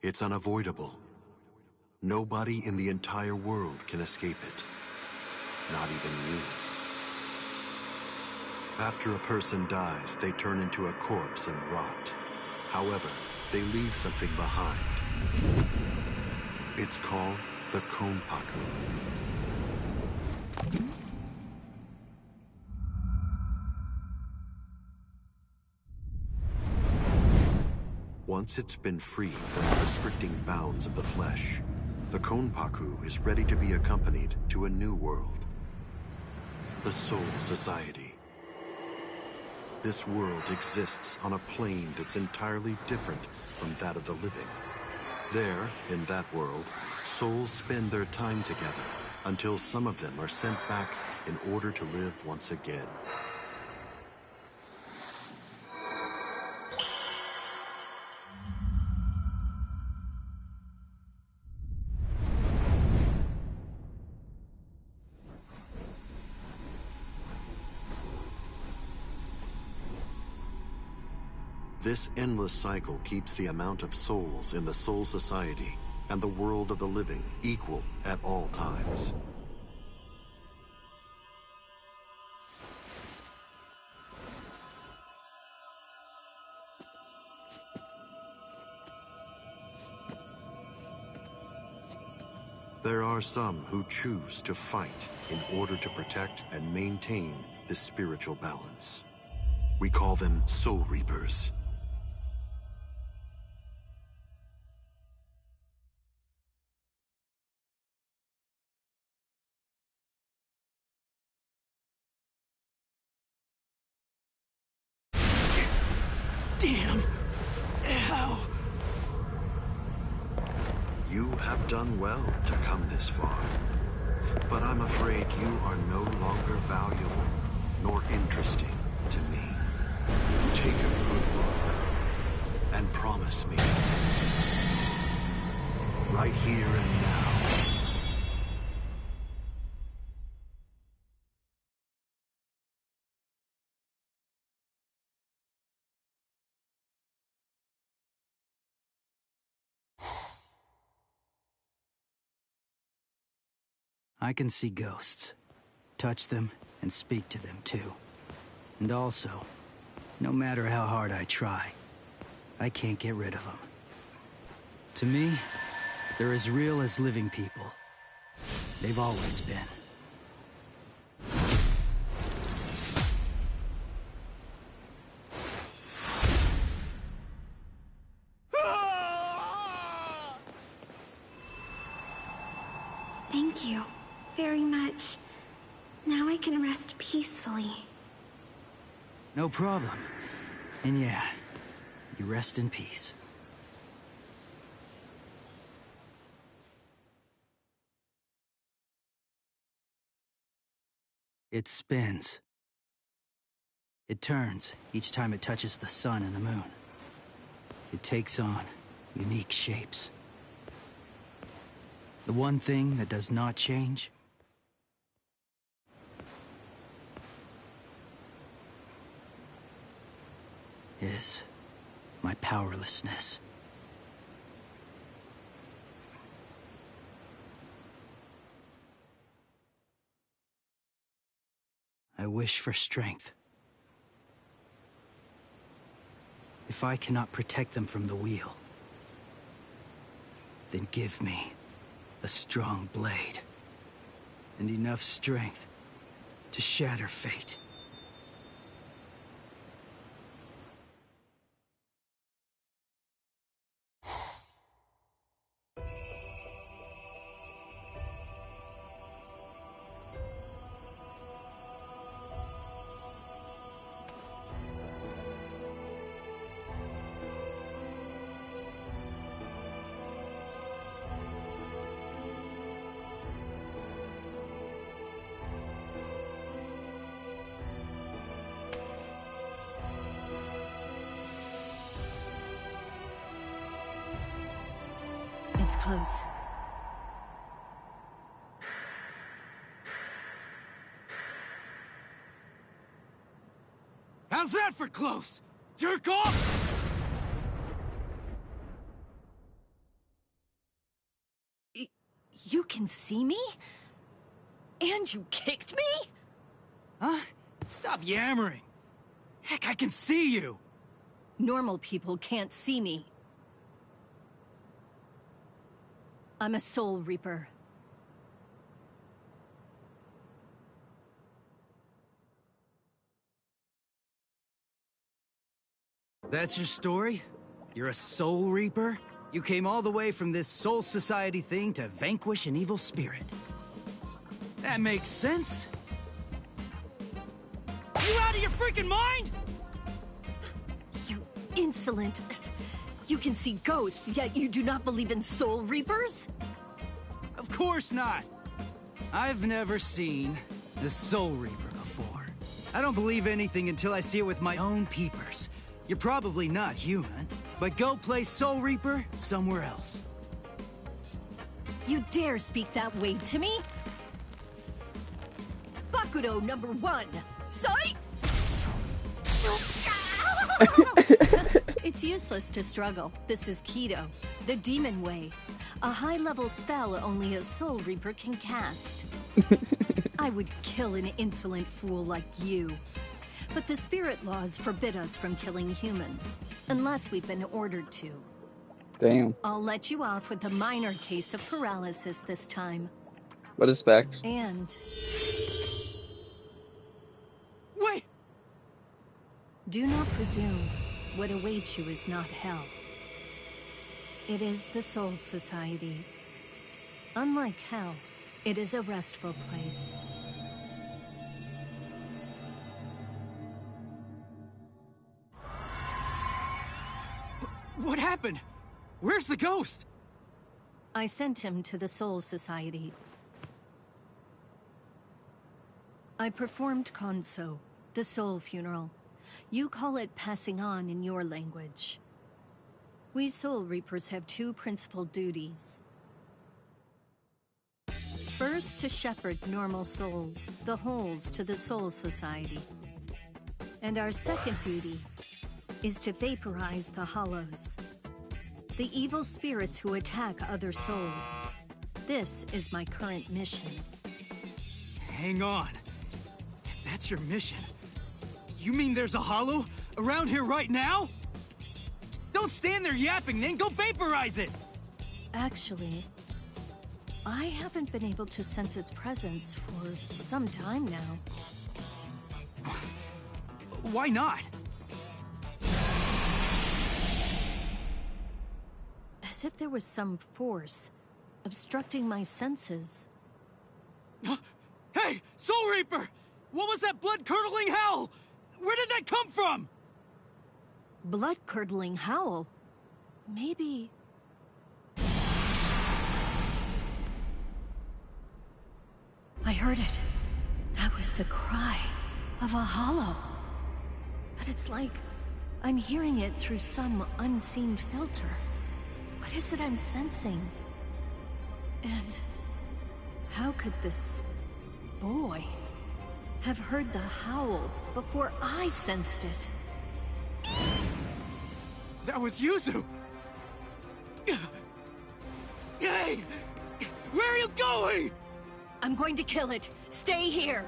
It's unavoidable. Nobody in the entire world can escape it. Not even you. After a person dies, they turn into a corpse and rot. However, they leave something behind. It's called the Konpaku. Once it's been freed from the restricting bounds of the flesh, the Konpaku is ready to be accompanied to a new world. The Soul Society. This world exists on a plane that's entirely different from that of the living. There, in that world, souls spend their time together until some of them are sent back in order to live once again. This endless cycle keeps the amount of souls in the Soul Society and the world of the living equal at all times. There are some who choose to fight in order to protect and maintain this spiritual balance. We call them Soul Reapers. Damn! Ow! You have done well to come this far, but I'm afraid you are no longer valuable nor interesting to me. Take a good look and promise me, right here and now, I can see ghosts, touch them, and speak to them too. And also, no matter how hard I try, I can't get rid of them. To me, they're as real as living people. They've always been. Thank you very much. Now I can rest peacefully. No problem. And yeah, you rest in peace. It spins. It turns each time it touches the sun and the moon. It takes on unique shapes. The one thing that does not change is my powerlessness. I wish for strength. If I cannot protect them from the wheel, then give me a strong blade and enough strength to shatter fate. It's close. How's that for close? Jerk off! You can see me? And you kicked me? Huh? Stop yammering. Heck, I can see you! Normal people can't see me. I'm a Soul Reaper. That's your story? You're a Soul Reaper? You came all the way from this Soul Society thing to vanquish an evil spirit. That makes sense. You out of your freaking mind? You insolent... You can see ghosts, yet you do not believe in Soul Reapers? Of course not. I've never seen the Soul Reaper before. I don't believe anything until I see it with my own peepers. You're probably not human, but go play Soul Reaper somewhere else. You dare speak that way to me? Bakudo #1, Sight! It's useless to struggle. This is Kido, the Demon Way. A high-level spell only a Soul Reaper can cast. I would kill an insolent fool like you. But the spirit laws forbid us from killing humans, unless we've been ordered to. Damn. I'll let you off with a minor case of paralysis this time. What is fact? And... Wait! do not presume what awaits you is not hell. It is the Soul Society. Unlike hell, it is a restful place. What happened? Where's the ghost? I sent him to the Soul Society. I performed Konso, the soul funeral. You call it passing on in your language. We Soul Reapers have two principal duties. First, to shepherd normal souls, the holes, to the Soul Society. And our second duty is to vaporize the hollows, the evil spirits who attack other souls. This is my current mission. Hang on. If that's your mission, you mean there's a hollow around here right now? Don't stand there yapping, then go vaporize it! Actually, I haven't been able to sense its presence for some time now. Why not? As if there was some force obstructing my senses. Hey, Soul Reaper! What was that blood-curdling howl? Where did that come from? Blood-curdling howl? Maybe... I heard it. That was the cry of a hollow. But it's like I'm hearing it through some unseen filter. What is it I'm sensing? And how could this boy have heard the howl before I sensed it? That was Yuzu! Hey! Where are you going? I'm going to kill it. Stay here.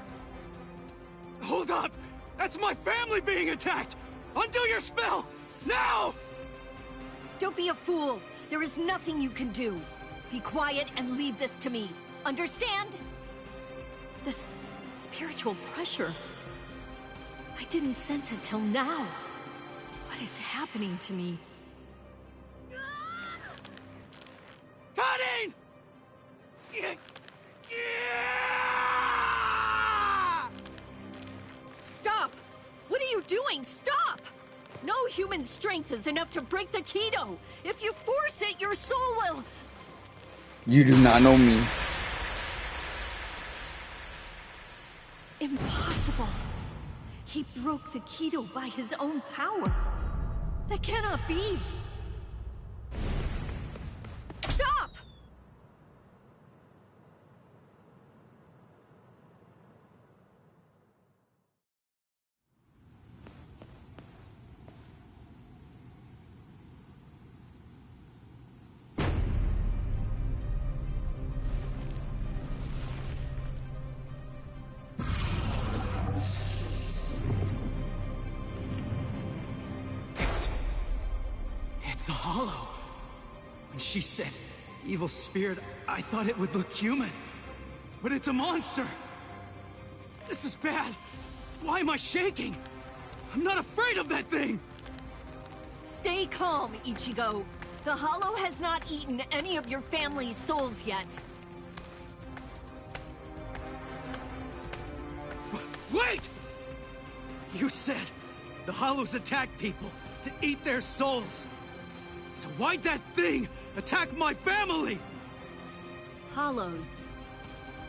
Hold up! That's my family being attacked! Undo your spell! Now! Don't be a fool. There is nothing you can do. Be quiet and leave this to me. Understand? This spiritual pressure. I didn't sense it till now. What is happening to me? Cutting! Stop! What are you doing? Stop! No human strength is enough to break the Kido. If you force it, your soul will... You do not know me. Impossible. He broke the Kido by his own power. That cannot be. Stop! It's a hollow. When she said evil spirit, I thought it would look human. But it's a monster. This is bad. Why am I shaking? I'm not afraid of that thing! Stay calm, Ichigo. The Hollow has not eaten any of your family's souls yet. Wait! You said the Hollows attack people to eat their souls. So why'd that thing attack my family? Hollows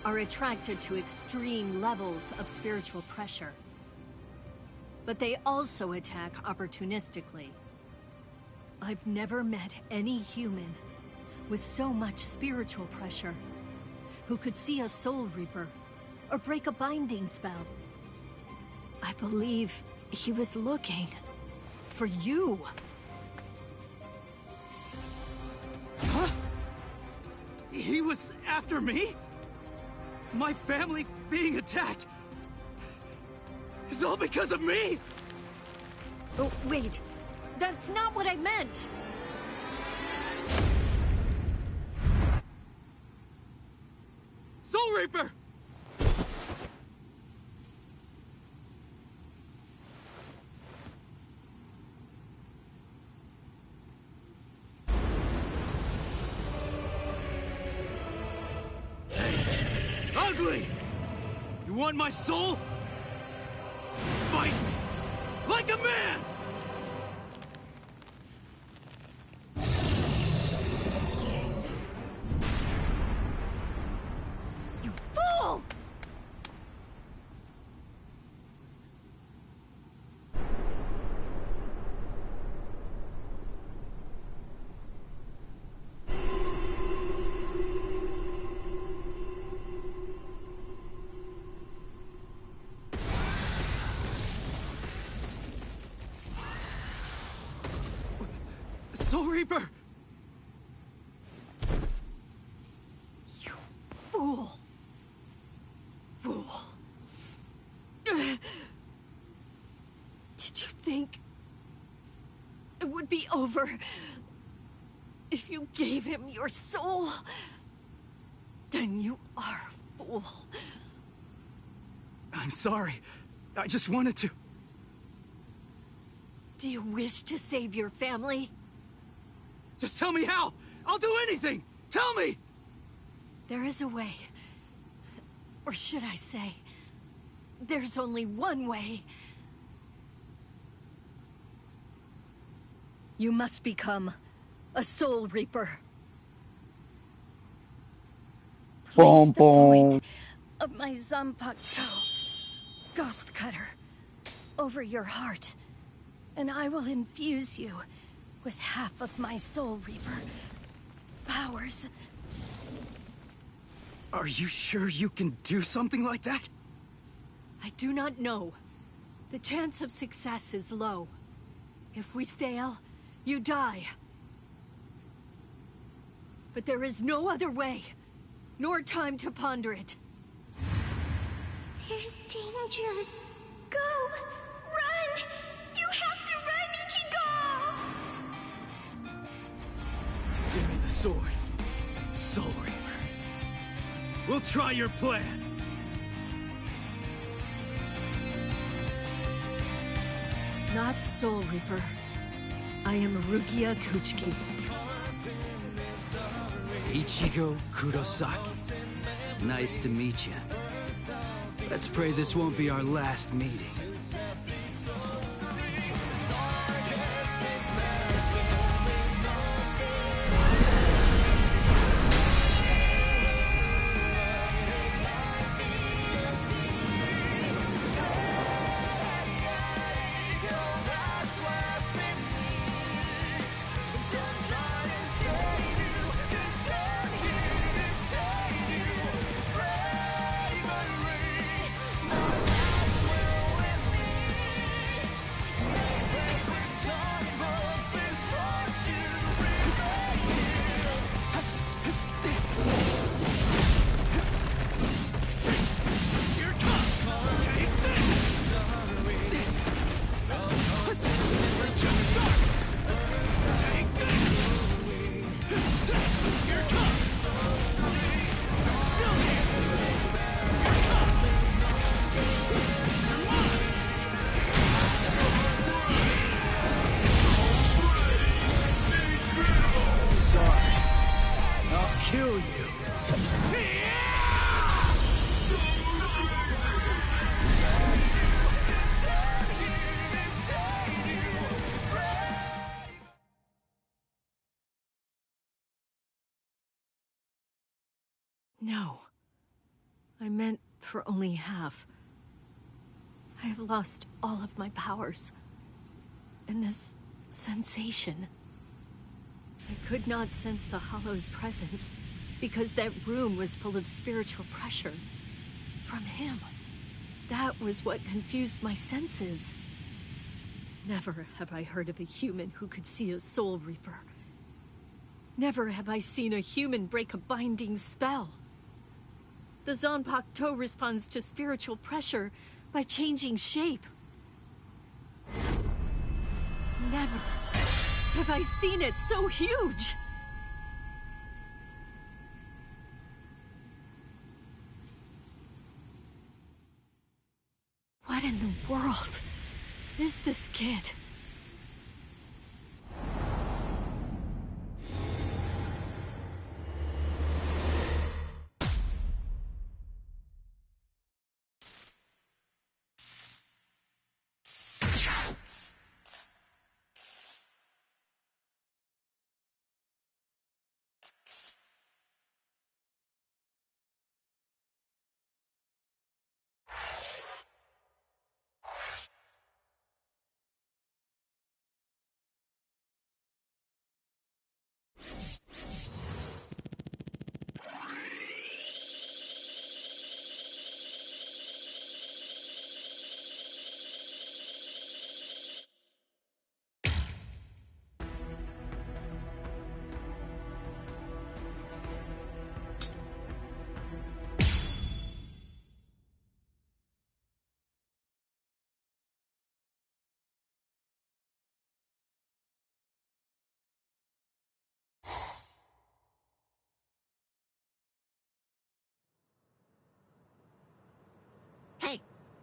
are attracted to extreme levels of spiritual pressure. But they also attack opportunistically. I've never met any human with so much spiritual pressure who could see a Soul Reaper or break a binding spell. I believe he was looking for you. Huh? He was after me? My family being attacked is all because of me? Oh, wait. That's not what I meant! Soul Reaper! Ugly! You want my soul? Fight me! Like a man! You fool! Soul Reaper! You fool. Fool. Did you think it would be over if you gave him your soul? Then you are a fool. I'm sorry. I just wanted to... Do you wish to save your family? Just tell me how! I'll do anything! Tell me! There is a way. Or should I say, there's only one way. You must become a Soul Reaper. Place Boom, the boom. point of my Zanpakuto, Ghost Cutter, over your heart, and I will infuse you with half of my Soul Reaper powers. Are you sure you can do something like that? I do not know. The chance of success is low. If we fail, you die. But there is no other way, nor time to ponder it. There's danger. Go! Run! You have to run, Ichigo! Give me the sword, Soul Reaper. We'll try your plan. Not Soul Reaper. I am Rukia Kuchiki. Ichigo Kurosaki. Nice to meet you. Let's pray this won't be our last meeting. kill you. No. I meant for only half. I have lost all of my powers. And this sensation. I could not sense the Hollow's presence because that room was full of spiritual pressure. From him. That was what confused my senses. Never have I heard of a human who could see a Soul Reaper. Never have I seen a human break a binding spell. The Zanpakuto responds to spiritual pressure by changing shape. Never have I seen it so huge! What in the world is this kid?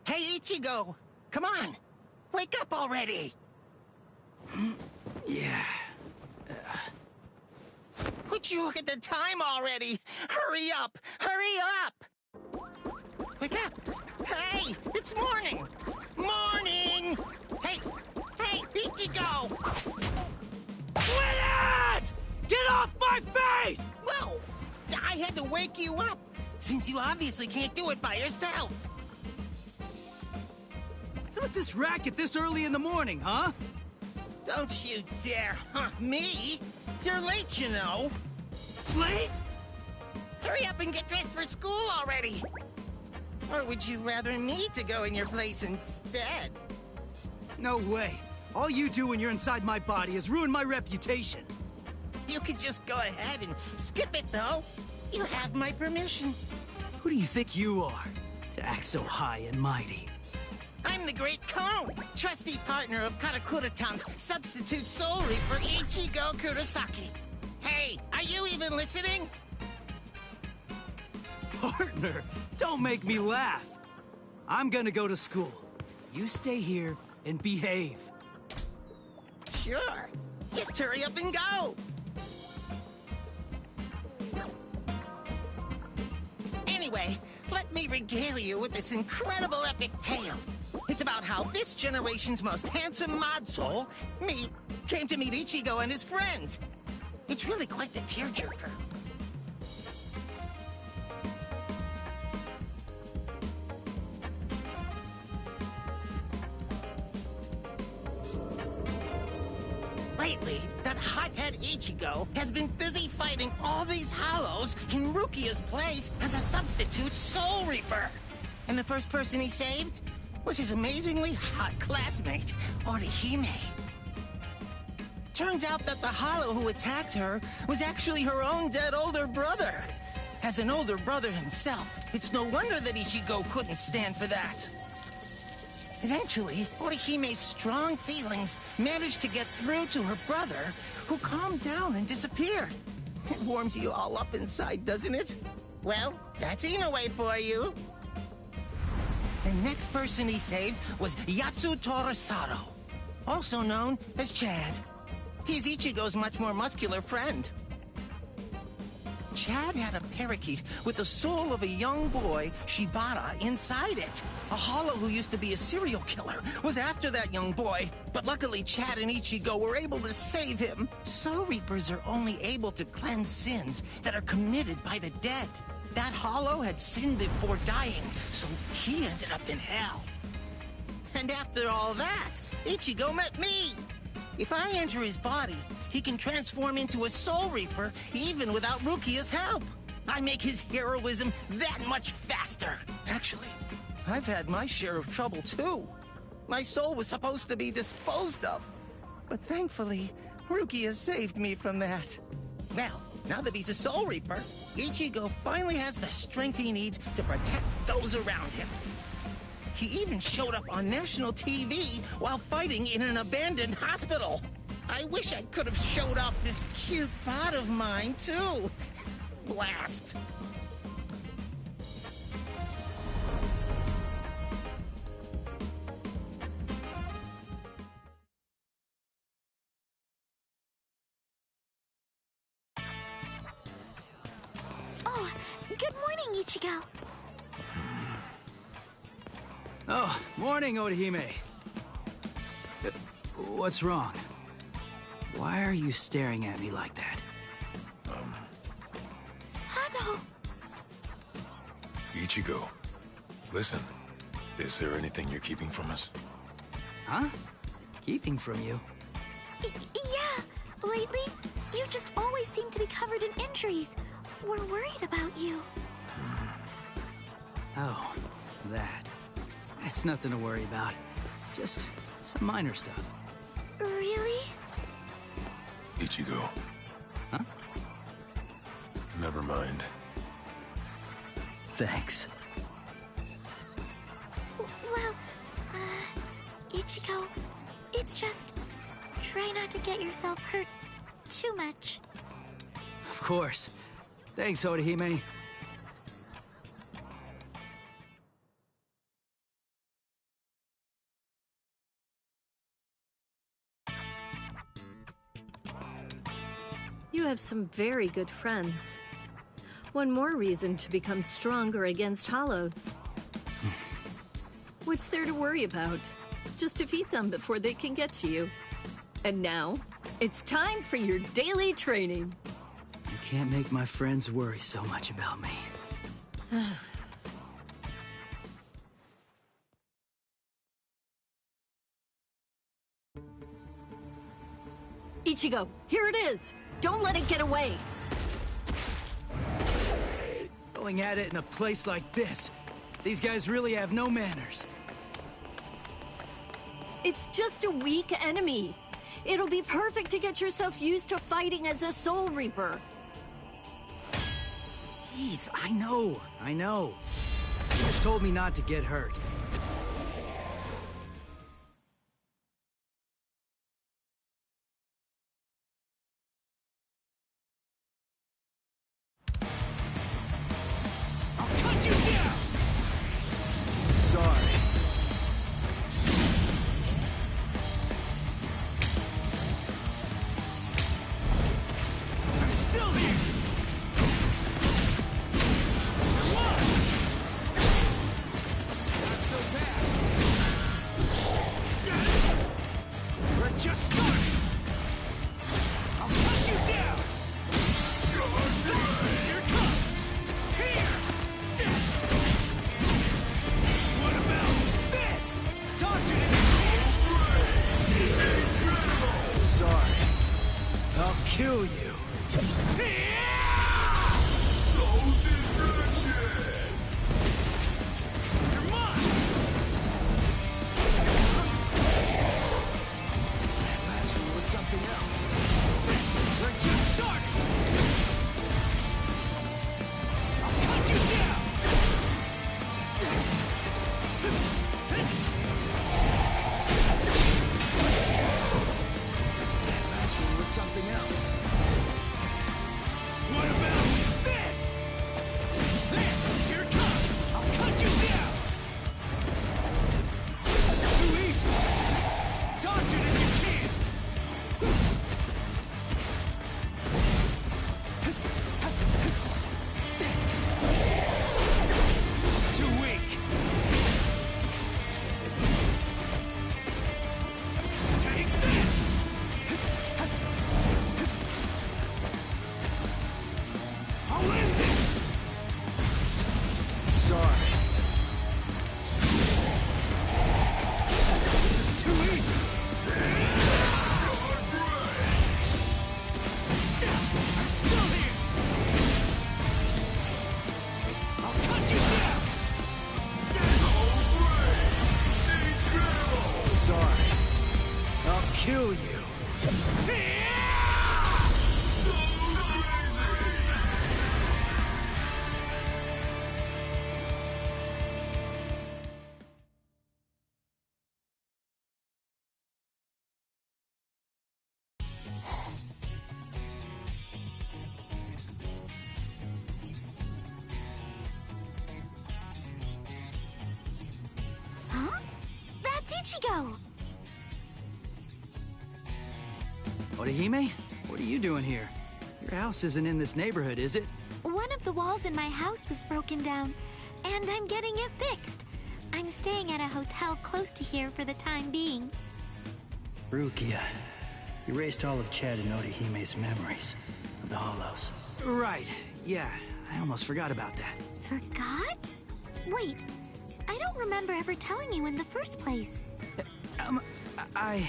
Hey, Ichigo! Come on! Wake up already! Yeah. Would you look at the time already? Hurry up! Hurry up! Wake up! Hey! It's morning! Morning! Hey! Hey, Ichigo! Quit it! Get off my face! Whoa! I had to wake you up, since you obviously can't do it by yourself. What's with this racket this early in the morning, huh? Don't you dare hunt me! You're late, you know. Late? Hurry up and get dressed for school already! Or would you rather me to go in your place instead? No way. All you do when you're inside my body is ruin my reputation. You could just go ahead and skip it, though. You have my permission. Who do you think you are, to act so high and mighty? I'm the Great Cone, trusty partner of Karakura-tan's substitute Soul Reaper Ichigo Kurosaki. Hey, are you even listening? Partner, don't make me laugh. I'm gonna go to school. You stay here and behave. Sure. Just hurry up and go. Anyway, let me regale you with this incredible epic tale. It's about how this generation's most handsome mod soul, me, came to meet Ichigo and his friends. It's really quite the tearjerker. Lately, that hothead Ichigo has been busy fighting all these Hollows in Rukia's place as a substitute Soul Reaper. And the first person he saved was his amazingly hot classmate, Orihime. Turns out that the Hollow who attacked her was actually her own dead older brother. As an older brother himself, it's no wonder that Ichigo couldn't stand for that. Eventually, Orihime's strong feelings managed to get through to her brother, who calmed down and disappeared. It warms you all up inside, doesn't it? Well, that's Inoue for you. The next person he saved was Yatsu Torisato, also known as Chad. He's Ichigo's much more muscular friend. Chad had a parakeet with the soul of a young boy, Shibata, inside it. A hollow who used to be a serial killer was after that young boy, but luckily Chad and Ichigo were able to save him. Soul Reapers are only able to cleanse sins that are committed by the dead. That hollow had sinned before dying, so he ended up in hell. And after all that, Ichigo met me. If I enter his body, he can transform into a Soul Reaper even without Rukia's help. I make his heroism that much faster. Actually, I've had my share of trouble too. My soul was supposed to be disposed of. But thankfully, Rukia saved me from that. Well, now that he's a Soul Reaper, Ichigo finally has the strength he needs to protect those around him. He even showed up on national TV while fighting in an abandoned hospital. I wish I could have showed off this cute bod of mine, too. Blast. Oh, good morning, Ichigo. Oh, morning, Orihime. What's wrong? Why are you staring at me like that? Sado. Ichigo, listen. Is there anything you're keeping from us? Huh? Keeping from you? Yeah. Lately, you just always seem to be covered in injuries. We're worried about you. Oh, that. It's nothing to worry about. Just some minor stuff. Really? Ichigo. Huh? Never mind. Thanks. Well, Ichigo, it's just... try not to get yourself hurt too much. Of course. Thanks, Orihime. You have some very good friends. One more reason to become stronger against hollows. What's there to worry about? Just defeat them before they can get to you. And now, it's time for your daily training. I can't make my friends worry so much about me. Ichigo, here it is! Don't let it get away! Going at it in a place like this. These guys really have no manners. It's just a weak enemy. It'll be perfect to get yourself used to fighting as a Soul Reaper. Jeez, I know. You just told me not to get hurt. Kill you. Ichigo! Orihime? What are you doing here? Your house isn't in this neighborhood, is it? One of the walls in my house was broken down, and I'm getting it fixed. I'm staying at a hotel close to here for the time being. Rukia, you erased all of Chad and Orihime's memories of the Hollows. Right, yeah, I almost forgot about that. Forgot? Wait, I don't remember ever telling you in the first place. I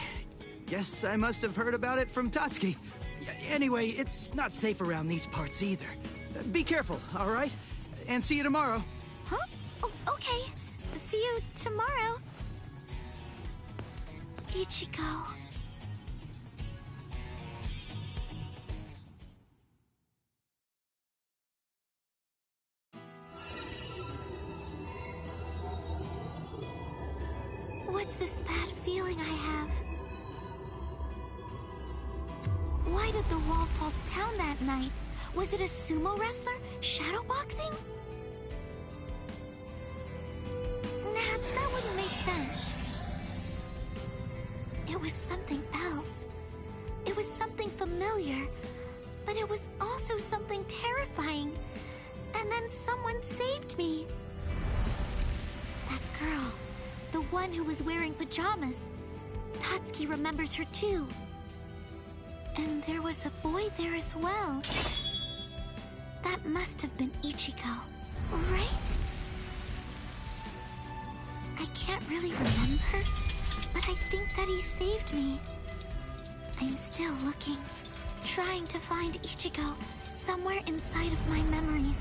guess I must have heard about it from Tatsuki. Anyway, it's not safe around these parts either. Be careful, all right? And see you tomorrow. Huh? Oh, okay. See you tomorrow. Ichigo. What's this bad feeling I have? Why did the wall fall down that night? Was it a sumo wrestler? Shadowboxing? Nah, that wouldn't make sense. It was something else. It was something familiar, but it was also something terrifying. And then someone saved me. That girl, the one who was wearing pajamas. Tatsuki remembers her too. And there was a boy there as well. That must have been Ichigo, right? I can't really remember, but I think that he saved me. I'm still looking, trying to find Ichigo somewhere inside of my memories.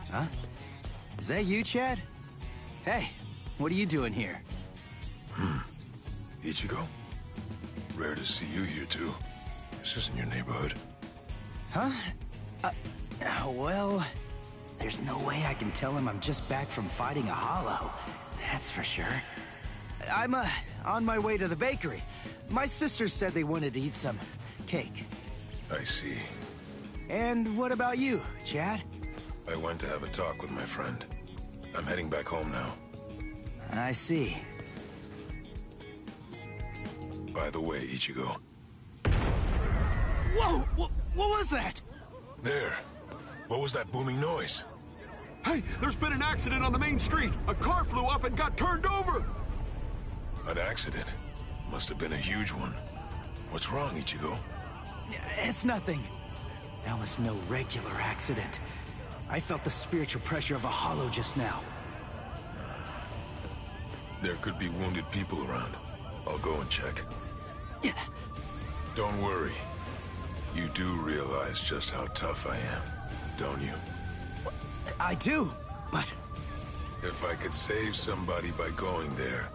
Huh? Is that you, Chad? Hey, what are you doing here? Ichigo? Rare to see you here, too. This isn't your neighborhood. Huh? Well, there's no way I can tell him I'm just back from fighting a hollow. That's for sure. I'm, on my way to the bakery. My sisters said they wanted to eat some cake. I see. And what about you, Chad? I went to have a talk with my friend. I'm heading back home now. I see. By the way, Ichigo. Whoa! What was that? There. What was that booming noise? Hey, there's been an accident on the main street. A car flew up and got turned over. An accident? Must have been a huge one. What's wrong, Ichigo? It's nothing. That was no regular accident. I felt the spiritual pressure of a hollow just now. There could be wounded people around. I'll go and check. Yeah. Don't worry. You do realize just how tough I am, don't you? I do, but... If I could save somebody by going there,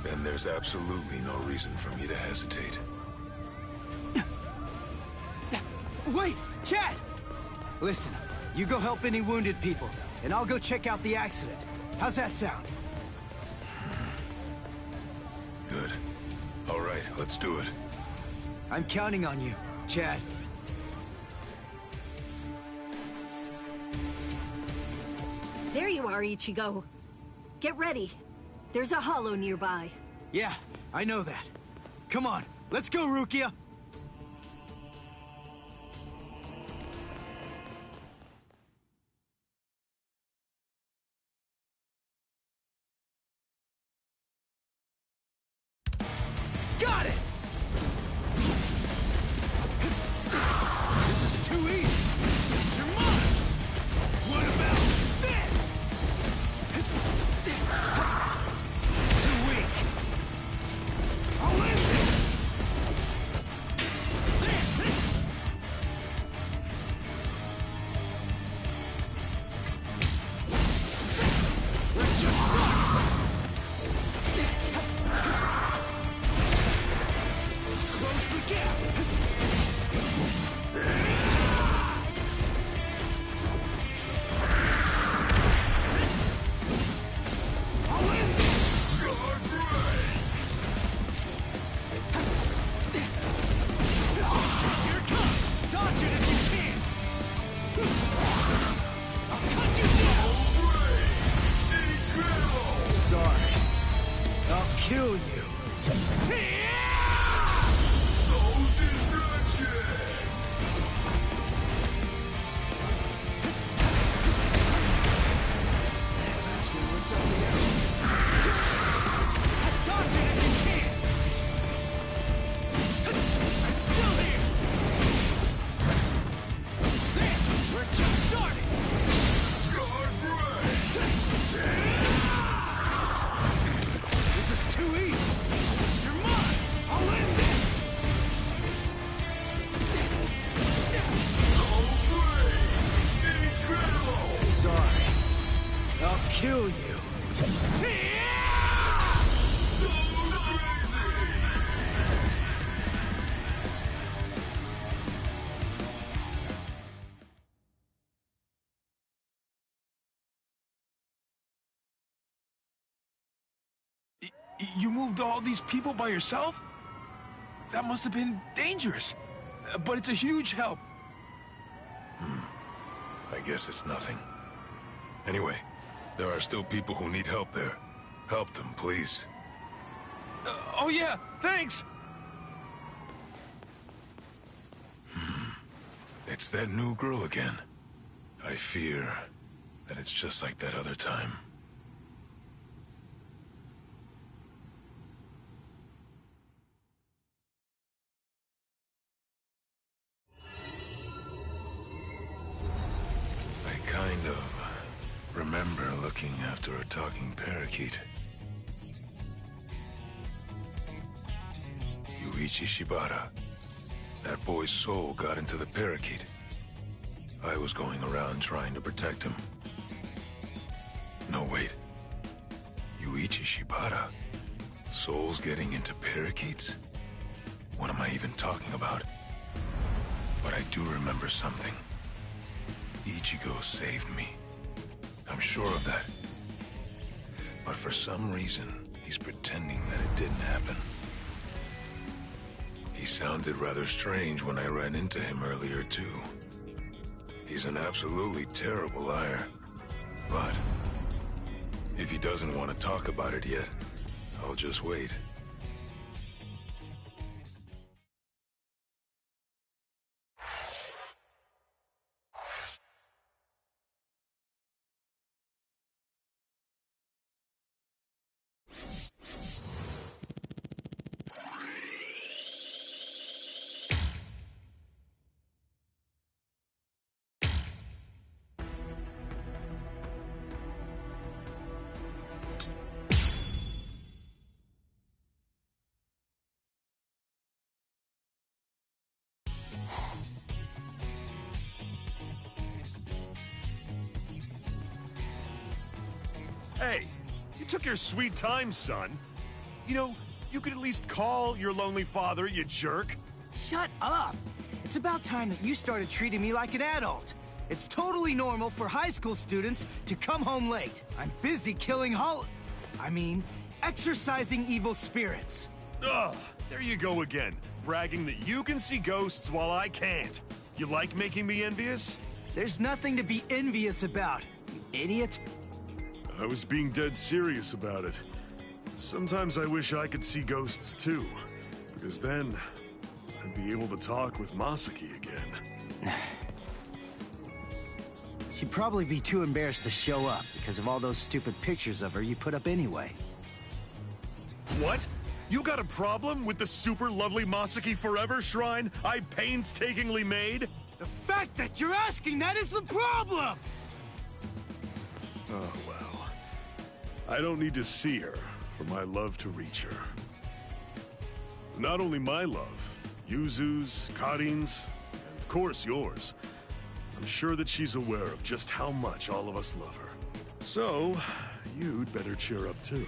then there's absolutely no reason for me to hesitate. Wait, Chad! Listen, you go help any wounded people, and I'll go check out the accident. How's that sound? Good. All right, let's do it. I'm counting on you, Chad. There you are, Ichigo. Get ready. There's a hollow nearby. Yeah, I know that. Come on, let's go, Rukia! Got it! This is too easy! You're mine! What about this? Too weak! I'll end this! Let's just start! Close the gap! I'll end this! Here it comes! Dodge it if you can! I'll cut you down! Sorry. I'll kill you. That's what's something else. Dodge it if you can! I'm still here! There! We're just starting! This is too easy! You're mine! I'll end this! Sorry. I'll kill you. You moved all these people by yourself? That must have been dangerous. But it's a huge help. I guess it's nothing. Anyway, there are still people who need help there. Help them, please. Oh yeah, thanks! It's that new girl again. I fear that it's just like that other time. I kind of remember looking after a talking parakeet. Yuichi Shibata. That boy's soul got into the parakeet. I was going around trying to protect him. No, wait. Yuichi Shibata? Souls getting into parakeets? What am I even talking about? But I do remember something. Ichigo saved me. I'm sure of that. But for some reason, he's pretending that it didn't happen. He sounded rather strange when I ran into him earlier, too. He's an absolutely terrible liar. But if he doesn't want to talk about it yet, I'll just wait. Hey, you took your sweet time, son. You know, you could at least call your lonely father, you jerk. Shut up! It's about time that you started treating me like an adult. It's totally normal for high school students to come home late. I'm busy killing exorcising evil spirits. Ugh, there you go again, bragging that you can see ghosts while I can't. You like making me envious? There's nothing to be envious about, you idiot. I was being dead serious about it. Sometimes I wish I could see ghosts too, because then I'd be able to talk with Masaki again. She'd probably be too embarrassed to show up because of all those stupid pictures of her you put up anyway. What? You got a problem with the super lovely Masaki Forever shrine I painstakingly made? The fact that you're asking that is the problem! Oh, well. I don't need to see her for my love to reach her. Not only my love, Yuzu's, Karin's, and of course yours. I'm sure that she's aware of just how much all of us love her. So, you'd better cheer up too.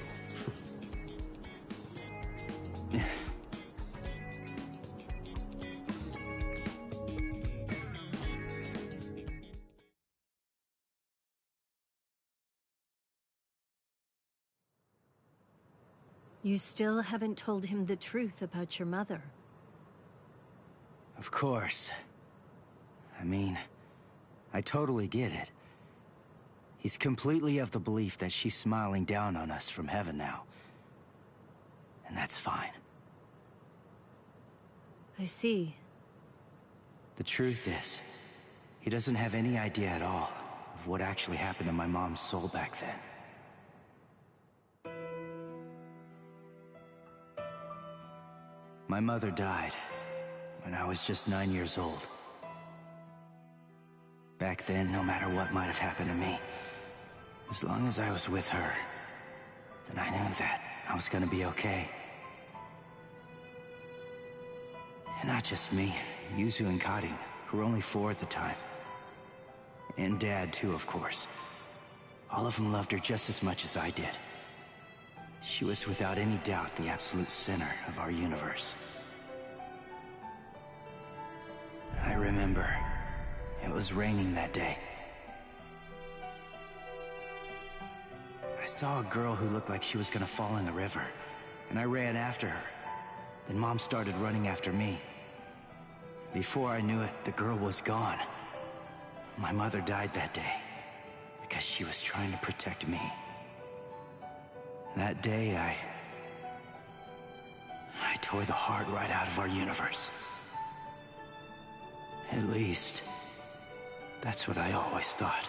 You still haven't told him the truth about your mother. Of course. I mean, I totally get it. He's completely of the belief that she's smiling down on us from heaven now. And that's fine. I see. The truth is, he doesn't have any idea at all of what actually happened to my mom's soul back then. My mother died when I was just 9 years old. Back then, no matter what might have happened to me, as long as I was with her, then I knew that I was gonna be okay. And not just me, Yuzu and Karin, who were only 4 at the time. And Dad, too, of course. All of them loved her just as much as I did. She was without any doubt the absolute center of our universe. I remember, it was raining that day. I saw a girl who looked like she was gonna fall in the river, and I ran after her. Then Mom started running after me. Before I knew it, the girl was gone. My mother died that day, because she was trying to protect me. That day, I tore the heart right out of our universe. At least, that's what I always thought.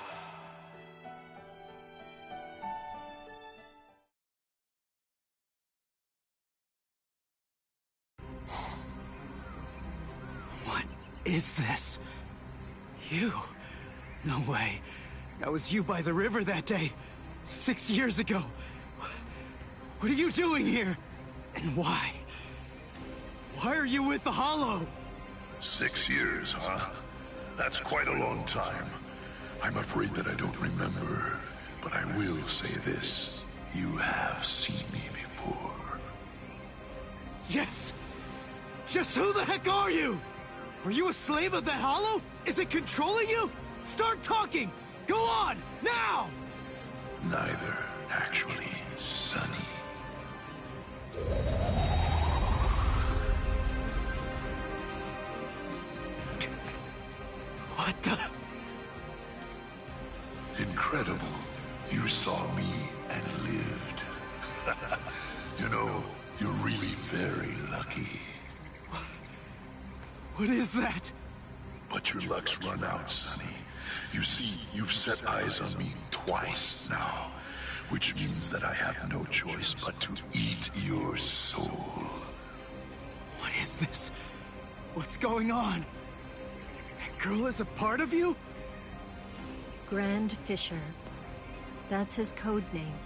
What is this? You? No way. That was you by the river that day, 6 years ago. What are you doing here? And why? Why are you with the Hollow? 6 years, huh? That's quite a long time. I'm afraid that I don't remember, but I will say this. You have seen me before. Yes! Just who the heck are you? Are you a slave of that Hollow? Is it controlling you? Start talking! Go on, now! Neither, actually, Sonny. What the? Incredible. You saw me and lived. You know, you're really very lucky. What is that? But your luck's run out, Sonny. You see, you've set eyes on me twice now, which means that I have no choice but to eat your soul. What is this? What's going on? That girl is a part of you? Grand Fisher. That's his code name.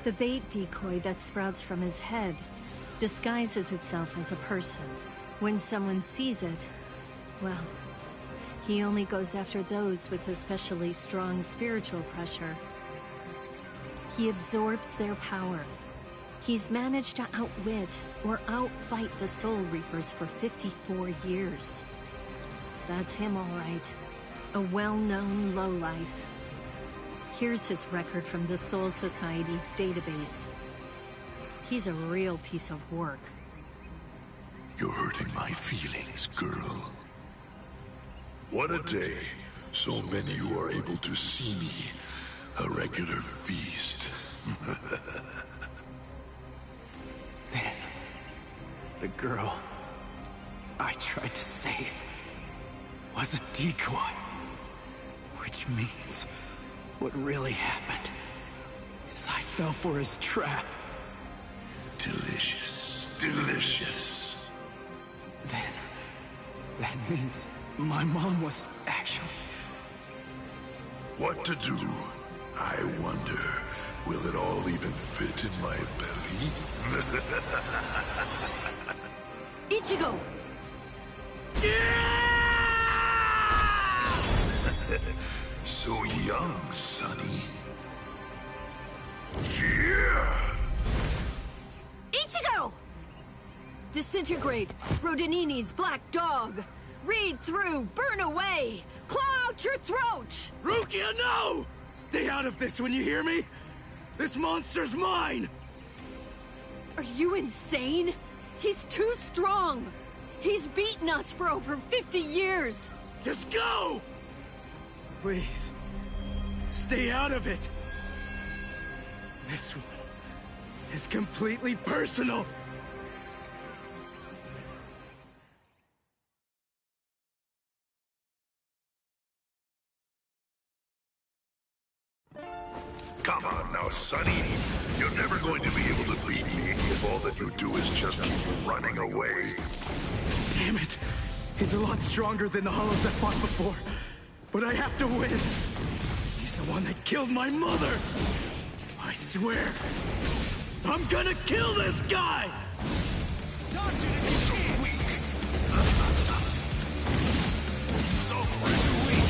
The bait decoy that sprouts from his head disguises itself as a person. When someone sees it, well, he only goes after those with especially strong spiritual pressure. He absorbs their power. He's managed to outwit or outfight the Soul Reapers for 54 years. That's him, all right. A well-known lowlife. Here's his record from the Soul Society's database. He's a real piece of work. You're hurting my feelings, girl. What a day. So many who are able to see me. A regular feast. Then, the girl I tried to save was a decoy. Which means what really happened is I fell for his trap. Delicious. delicious. Then... that means my mom was actually... What to do? I wonder, will it all even fit in my belly? Ichigo! So young, Sonny. Yeah! Ichigo! Disintegrate, Rodinini's black dog. Read through, burn away, claw out your throat! Rukia, no! Stay out of this when you hear me! This monster's mine! Are you insane? He's too strong! He's beaten us for over 50 years! Just go! Please, stay out of it! This one is completely personal! Come on now, Sonny. You're never going to be able to beat me if all that you do is just keep running away. Damn it! He's a lot stronger than the Hollows I fought before. But I have to win. He's the one that killed my mother. I swear, I'm gonna kill this guy! So weak. So weak.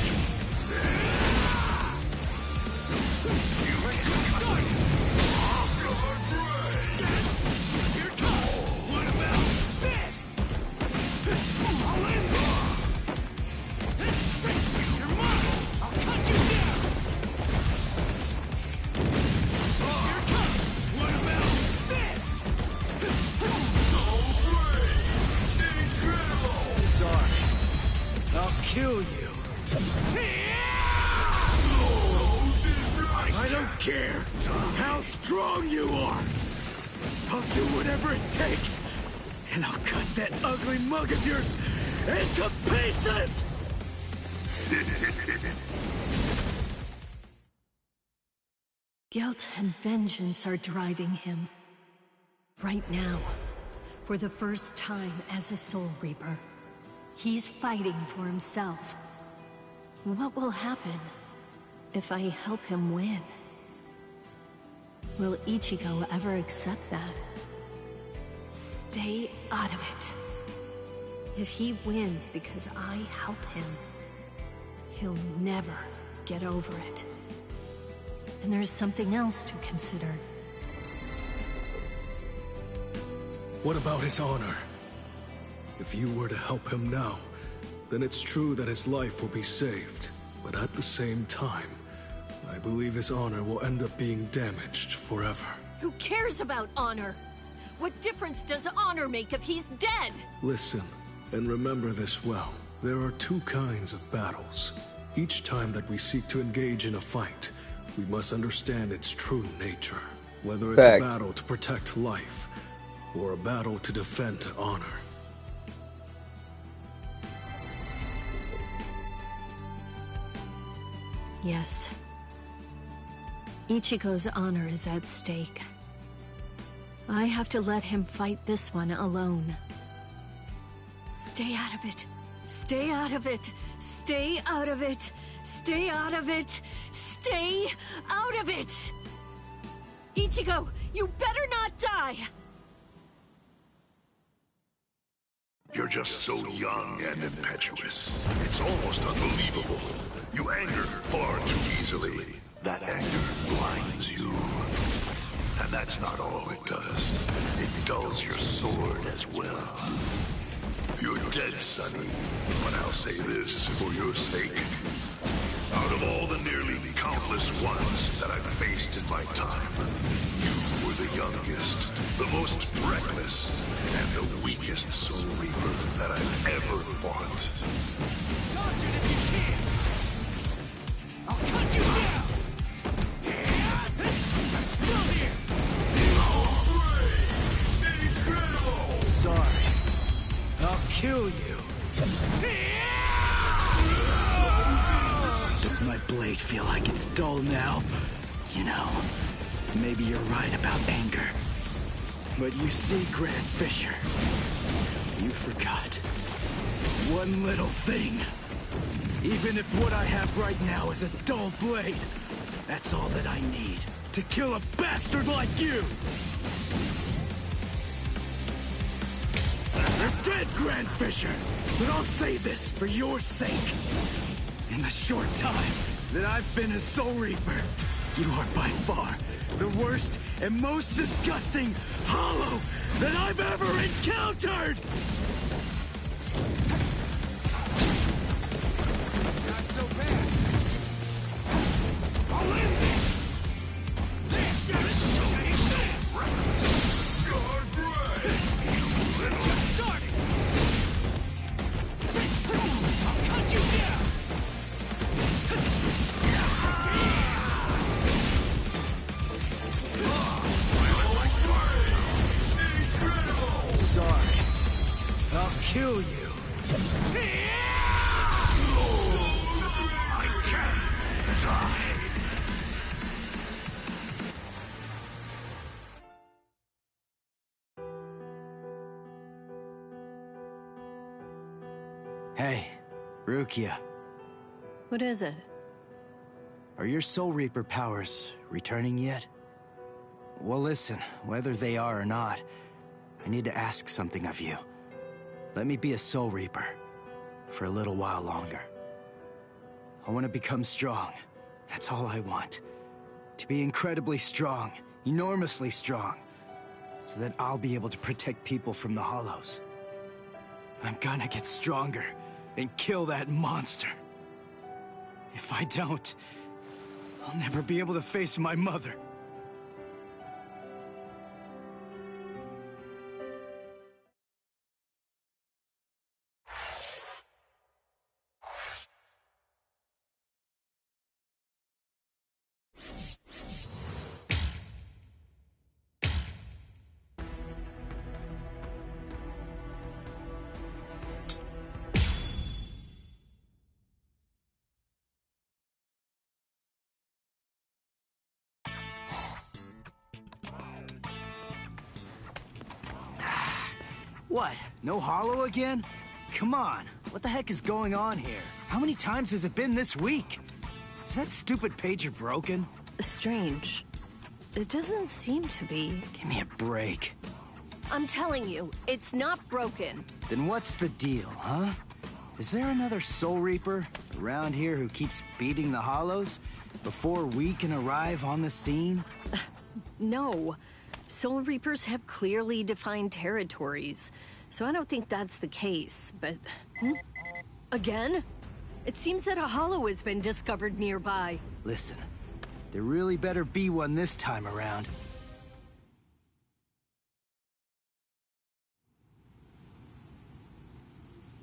Kill you. I don't care how strong you are. I'll do whatever it takes, and I'll cut that ugly mug of yours into pieces! Guilt and vengeance are driving him. Right now, for the first time as a Soul Reaper, he's fighting for himself. What will happen if I help him win? Will Ichigo ever accept that? Stay out of it. If he wins because I help him, he'll never get over it. And there's something else to consider. What about his honor? If you were to help him now, then it's true that his life will be saved. But at the same time, I believe his honor will end up being damaged forever. Who cares about honor? What difference does honor make if he's dead? Listen, and remember this well. There are two kinds of battles. Each time that we seek to engage in a fight, we must understand its true nature. Whether it's a battle to protect life, or a battle to defend honor. Yes. Ichigo's honor is at stake. I have to let him fight this one alone. Stay out of it. Stay out of it. Stay out of it. Stay out of it. Stay out of it! Ichigo, you better not die! You're just so young and impetuous. It's almost unbelievable. You anger far too easily. That anger blinds you. And that's not all it does. It dulls your sword as well. You're dead, Sonny. But I'll say this for your sake. Out of all the nearly countless ones that I've faced in my time, you were the youngest, the most reckless, and the weakest Soul Reaper that I've ever fought. Dodge it if you can! I'll cut you down! I'm still here! Incredible! Sorry. I'll kill you. Does my blade feel like it's dull now? You know, maybe you're right about anger. But you see, Grand Fisher, you forgot one little thing. Even if what I have right now is a dull blade, that's all that I need to kill a bastard like you! You're dead, Grand Fisher! But I'll say this for your sake. In the short time that I've been a Soul Reaper, you are by far the worst and most disgusting hollow that I've ever encountered! Not so bad. I'll end this! Just starting! I'll cut you down! Sorry. I'll kill you. I can't die. Hey, Rukia. What is it? Are your Soul Reaper powers returning yet? Well, listen, whether they are or not, I need to ask something of you. Let me be a Soul Reaper for a little while longer. I want to become strong. That's all I want. To be incredibly strong, enormously strong, so that I'll be able to protect people from the Hollows. I'm gonna get stronger and kill that monster. If I don't, I'll never be able to face my mother. What? No hollow again? Come on. What the heck is going on here? How many times has it been this week? Is that stupid pager broken? Strange. It doesn't seem to be. Give me a break. I'm telling you, it's not broken. Then what's the deal, huh? Is there another Soul Reaper around here who keeps beating the Hollows before we can arrive on the scene? No. Soul Reapers have clearly defined territories, so I don't think that's the case, but... Again? It seems that a hollow has been discovered nearby. Listen, there really better be one this time around.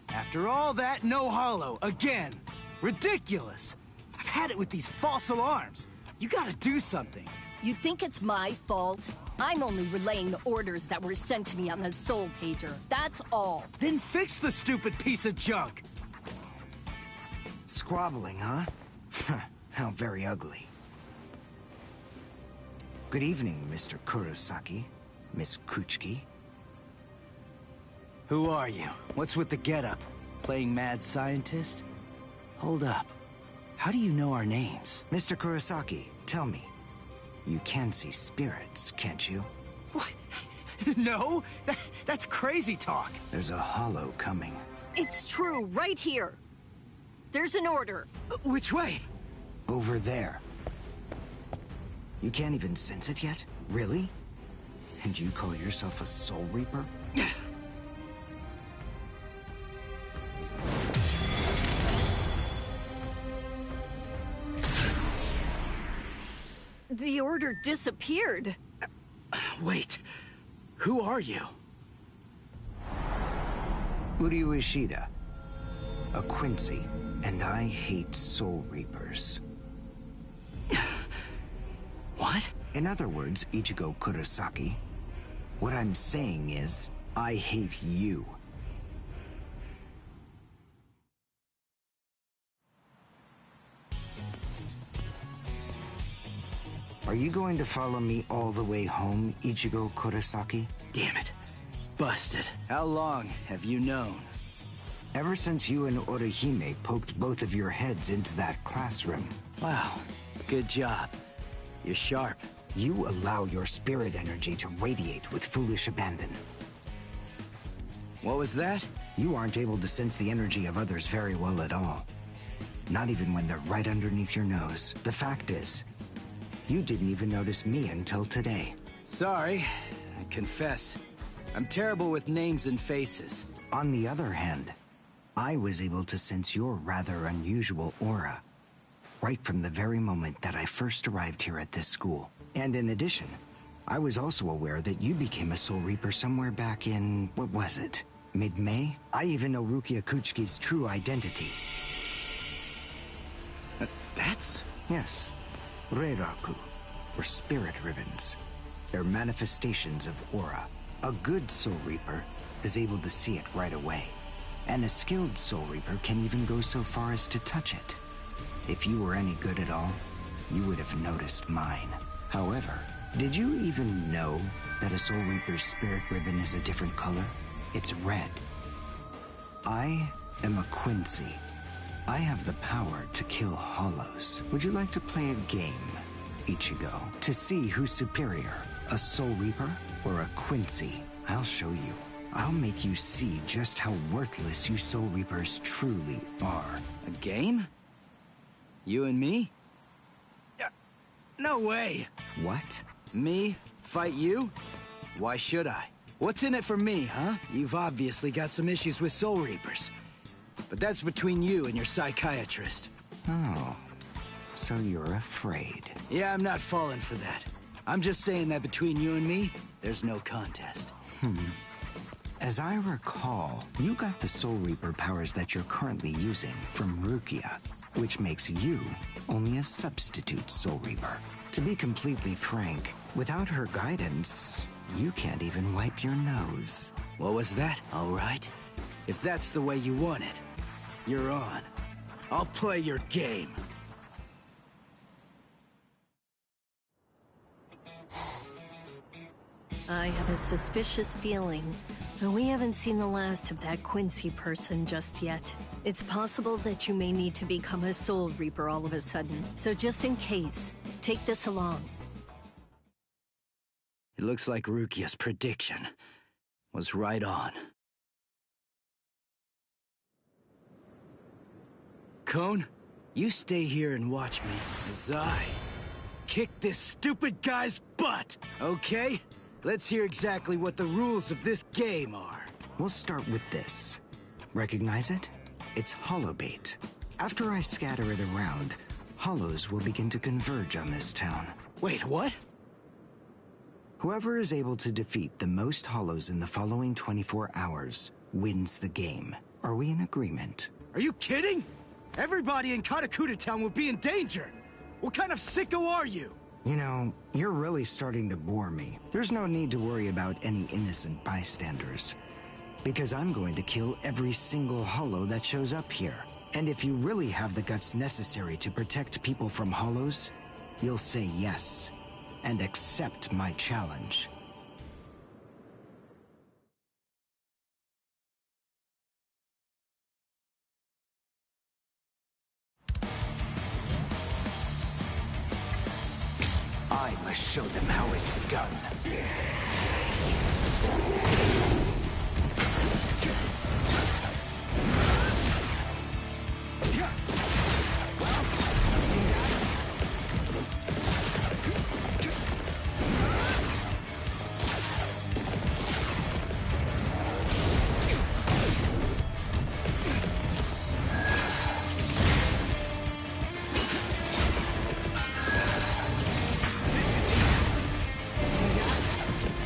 After all that, no hollow, again. Ridiculous. I've had it with these false alarms. You gotta do something. You think it's my fault? I'm only relaying the orders that were sent to me on the Soul Pager. That's all. Then fix the stupid piece of junk. Squabbling, huh? How very ugly. Good evening, Mr. Kurosaki, Miss Kuchiki. Who are you? What's with the getup? Playing mad scientist? Hold up. How do you know our names? Mr. Kurosaki, tell me. You can see spirits, can't you? What? No, that's crazy talk. There's a hollow coming. It's true, right here. There's an order. Which way? Over there. You can't even sense it yet? Really? And you call yourself a Soul Reaper? The order disappeared. Wait, who are you? Uryu Ishida, a Quincy, and I hate Soul Reapers. What? In other words, Ichigo Kurosaki, what I'm saying is, I hate you. Are you going to follow me all the way home, Ichigo Kurosaki? Damn it. Busted. How long have you known? Ever since you and Orihime poked both of your heads into that classroom. Wow. Good job. You're sharp. You allow your spirit energy to radiate with foolish abandon. What was that? You aren't able to sense the energy of others very well at all. Not even when they're right underneath your nose. The fact is, you didn't even notice me until today. Sorry, I confess. I'm terrible with names and faces. On the other hand, I was able to sense your rather unusual aura, right from the very moment that I first arrived here at this school. And in addition, I was also aware that you became a Soul Reaper somewhere back in, what was it? Mid-May? I even know Rukia Kuchiki's true identity. That's? Yes. Reiraku, or spirit ribbons. They're manifestations of aura. A good Soul Reaper is able to see it right away. And a skilled Soul Reaper can even go so far as to touch it. If you were any good at all, you would have noticed mine. However, did you even know that a Soul Reaper's spirit ribbon is a different color? It's red. I am a Quincy. I have the power to kill hollows. Would you like to play a game, Ichigo, to see who's superior, a Soul Reaper or a Quincy? I'll show you. I'll make you see just how worthless you Soul Reapers truly are. A game? You and me? No way! What? Me? Fight you? Why should I? What's in it for me, huh? You've obviously got some issues with Soul Reapers. But that's between you and your psychiatrist. Oh, so you're afraid. Yeah, I'm not falling for that. I'm just saying that between you and me, there's no contest. As I recall, you got the Soul Reaper powers that you're currently using from Rukia, which makes you only a substitute Soul Reaper. To be completely frank, without her guidance, you can't even wipe your nose. What was that? All right. If that's the way you want it, you're on. I'll play your game. I have a suspicious feeling, but we haven't seen the last of that Quincy person just yet. It's possible that you may need to become a Soul Reaper all of a sudden, so just in case, take this along. It looks like Rukia's prediction was right on. Cone, you stay here and watch me as I kick this stupid guy's butt, okay? Let's hear exactly what the rules of this game are. We'll start with this. Recognize it? It's hollow bait. After I scatter it around, hollows will begin to converge on this town. Wait, what? Whoever is able to defeat the most hollows in the following 24 hours wins the game. Are we in agreement? Are you kidding? Everybody in Katakuta Town will be in danger. What kind of sicko are you? You know, you're really starting to bore me. There's no need to worry about any innocent bystanders. Because I'm going to kill every single hollow that shows up here. And if you really have the guts necessary to protect people from hollows, you'll say yes, and accept my challenge. I must show them how it's done. See that? See that?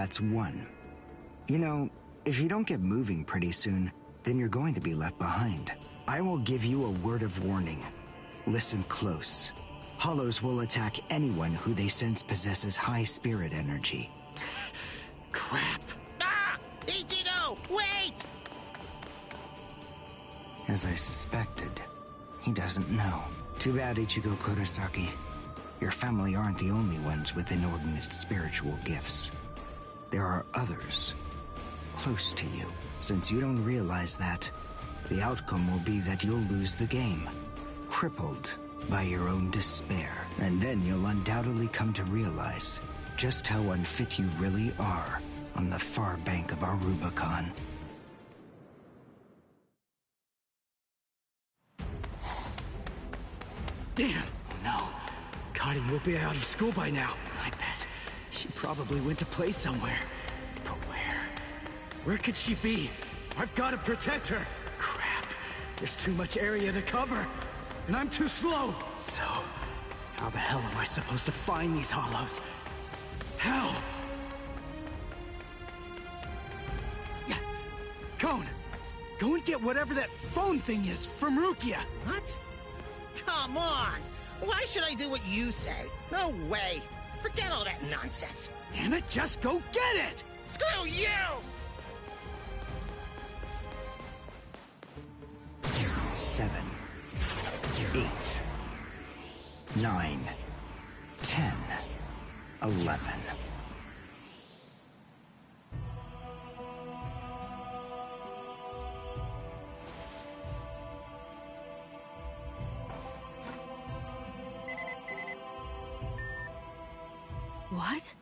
That's one. You know, if you don't get moving pretty soon, then you're going to be left behind. I will give you a word of warning. Listen close. Hollows will attack anyone who they sense possesses high spirit energy. Crap. Ah! Ichigo, wait! As I suspected, he doesn't know. Too bad, Ichigo Kurosaki. Your family aren't the only ones with inordinate spiritual gifts. There are others close to you. Since you don't realize that, the outcome will be that you'll lose the game, crippled by your own despair. And then you'll undoubtedly come to realize just how unfit you really are on the far bank of our Rubicon. Damn! Oh no. Karin will be out of school by now. I bet. She probably went to play somewhere. But where? Where could she be? I've got to protect her! Crap. There's too much area to cover. And I'm too slow. So, how the hell am I supposed to find these hollows? How? Cone! Go and get whatever that phone thing is from Rukia. What? Come on! Why should I do what you say? No way! Forget all that nonsense! Damn it, just go get it! Screw you! 7, 8, 9, 10, 11. What?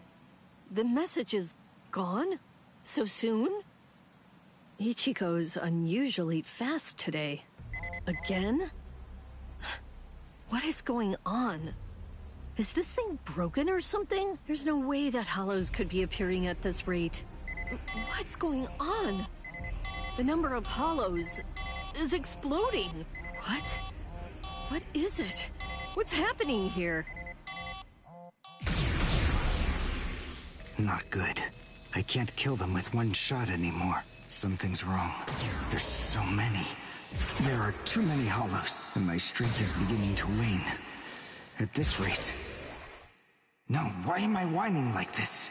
The message is gone? So soon? Ichigo's unusually fast today. Again? What is going on? Is this thing broken or something? There's no way that hollows could be appearing at this rate. What's going on? The number of hollows is exploding. What? What is it? What's happening here? Not good. I can't kill them with one shot anymore. Something's wrong. There's so many. There are too many hollows, and my strength is beginning to wane. At this rate... No, why am I whining like this?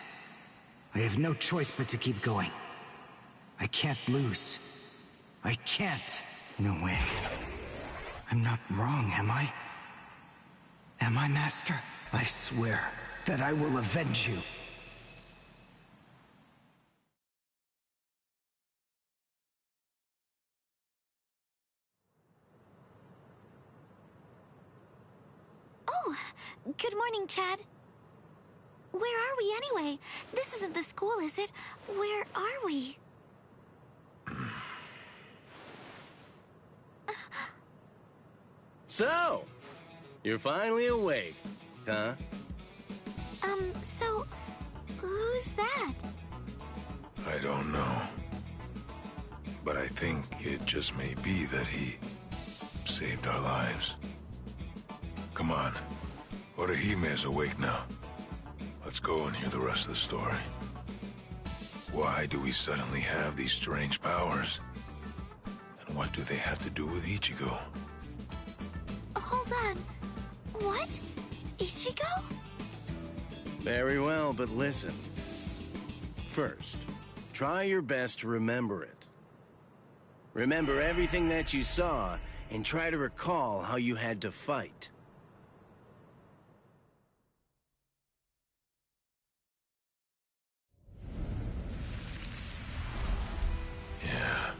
I have no choice but to keep going. I can't lose. I can't. No way. I'm not wrong, am I? Am I, Master? I swear that I will avenge you. Oh, good morning, Chad. Where are we anyway? This isn't the school, is it? Where are we? So, you're finally awake, huh? So, who's that? I don't know. But I think it just may be that he saved our lives. Come on. Orihime's awake now. Let's go and hear the rest of the story. Why do we suddenly have these strange powers? And what do they have to do with Ichigo? Hold on. What? Ichigo? Very well, but listen. First, try your best to remember it. Remember everything that you saw, and try to recall how you had to fight. Yeah.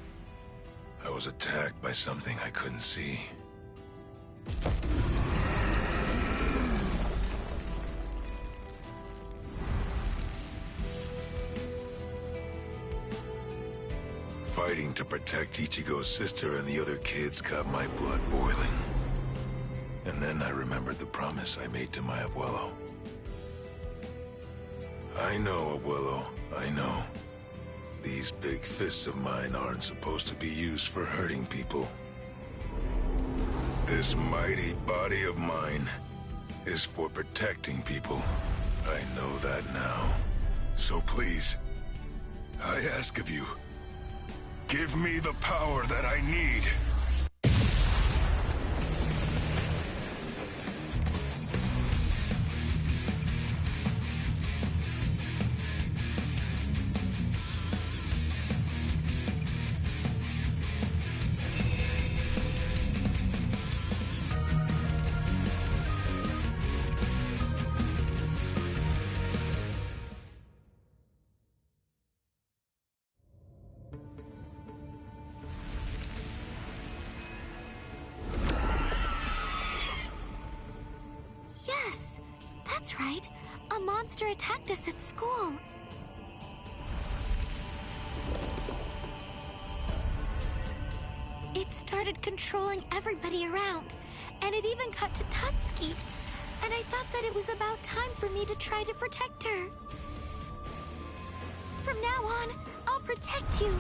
I was attacked by something I couldn't see. Fighting to protect Ichigo's sister and the other kids got my blood boiling. And then I remembered the promise I made to my abuelo. I know, abuelo, I know. These big fists of mine aren't supposed to be used for hurting people. This mighty body of mine is for protecting people. I know that now. So please, I ask of you, give me the power that I need. Yes, that's right. A monster attacked us at school. It started controlling everybody around, and it even got to Tutski. And I thought that it was about time for me to try to protect her. From now on, I'll protect you.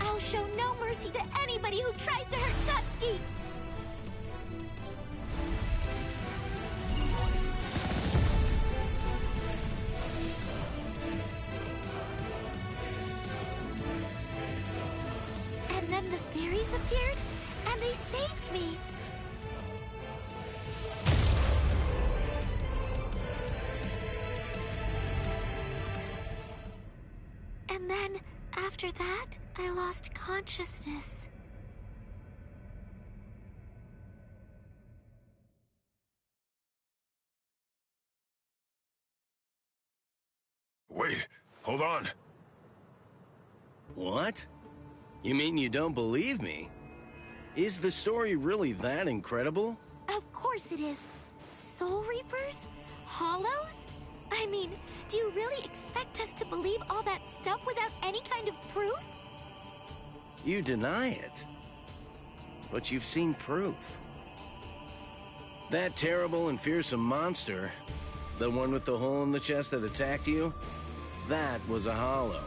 I'll show no mercy to anybody who tries to hurt Tutski. And then the fairies appeared, and they saved me. And then, after that, I lost consciousness. Wait, hold on. What? You mean you don't believe me? Is the story really that incredible? Of course it is. Soul Reapers? Hollows? I mean, do you really expect us to believe all that stuff without any kind of proof? You deny it. But you've seen proof. That terrible and fearsome monster, the one with the hole in the chest that attacked you, that was a hollow.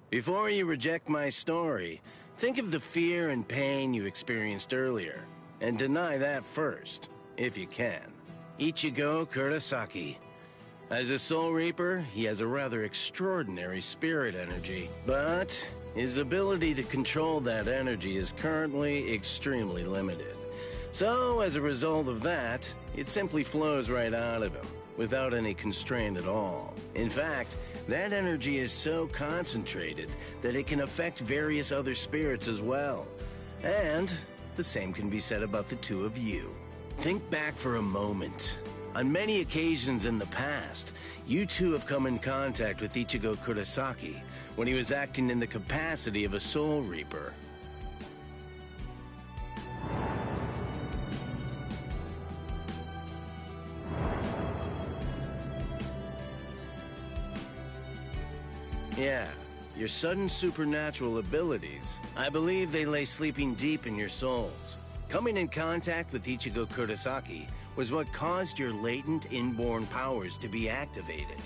Before you reject my story, think of the fear and pain you experienced earlier, and deny that first, if you can. Ichigo Kurosaki. As a Soul Reaper, he has a rather extraordinary spirit energy, but his ability to control that energy is currently extremely limited. So, as a result of that, it simply flows right out of him, without any constraint at all. In fact, that energy is so concentrated that it can affect various other spirits as well. And the same can be said about the two of you. Think back for a moment. On many occasions in the past, you two have come in contact with Ichigo Kurosaki when he was acting in the capacity of a Soul Reaper. Yeah, your sudden supernatural abilities, I believe they lay sleeping deep in your souls. Coming in contact with Ichigo Kurosaki was what caused your latent inborn powers to be activated.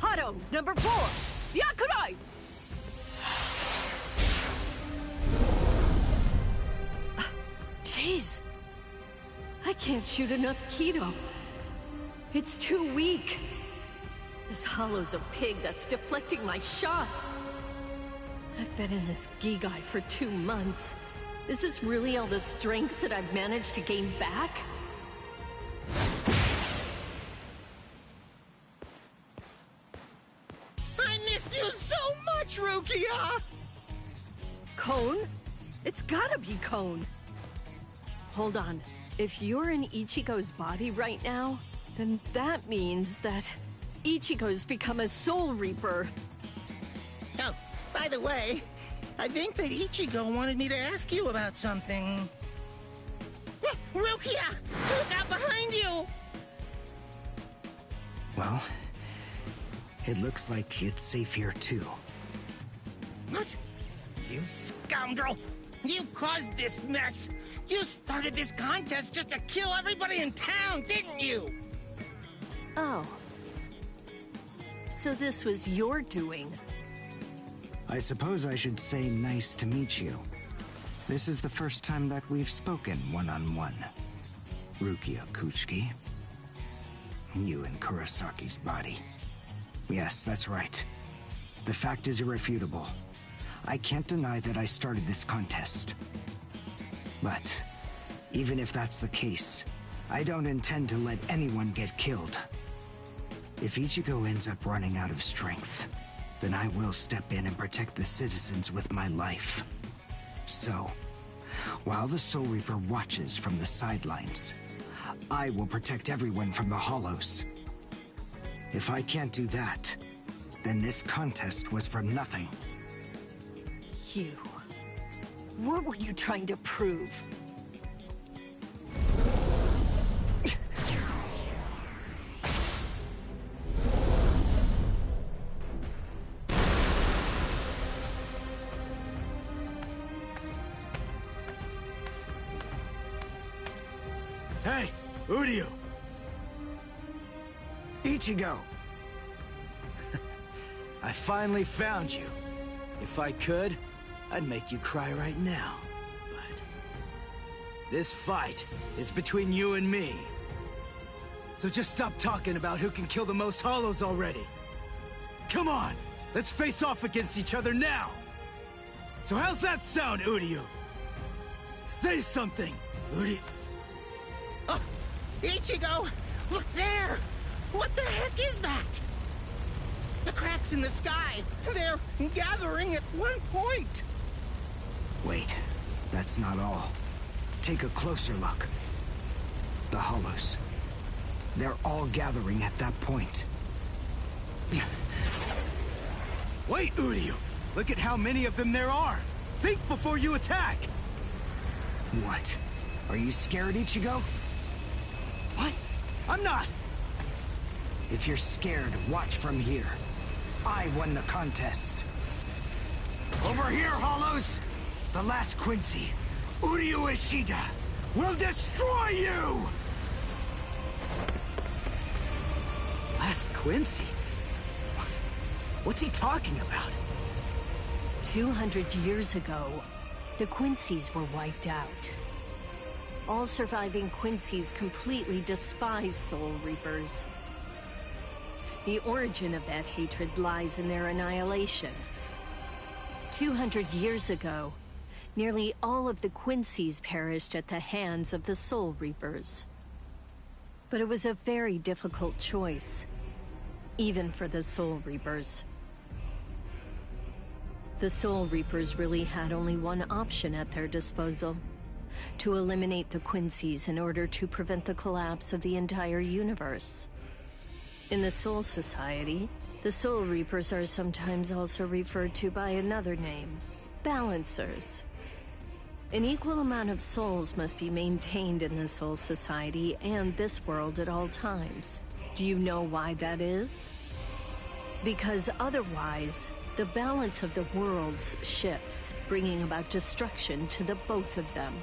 Hado, number 4! Yakurai! Jeez. I can't shoot enough Kido. It's too weak. This hollow's a pig that's deflecting my shots. I've been in this Gigai for 2 months. Is this really all the strength that I've managed to gain back? I miss you so much, Rukia! Cone? It's gotta be Cone. Hold on. If you're in Ichigo's body right now, then that means that Ichigo's become a Soul Reaper. Oh, by the way, I think that Ichigo wanted me to ask you about something. Rukia! Look out behind you! Well, it looks like it's safe here too. What? You scoundrel! You caused this mess! You started this contest just to kill everybody in town, didn't you? Oh. So this was your doing? I suppose I should say nice to meet you. This is the first time that we've spoken one-on-one. Rukia Kuchiki. You in Kurisaki's body. Yes, that's right. The fact is irrefutable. I can't deny that I started this contest. But, even if that's the case, I don't intend to let anyone get killed. If Ichigo ends up running out of strength, then I will step in and protect the citizens with my life. So, while the Soul Reaper watches from the sidelines, I will protect everyone from the Hollows. If I can't do that, then this contest was for nothing. You. What were you trying to prove? Hey, Udio! Ichigo! I finally found you. If I could, I'd make you cry right now. But this fight is between you and me. So just stop talking about who can kill the most Hollows already. Come on, let's face off against each other now. So how's that sound, Udio? Say something, Udio. Oh, Ichigo! Look there! What the heck is that? The cracks in the sky! They're gathering at one point! Wait, that's not all. Take a closer look. The Hollows. They're all gathering at that point. Wait, Udio! Look at how many of them there are! Think before you attack! What? Are you scared, Ichigo? What? I'm not! If you're scared, watch from here. I won the contest. Over here, Hollows! The last Quincy, Udio Ishida, will destroy you! Last Quincy? What's he talking about? 200 years ago, the Quincy's were wiped out. All surviving Quincy's completely despise Soul Reapers. The origin of that hatred lies in their annihilation. 200 years ago, nearly all of the Quincy's perished at the hands of the Soul Reapers. But it was a very difficult choice, even for the Soul Reapers. The Soul Reapers really had only one option at their disposal: to eliminate the Quincy's in order to prevent the collapse of the entire universe. In the Soul Society, the Soul Reapers are sometimes also referred to by another name: Balancers. An equal amount of souls must be maintained in the Soul Society and this world at all times. Do you know why that is? Because otherwise, the balance of the worlds shifts, bringing about destruction to the both of them.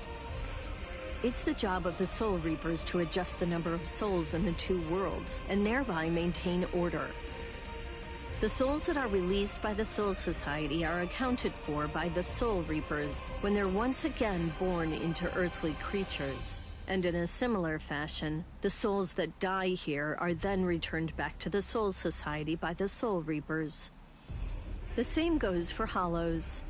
It's the job of the Soul Reapers to adjust the number of souls in the two worlds, and thereby maintain order. The souls that are released by the Soul Society are accounted for by the Soul Reapers when they're once again born into earthly creatures. And in a similar fashion, the souls that die here are then returned back to the Soul Society by the Soul Reapers. The same goes for Hollows.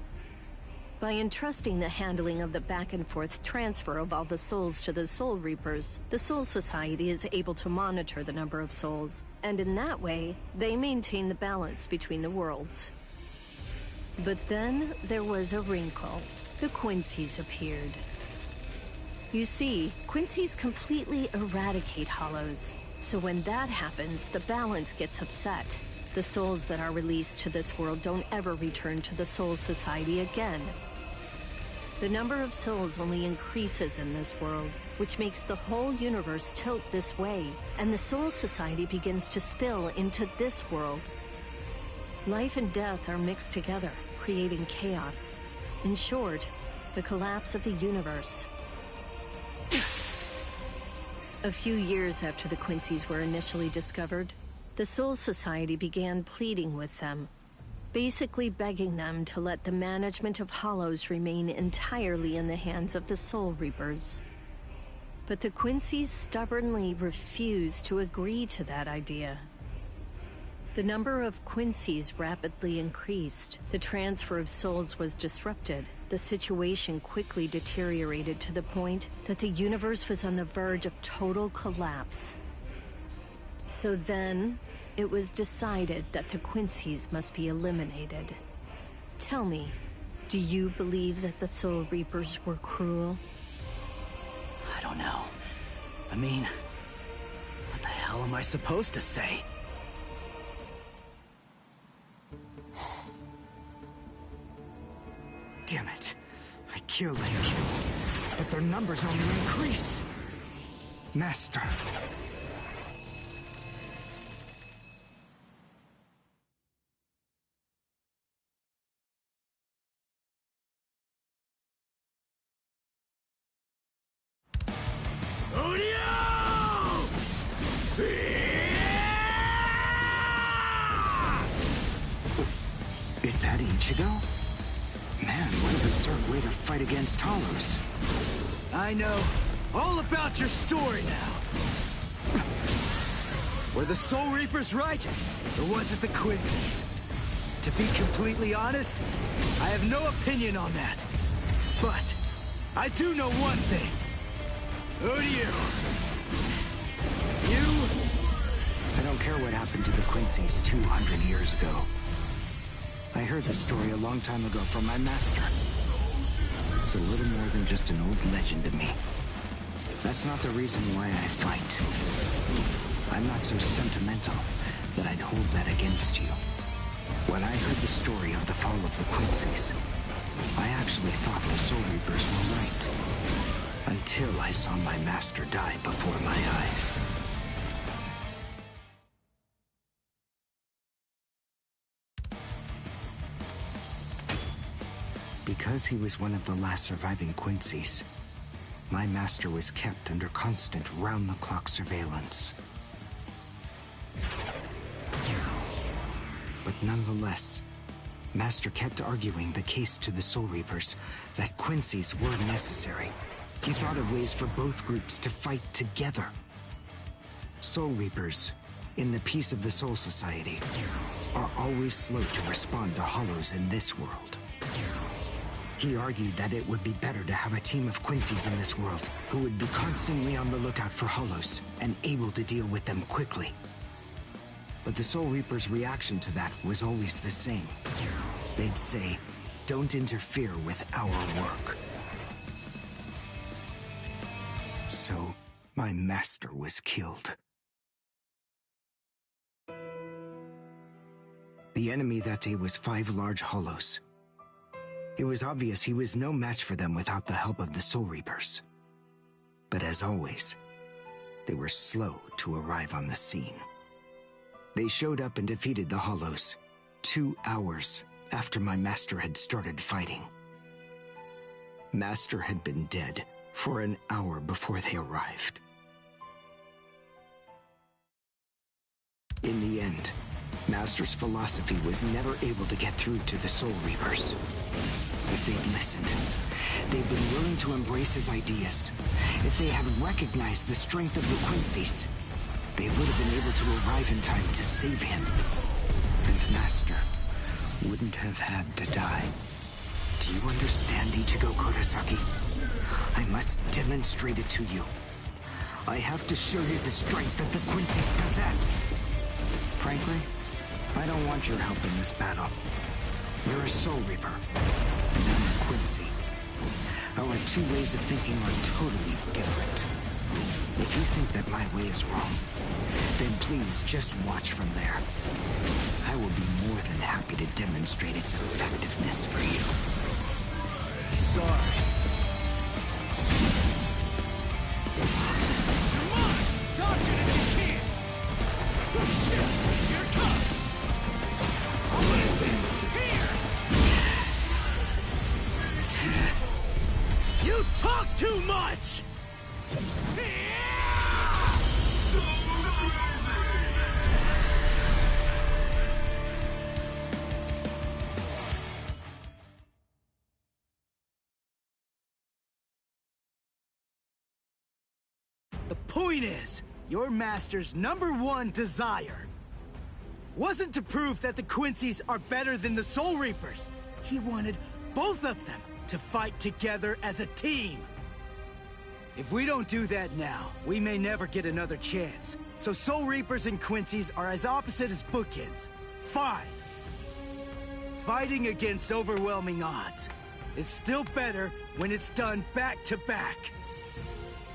By entrusting the handling of the back-and-forth transfer of all the souls to the Soul Reapers, the Soul Society is able to monitor the number of souls, and in that way, they maintain the balance between the worlds. But then there was a wrinkle. The Quincy's appeared. You see, Quincy's completely eradicate Hollows, so when that happens, the balance gets upset. The souls that are released to this world don't ever return to the Soul Society again. The number of souls only increases in this world, which makes the whole universe tilt this way, and the Soul Society begins to spill into this world. Life and death are mixed together, creating chaos. In short, the collapse of the universe. A few years after the Quincy's were initially discovered, the Soul Society began pleading with them, basically begging them to let the management of Hollows remain entirely in the hands of the Soul Reapers. But the Quincy's stubbornly refused to agree to that idea. The number of Quincy's rapidly increased. The transfer of souls was disrupted. The situation quickly deteriorated to the point that the universe was on the verge of total collapse. So then, it was decided that the Quincy's must be eliminated. Tell me, do you believe that the Soul Reapers were cruel? I don't know. I mean, what the hell am I supposed to say? Damn it. I kill and kill, but their numbers only increase. Master. Is that Ichigo? Man, what a berserk way to fight against Hollows. I know all about your story now. Were the Soul Reapers right, or was it the Quincy's? To be completely honest, I have no opinion on that. But I do know one thing. Who do you? You? I don't care what happened to the Quincy's 200 years ago. I heard the story a long time ago from my master. It's a little more than just an old legend to me. That's not the reason why I fight. I'm not so sentimental that I'd hold that against you. When I heard the story of the fall of the Quincy's, I actually thought the Soul Reapers were right. Until I saw my master die before my eyes. Because he was one of the last surviving Quincy's, my master was kept under constant round-the-clock surveillance. But nonetheless, Master kept arguing the case to the Soul Reapers that Quincy's were necessary. He thought of ways for both groups to fight together. Soul Reapers, in the peace of the Soul Society, are always slow to respond to Hollows in this world. He argued that it would be better to have a team of Quincy's in this world who would be constantly on the lookout for Hollows and able to deal with them quickly. But the Soul Reapers' reaction to that was always the same. They'd say, "Don't interfere with our work." So, my master was killed. The enemy that day was 5 large Hollows. It was obvious he was no match for them without the help of the Soul Reapers. But as always, they were slow to arrive on the scene. They showed up and defeated the Hollows 2 hours after my master had started fighting. Master had been dead for an hour before they arrived. In the end, Master's philosophy was never able to get through to the Soul Reapers. If they'd listened, they'd been willing to embrace his ideas. If they had recognized the strength of the Quincy's, they would have been able to arrive in time to save him. And Master wouldn't have had to die. Do you understand, Ichigo Kurosaki? I must demonstrate it to you. I have to show you the strength that the Quincy's possess. Frankly, I don't want your help in this battle. You're a Soul Reaper, and I'm a Quincy. Our two ways of thinking are totally different. If you think that my way is wrong, then please just watch from there. I will be more than happy to demonstrate its effectiveness for you. Sorry. Come on! Dodge it if you can! Good shit! Here it comes! What is this? Pierce! You talk too much! The point is, your master's #1 desire wasn't to prove that the Quincy's are better than the Soul Reapers. He wanted both of them to fight together as a team. If we don't do that now, we may never get another chance. So Soul Reapers and Quincy's are as opposite as bookends. Fine. Fighting against overwhelming odds is still better when it's done back to back.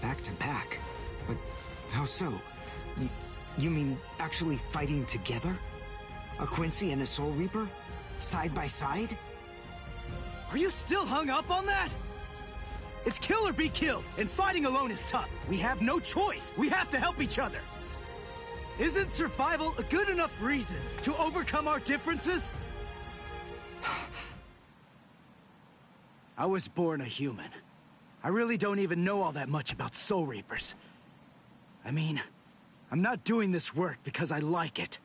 Back to back? But how so? You mean actually fighting together? A Quincy and a Soul Reaper? Side by side? Are you still hung up on that? It's kill or be killed, and fighting alone is tough. We have no choice. We have to help each other. Isn't survival a good enough reason to overcome our differences? I was born a human. I really don't even know all that much about Soul Reapers. I mean, I'm not doing this work because I like it.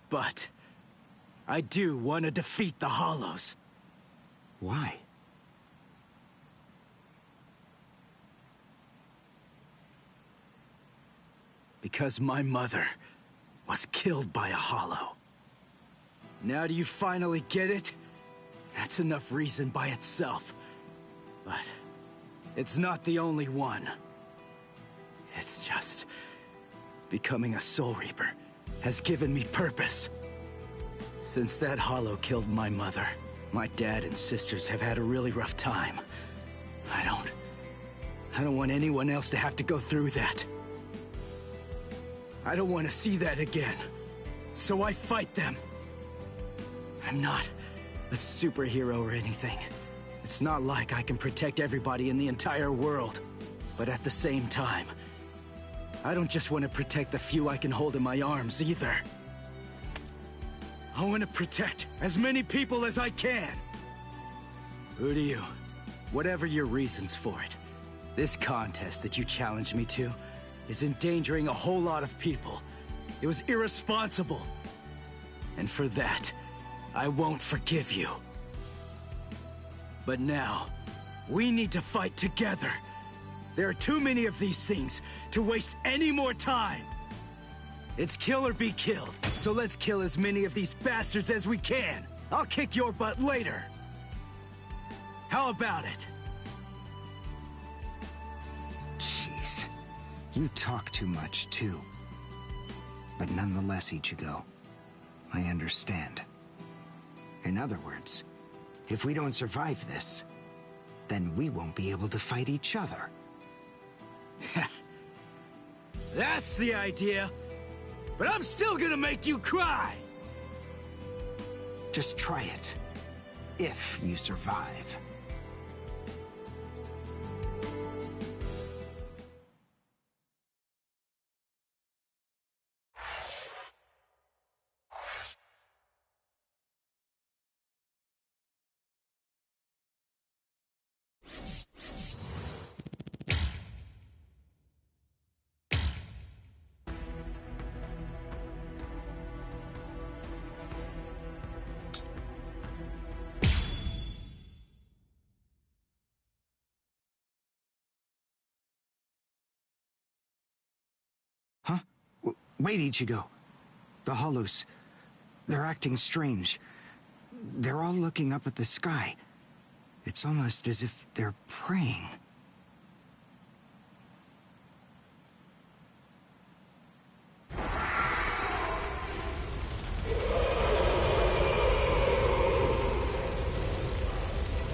But I do want to defeat the Hollows. Why? Because my mother was killed by a Hollow. Now do you finally get it? That's enough reason by itself. But it's not the only one. It's just becoming a Soul Reaper has given me purpose. Since that Hollow killed my mother, my dad and sisters have had a really rough time. I don't want anyone else to have to go through that. I don't want to see that again. So I fight them. I'm not a superhero or anything. It's not like I can protect everybody in the entire world. But at the same time, I don't just want to protect the few I can hold in my arms either. I want to protect as many people as I can. Who do you? Whatever your reasons for it, this contest that you challenged me to is endangering a whole lot of people. It was irresponsible. And for that, I won't forgive you. But now, we need to fight together. There are too many of these things to waste any more time. It's kill or be killed, so let's kill as many of these bastards as we can. I'll kick your butt later. How about it? Jeez. You talk too much, too. But nonetheless, Ichigo, I understand. In other words, if we don't survive this, then we won't be able to fight each other. That's the idea. But I'm still gonna make you cry! Just try it. If you survive. Wait, Ichigo. The hollows. They're acting strange. They're all looking up at the sky. It's almost as if they're praying.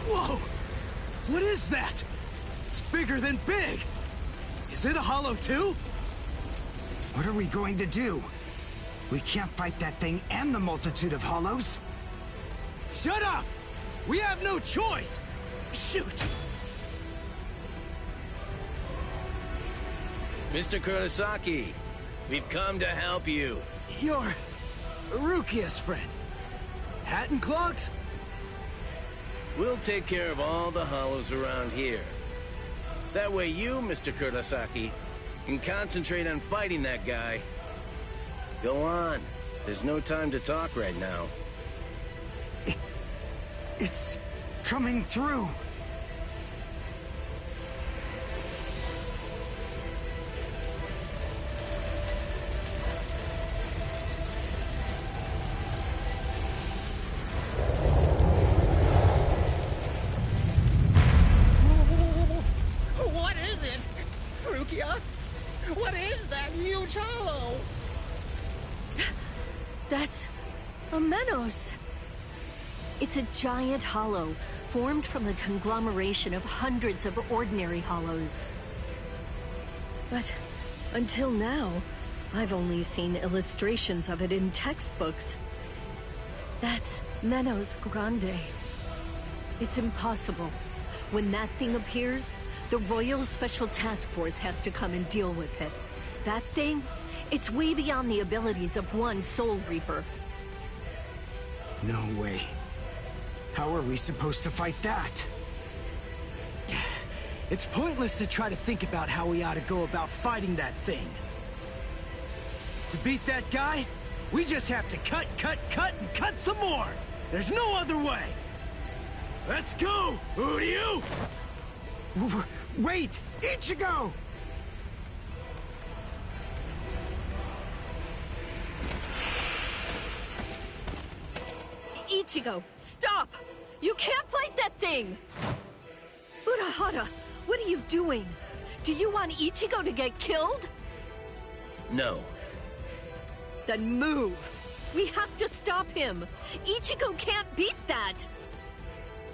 Whoa! What is that? It's bigger than big! Is it a hollow too? What are we going to do? We can't fight that thing and the multitude of hollows. Shut up! We have no choice! Shoot! Mr. Kurosaki, we've come to help you. You're Rukia's friend. Hat and clogs? We'll take care of all the hollows around here. That way you, Mr. Kurosaki, can concentrate on fighting that guy. Go on. There's no time to talk right now. It's coming through. What is it? Rukia? What is that huge hollow? That's a Menos. It's a giant hollow formed from the conglomeration of hundreds of ordinary hollows. But until now, I've only seen illustrations of it in textbooks. That's Menos Grande. It's impossible. When that thing appears, the Royal Special Task Force has to come and deal with it. That thing, it's way beyond the abilities of one Soul Reaper. No way. How are we supposed to fight that? It's pointless to try to think about how we ought to go about fighting that thing. To beat that guy, we just have to cut, and cut some more! There's no other way! Let's go, Uryu! Wait! Ichigo! Ichigo, stop! You can't fight that thing! Urahara, what are you doing? Do you want Ichigo to get killed? No. Then move! We have to stop him! Ichigo can't beat that!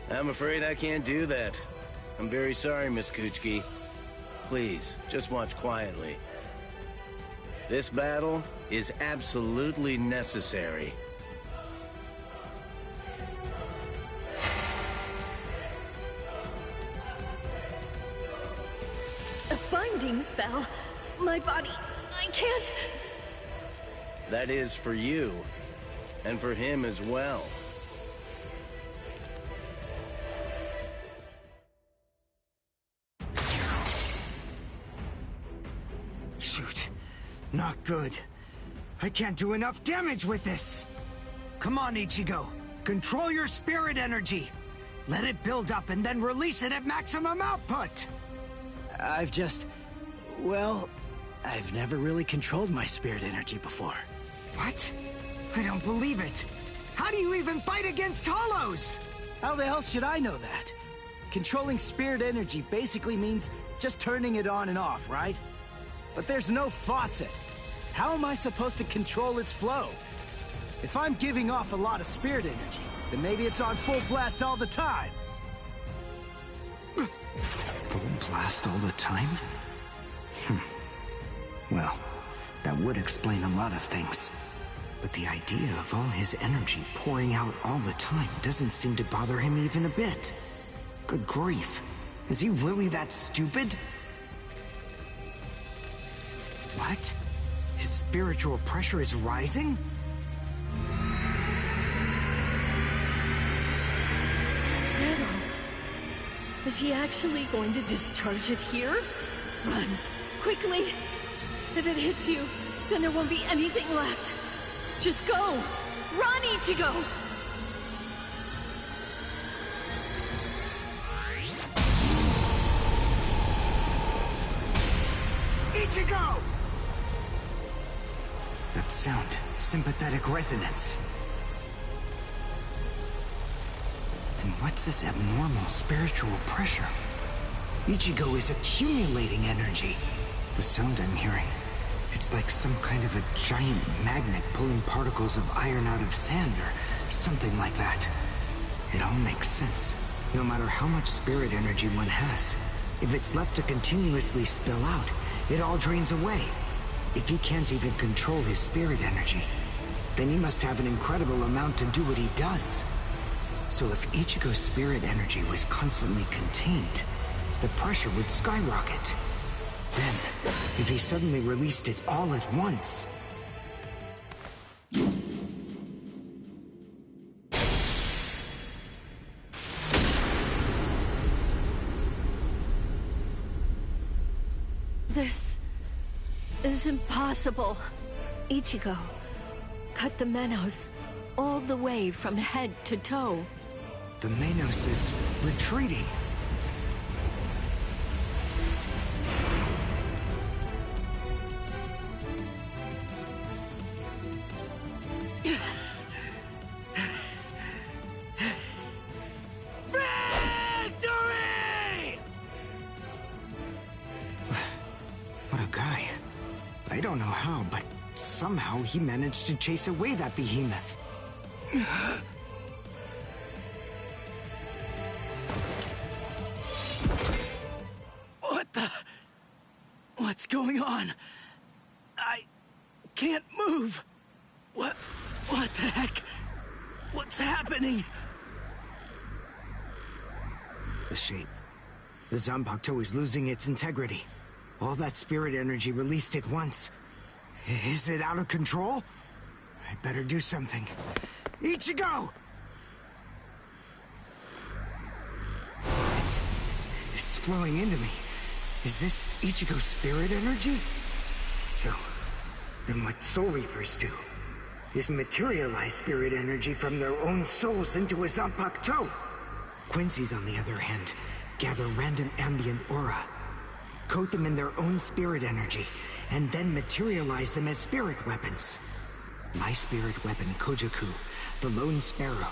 I'm afraid I can't do that. I'm very sorry, Miss Kuchiki. Please, just watch quietly. This battle is absolutely necessary. A binding spell? My body... I can't... That is for you, and for him as well. Shoot. Not good. I can't do enough damage with this. Come on, Ichigo. Control your spirit energy. Let it build up and then release it at maximum output. Well, I've never really controlled my spirit energy before. What? I don't believe it. How do you even fight against hollows? How the hell should I know that? Controlling spirit energy basically means just turning it on and off, right? But there's no faucet. How am I supposed to control its flow? If I'm giving off a lot of spirit energy, then maybe it's on full blast all the time. Full blast all the time? Well, that would explain a lot of things. But the idea of all his energy pouring out all the time doesn't seem to bother him even a bit. Good grief. Is he really that stupid? What? His spiritual pressure is rising? Zero. Is he actually going to discharge it here? Run. Quickly. If it hits you, then there won't be anything left. Just go! Run, Ichigo! Ichigo! That sound, sympathetic resonance. And what's this abnormal spiritual pressure? Ichigo is accumulating energy. The sound I'm hearing, it's like some kind of a giant magnet pulling particles of iron out of sand or something like that. It all makes sense. No matter how much spirit energy one has, if it's left to continuously spill out, it all drains away. If he can't even control his spirit energy, then he must have an incredible amount to do what he does. So if Ichigo's spirit energy was constantly contained, the pressure would skyrocket. Then, if he suddenly released it all at once... This is impossible. Ichigo cut the Menos all the way from head to toe. The Menos is retreating. Victory! What a guy. I don't know how, but somehow he managed to chase away that behemoth. What the... What's going on? I can't move. What the heck? What's happening? The shape. The Zanpakuto is losing its integrity. All that spirit energy released at once. Is it out of control? I better do something. Ichigo! It's flowing into me. Is this Ichigo's spirit energy? So, then what Soul Reapers do is materialize spirit energy from their own souls into a Zanpakuto. Quincy's, on the other hand, gather random ambient aura, coat them in their own spirit energy, and then materialize them as spirit weapons. My spirit weapon, Kojaku, the Lone Sparrow,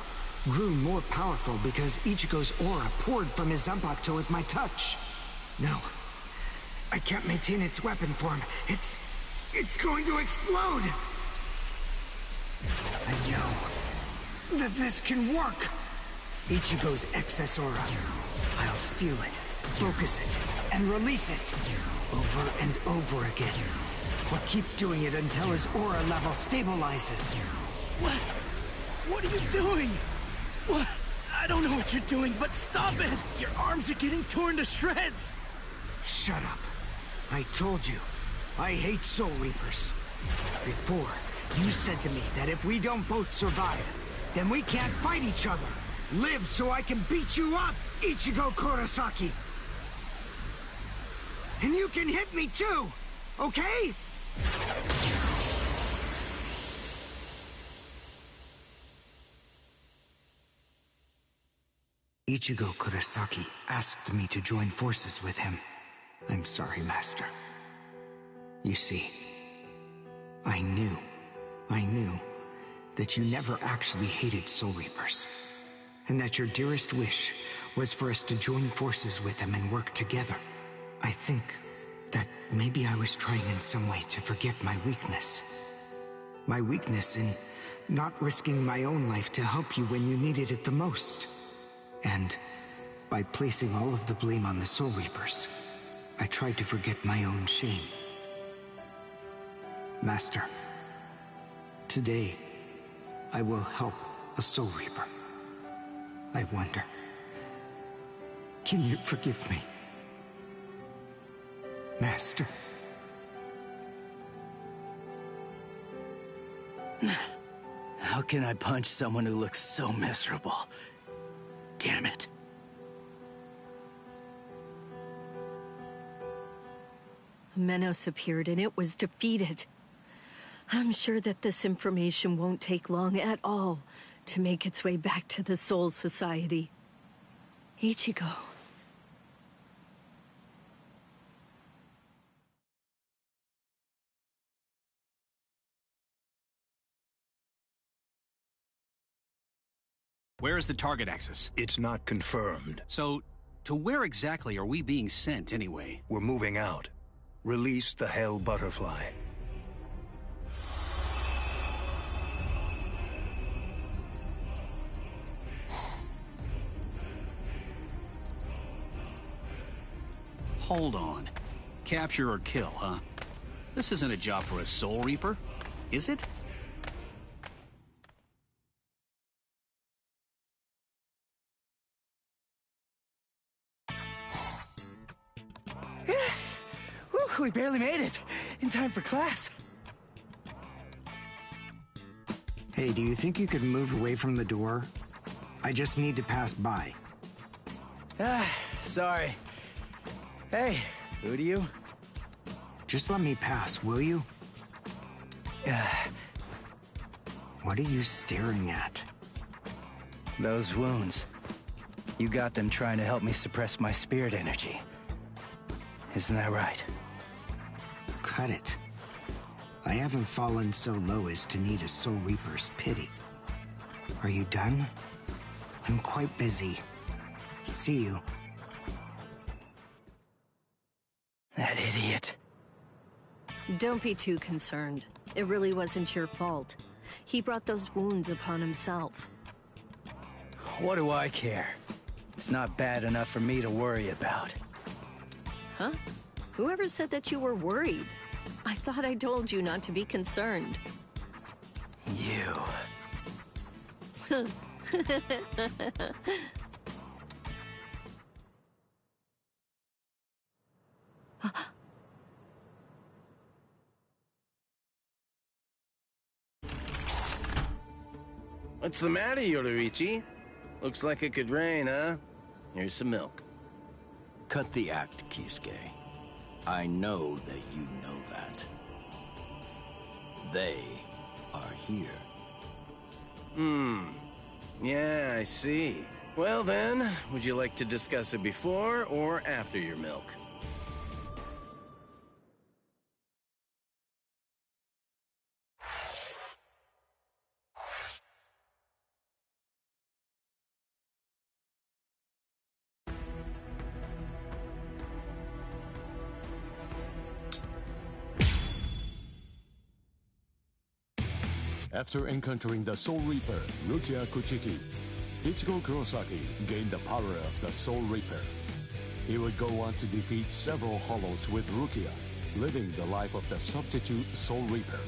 grew more powerful because Ichigo's aura poured from his Zanpakuto at my touch. No, I can't maintain its weapon form. It's going to explode! I know that this can work! Ichigo's excess aura. I'll steal it, focus it, and release it. Over and over again. I'll keep doing it until his aura level stabilizes. What are you doing? What? I don't know what you're doing, but stop it! Your arms are getting torn to shreds! Shut up. I told you, I hate Soul Reapers. Before, you said to me that if we don't both survive, then we can't fight each other. Live so I can beat you up, Ichigo Kurosaki! And you can hit me too, okay? Ichigo Kurosaki asked me to join forces with him. I'm sorry, Master. You see, I knew that you never actually hated Soul Reapers, and that your dearest wish was for us to join forces with them and work together. I think that maybe I was trying in some way to forget my weakness. My weakness in not risking my own life to help you when you needed it the most. And by placing all of the blame on the Soul Reapers, I tried to forget my own shame. Master, today, I will help a Soul Reaper. I wonder, can you forgive me? Master? How can I punch someone who looks so miserable? Damn it. Menos appeared and it was defeated. I'm sure that this information won't take long at all to make its way back to the Soul Society. Ichigo. Where is the target axis? It's not confirmed. So, to where exactly are we being sent anyway? We're moving out. Release the Hell Butterfly. Hold on. Capture or kill, huh? This isn't a job for a Soul Reaper, is it? Whew, we barely made it. In time for class. Hey, do you think you could move away from the door? I just need to pass by. Sorry. Hey, who do you? Just let me pass, will you? What are you staring at? Those wounds. You got them trying to help me suppress my spirit energy. Isn't that right? Cut it. I haven't fallen so low as to need a Soul Reaper's pity. Are you done? I'm quite busy. See you. That idiot. Don't be too concerned. It really wasn't your fault. He brought those wounds upon himself. What do I care? It's not bad enough for me to worry about. Huh? Whoever said that you were worried? I thought I told you not to be concerned. You. What's the matter, Yoruichi? Looks like it could rain, huh? Here's some milk. Cut the act, Kisuke. I know that you know that. They are here. Yeah, I see. Well then, would you like to discuss it before or after your milk? After encountering the Soul Reaper, Rukia Kuchiki, Ichigo Kurosaki gained the power of the Soul Reaper. He would go on to defeat several Hollows with Rukia, living the life of the substitute Soul Reaper.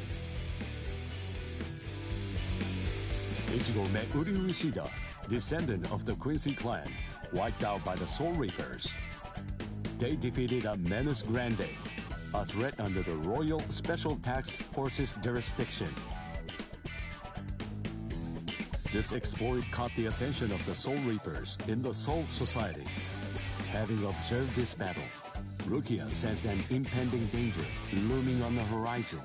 Ichigo met Uryu Ishida, descendant of the Quincy clan, wiped out by the Soul Reapers. They defeated a Menace Grande, a threat under the Royal Special Task Forces jurisdiction. This exploit caught the attention of the Soul Reapers in the Soul Society. Having observed this battle, Rukia sensed an impending danger looming on the horizon.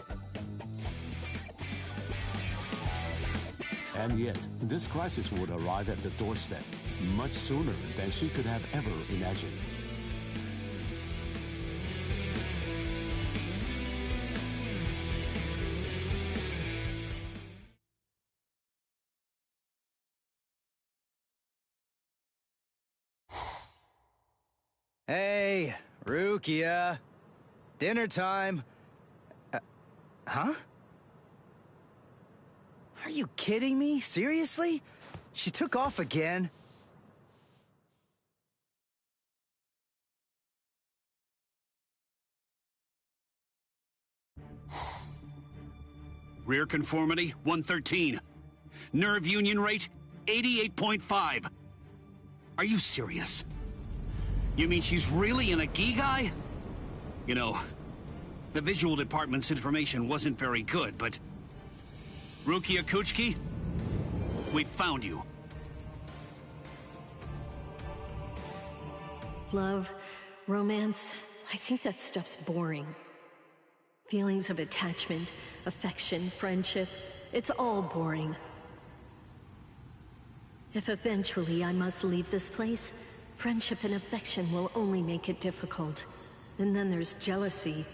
And yet, this crisis would arrive at the doorstep much sooner than she could have ever imagined. Hey, Rukia. Dinner time. Huh? Are you kidding me? Seriously? She took off again? Rear conformity, 113. Nerve union rate, 88.5. Are you serious? You mean she's really in a Gigai? You know, the visual department's information wasn't very good, but... Rukia Kuchiki, we found you. Love, romance, I think that stuff's boring. Feelings of attachment, affection, friendship, it's all boring. If eventually I must leave this place, friendship and affection will only make it difficult. And then there's jealousy.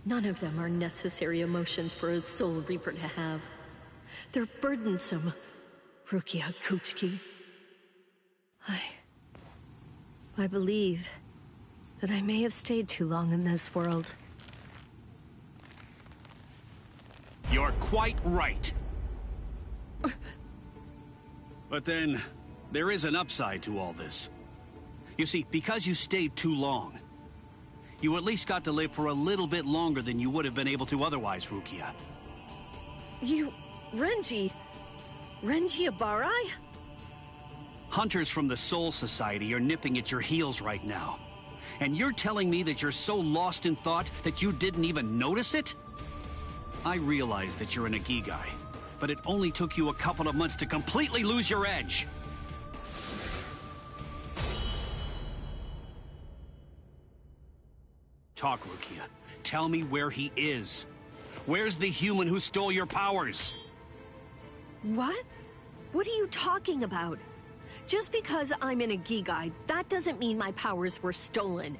None of them are necessary emotions for a Soul Reaper to have. They're burdensome, Rukia Kuchiki. I believe that I may have stayed too long in this world. You're quite right. But then, there is an upside to all this. You see, because you stayed too long, you at least got to live for a little bit longer than you would have been able to otherwise, Rukia. Renji Abarai? Hunters from the Soul Society are nipping at your heels right now. And you're telling me that you're so lost in thought that you didn't even notice it? I realize that you're an Agigai, but it only took you a couple of months to completely lose your edge. Talk, Rukia. Tell me where he is. Where's the human who stole your powers? What? What are you talking about? Just because I'm in Agigai, that doesn't mean my powers were stolen.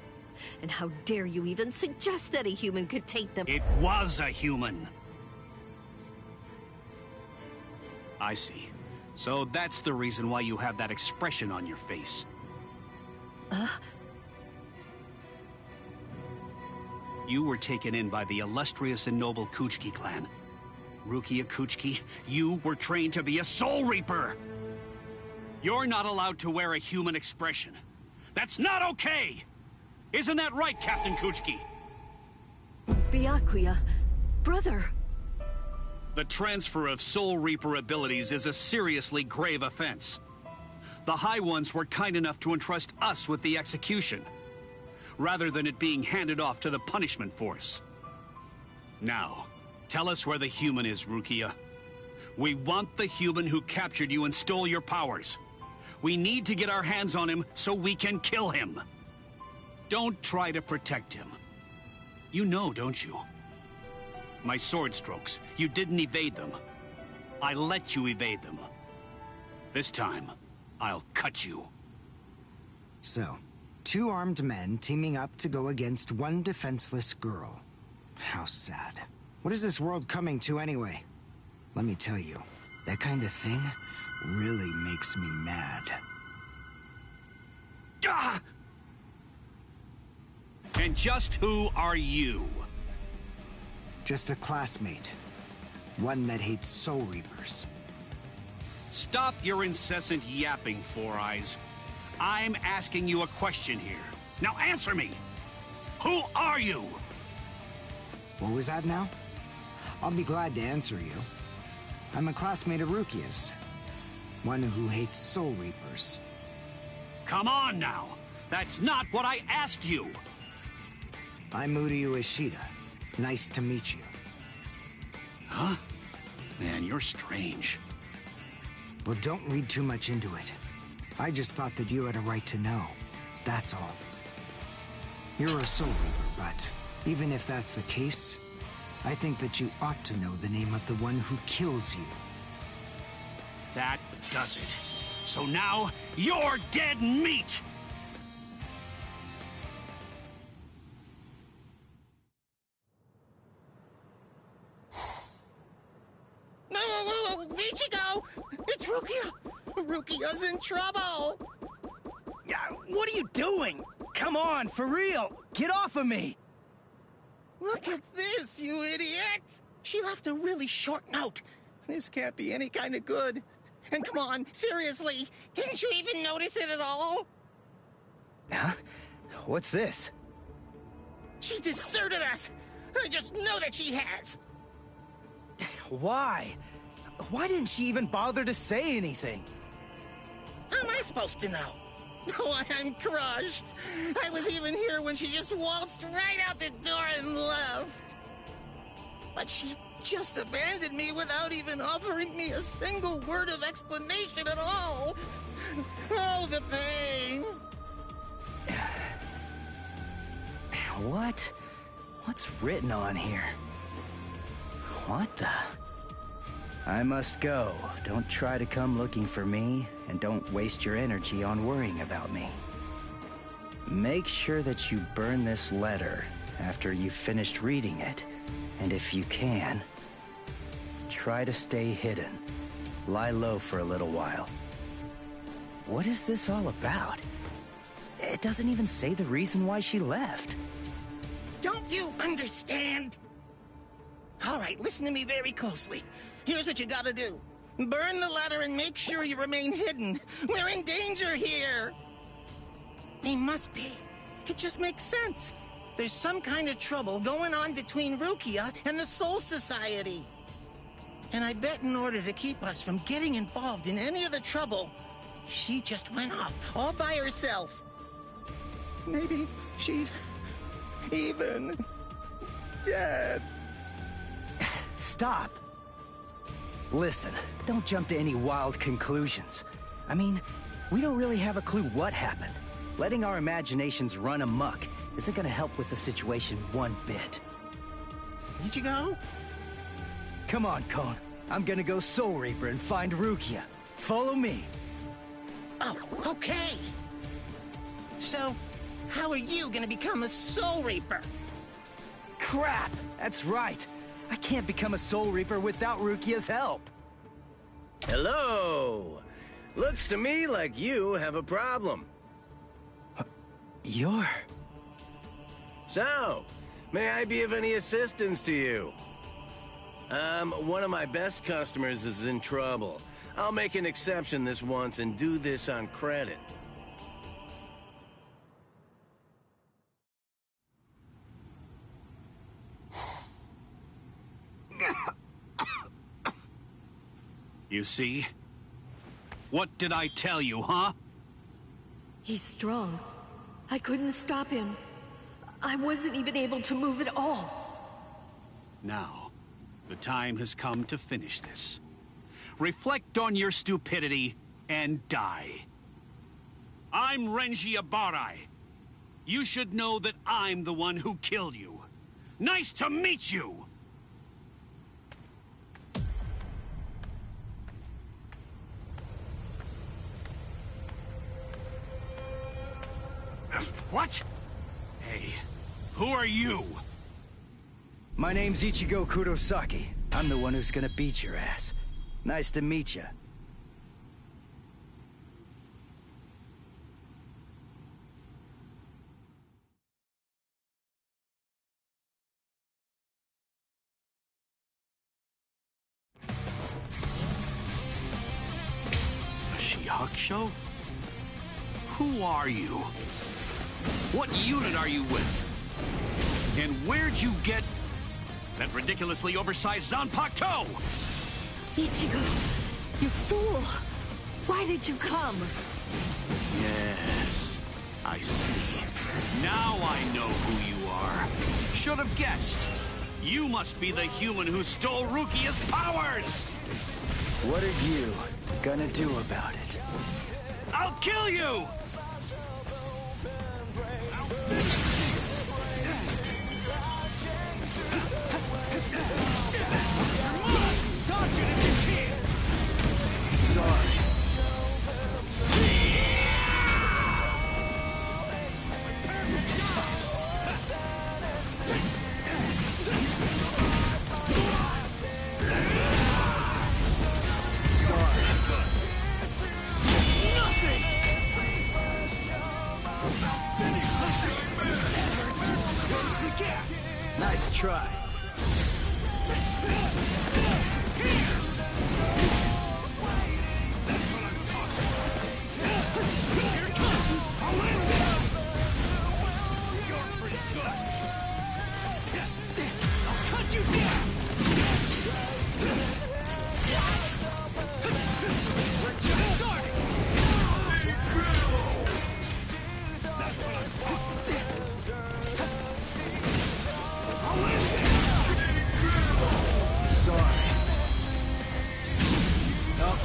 And how dare you even suggest that a human could take them? It was a human. I see. So that's the reason why you have that expression on your face. You were taken in by the illustrious and noble Kuchiki clan. Rukia Kuchiki, you were trained to be a Soul Reaper! You're not allowed to wear a human expression. That's not okay! Isn't that right, Captain Kuchiki? Byakuya, brother. The transfer of Soul Reaper abilities is a seriously grave offense. The High Ones were kind enough to entrust us with the execution, rather than it being handed off to the punishment force. Now, tell us where the human is, Rukia. We want the human who captured you and stole your powers. We need to get our hands on him so we can kill him. Don't try to protect him. You know, don't you? My sword strokes, you didn't evade them. I let you evade them. This time, I'll cut you. So, 2 armed men teaming up to go against 1 defenseless girl. How sad. What is this world coming to anyway? Let me tell you, that kind of thing really makes me mad. Ah! And just who are you? Just a classmate. One that hates Soul Reapers. Stop your incessant yapping, Four Eyes. I'm asking you a question here. Now answer me! Who are you? What was that now? I'll be glad to answer you. I'm a classmate of Rukia's. One who hates Soul Reapers. Come on now! That's not what I asked you! I'm Uryu Ishida. Nice to meet you. Huh? Man, you're strange. Well, don't read too much into it. I just thought that you had a right to know. That's all. You're a Soul Reaper, but even if that's the case, I think that you ought to know the name of the one who kills you. That does it. So now, you're dead meat! No, Ichigo! It's Rukia! Rukia's in trouble! Yeah, what are you doing? Come on, for real! Get off of me! Look at this, you idiot! She left a really short note. This can't be any kind of good. And come on, seriously, didn't you even notice it at all? Huh? What's this? She deserted us! I just know that she has! Why? Why didn't she even bother to say anything? How am I supposed to know? Oh, I'm crushed. I was even here when she just waltzed right out the door and left. But she just abandoned me without even offering me a single word of explanation at all. Oh, the pain. What? What's written on here? What the? I must go. Don't try to come looking for me, and don't waste your energy on worrying about me. Make sure that you burn this letter after you've finished reading it, and if you can, try to stay hidden. lie low for a little while. What is this all about? It doesn't even say the reason why she left. Don't you understand? All right, listen to me very closely. Here's what you gotta do. Burn the ladder and make sure you remain hidden. We're in danger here. They must be. It just makes sense. There's some kind of trouble going on between Rukia and the Soul Society. And I bet in order to keep us from getting involved in any of the trouble, she just went off all by herself. Maybe she's even dead. Stop. Listen, don't jump to any wild conclusions. I mean, we don't really have a clue what happened. Letting our imaginations run amok isn't gonna help with the situation one bit. Did you go? Come on, Cone. I'm gonna go Soul Reaper and find Rukia. Follow me. Oh, okay. So, how are you gonna become a Soul Reaper? Crap! That's right. I can't become a Soul Reaper without Rukia's help. Hello! Looks to me like you have a problem. You're... So, may I be of any assistance to you? One of my best customers is in trouble. I'll make an exception this once and do this on credit. You see? What did I tell you, huh? He's strong. I couldn't stop him. I wasn't even able to move at all. Now, the time has come to finish this. Reflect on your stupidity and die. I'm Renji Abarai. You should know that I'm the one who killed you. Nice to meet you! What? Hey, who are you? My name's Ichigo Kurosaki. I'm the one who's gonna beat your ass. Nice to meet you. A Shihakusho? Who are you? What unit are you with? And where'd you get that ridiculously oversized Zanpakuto? Ichigo, you fool! Why did you come? Yes, I see. Now I know who you are. Should have guessed. You must be the human who stole Rukia's powers! What are you gonna do about it? I'll kill you! Sorry. Nice try.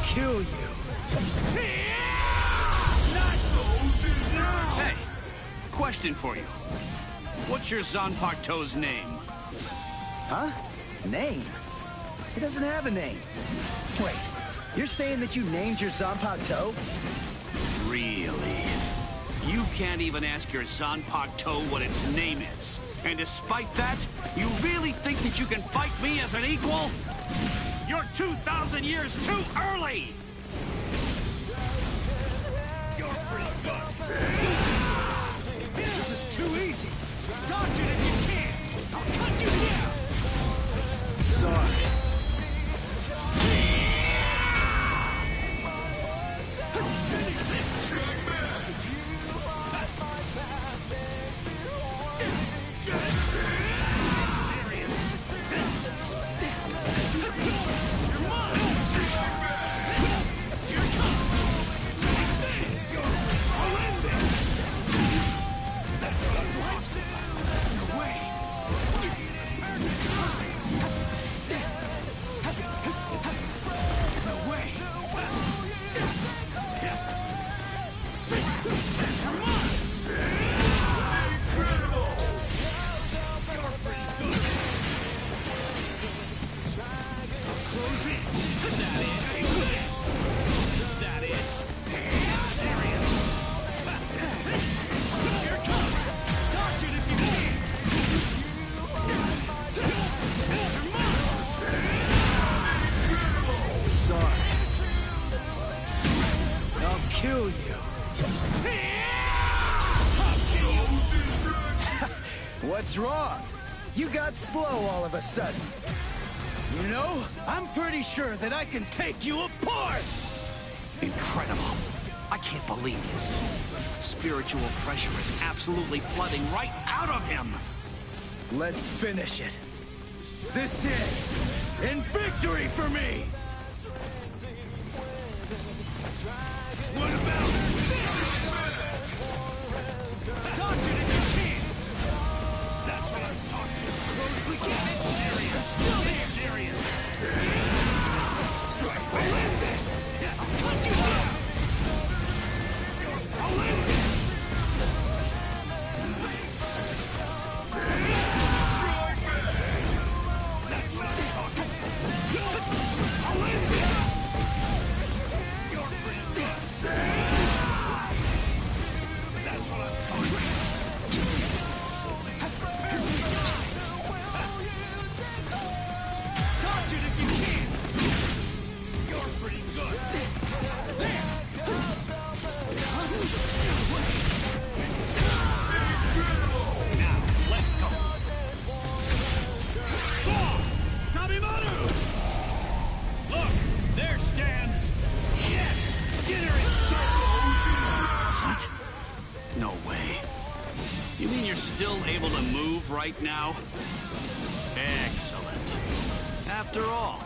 Kill you. Hey, question for you. What's your Zanpakuto's name? Huh? Name? It doesn't have a name. Wait, you're saying that you named your Zanpakuto? Really? You can't even ask your Zanpakuto what its name is. And despite that, you really think that you can fight me as an equal? You're 2,000 years too early! This is too easy. Dodge it if you can. I'll cut you down. Sorry. Kill you. What's wrong? You got slow all of a sudden. You know, I'm pretty sure that I can take you apart! Incredible. I can't believe this. Spiritual pressure is absolutely flooding right out of him. Let's finish it. This is in victory for me! What about this? Dodge it if you can! That's what I'm talking about. Closely get it. Serious. Still there. Serious. Strike. I'll end this. I'll cut you down. I'll end this. Strike back. That's what I'm talking about. I'll end this. You're pretty good. That's what I'm talking about. Dodge it if you can. You're pretty good. There. Now, let's go. Sabimaru! Look, there stands. Yes, dinner is served. What? No way. You mean you're still able to move right now? Excellent. After all,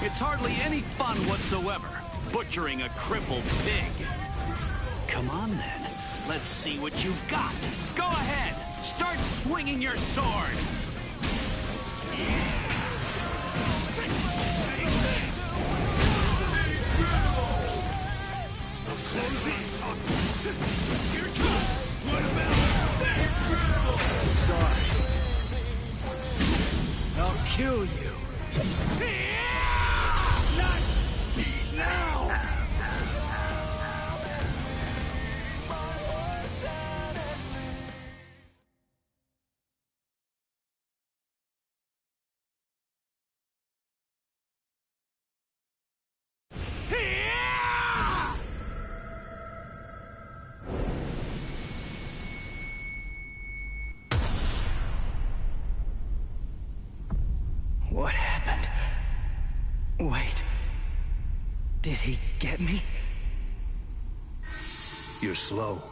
it's hardly any fun whatsoever, butchering a crippled pig. Come on then, let's see what you've got. Go ahead, start swinging your sword. What about this? Sorry. I'll kill you. Not now! What happened? Wait. Did he get me? You're slow,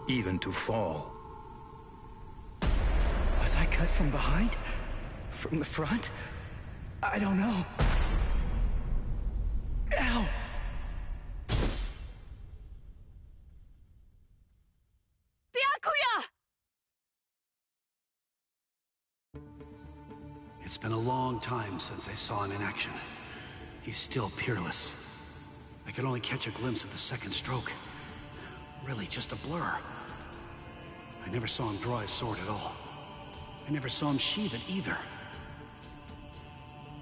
even to fall. Was I cut from behind? From the front? I don't know. Ow! It's been a long time since I saw him in action. He's still peerless. I could only catch a glimpse of the second stroke. Really just a blur. I never saw him draw his sword at all. I never saw him sheathe it either.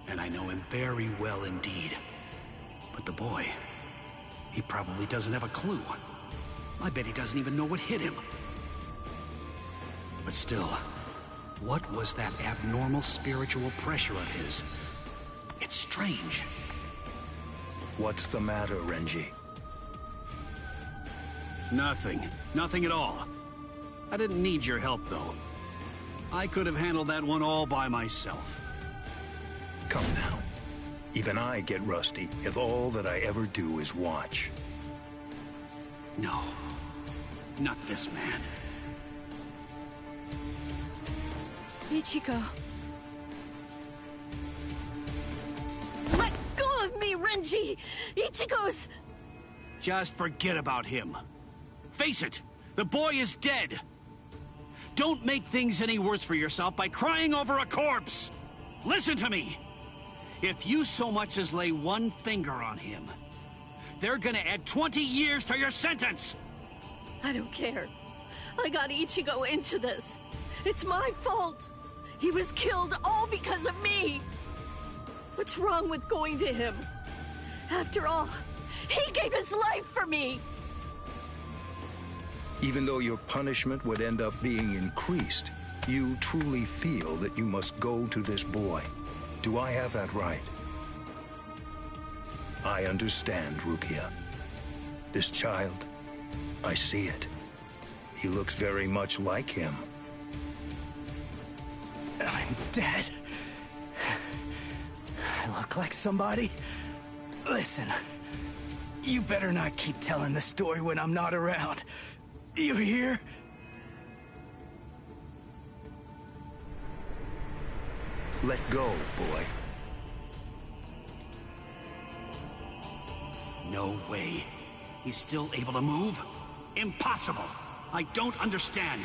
And I know him very well indeed. But the boy, he probably doesn't have a clue. I bet he doesn't even know what hit him. But still, what was that abnormal spiritual pressure of his? It's strange. What's the matter, Renji? Nothing. Nothing at all. I didn't need your help, though. I could have handled that one all by myself. Come now. Even I get rusty if all that I ever do is watch. No. Not this man. Ichigo. Let go of me, Renji! Ichigo's... Just forget about him. Face it, the boy is dead. Don't make things any worse for yourself by crying over a corpse. Listen to me. If you so much as lay one finger on him, they're gonna add 20 years to your sentence. I don't care. I got Ichigo into this. It's my fault. He was killed all because of me. What's wrong with going to him? After all, he gave his life for me. Even though your punishment would end up being increased, you truly feel that you must go to this boy. Do I have that right? I understand, Rukia. This child, I see it. He looks very much like him. I'm dead. I look like somebody? Listen, you better not keep telling the story when I'm not around. You hear? Let go, boy. No way. He's still able to move? Impossible. I don't understand.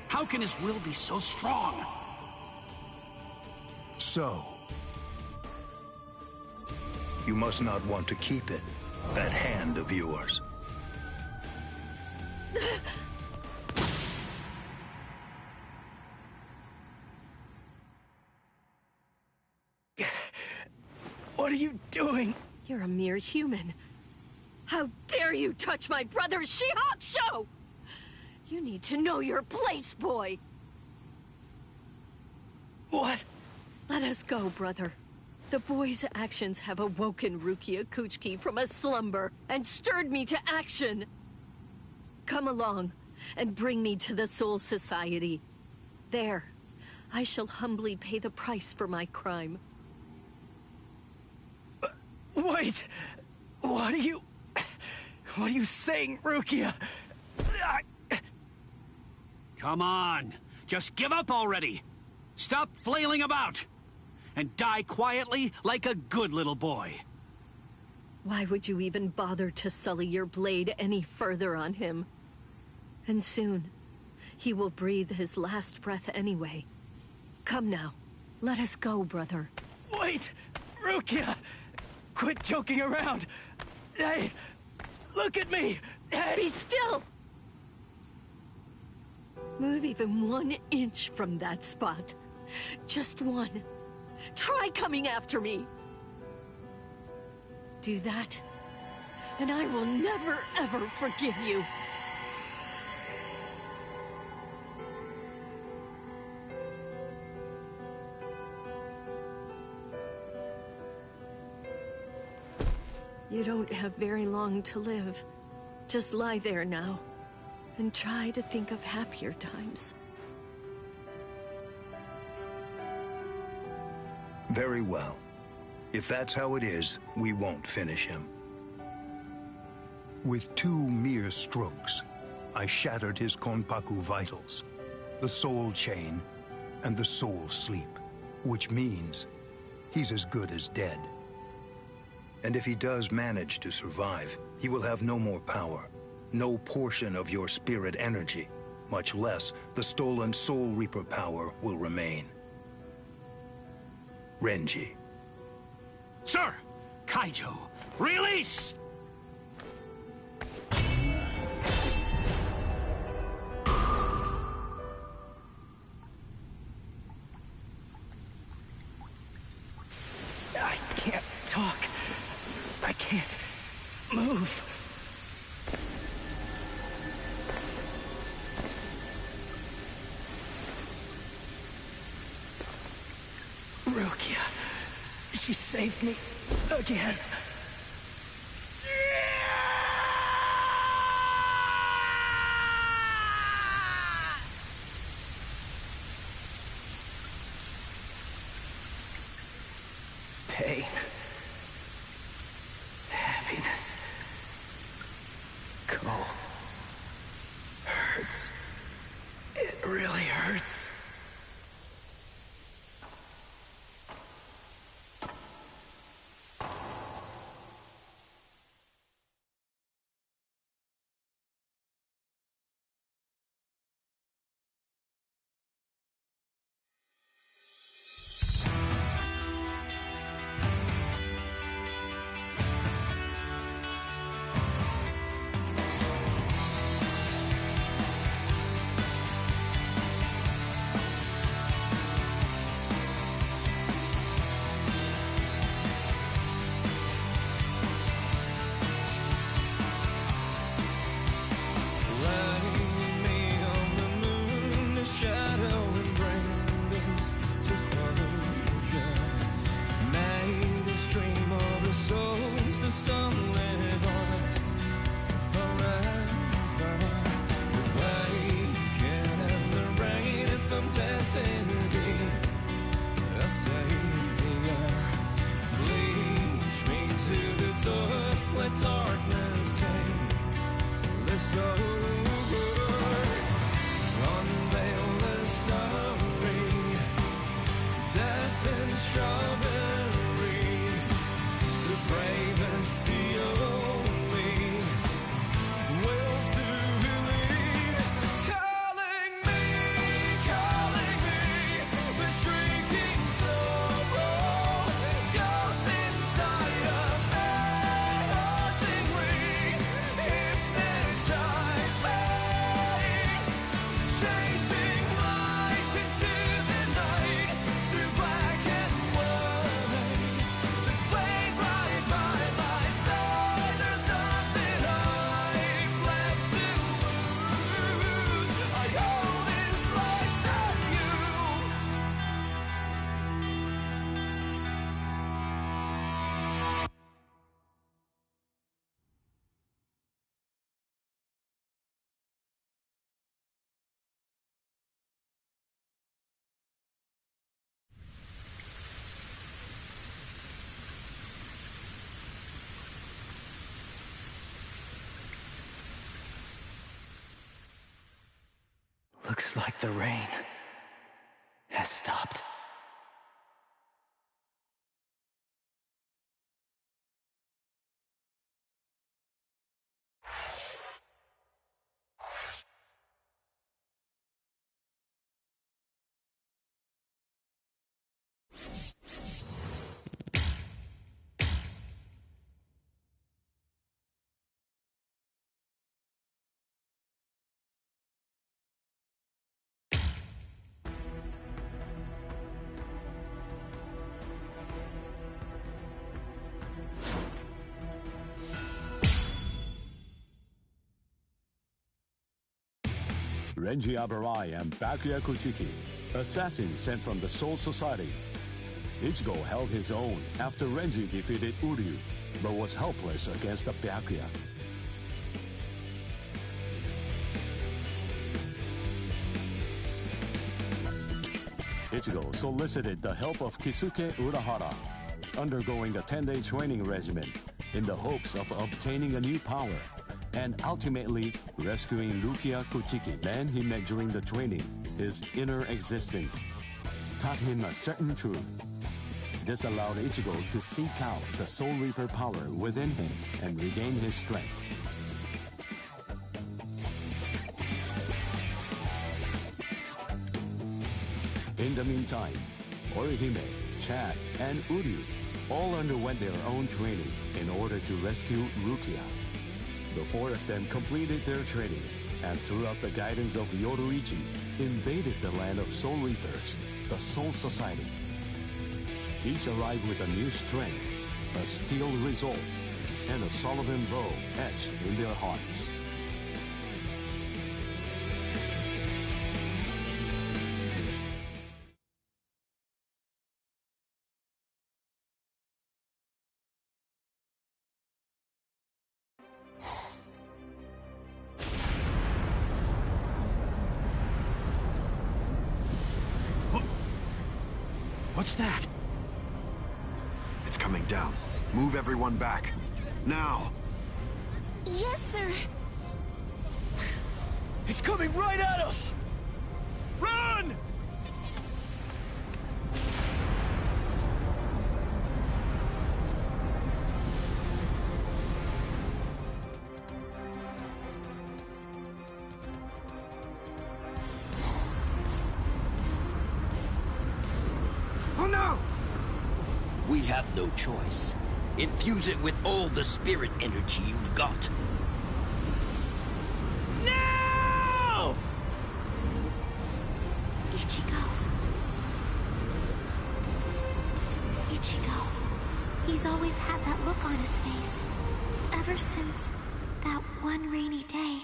How can his will be so strong? So, you must not want to keep it, that hand of yours. What are you doing? You're a mere human. How dare you touch my brother's Shihakusho! You need to know your place, boy! What? Let us go, brother. The boy's actions have awoken Rukia Kuchiki from a slumber and stirred me to action. Come along and bring me to the Soul Society. There, I shall humbly pay the price for my crime. Wait! What are you saying, Rukia? Come on! Just give up already! Stop flailing about! And die quietly like a good little boy. Why would you even bother to sully your blade any further on him? And soon, he will breathe his last breath anyway. Come now, let us go, brother. Wait! Rukia! Quit joking around! Hey! Look at me! Hey! Be still! Move even 1 inch from that spot. Just one. Try coming after me! Do that, and I will never, ever forgive you. You don't have very long to live. Just lie there now, and try to think of happier times. Very well. If that's how it is, we won't finish him. With 2 mere strokes, I shattered his Konpaku vitals, the soul chain, and the soul sleep, which means he's as good as dead. And if he does manage to survive, he will have no more power, no portion of your spirit energy, much less the stolen Soul Reaper power will remain. Renji. Sir! Kaijo, release! I can't talk. I can't move. Rukia, she saved against me again. Pain. Heaviness. Cold. Hurts. It really hurts. Let darkness take this over. Unveil the story. Death and strawberry. The bravest, the only will to believe. Calling me, the shrieking sorrow. Ghosts inside of me. Chasing light into the night through black and white. Let's play right by my side. There's nothing I've left to lose. I owe this life to you. Looks like the rain has stopped. Renji Abarai and Byakuya Kuchiki, assassins sent from the Soul Society. Ichigo held his own after Renji defeated Uryu, but was helpless against the Byakuya. Ichigo solicited the help of Kisuke Urahara, undergoing a 10-day training regimen in the hopes of obtaining a new power and ultimately rescuing Rukia Kuchiki. Man he met during the training, his inner existence, taught him a certain truth. This allowed Ichigo to seek out the Soul Reaper power within him and regain his strength. In the meantime, Orihime, Chad, and Uryu all underwent their own training in order to rescue Rukia. The four of them completed their training, and throughout the guidance of Yoruichi, invaded the land of Soul Reapers, the Soul Society. Each arrived with a new strength, a steel resolve, and a Sullivan bow etched in their hearts. What's that? It's coming down. Move everyone back. Now! Yes, sir. It's coming right at us! Run! Oh no! We have no choice. Infuse it with all the spirit energy you've got. No! Ichigo. Ichigo. He's always had that look on his face. Ever since that one rainy day.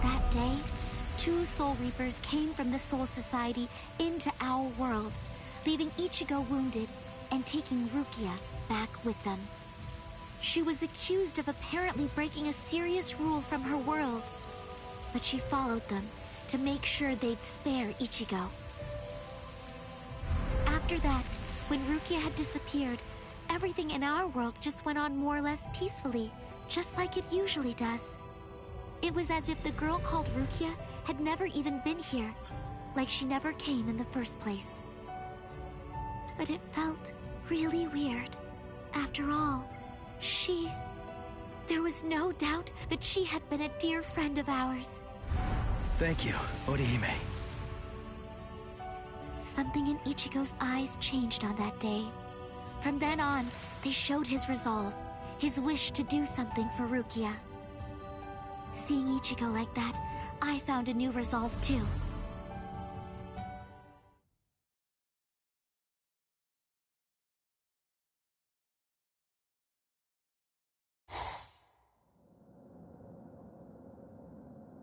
That day, 2 Soul Reapers came from the Soul Society into our world, leaving Ichigo wounded and taking Rukia back with them. She was accused of apparently breaking a serious rule from her world, but she followed them to make sure they'd spare Ichigo. After that, when Rukia had disappeared, everything in our world just went on more or less peacefully, just like it usually does. It was as if the girl called Rukia had never even been here, like she never came in the first place. But it felt really weird. After all, there was no doubt that she had been a dear friend of ours. Thank you, Orihime. Something in Ichigo's eyes changed on that day. From then on, they showed his resolve, his wish to do something for Rukia. Seeing Ichigo like that, I found a new resolve too.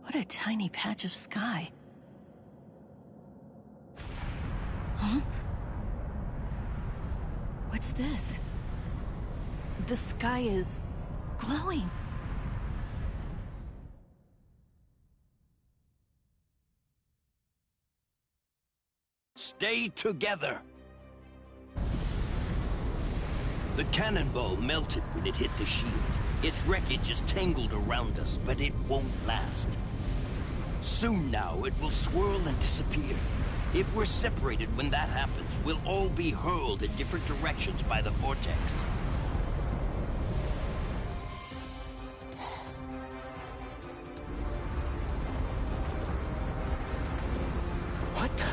What a tiny patch of sky. Huh? What's this? The sky is glowing. Stay together. The cannonball melted when it hit the shield. Its wreckage is tangled around us, but it won't last. Soon now, it will swirl and disappear. If we're separated when that happens, we'll all be hurled in different directions by the vortex. What the?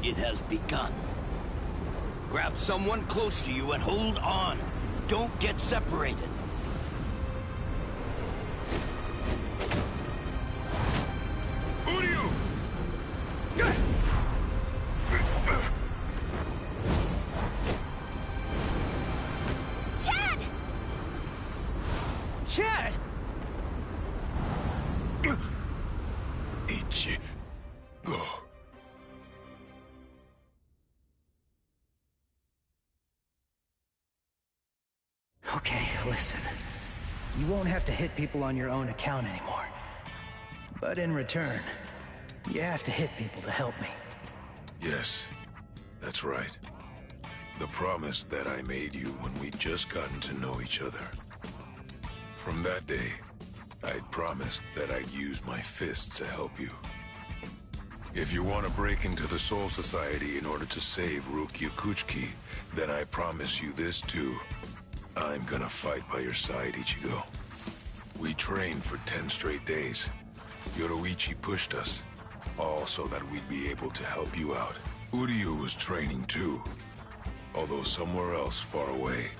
It has begun. Grab someone close to you and hold on. Don't get separated. Uryu! Chad! Chad! Ichigo. Okay, listen. You won't have to hit people on your own account anymore. But in return, you have to hit people to help me. Yes, that's right. The promise that I made you when we'd just gotten to know each other. From that day, I'd promised that I'd use my fists to help you. If you want to break into the Soul Society in order to save Rukia Kuchiki, then I promise you this too. I'm gonna fight by your side, Ichigo. We trained for 10 straight days. Yoruichi pushed us, all so that we'd be able to help you out. Uryu was training too, although somewhere else far away.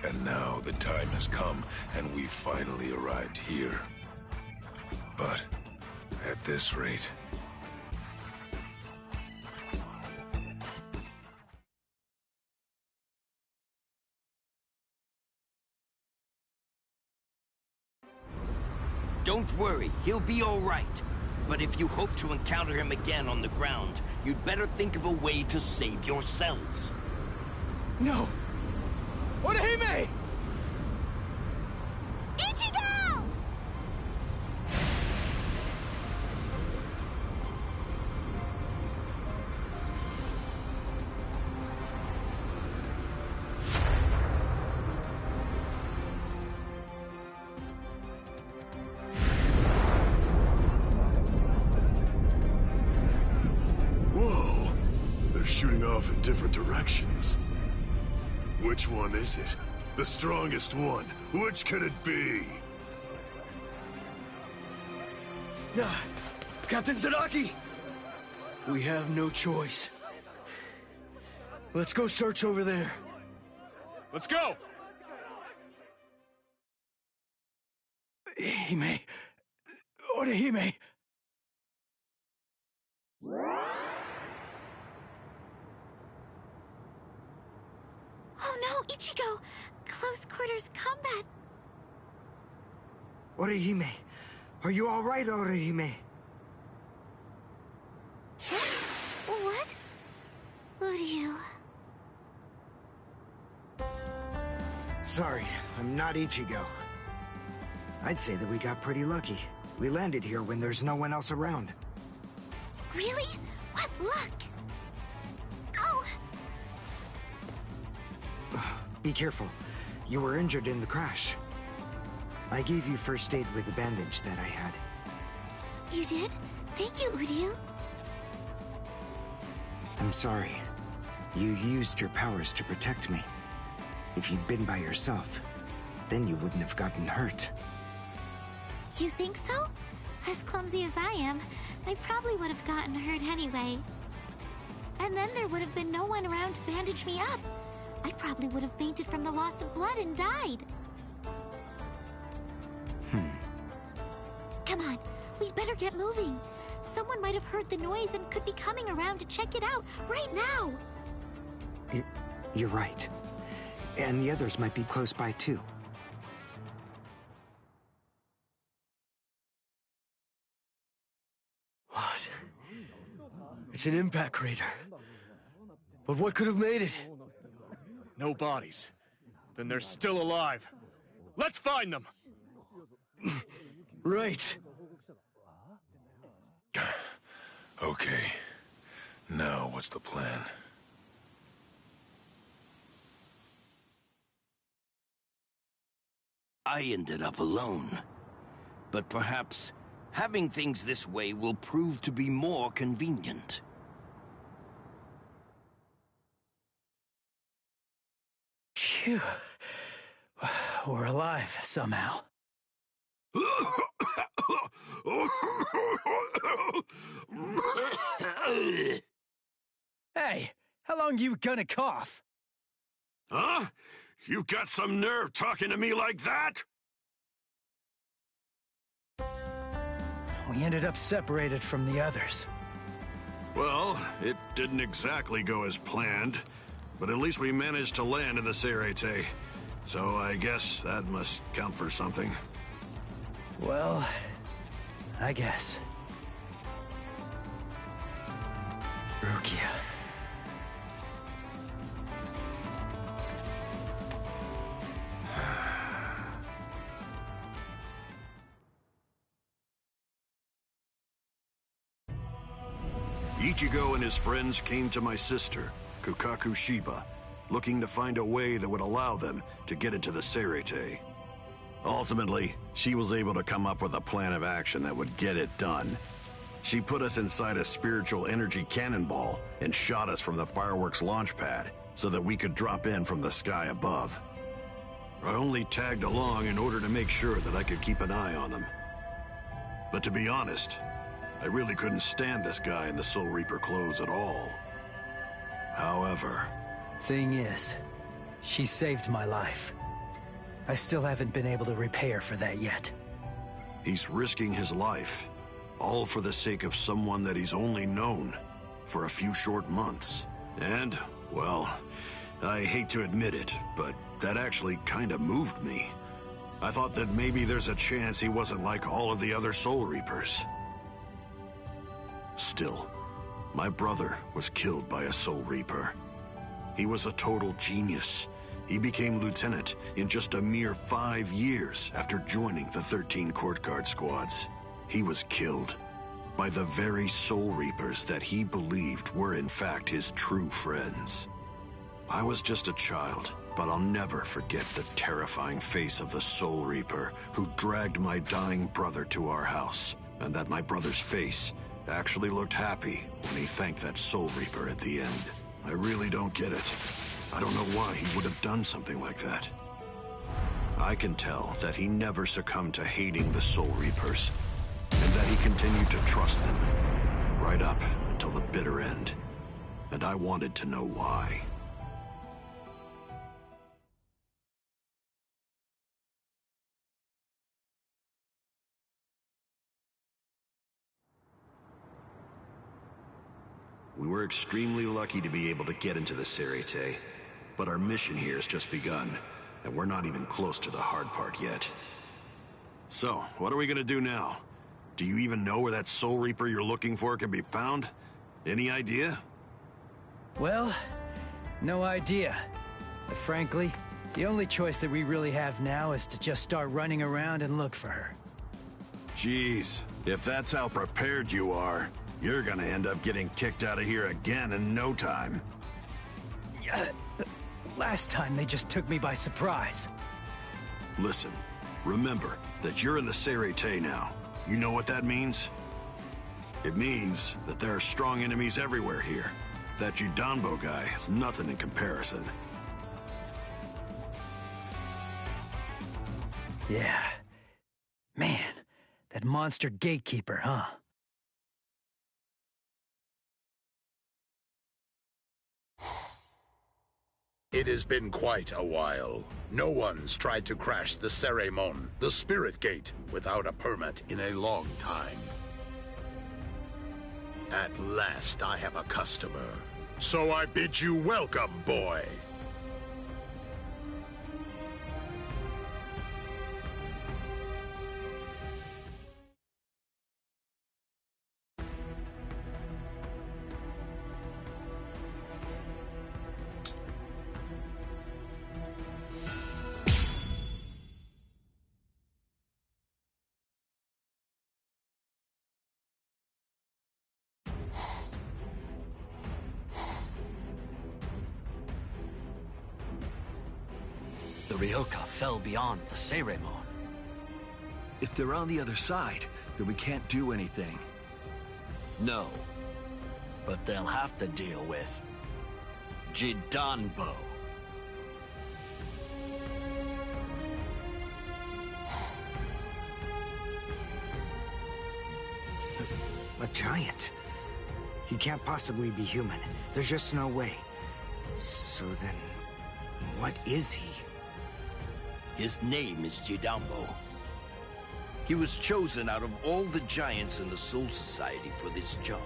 And now the time has come, and we've finally arrived here. But at this rate... Don't worry, he'll be all right. But if you hope to encounter him again on the ground, you'd better think of a way to save yourselves. No! Orihime! Ichigo! off in different directions. Which one is it? The strongest one. Which could it be? Captain Zadaki! We have no choice. Let's go search over there. Let's go! Hime. Orihime. Oh no, Ichigo! Close quarters combat! Orihime, are you alright, Orihime? What? Uryu... Sorry, I'm not Ichigo. I'd say that we got pretty lucky. We landed here when there's no one else around. Really? What luck! Oh! Be careful. You were injured in the crash. I gave you first aid with the bandage that I had. You did? Thank you, Uryu. I'm sorry. You used your powers to protect me. If you'd been by yourself, then you wouldn't have gotten hurt. You think so? As clumsy as I am, I probably would have gotten hurt anyway. And then there would have been no one around to bandage me up. I probably would have fainted from the loss of blood and died. Come on, we'd better get moving. Someone might have heard the noise and could be coming around to check it out right now. You're right. And the others might be close by too. What? It's an impact crater. But what could have made it? No bodies. Then they're still alive. Let's find them! Right. Okay. Now, what's the plan? I ended up alone. But perhaps having things this way will prove to be more convenient. Phew. We're alive, somehow. Hey, how long you gonna cough? Huh? You got some nerve talking to me like that? We ended up separated from the others. Well, it didn't exactly go as planned, but at least we managed to land in the Serete. So I guess that must count for something. Well, I guess. Rukia. Ichigo and his friends came to my sister, Kukaku Shiba, looking to find a way that would allow them to get into the Serete. Ultimately, she was able to come up with a plan of action that would get it done. She put us inside a spiritual energy cannonball and shot us from the fireworks launch pad so that we could drop in from the sky above. I only tagged along in order to make sure that I could keep an eye on them. But to be honest, I really couldn't stand this guy in the Soul Reaper clothes at all. However... Thing is, she saved my life. I still haven't been able to repay her for that yet. He's risking his life, all for the sake of someone that he's only known for a few short months. And, well, I hate to admit it, but that actually kind of moved me. I thought that maybe there's a chance he wasn't like all of the other Soul Reapers. Still, my brother was killed by a Soul Reaper. He was a total genius. He became lieutenant in just a mere 5 years after joining the 13 Court Guard squads. He was killed by the very Soul Reapers that he believed were in fact his true friends. I was just a child, but I'll never forget the terrifying face of the Soul Reaper who dragged my dying brother to our house, and that my brother's face actually looked happy when he thanked that Soul Reaper at the end. I really don't get it. I don't know why he would have done something like that. I can tell that he never succumbed to hating the Soul Reapers, and that he continued to trust them, right up until the bitter end. And I wanted to know why. We were extremely lucky to be able to get into the Serite, but our mission here has just begun, and we're not even close to the hard part yet. So, what are we gonna do now? Do you even know where that Soul Reaper you're looking for can be found? Any idea? Well, no idea. But frankly, the only choice that we really have now is to just start running around and look for her. Jeez, if that's how prepared you are, you're gonna end up getting kicked out of here again in no time. Last time they just took me by surprise. Listen, remember that you're in the Serite now. You know what that means? It means that there are strong enemies everywhere here. That Judanbo guy is nothing in comparison. Yeah. Man, that monster gatekeeper, huh? It has been quite a while. No one's tried to crash the Ceremon, the Spirit Gate, without a permit in a long time. At last I have a customer. So I bid you welcome, boy. The Ryoka fell beyond the Ceremon. If they're on the other side, then we can't do anything. No. But they'll have to deal with Judanbo. A giant? He can't possibly be human. There's just no way. So then, what is he? His name is Judanbo. He was chosen out of all the giants in the Soul Society for this job.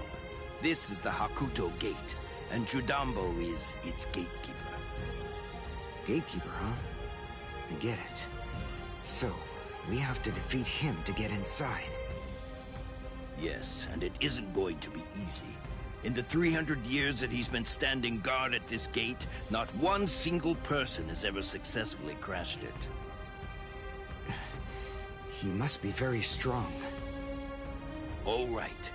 This is the Hakuto Gate, and Judanbo is its gatekeeper. Gatekeeper, huh? I get it. So, we have to defeat him to get inside. Yes, and it isn't going to be easy. In the 300 years that he's been standing guard at this gate, not one single person has ever successfully crashed it. He must be very strong. All right.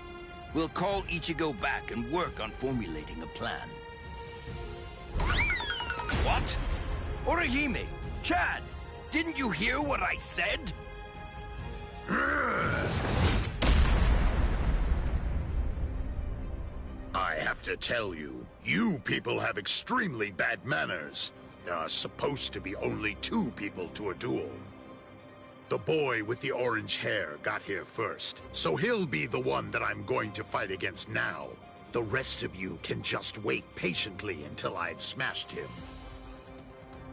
We'll call Ichigo back and work on formulating a plan. What? Orihime! Chad! Didn't you hear what I said? I have to tell you, you people have extremely bad manners. There are supposed to be only 2 people to a duel. The boy with the orange hair got here first, so he'll be the one that I'm going to fight against now. The rest of you can just wait patiently until I've smashed him.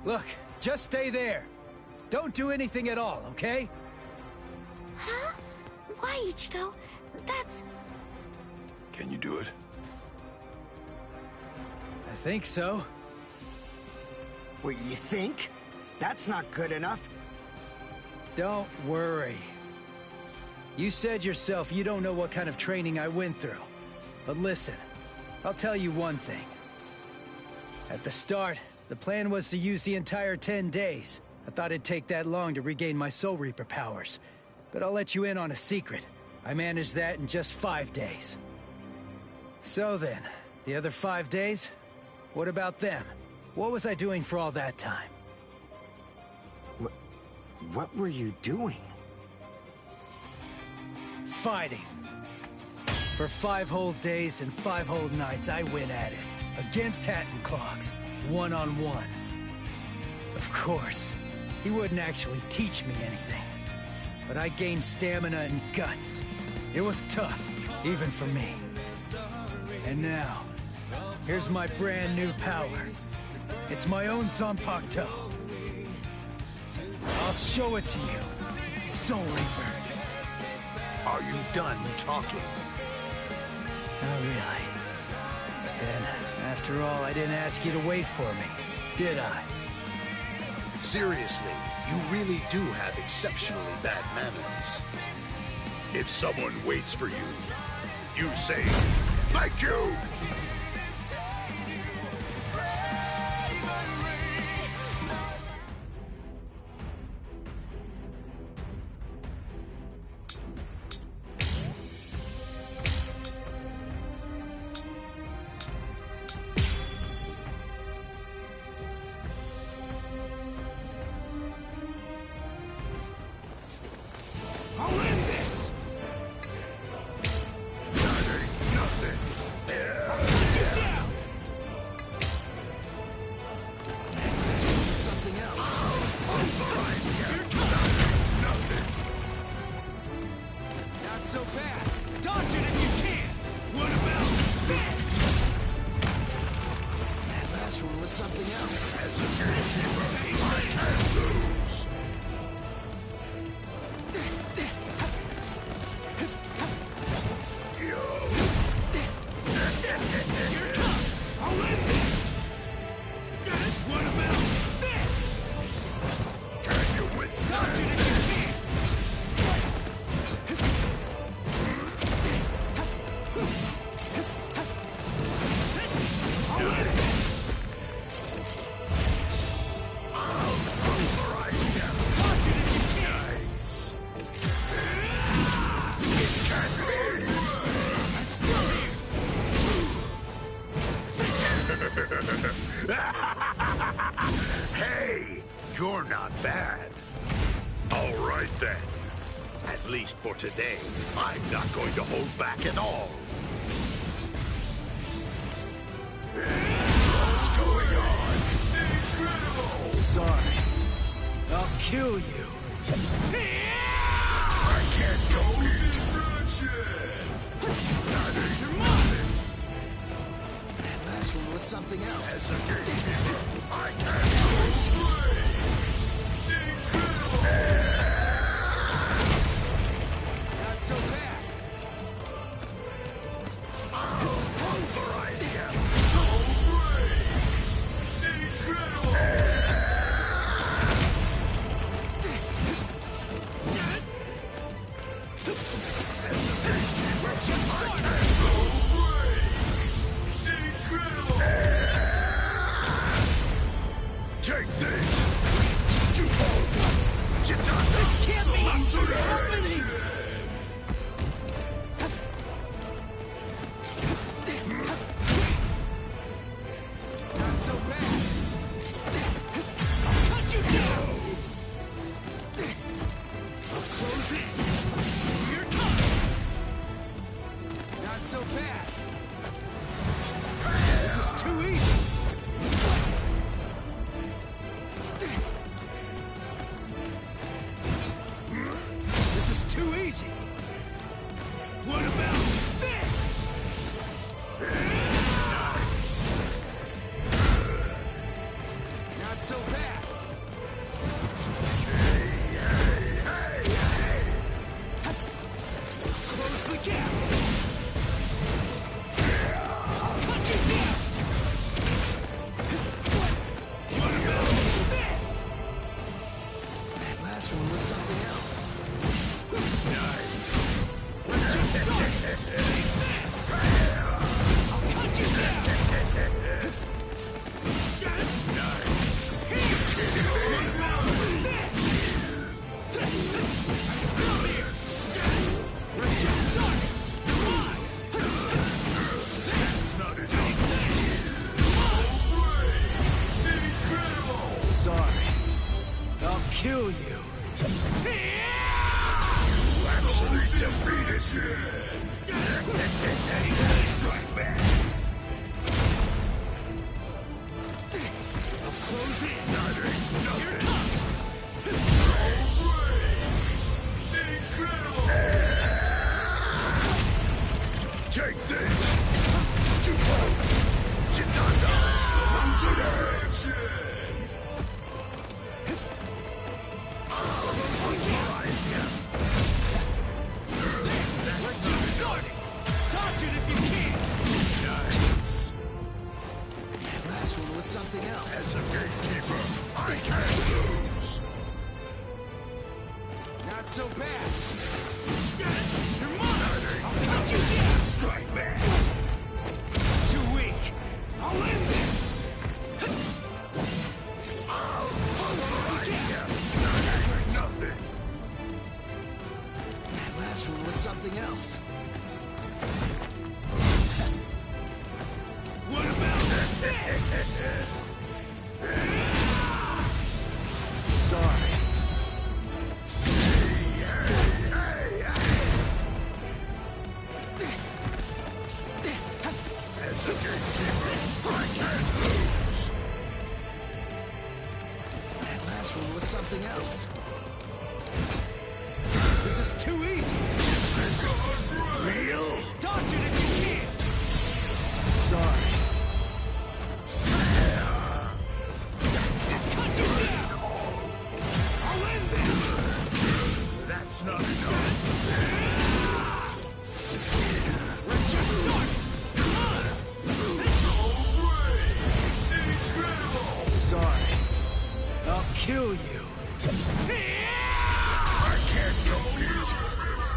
Look, just stay there. Don't do anything at all, okay? Huh? Why, Ichigo? That's... Can you do it? I think so. What, you think? That's not good enough. Don't worry. You said yourself you don't know what kind of training I went through. But listen, I'll tell you one thing. At the start, the plan was to use the entire 10 days. I thought it'd take that long to regain my Soul Reaper powers. But I'll let you in on a secret. I managed that in just 5 days. So then, the other 5 days? What about them? What was I doing for all that time? What were you doing? Fighting. For 5 whole days and 5 whole nights, I went at it. against Hatton Clogs, one-on-one. Of course, he wouldn't actually teach me anything, but I gained stamina and guts. It was tough, even for me. And now, here's my brand new power. It's my own Zanpakuto. I'll show it to you, Soul Reaper. Are you done talking? Not really. Then, after all, I didn't ask you to wait for me, did I? Seriously, you really do have exceptionally bad manners. If someone waits for you, you say, "Thank you!" Hey, you're not bad. All right then. At least for today, I'm not going to hold back at all. What's going on? Incredible! Sorry. I'll kill you. I can't go You're mine! That last one was something else. As a gatekeeper, I can't go Not so bad. Take this! This can't be happening! Not so bad. I'll cut you down! I'll close in. Here it comes! Not so bad. This is too easy. This is too easy. What about this? Nice. Not so bad. Close the gap. Cut you down. What about this? That last one was something else. Nice. Let's just start. Take this. I'll cut you down. Nice. Here. What about this? I'm still here. Let's just start. Come on. That's not it. Take this. Sorry. I'll kill you. Absolutely defeated you. Take that strike back. last one was something else. As a gatekeeper, I can't lose. Not so bad. You're mine! I'll cut you down! Strike back! Too weak. I'll end this! Nothing. That last one was something else. What about this? Sorry. As a gatekeeper, I can't lose. That last one was something else. This is too easy. Real? Dodge it if you can. Sorry. Cut you down. I'll end this. That's not enough. We're just starting. Sorry. I'll kill you. I can't compete with this.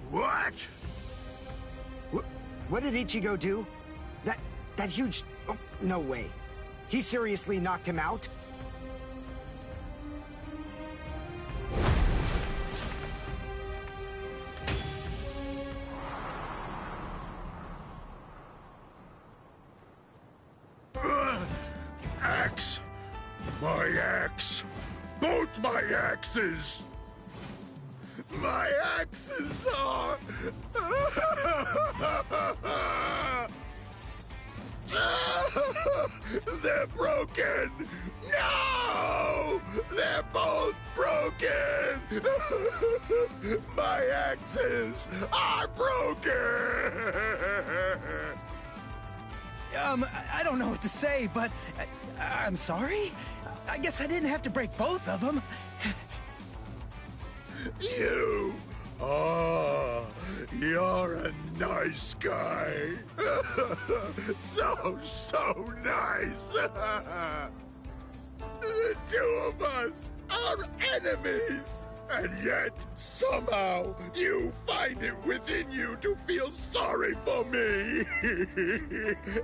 What? What did Ichigo do? That huge... Oh, no way. He seriously knocked him out? Axe! My axe! Both my axes! My axes are... They're broken! No! They're both broken! My axes are broken! I don't know what to say, but I'm sorry. I guess I didn't have to break both of them. You! Oh, you're a nice guy. So nice. The two of us are enemies. And yet, somehow, you find it within you to feel sorry for me.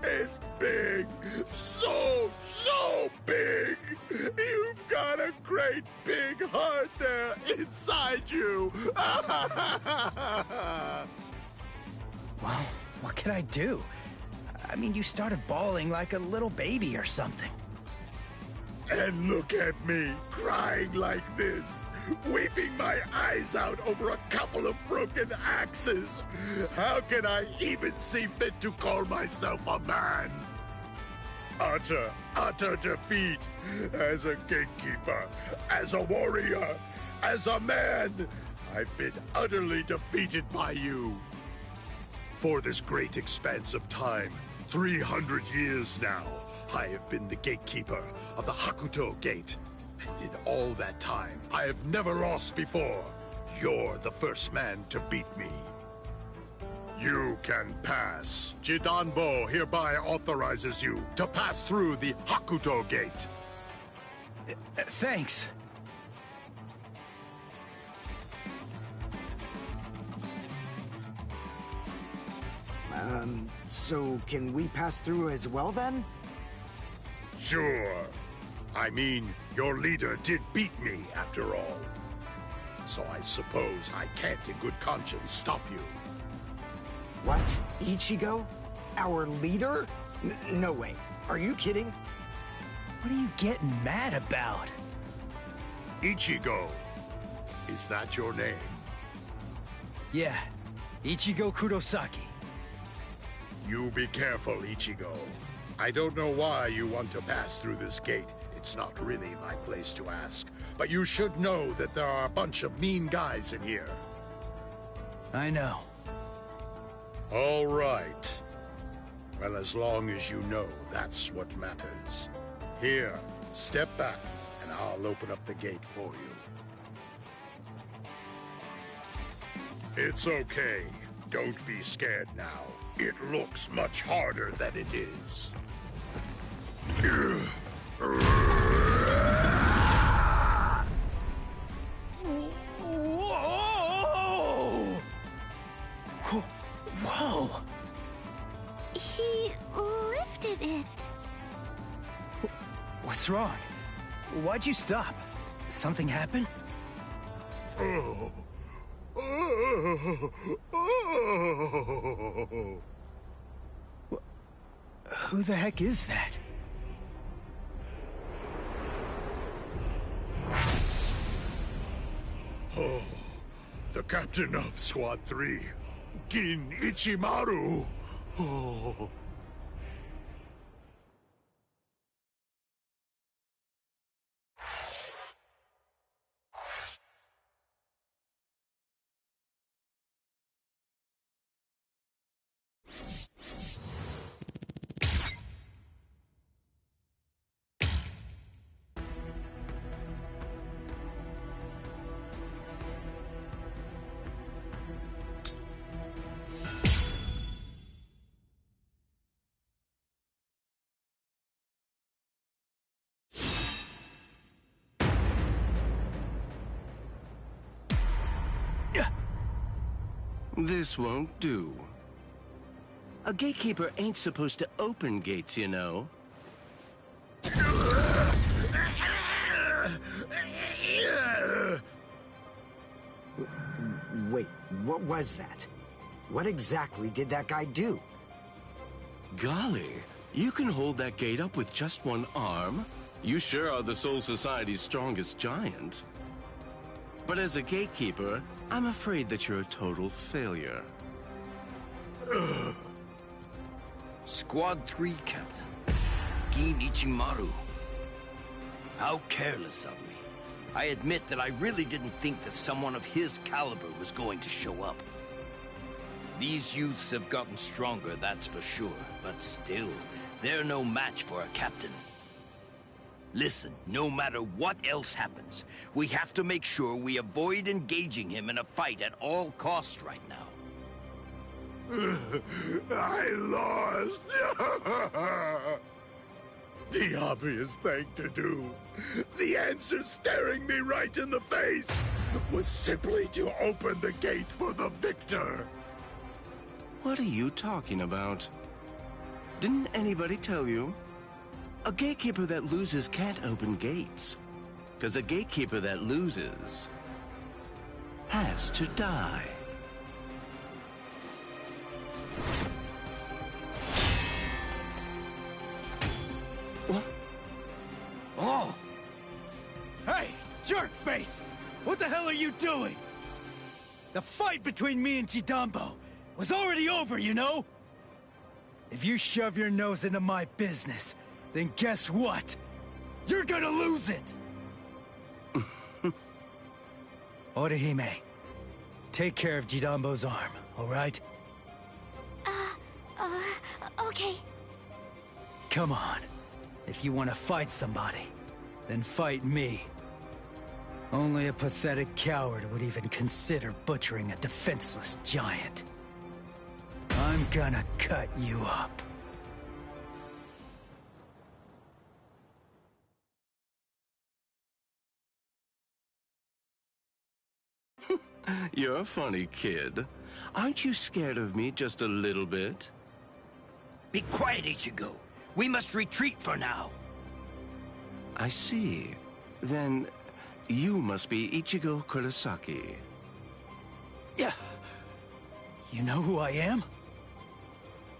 It's big. So big. You've got a great big heart there inside you. Well, what can I do? I mean, you started bawling like a little baby or something. And look at me, crying like this, weeping my eyes out over a couple of broken axes. How can I even see fit to call myself a man? Utter defeat. As a gatekeeper, as a warrior, as a man, I've been utterly defeated by you. For this great expanse of time, 300 years now, I have been the gatekeeper of the Hakuto Gate. And in all that time, I have never lost before. You're the first man to beat me. You can pass. Jidanbo hereby authorizes you to pass through the Hakuto Gate. Thanks. So can we pass through as well then? Sure. I mean, your leader did beat me, after all. So I suppose I can't in good conscience stop you. What? Ichigo? Our leader? No way. Are you kidding? What are you getting mad about? Ichigo. Is that your name? Yeah. Ichigo Kurosaki. You be careful, Ichigo. I don't know why you want to pass through this gate. It's not really my place to ask. But you should know that there are a bunch of mean guys in here. I know. All right. Well, as long as you know that's what matters. Here, step back, and I'll open up the gate for you. It's okay. Don't be scared now. It looks much harder than it is. Whoa! He lifted it. What's wrong? Why'd you stop? Something happen? Oh. Who the heck is that? Oh, the captain of Squad 3, Gin Ichimaru. Oh. This won't do. A gatekeeper ain't supposed to open gates, you know. Wait, what was that? What exactly did that guy do? Golly, you can hold that gate up with just one arm? You sure are the Soul Society's strongest giant. But as a gatekeeper, I'm afraid that you're a total failure. Squad 3, Captain. Gin Ichimaru. How careless of me. I admit that I really didn't think that someone of his caliber was going to show up. These youths have gotten stronger, that's for sure. But still, they're no match for a captain. Listen, no matter what else happens, we have to make sure we avoid engaging him in a fight at all costs right now. I lost! The obvious thing to do, the answer staring me right in the face, was simply to open the gate for the victor. What are you talking about? Didn't anybody tell you? A gatekeeper that loses can't open gates. 'Cause a gatekeeper that loses has to die. What? Oh! Hey, jerkface! What the hell are you doing? The fight between me and Jidambo was already over, you know? If you shove your nose into my business, then guess what? You're gonna lose it! Orihime, take care of Jidambo's arm, all right? Okay. Come on. If you want to fight somebody, then fight me. Only a pathetic coward would even consider butchering a defenseless giant. I'm gonna cut you up. You're a funny kid. Aren't you scared of me just a little bit? Be quiet, Ichigo. We must retreat for now. I see. Then you must be Ichigo Kurosaki. Yeah. You know who I am?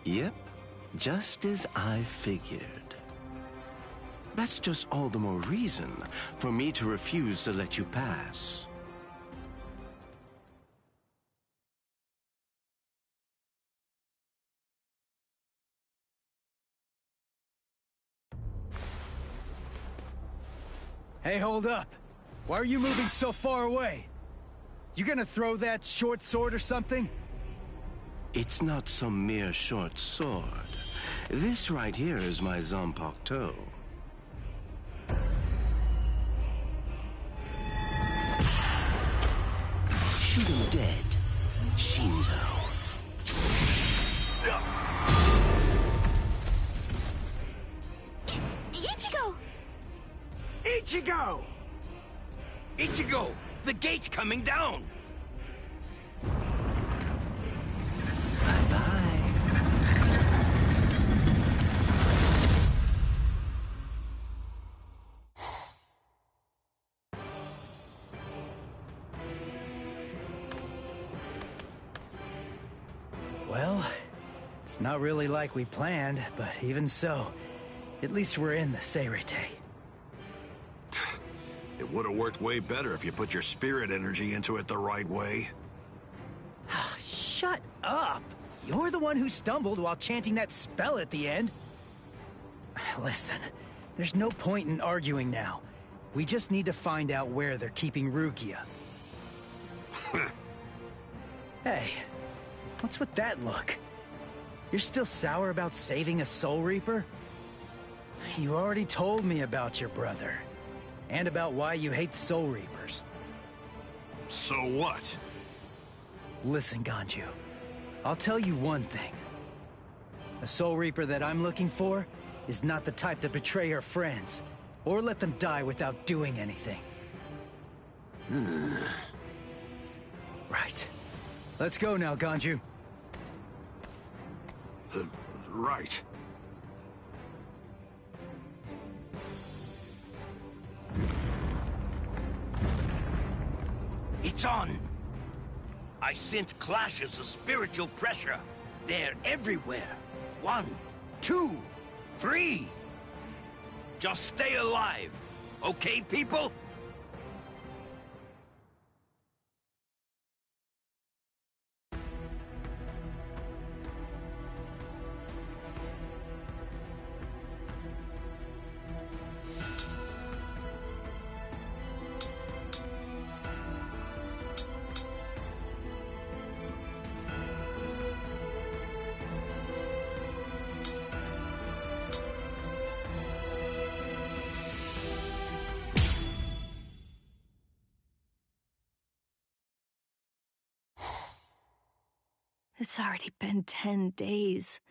Yep. Just as I figured. That's just all the more reason for me to refuse to let you pass. Hey, hold up. Why are you moving so far away? You gonna throw that short sword or something? It's not some mere short sword. This right here is my Zanpakuto. Shoot him dead, Shinzo. Ichigo! Ichigo! Ichigo! The gate's coming down! Well, it's not really like we planned, but even so, at least we're in the Seirete. It would have worked way better if you put your spirit energy into it the right way. Shut up! You're the one who stumbled while chanting that spell at the end. Listen, there's no point in arguing now. We just need to find out where they're keeping Rukia. Hey, what's with that look? You're still sour about saving a Soul Reaper? You already told me about your brother. And about why you hate Soul Reapers. So what? Listen, Ganju. I'll tell you one thing. The Soul Reaper that I'm looking for is not the type to betray her friends, or let them die without doing anything. Right. Let's go now, Ganju. Right. It's on! I sense clashes of spiritual pressure. They're everywhere. 1, 2, 3. Just stay alive. Okay, people? It's already been 10 days.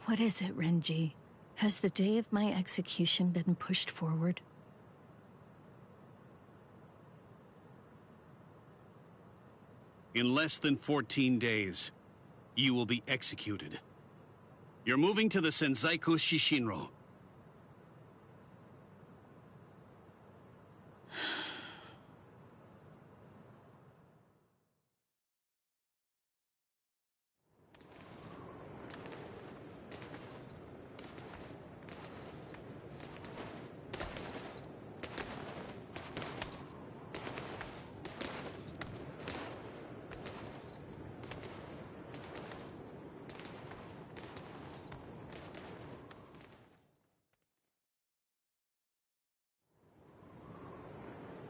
What is it, Renji? Has the day of my execution been pushed forward? In less than 14 days, you will be executed. You're moving to the Senzaiku Shishinro.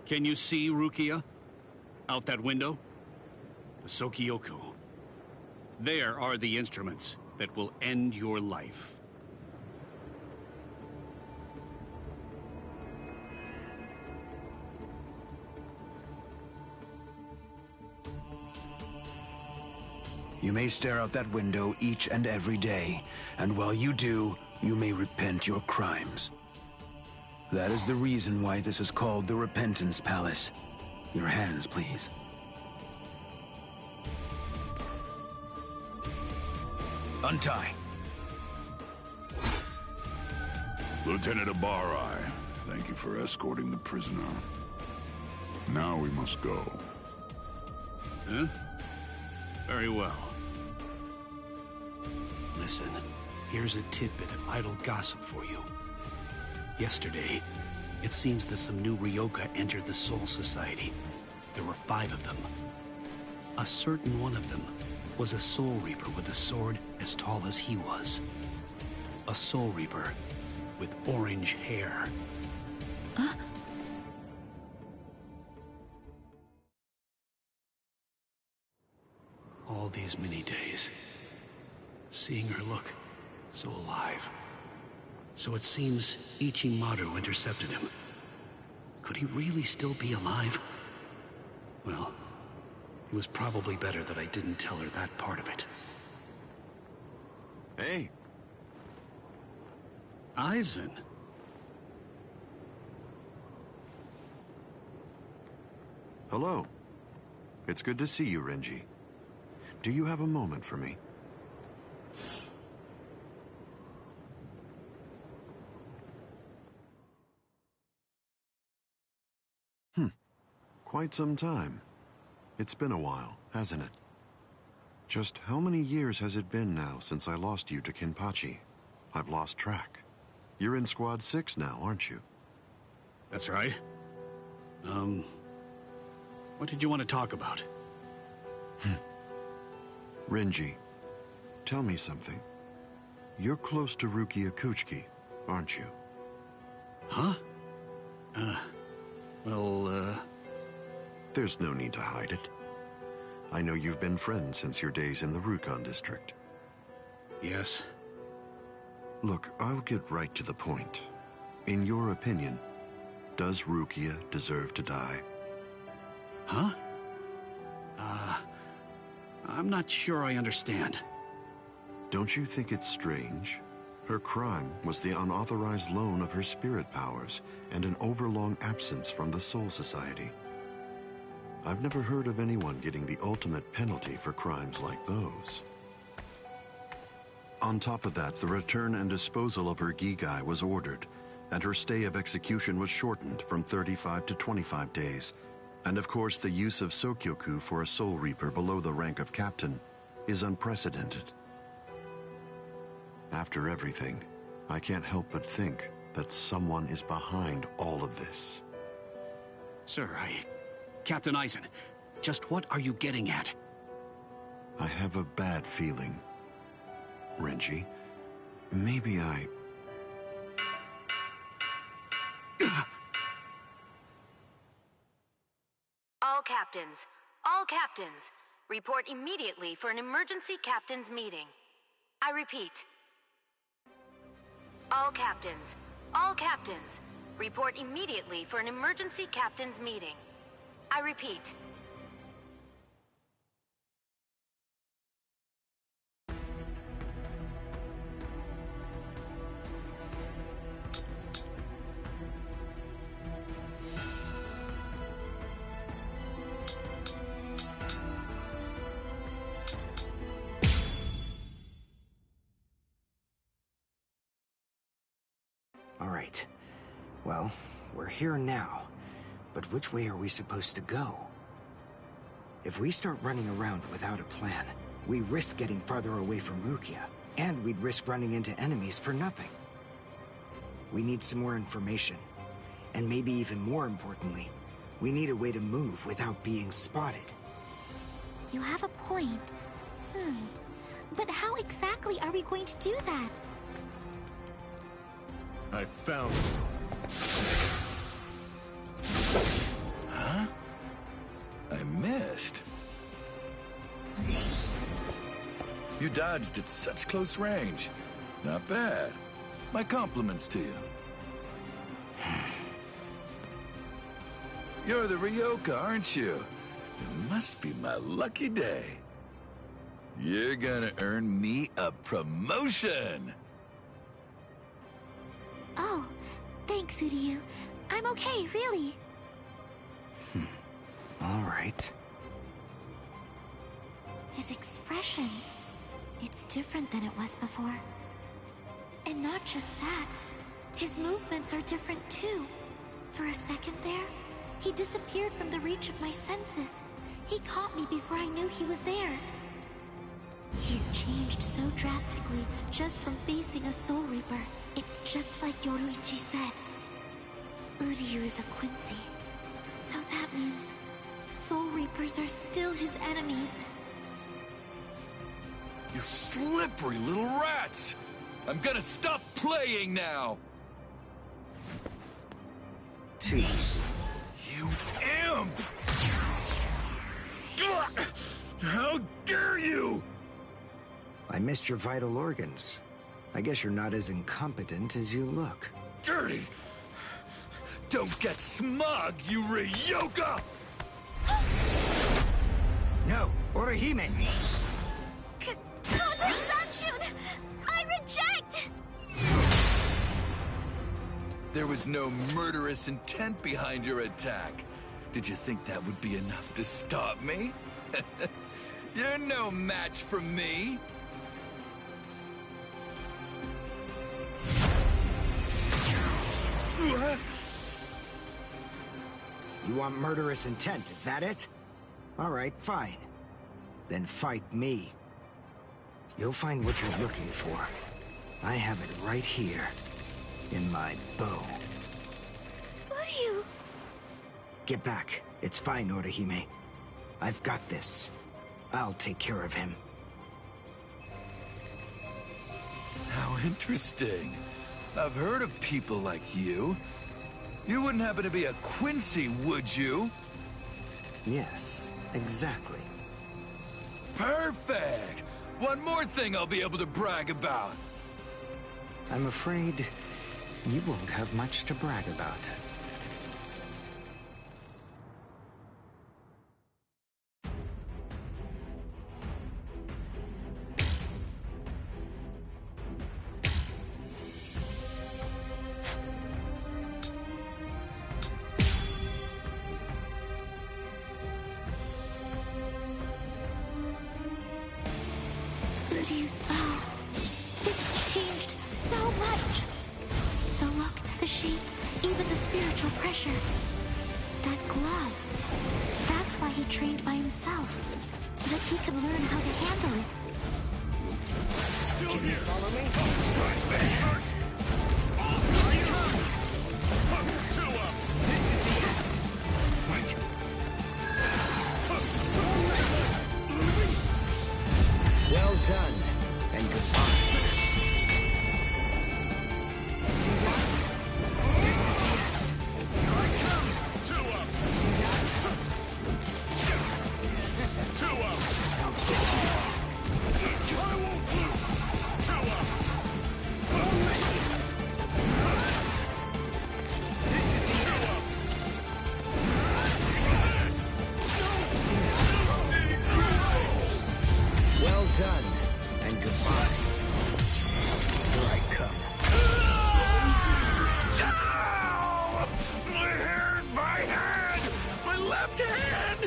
Can you see Rukia? Out that window? The Sokioku. There are the instruments that will end your life. You may stare out that window each and every day, and while you do, you may repent your crimes. That is the reason why this is called the Repentance Palace. Your hands, please. Untie. Lieutenant Ibarrai, thank you for escorting the prisoner. Now we must go. Huh? Very well. Listen, here's a tidbit of idle gossip for you. Yesterday, it seems that some new Ryoka entered the Soul Society. There were 5 of them. A certain one of them was a Soul Reaper with a sword as tall as he was. A Soul Reaper with orange hair. All these many days, seeing her look so alive. So it seems Ichimaru intercepted him. Could he really still be alive? Well, it was probably better that I didn't tell her that part of it. Hey. Aizen. Hello. It's good to see you, Renji. Do you have a moment for me? Quite some time. It's been a while, hasn't it? Just how many years has it been now since I lost you to Kenpachi? I've lost track. You're in Squad 6 now, aren't you? That's right. What did you want to talk about? Renji, tell me something. You're close to Rukia Kuchiki, aren't you? Huh? There's no need to hide it. I know you've been friends since your days in the Rukon district. Yes. Look, I'll get right to the point. In your opinion, does Rukia deserve to die? Huh? I'm not sure I understand. Don't you think it's strange? Her crime was the unauthorized loan of her spirit powers and an overlong absence from the Soul Society. I've never heard of anyone getting the ultimate penalty for crimes like those. On top of that, the return and disposal of her Gigai was ordered, and her stay of execution was shortened from 35 to 25 days. And of course, the use of Sokyoku for a Soul Reaper below the rank of captain is unprecedented. After everything, I can't help but think that someone is behind all of this. Sir, Captain Aizen, just what are you getting at? I have a bad feeling. Renji, maybe I... All captains, report immediately for an emergency captain's meeting. I repeat. All captains, report immediately for an emergency captain's meeting. I repeat. All right. Well, we're here now. But which way are we supposed to go? If we start running around without a plan, we risk getting farther away from Rukia, and we'd risk running into enemies for nothing. We need some more information. And maybe even more importantly, we need a way to move without being spotted. You have a point. But how exactly are we going to do that? I found it. Huh? I missed. You dodged at such close range. Not bad. My compliments to you. You're the Ryoka, aren't you? It must be my lucky day. You're gonna earn me a promotion! Oh, thanks, Uryu. I'm okay, really. All right. His expression, it's different than it was before. And not just that, his movements are different too. For a second there, he disappeared from the reach of my senses. He caught me before I knew he was there. He's changed so drastically just from facing a Soul Reaper. It's just like Yoruichi said. Uryu is a Quincy. So that means Soul Reapers are still his enemies. You slippery little rats! I'm gonna stop playing now! Too easy. You imp! How dare you! I missed your vital organs. I guess you're not as incompetent as you look. Dirty! Don't get smug, you Ryoka! No, Orihime! Counter-Sanshun! I reject! There was no murderous intent behind your attack. Did you think that would be enough to stop me? You're no match for me. You want murderous intent, is that it? All right, fine. Then fight me. You'll find what you're looking for. I have it right here, in my bow. Uryu! Get back. It's fine, Orihime. I've got this. I'll take care of him. How interesting. I've heard of people like you. You wouldn't happen to be a Quincy, would you? Yes, exactly. Perfect! One more thing I'll be able to brag about. I'm afraid you won't have much to brag about. Uryu's bow. It's changed so much. The look, the shape, even the spiritual pressure. That glove. That's why he trained by himself. So that he could learn how to handle it. Still Can you here! follow me? Strike me! Two up! This is the end. Wait! Well done, and goodbye. See that? This is the end. Here I come. Two up! See that? Two up! I'll get you. I won't lose! Two up! This is the Two end. up! See that? Well done, and goodbye. Here I come. Ow! My hand! My left hand!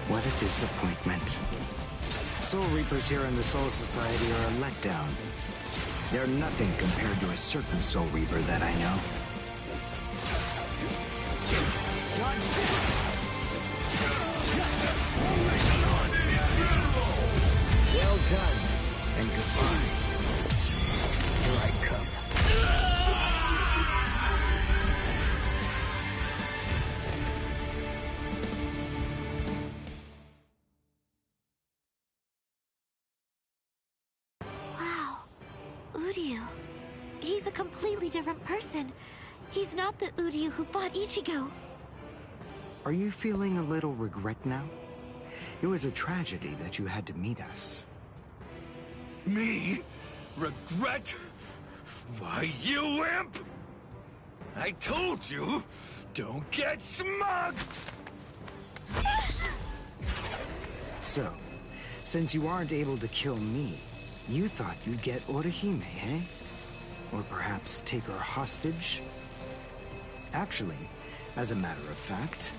What a disappointment. Soul Reapers here in the Soul Society are a letdown. They're nothing compared to a certain Soul Reaper that I know. Watch this! Well done, and goodbye. Here I come. Wow. Uryu. He's a completely different person. He's not the Uryu who fought Ichigo. Are you feeling a little regret now? It was a tragedy that you had to meet us. Me? Regret? Why, you imp! I told you, don't get smug! So, since you aren't able to kill me, you thought you'd get Orihime, eh? Or perhaps take her hostage? Actually, as a matter of fact,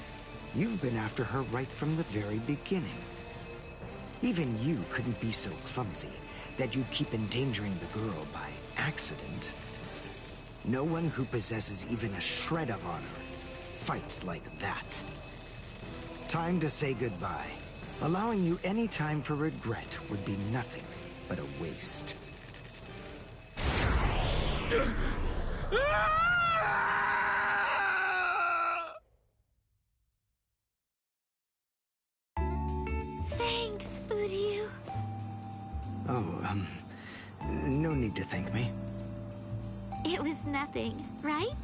you've been after her right from the very beginning. Even you couldn't be so clumsy that you'd keep endangering the girl by accident. No one who possesses even a shred of honor fights like that. Time to say goodbye. Allowing you any time for regret would be nothing but a waste. Thanks, Uryu. Oh, no need to thank me. It was nothing, right?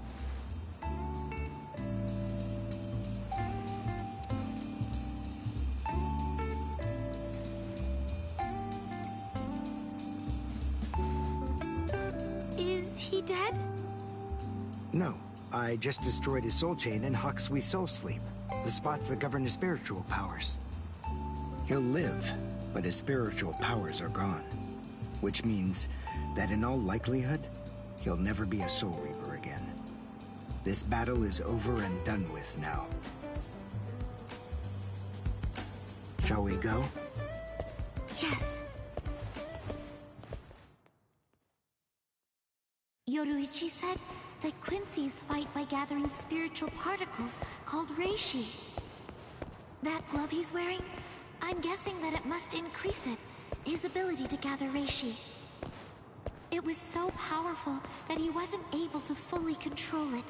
he dead? No, I just destroyed his soul chain and Huck's soul sleep, the spots that govern his spiritual powers. He'll live, but his spiritual powers are gone. Which means that in all likelihood, he'll never be a Soul Reaper again. This battle is over and done with now. Shall we go? Yes. Yoruichi said that Quincy's fight by gathering spiritual particles called Reishi. That glove he's wearing, I'm guessing that it must increase it, his ability to gather Reishi. It was so powerful that he wasn't able to fully control it.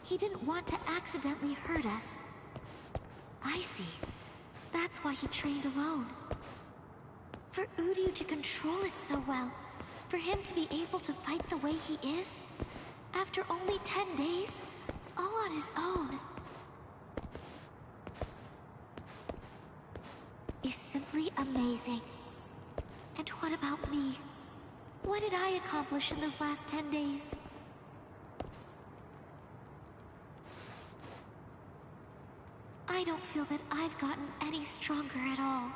He didn't want to accidentally hurt us. I see. That's why he trained alone. For Uryu to control it so well, for him to be able to fight the way he is, after only 10 days, all on his own, is simply amazing. And what about me? What did I accomplish in those last 10 days? I don't feel that I've gotten any stronger at all.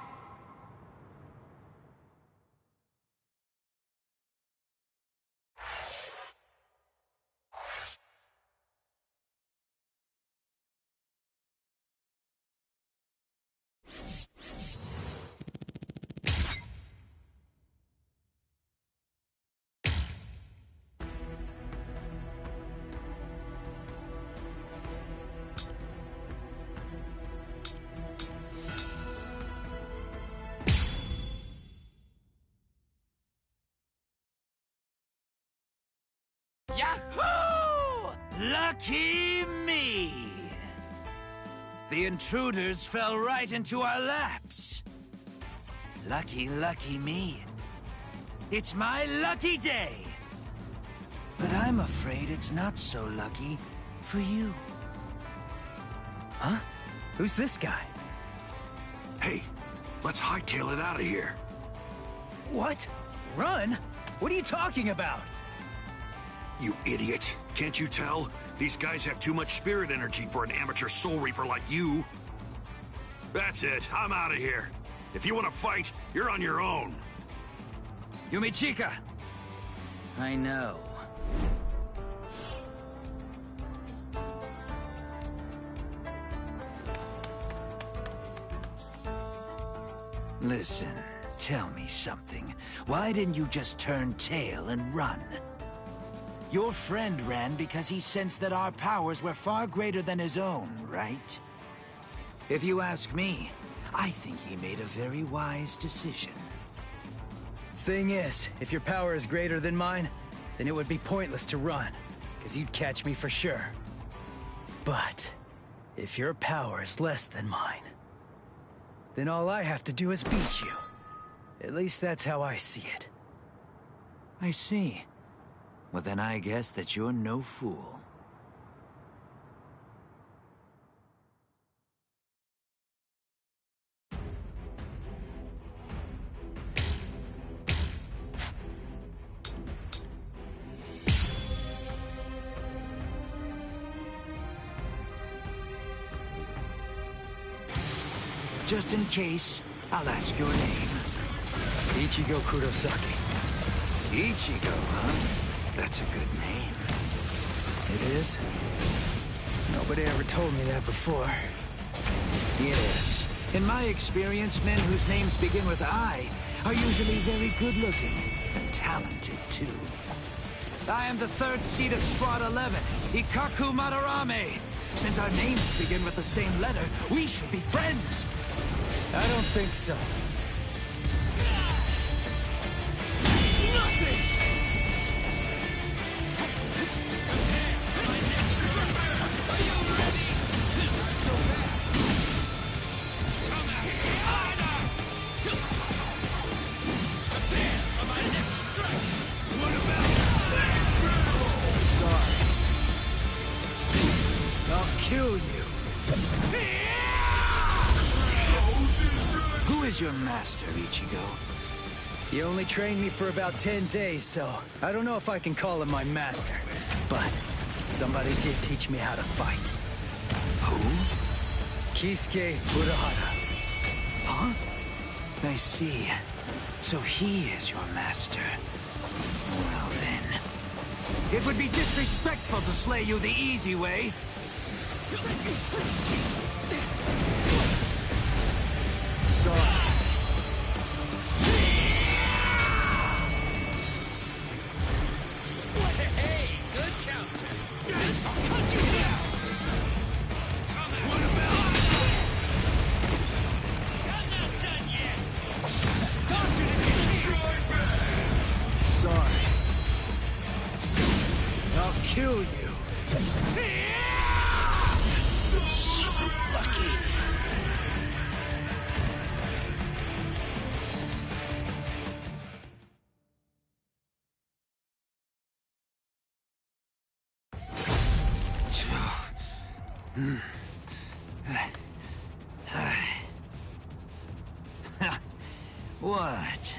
Yahoo! Lucky me! The intruders fell right into our laps. Lucky, lucky me. It's my lucky day. But I'm afraid it's not so lucky for you. Huh? Who's this guy? Hey, let's hightail it out of here. What? Run? What are you talking about? You idiot. Can't you tell? These guys have too much spirit energy for an amateur Soul Reaper like you. That's it. I'm out of here. If you want to fight, you're on your own. Yumichika! I know. Listen, tell me something. Why didn't you just turn tail and run? Your friend ran because he sensed that our powers were far greater than his own, right? If you ask me, I think he made a very wise decision. Thing is, if your power is greater than mine, then it would be pointless to run, because you'd catch me for sure. But if your power is less than mine, then all I have to do is beat you. At least that's how I see it. I see. Well, then I guess that you're no fool. Just in case, I'll ask your name. Ichigo Kurosaki. Ichigo, huh? That's a good name. It is? Nobody ever told me that before. Yes. In my experience, men whose names begin with I are usually very good-looking and talented, too. I am the third seed of Squad 11, Ikaku Madarame. Since our names begin with the same letter, we should be friends. I don't think so. It's nothing! Kill you. Who is your master, Ichigo? He only trained me for about 10 days, so I don't know if I can call him my master. But somebody did teach me how to fight. Who? Kisuke Urahara. Huh? I see. So he is your master. Well then... It would be disrespectful to slay you the easy way. Sorry. Hey, good counter. Cut you down. What about this? I'm not done yet. Doctor to destroy back. Sorry. I'll kill you. So lucky. What?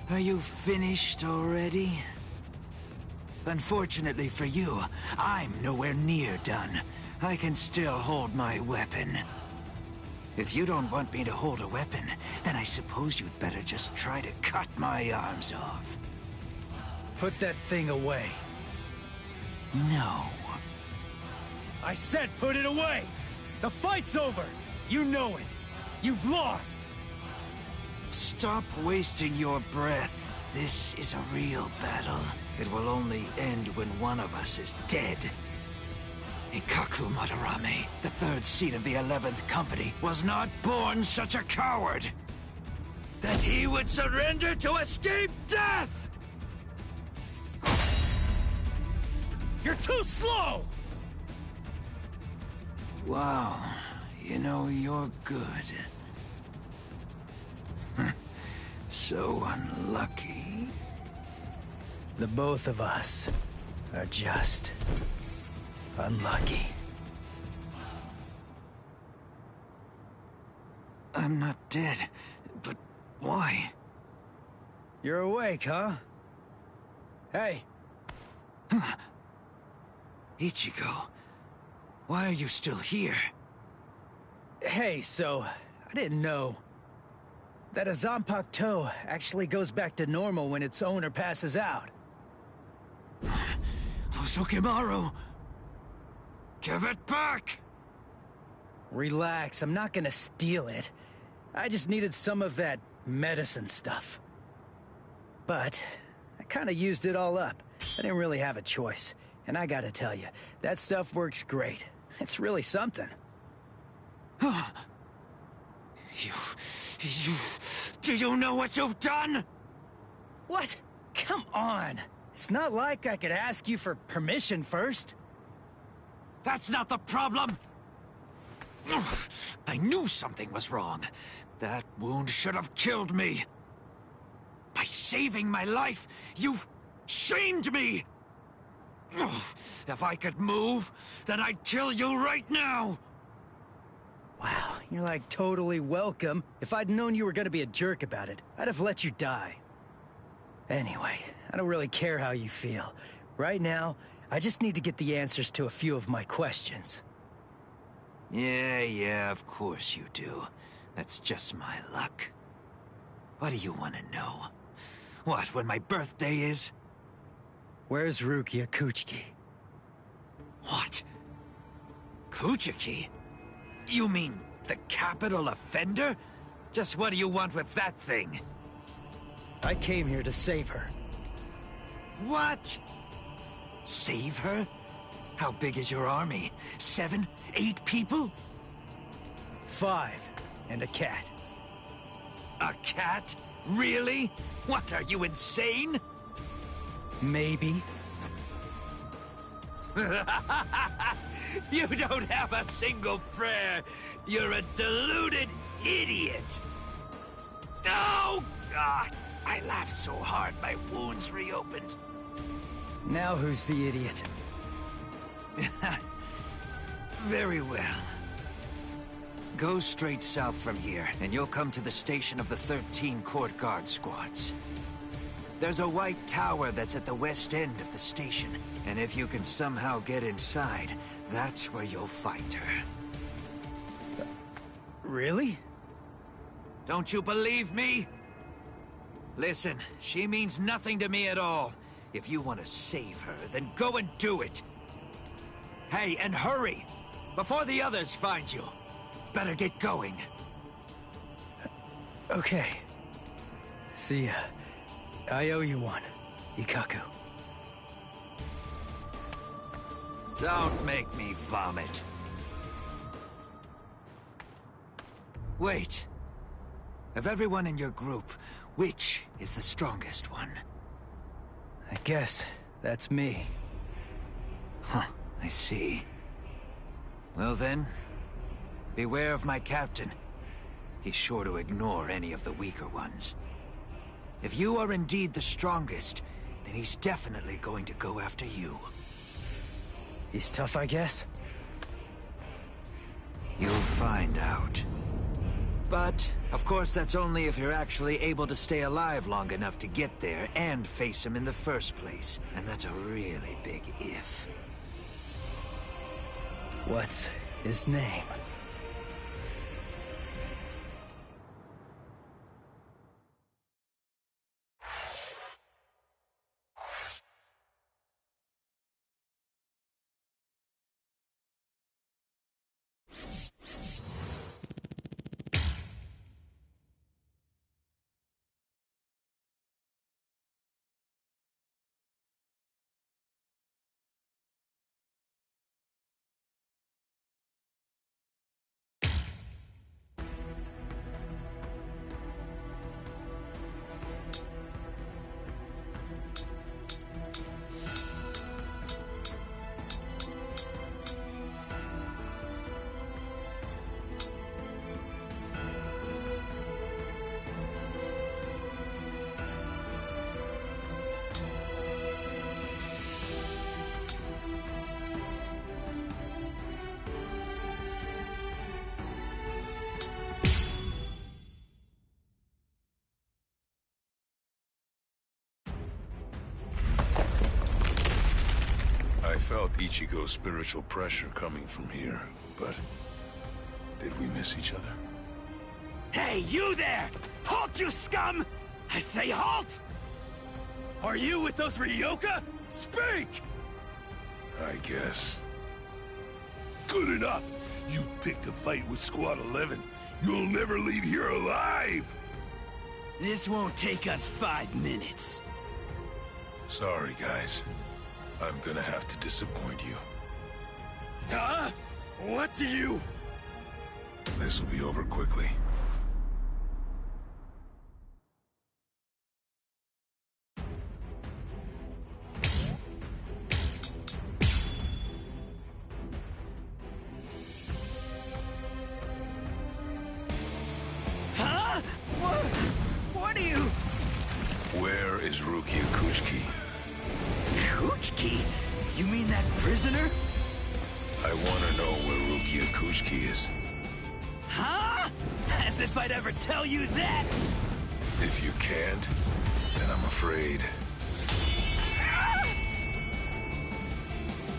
Are you finished already? Unfortunately for you, I'm nowhere near done. I can still hold my weapon. If you don't want me to hold a weapon, then I suppose you'd better just try to cut my arms off. Put that thing away. No. I said put it away! The fight's over! You know it! You've lost! Stop wasting your breath. This is a real battle. It will only end when one of us is dead. Ikaku Madarame, the third seat of the 11th Company, was not born such a coward that he would surrender to escape death! You're too slow! Wow, you know, you're good. So unlucky. The both of us are just unlucky. I'm not dead, but why? You're awake, huh? Hey. Ichigo, why are you still here? Hey, so, I didn't know that a Zanpakuto actually goes back to normal when its owner passes out. Hosokimaru! Give it back! Relax, I'm not gonna steal it. I just needed some of that medicine stuff. But I kinda used it all up. I didn't really have a choice. And I gotta tell you, that stuff works great. It's really something. Do you know what you've done? What? Come on. It's not like I could ask you for permission first. That's not the problem. I knew something was wrong. That wound should have killed me. By saving my life, you've shamed me. If I could move, then I'd kill you right now. Wow, you're like totally welcome. If I'd known you were gonna be a jerk about it, I'd have let you die. Anyway, I don't really care how you feel. Right now, I just need to get the answers to a few of my questions. Yeah, of course you do. That's just my luck. What do you want to know? What, when my birthday is? Where's Rukia Kuchiki? What? Kuchiki? You mean the capital offender? Just what do you want with that thing? I came here to save her. What? Save her? How big is your army? 7, 8 people? 5, and a cat. A cat? Really? What, are you insane? Maybe. You don't have a single prayer. You're a deluded idiot. Oh, God. I laughed so hard my wounds reopened. Now who's the idiot? Very well. Go straight south from here, and you'll come to the station of the 13 Court Guard squads. There's a white tower that's at the west end of the station, and if you can somehow get inside, that's where you'll find her. Really? Don't you believe me? Listen, she means nothing to me at all. If you want to save her, then go and do it. Hey, and hurry! Before the others find you. Better get going. Okay. See ya. I owe you one, Ikkaku. Don't make me vomit. Wait. Of everyone in your group, which is the strongest one? I guess that's me. Huh, I see. Well then, beware of my captain. He's sure to ignore any of the weaker ones. If you are indeed the strongest, then he's definitely going to go after you. He's tough, I guess? You'll find out. But, of course, that's only if you're actually able to stay alive long enough to get there and face him in the first place. And that's a really big if. What's his name? I felt Ichigo's spiritual pressure coming from here, but did we miss each other? Hey, you there! Halt, you scum! I say halt! Are you with those Ryoka? Speak! I guess. Good enough! You've picked a fight with Squad 11. You'll never leave here alive! This won't take us 5 minutes. Sorry, guys. I'm gonna have to disappoint you. Huh? What do you... This'll be over quickly. Huh? What are you... Where is Rukia Kuchiki? Kuchiki? You mean that prisoner? I want to know where Rukia Kuchiki is. Huh? As if I'd ever tell you that! If you can't, then I'm afraid.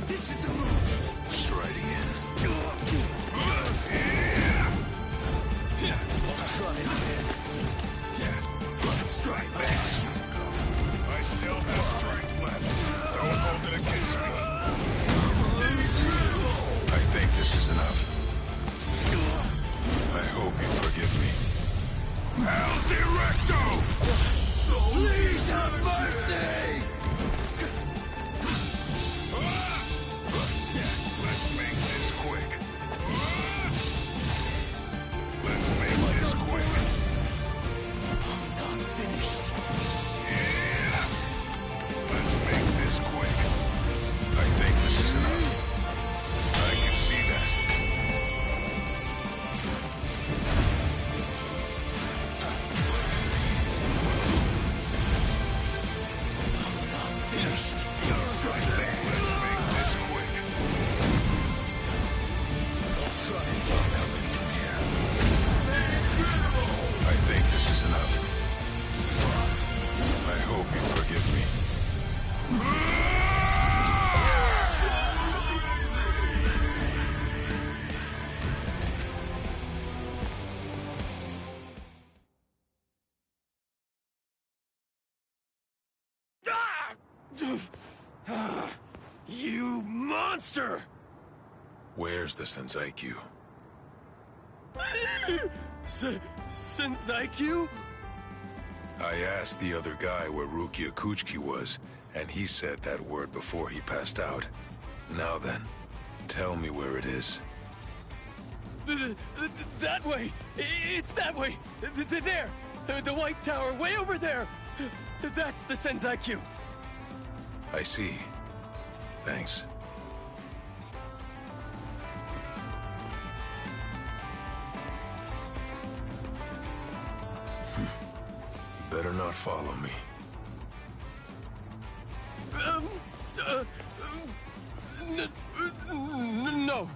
This is the move! Striding in. Try it again. Strike back. I still have strength left. Don't hold it against me. I think this is enough. I hope you forgive me. El Directo! Please have mercy! Let's make this quick. Let's make this quick. I'm not finished. Yeah. Let's make this quick. I think this is enough. I can see that. You monster! Where's the Senzaiku? Senzaiku? I asked the other guy where Rukia Kuchiki was, and he said that word before he passed out. Now then, tell me where it is. That way! It's that way! There! The White Tower, way over there! That's the Senzaiku! I see. Thanks. Better not follow me. No.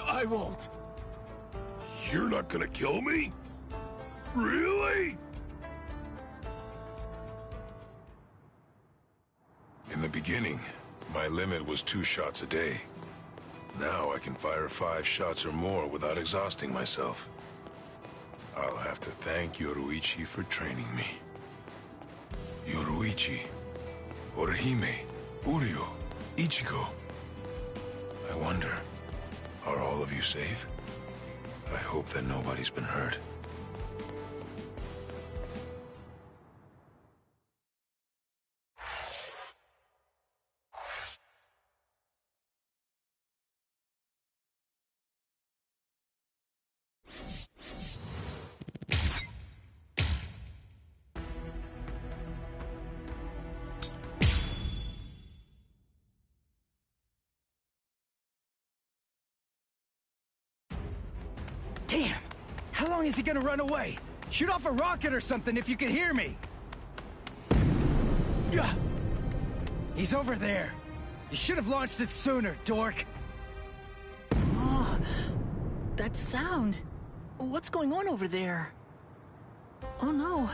I won't. You're not gonna kill me? Really? In the beginning, my limit was 2 shots a day. Now I can fire 5 shots or more without exhausting myself. I'll have to thank Yoruichi for training me. Yoruichi, Orihime, Uryu, Ichigo. I wonder, are all of you safe? I hope that nobody's been hurt. Damn! How long is he gonna run away? Shoot off a rocket or something if you can hear me! Yeah. He's over there. You should have launched it sooner, dork. Oh, that sound. What's going on over there? Oh no.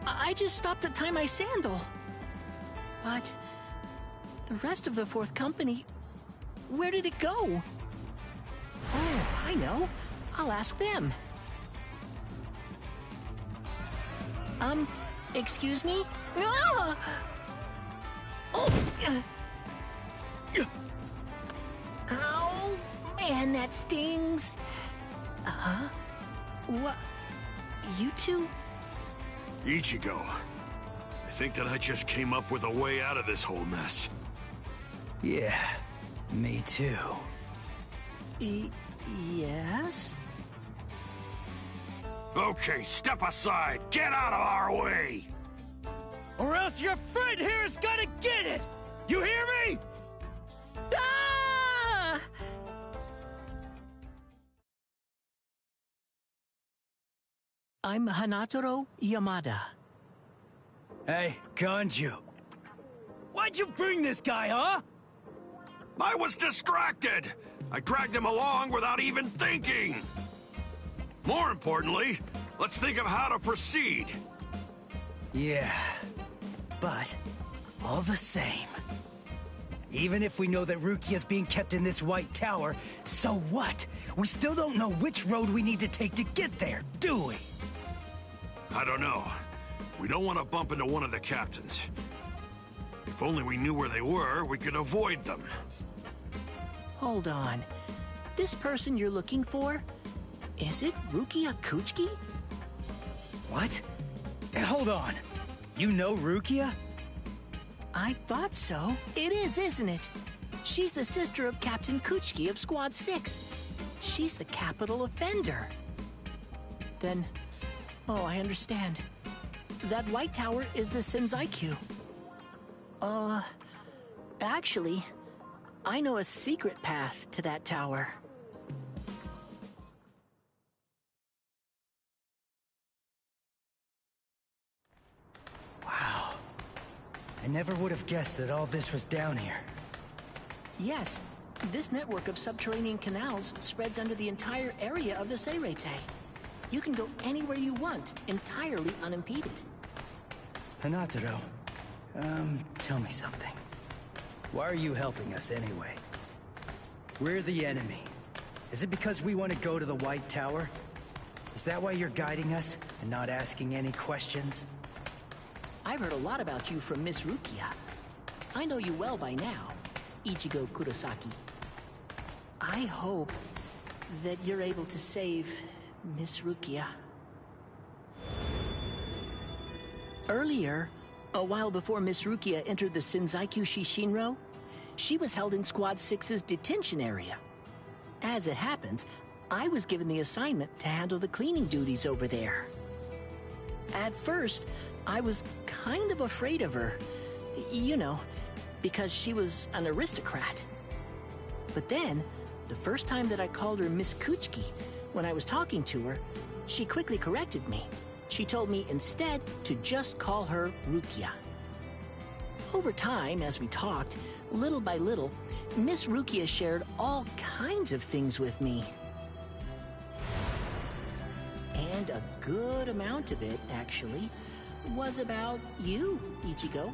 I just stopped to tie my sandal. But the rest of the 4th company, where did it go? Oh, I know. I'll ask them. Excuse me? Ah! Oh! Ow! Man, that stings. Huh? What? You two? Ichigo, I think that I just came up with a way out of this whole mess. Yeah, me too. Yes? Okay, step aside! Get out of our way! Or else your friend here is gonna get it! You hear me? Ah! I'm Hanataro Yamada. Hey, Ganju. Why'd you bring this guy, huh? I was distracted! I dragged him along without even thinking! More importantly, let's think of how to proceed. Yeah, but all the same. Even if we know that Rukia's being kept in this White Tower, so what? We still don't know which road we need to take to get there, do we? I don't know. We don't want to bump into one of the captains. If only we knew where they were, we could avoid them. Hold on. This person you're looking for, is it Rukia Kuchiki? What? Hey, hold on. You know Rukia? I thought so. It is, isn't it? She's the sister of Captain Kuchiki of Squad 6. She's the capital offender. Then, oh, I understand. That White Tower is the Senzaiku. Actually, I know a secret path to that tower. Wow. I never would have guessed that all this was down here. Yes, this network of subterranean canals spreads under the entire area of the Seirete. You can go anywhere you want, entirely unimpeded. Hanataro, tell me something. Why are you helping us anyway? We're the enemy. Is it because we want to go to the White Tower? Is that why you're guiding us and not asking any questions? I've heard a lot about you from Miss Rukia. I know you well by now, Ichigo Kurosaki. I hope that you're able to save Miss Rukia. Earlier, a while before Miss Rukia entered the Shinzaiku Shishinro, she was held in Squad 6's detention area. As it happens, I was given the assignment to handle the cleaning duties over there. At first, I was kind of afraid of her, you know, because she was an aristocrat. But then, the first time that I called her Miss Kuchiki, when I was talking to her, she quickly corrected me. She told me instead to just call her Rukia. Over time, as we talked, little by little, Miss Rukia shared all kinds of things with me. And a good amount of it, actually, was about you, Ichigo.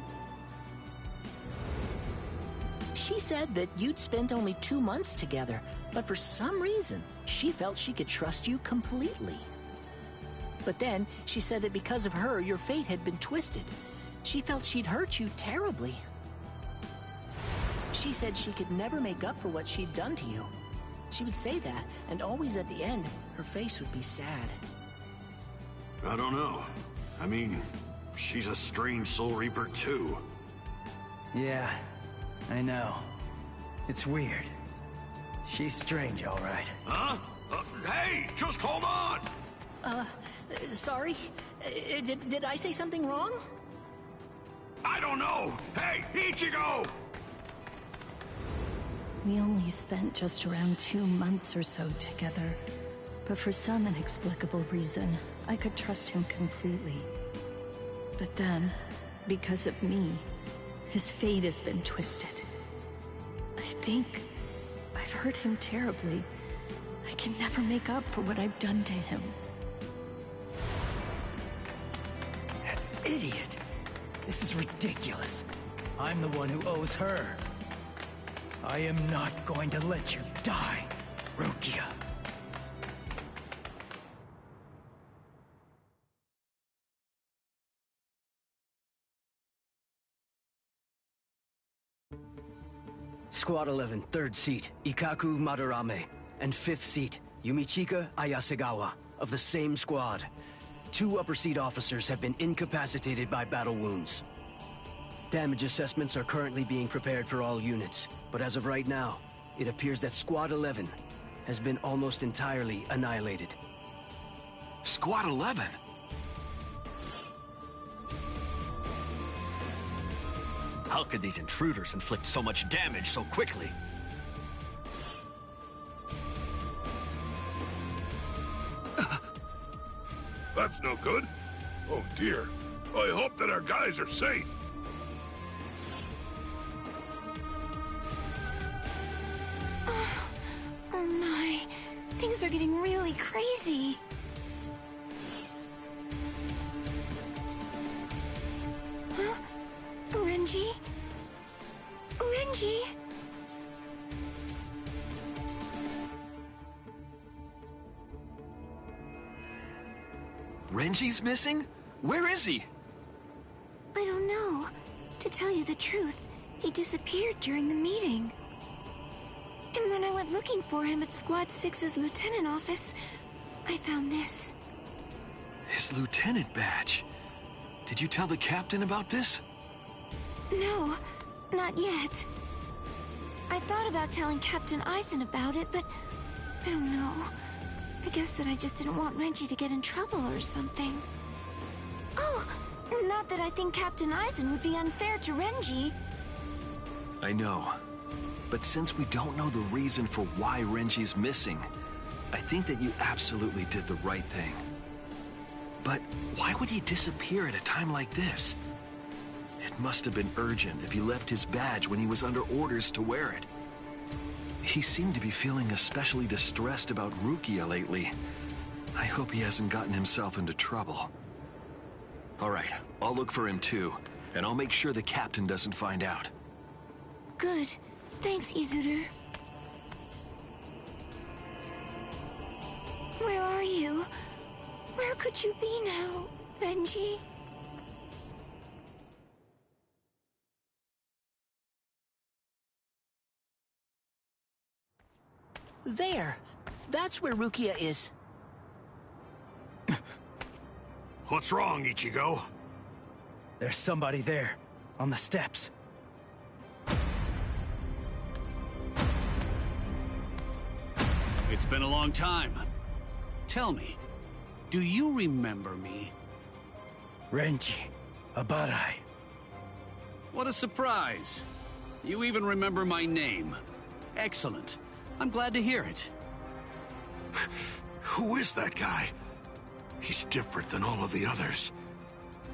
She said that you'd spent only 2 months together, but for some reason, she felt she could trust you completely. But then, she said that because of her, your fate had been twisted. She felt she'd hurt you terribly. She said she could never make up for what she'd done to you. She would say that, and always at the end, her face would be sad. I don't know. I mean, she's a strange Soul Reaper too. Yeah, I know. It's weird. She's strange, all right. Huh? Hey, just hold on! Sorry? Did I say something wrong? I don't know! Hey, Ichigo! We only spent just around 2 months or so together, but for some inexplicable reason, I could trust him completely. But then, because of me, his fate has been twisted. I think I've hurt him terribly. I can never make up for what I've done to him. That idiot! This is ridiculous. I'm the one who owes her. I am not going to let you die, Rukia. Squad 11, 3rd seat, Ikaku Madarame, and 5th seat, Yumichika Ayasegawa, of the same squad. 2 upper seat officers have been incapacitated by battle wounds. Damage assessments are currently being prepared for all units, but as of right now, it appears that Squad 11 has been almost entirely annihilated. Squad 11? How could these intruders inflict so much damage so quickly? That's no good. Oh dear. I hope that our guys are safe. Oh my. Things are getting really crazy. Huh? Renji? Renji? Renji's missing? Where is he? I don't know. To tell you the truth, he disappeared during the meeting. And when I went looking for him at Squad 6's lieutenant office, I found this. His lieutenant badge. Did you tell the captain about this? No, not yet. I thought about telling Captain Eisen about it, but I don't know. I guess that I just didn't want Renji to get in trouble or something. Oh, not that I think Captain Eisen would be unfair to Renji. I know. But since we don't know the reason for why Renji's missing, I think that you absolutely did the right thing. But why would he disappear at a time like this? It must have been urgent if he left his badge when he was under orders to wear it. He seemed to be feeling especially distressed about Rukia lately. I hope he hasn't gotten himself into trouble. All right, I'll look for him too, and I'll make sure the captain doesn't find out. Good. Thanks, Izuru. Where are you? Where could you be now, Renji? There. That's where Rukia is. What's wrong, Ichigo? There's somebody there, on the steps. It's been a long time. Tell me, do you remember me? Renji, Abarai. What a surprise. You even remember my name. Excellent. I'm glad to hear it. Who is that guy? He's different than all of the others.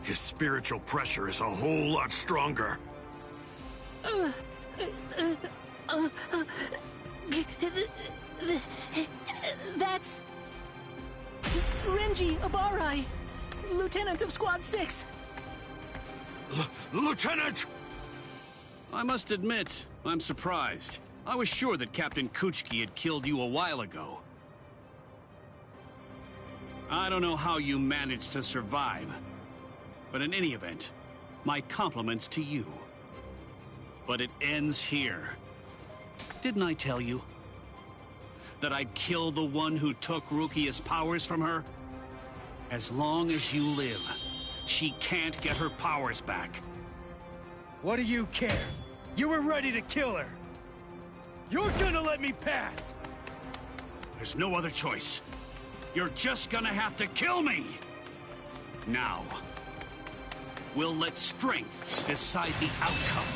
His spiritual pressure is a whole lot stronger. That's... Renji Abarai, Lieutenant of Squad 6. Lieutenant! I must admit, I'm surprised. I was sure that Captain Kuchiki had killed you a while ago. I don't know how you managed to survive, but in any event, my compliments to you. But it ends here. Didn't I tell you that I'd kill the one who took Rukia's powers from her? As long as you live, she can't get her powers back. What do you care? You were ready to kill her. You're gonna let me pass! There's no other choice. You're just gonna have to kill me! Now, we'll let strength decide the outcome.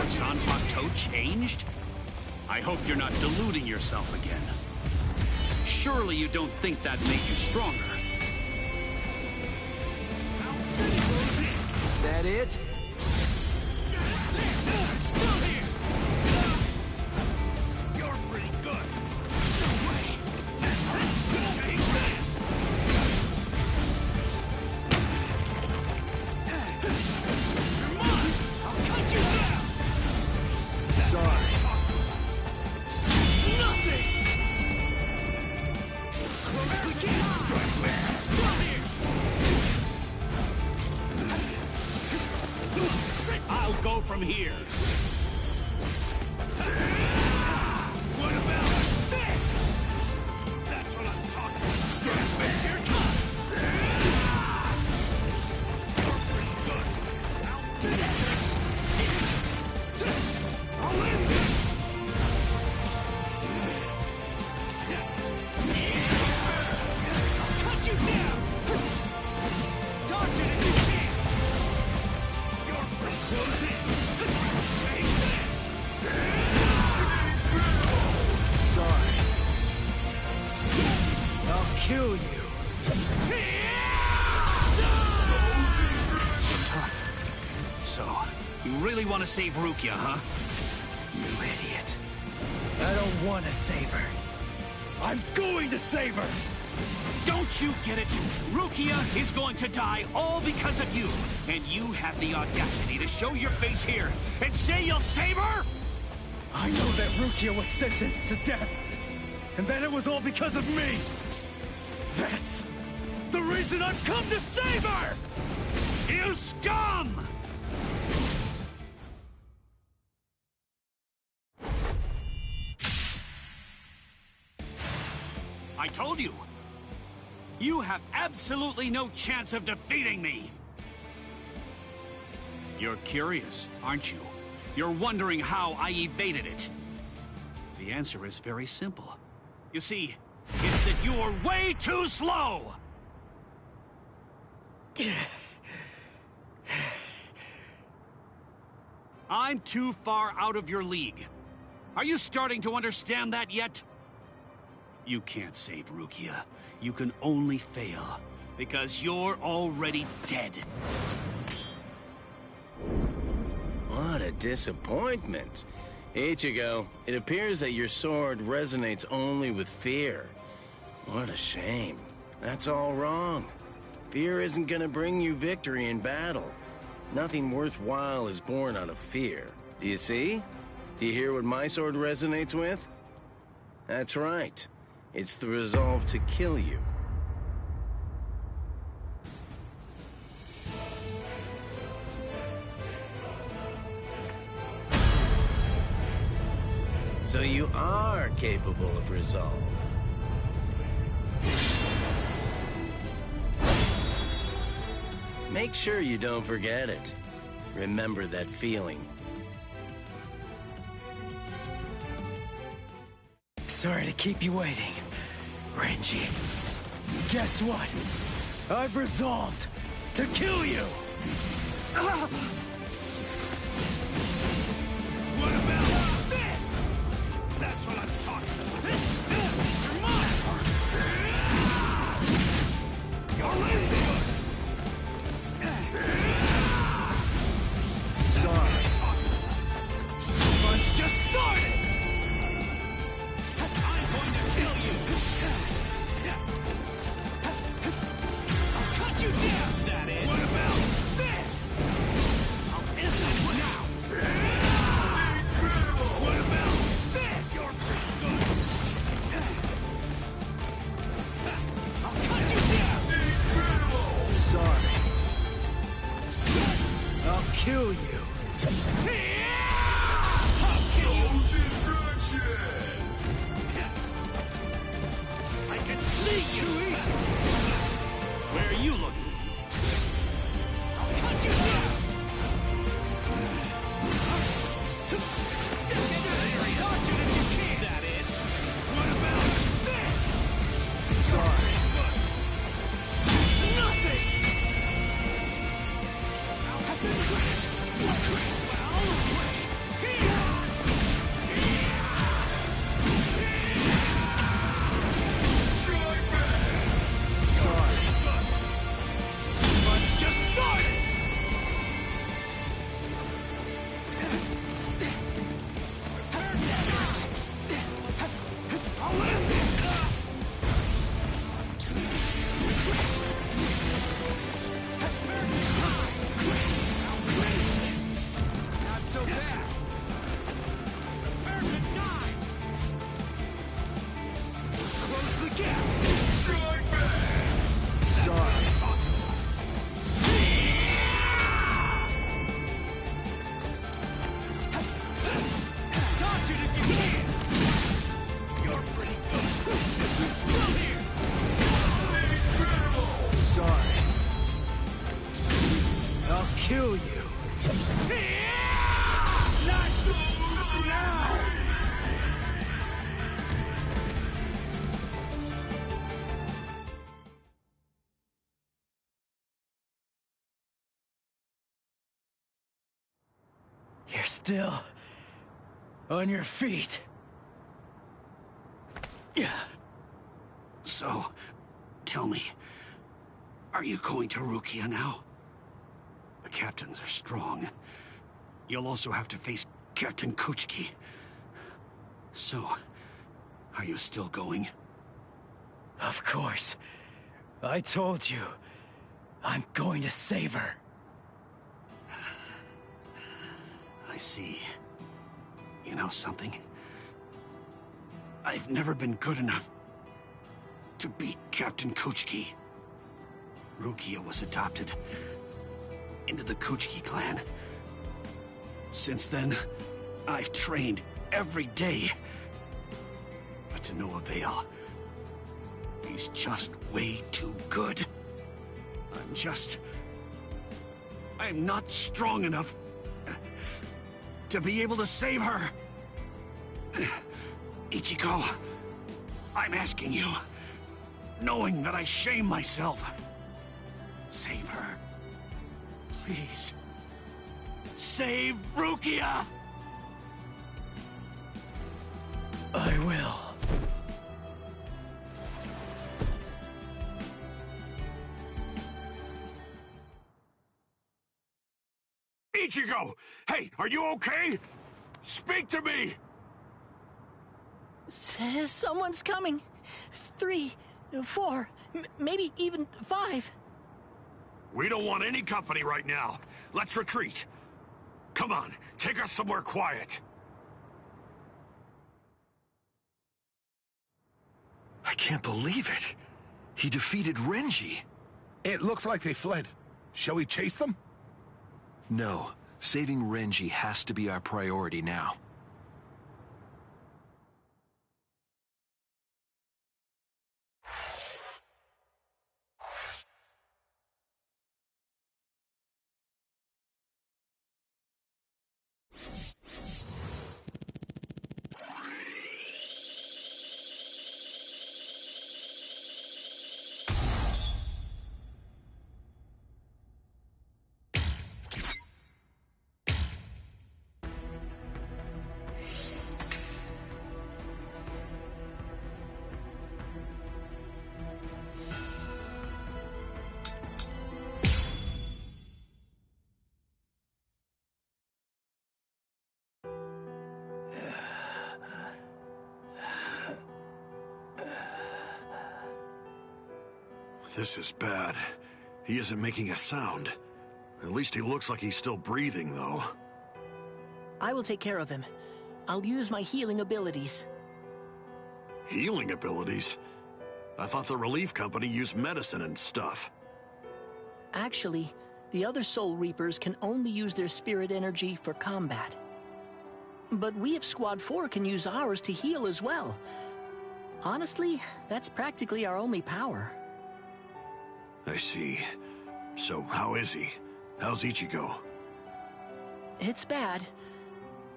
Zanpakuto changed? I hope you're not deluding yourself again. Surely you don't think that made you stronger. Is that it? Still here! You're pretty good. No way! Take this! Come on! I'll cut you down! Sorry. It's nothing! Close again! Strike back! Stop here! I'll go from here. What about this? That's what I'm talking about. Strike back! Here it comes! You're pretty good. I'll end this! I'll end this! I'll cut you down! Dodge it if you can! You're pretty close in! Take this! Sorry. I'll kill you. Tough. So, you really want to save Rukia, huh? You idiot. I don't want to save her. I'm going to save her! Don't you get it? Rukia is going to die all because of you. And you have the audacity to show your face here and say you'll save her? I know that Rukia was sentenced to death. And that it was all because of me. That's the reason I've come to save her! You scum! I told you! You have absolutely no chance of defeating me! You're curious, aren't you? You're wondering how I evaded it. The answer is very simple. You see, it's that you're way too slow! I'm too far out of your league. Are you starting to understand that yet? You can't save Rukia. You can only fail, because you're already dead. What a disappointment. Ichigo, it appears that your sword resonates only with fear. What a shame. That's all wrong. Fear isn't gonna bring you victory in battle. Nothing worthwhile is born out of fear. Do you see? Do you hear what my sword resonates with? That's right. It's the resolve to kill you. So you are capable of resolve. Make sure you don't forget it. Remember that feeling. Sorry to keep you waiting, Renji. Guess what? I've resolved to kill you! What about this? That's what I'm talking about. You're mine! You're in this! Sorry. Fun's just started! I'm going to kill you! I'll cut you down, that is! What about this? I'll end that now! What about this? You're pretty good! I'll cut you down! Incredible! Sorry. I'll kill you. I'll kill you! I can sneak too easy! Where are you looking? I'll cut you down! Torture if you can! That is. What about this? Sorry. It's nothing! Sorry. Let's just start it! I'll end this! Not so bad! Perfect time! Close the gap! Strike back! Sorry. Dodge it if you can! You're pretty good! It's still here! Incredible! Sorry. I'll kill you. Not now! You're still on your feet. Yeah. So, tell me, are you going to Rukia now? The captains are strong. You'll also have to face Captain Kuchiki. So, are you still going? Of course. I told you. I'm going to save her. I see. You know something? I've never been good enough to beat Captain Kuchiki. Rukia was adopted into the Kuchiki clan. Since then, I've trained every day. But to no avail. He's just way too good. I'm not strong enough to be able to save her. Ichigo, I'm asking you, knowing that I shame myself, save her. Please. Save Rukia! I will. Ichigo! Hey, are you okay? Speak to me! Someone's coming. 3, 4, maybe even 5. We don't want any company right now. Let's retreat. Come on, take us somewhere quiet. I can't believe it. He defeated Renji. It looks like they fled. Shall we chase them? No. Saving Renji has to be our priority now. This is bad. He isn't making a sound. At least he looks like he's still breathing, though. I will take care of him. I'll use my healing abilities. Healing abilities? I thought the relief company used medicine and stuff. Actually, the other Soul Reapers can only use their spirit energy for combat. But we of Squad 4 can use ours to heal as well. Honestly, that's practically our only power. I see. So, how is he? How's Ichigo? It's bad,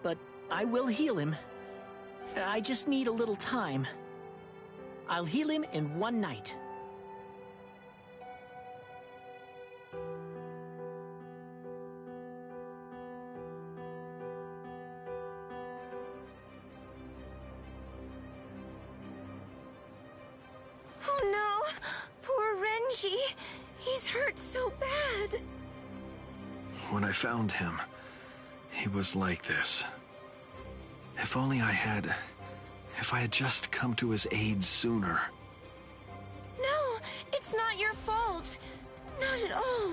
but I will heal him. I just need a little time. I'll heal him in one night. Oh no! Poor Renji! He's hurt so bad! When I found him, he was like this. If only I had just come to his aid sooner. No, it's not your fault. Not at all.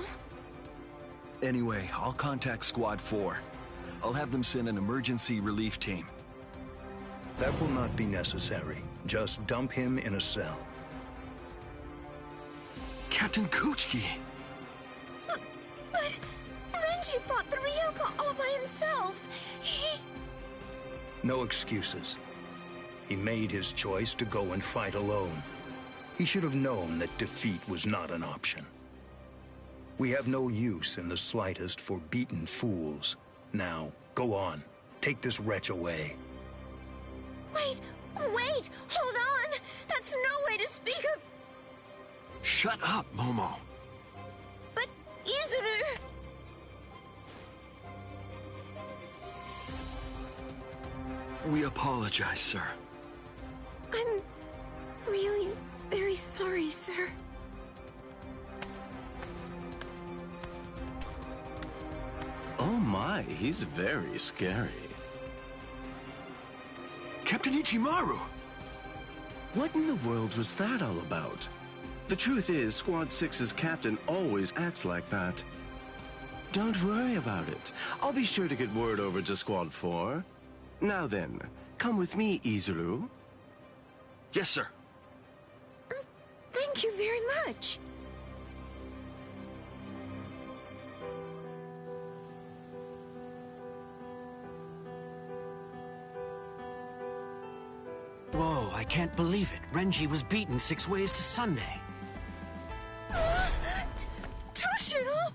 Anyway, I'll contact Squad 4. I'll have them send an emergency relief team. That will not be necessary. Just dump him in a cell. Captain Kuchiki! But Renji fought the Ryoka all by himself. No excuses. He made his choice to go and fight alone. He should have known that defeat was not an option. We have no use in the slightest for beaten fools. Now, go on. Take this wretch away. Wait! Hold on! That's no way to speak of... Shut up, Momo! But Izuru... We apologize, sir. I'm really very sorry, sir. Oh my, he's very scary. Captain Ichimaru! What in the world was that all about? The truth is, Squad 6's captain always acts like that. Don't worry about it. I'll be sure to get word over to Squad 4. Now then, come with me, Izuru. Yes, sir. Thank you very much. Whoa, I can't believe it. Renji was beaten 6 ways to Sunday. Toshiro!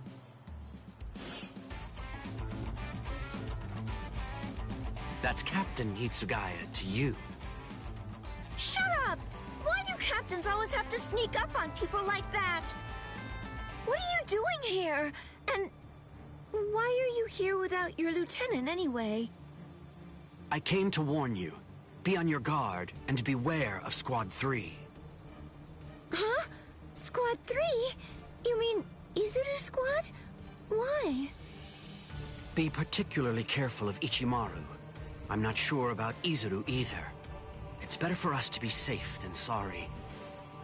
That's Captain Hitsugaya to you. Shut up! Why do captains always have to sneak up on people like that? What are you doing here? And why are you here without your lieutenant anyway? I came to warn you. Be on your guard and beware of Squad 3. Huh? Squad 3? You mean Izuru Squad? Why? Be particularly careful of Ichimaru. I'm not sure about Izuru either. It's better for us to be safe than sorry.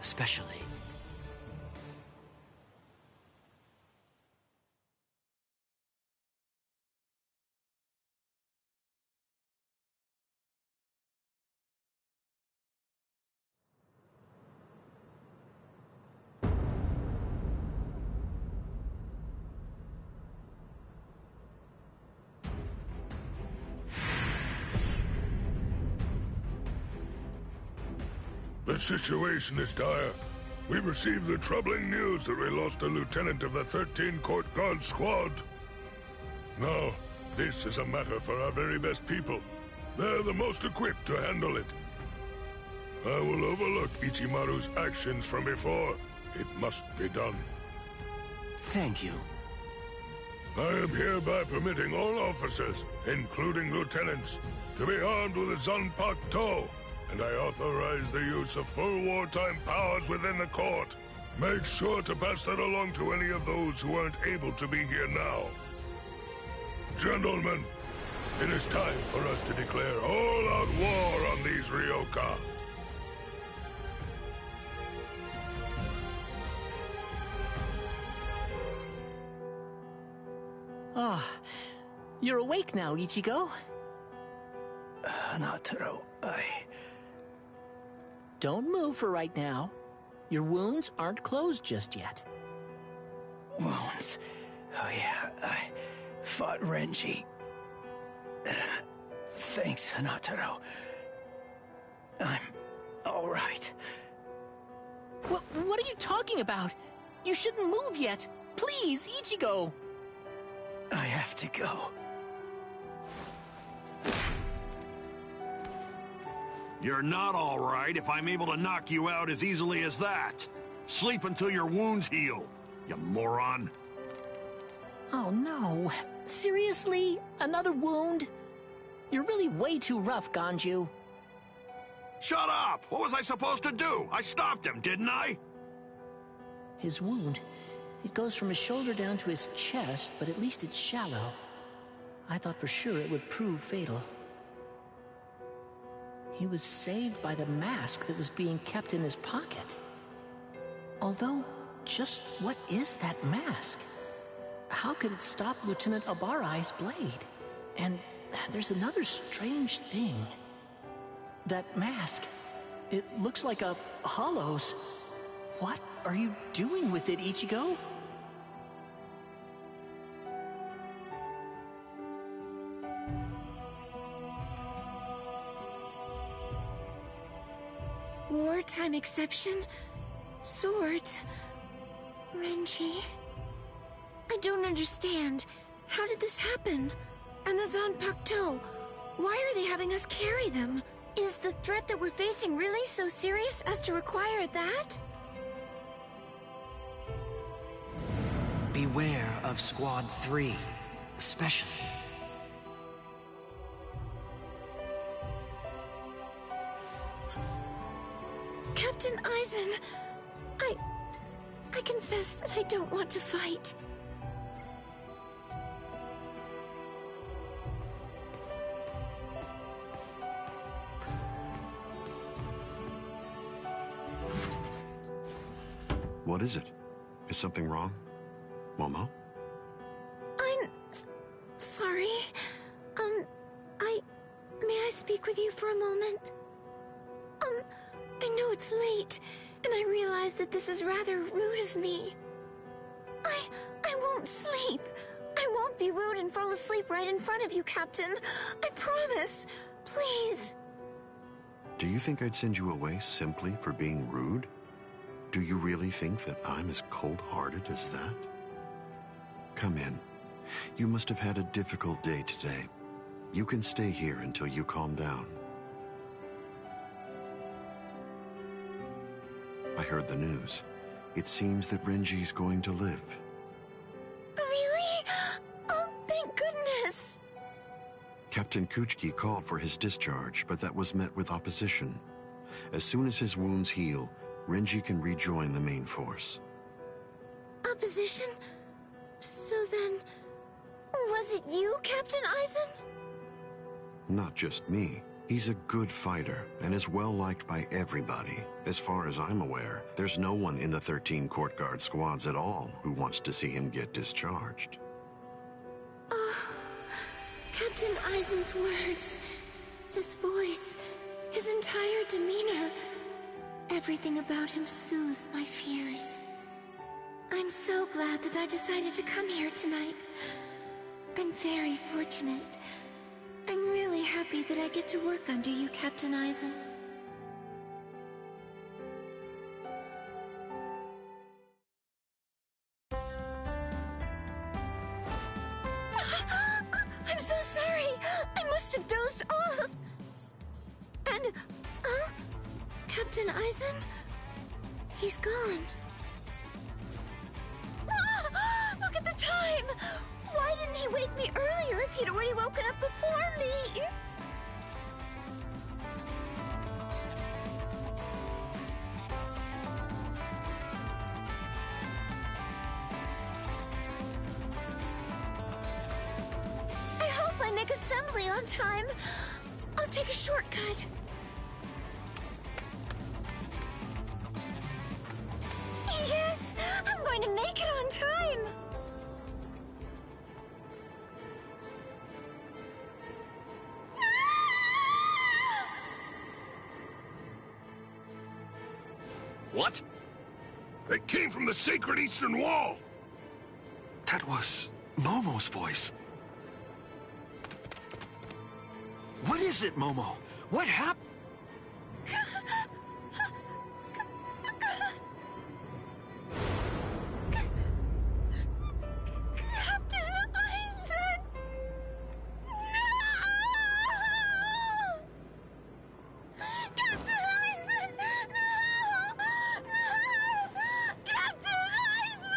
Especially The situation is dire. We've received the troubling news that we lost a lieutenant of the 13 Court Guard Squad. Now, this is a matter for our very best people. They're the most equipped to handle it. I will overlook Ichimaru's actions from before. It must be done. Thank you. I am hereby permitting all officers, including lieutenants, to be armed with a Zanpakuto, and I authorize the use of full wartime powers within the court. Make sure to pass that along to any of those who aren't able to be here now. Gentlemen, it is time for us to declare all-out war on these Ryoka. Ah, you're awake now, Ichigo. Hanataro, Don't move for right now. Your wounds aren't closed just yet. Wounds? Oh yeah, I fought Renji. Thanks, Hanataro. I'm all right. What are you talking about? You shouldn't move yet. Please, Ichigo. I have to go. You're not all right if I'm able to knock you out as easily as that. Sleep until your wounds heal, you moron. Oh no. Seriously? Another wound? You're really way too rough, Ganju. Shut up! What was I supposed to do? I stopped him, didn't I? His wound, it goes from his shoulder down to his chest, but at least it's shallow. I thought for sure it would prove fatal. He was saved by the mask that was being kept in his pocket. Although, just what is that mask? How could it stop Lieutenant Abarai's blade? And there's another strange thing. That mask, it looks like a hollow's. What are you doing with it, Ichigo? Wartime exception? Swords? Renji? I don't understand. How did this happen? And the Zanpakuto? Why are they having us carry them? Is the threat that we're facing really so serious as to require that? Beware of Squad 3, especially. Captain Aizen, I confess that I don't want to fight. What is it? Is something wrong? Momo? I'm sorry. May I speak with you for a moment? I know it's late, and I realize that this is rather rude of me. I won't sleep. I won't be rude and fall asleep right in front of you, Captain. I promise. Please. Do you think I'd send you away simply for being rude? Do you really think that I'm as cold-hearted as that? Come in. You must have had a difficult day today. You can stay here until you calm down. I heard the news. It seems that Renji's going to live. Really? Oh, thank goodness! Captain Kuchiki called for his discharge, but that was met with opposition. As soon as his wounds heal, Renji can rejoin the main force. Opposition? So then, was it you, Captain Aizen? Not just me. He's a good fighter and is well liked by everybody. As far as I'm aware, there's no one in the 13 Court Guard squads at all who wants to see him get discharged. Oh, Captain Aizen's words, his voice, his entire demeanor, everything about him soothes my fears. I'm so glad that I decided to come here tonight. I'm very fortunate. I'm really happy that I get to work under you, Captain Aizen. must have dozed off. And, Captain Eisen? He's gone. Ah, look at the time! Why didn't he wake me earlier if he'd already woken up before me? I hope I make assembly on time. I'll take a shortcut. Yes! I'm going to make it on time! What? It came from the sacred Eastern Wall! That was Momo's voice. What is it, Momo? What happened? Captain Eisen! No! Captain Eisen! No! No! Captain Eisen!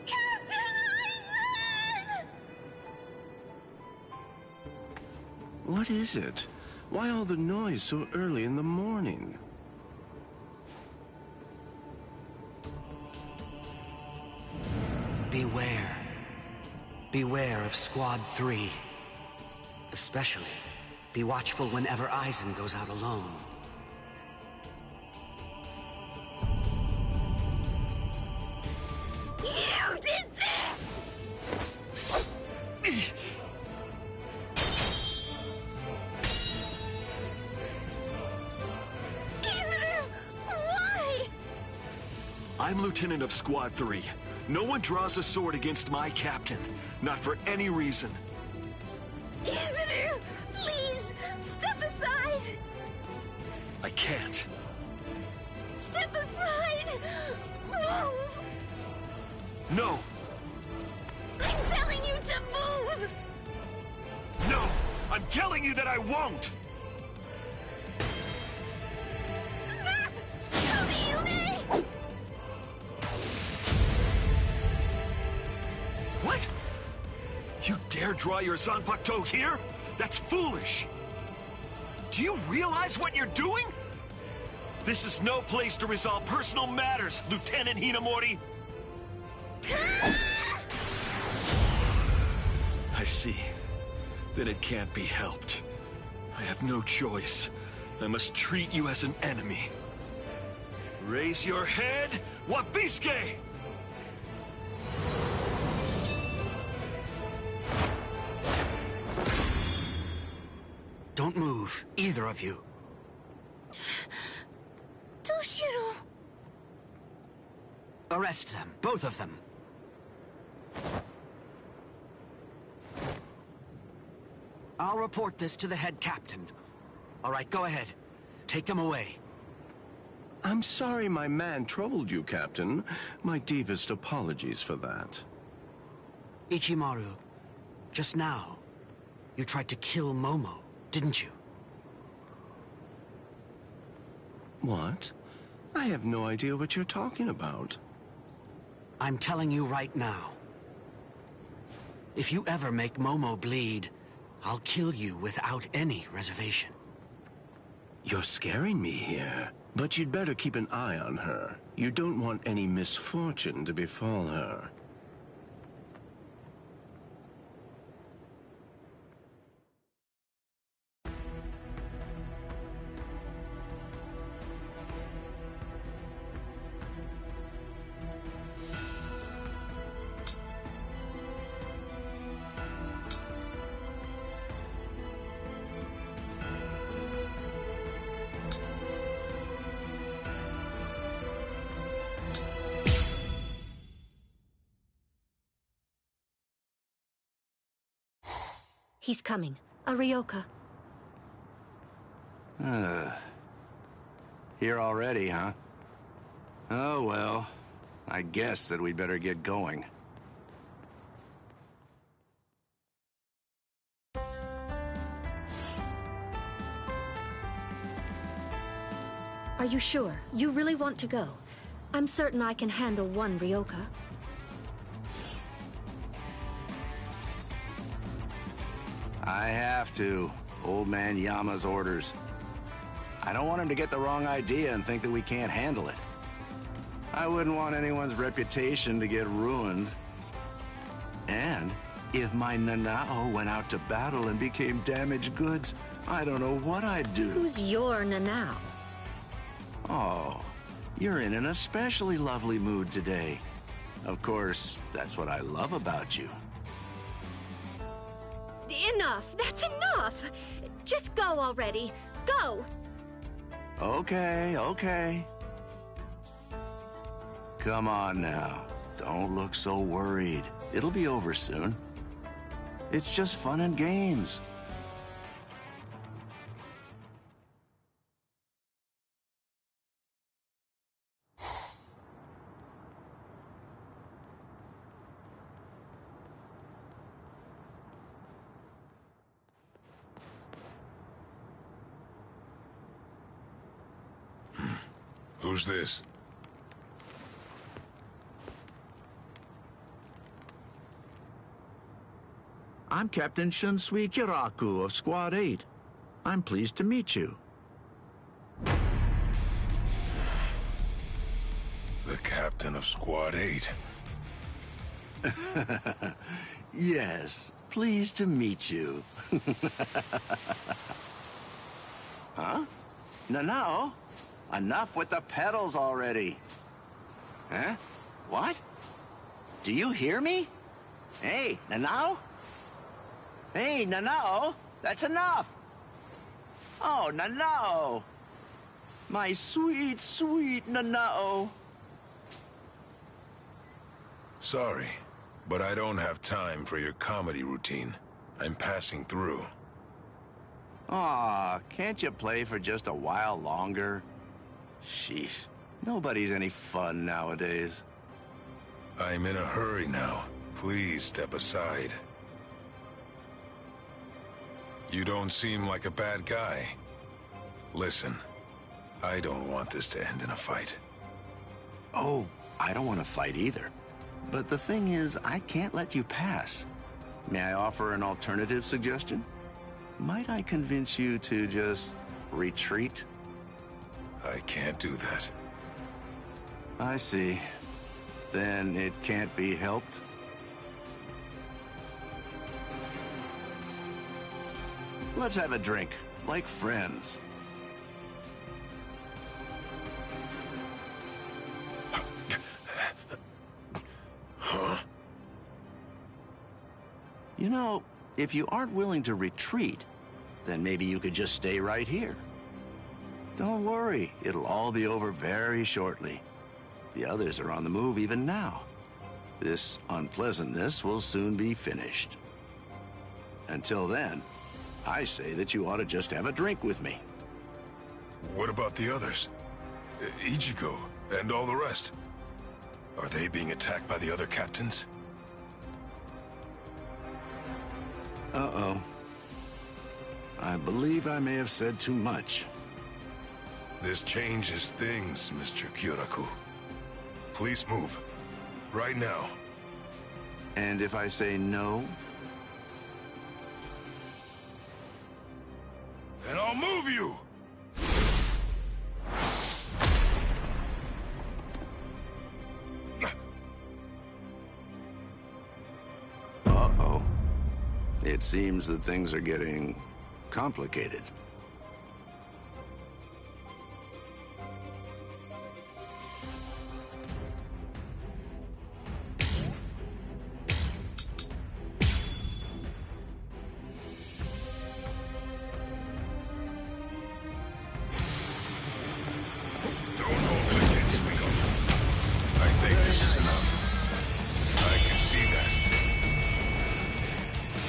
Captain Eisen! What is it? Why all the noise so early in the morning? Beware. Beware of Squad 3. Especially, be watchful whenever Eisen goes out alone. You did this! Izuru, why? I'm Lieutenant of Squad 3. No one draws a sword against my captain. Not for any reason. Izuru, please, step aside! I can't. Step aside! Move! No! I'm telling you to move! No! I'm telling you that I won't! Snap! Tomiyume! What? You dare draw your Zanpakuto here? That's foolish! Do you realize what you're doing? This is no place to resolve personal matters, Lieutenant Hinamori! I see. Then it can't be helped. I have no choice. I must treat you as an enemy. Raise your head, Wabisuke! Don't move, either of you. Toshiro! Arrest them, both of them. I'll report this to the head captain. All right, go ahead. Take them away. I'm sorry my man troubled you, Captain. My deepest apologies for that. Ichimaru, just now, you tried to kill Momo, didn't you? What? I have no idea what you're talking about. I'm telling you right now. If you ever make Momo bleed, I'll kill you without any reservation. You're scaring me here. But you'd better keep an eye on her. You don't want any misfortune to befall her. He's coming. Arioka. Here already, huh? Oh, well. I guess that we'd better get going. Are you sure? You really want to go? I'm certain I can handle one Ryoka. I have to. Old man Yama's orders. I don't want him to get the wrong idea and think that we can't handle it. I wouldn't want anyone's reputation to get ruined. And if my Nanao went out to battle and became damaged goods, I don't know what I'd do. Who's your Nanao? Oh, you're in an especially lovely mood today. Of course, that's what I love about you. Enough! That's enough! Just go already. Go! Okay, okay. Come on now. Don't look so worried. It'll be over soon. It's just fun and games. Who's this? I'm Captain Shunsui Kiraku of Squad 8. I'm pleased to meet you. The captain of Squad 8. Yes, pleased to meet you. Huh? No. Enough with the pedals already. Huh? What? Do you hear me? Hey, Nanao? Hey, Nanao, that's enough. Oh, Nanao. My sweet, sweet Nanao. Sorry, but I don't have time for your comedy routine. I'm passing through. Aw, can't you play for just a while longer? Sheesh, nobody's any fun nowadays. I'm in a hurry now. Please step aside. You don't seem like a bad guy. Listen, I don't want this to end in a fight. Oh, I don't want to fight either. But the thing is, I can't let you pass. May I offer an alternative suggestion? Might I convince you to just retreat? I can't do that. I see. Then it can't be helped? Let's have a drink, like friends. Huh? You know, if you aren't willing to retreat, then maybe you could just stay right here. Don't worry, it'll all be over very shortly. The others are on the move even now. This unpleasantness will soon be finished. Until then, I say that you ought to just have a drink with me. What about the others? Ichigo and all the rest? Are they being attacked by the other captains? Uh-oh. I believe I may have said too much. This changes things, Mr. Kyoraku. Please move. Right now. And if I say no? Then I'll move you! Uh-oh. It seems that things are getting complicated.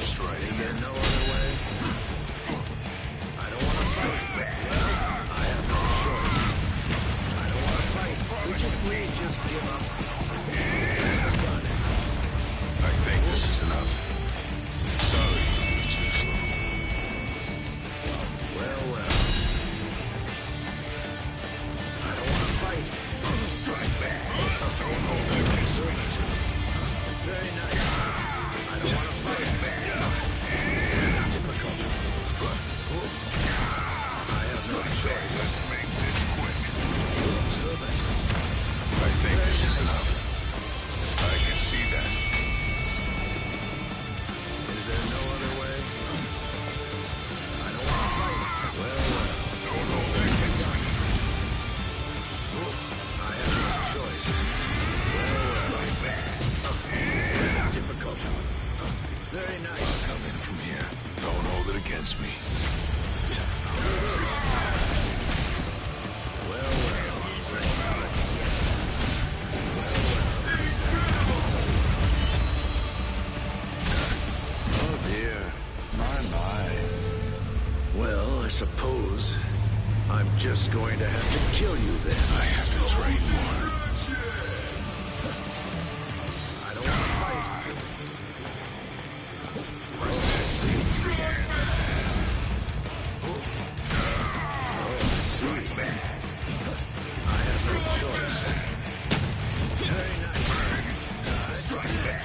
Strike again. No other way. just going to have to kill you then. I have to train more. I don't want to fight. Resist. I see. I have no choice. Very nice. Strike back.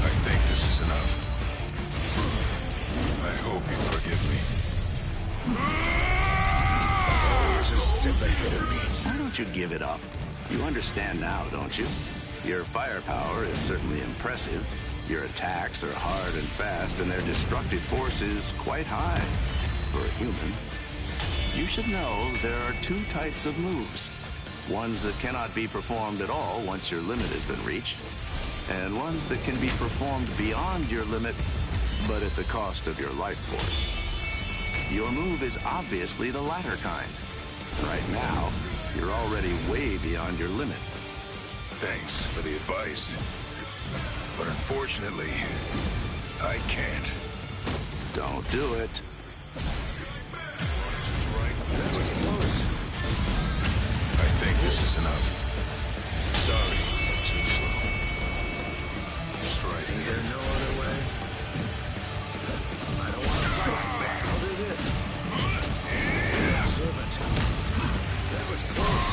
I think this is enough. I hope you forgive me. There's a step ahead of me. Why don't you give it up? You understand now, don't you? Your firepower is certainly impressive. Your attacks are hard and fast, and their destructive force is quite high for a human. You should know there are two types of moves. Ones that cannot be performed at all once your limit has been reached, and ones that can be performed beyond your limit, but at the cost of your life force. Your move is obviously the latter kind. Right now, you're already way beyond your limit. Thanks for the advice. But unfortunately, I can't. Don't do it. That was close. I think this is enough. Sorry, too slow. Strike. Is there no other way? I don't want to strike back. I'll do this. Servant. That was close.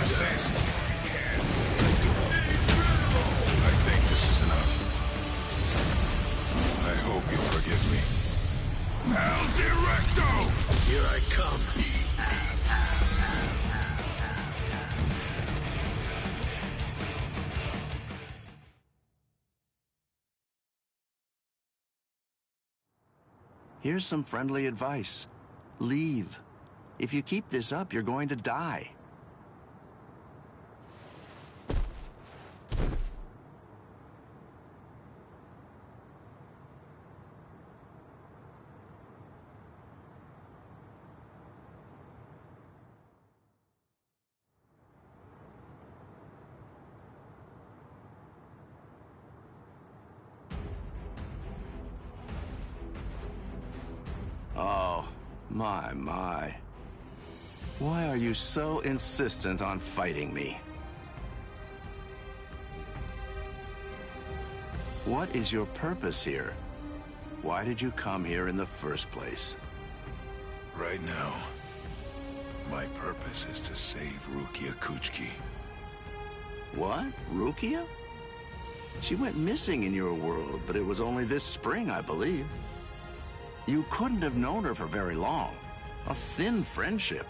Resist. I think this is enough. I hope you forgive me. El Directo! Here I come. Here's some friendly advice. Leave. If you keep this up, you're going to die. Oh, my. Why are you so insistent on fighting me? What is your purpose here? Why did you come here in the first place? Right now, my purpose is to save Rukia Kuchki. What? Rukia? She went missing in your world, but it was only this spring, I believe. You couldn't have known her for very long. A thin friendship.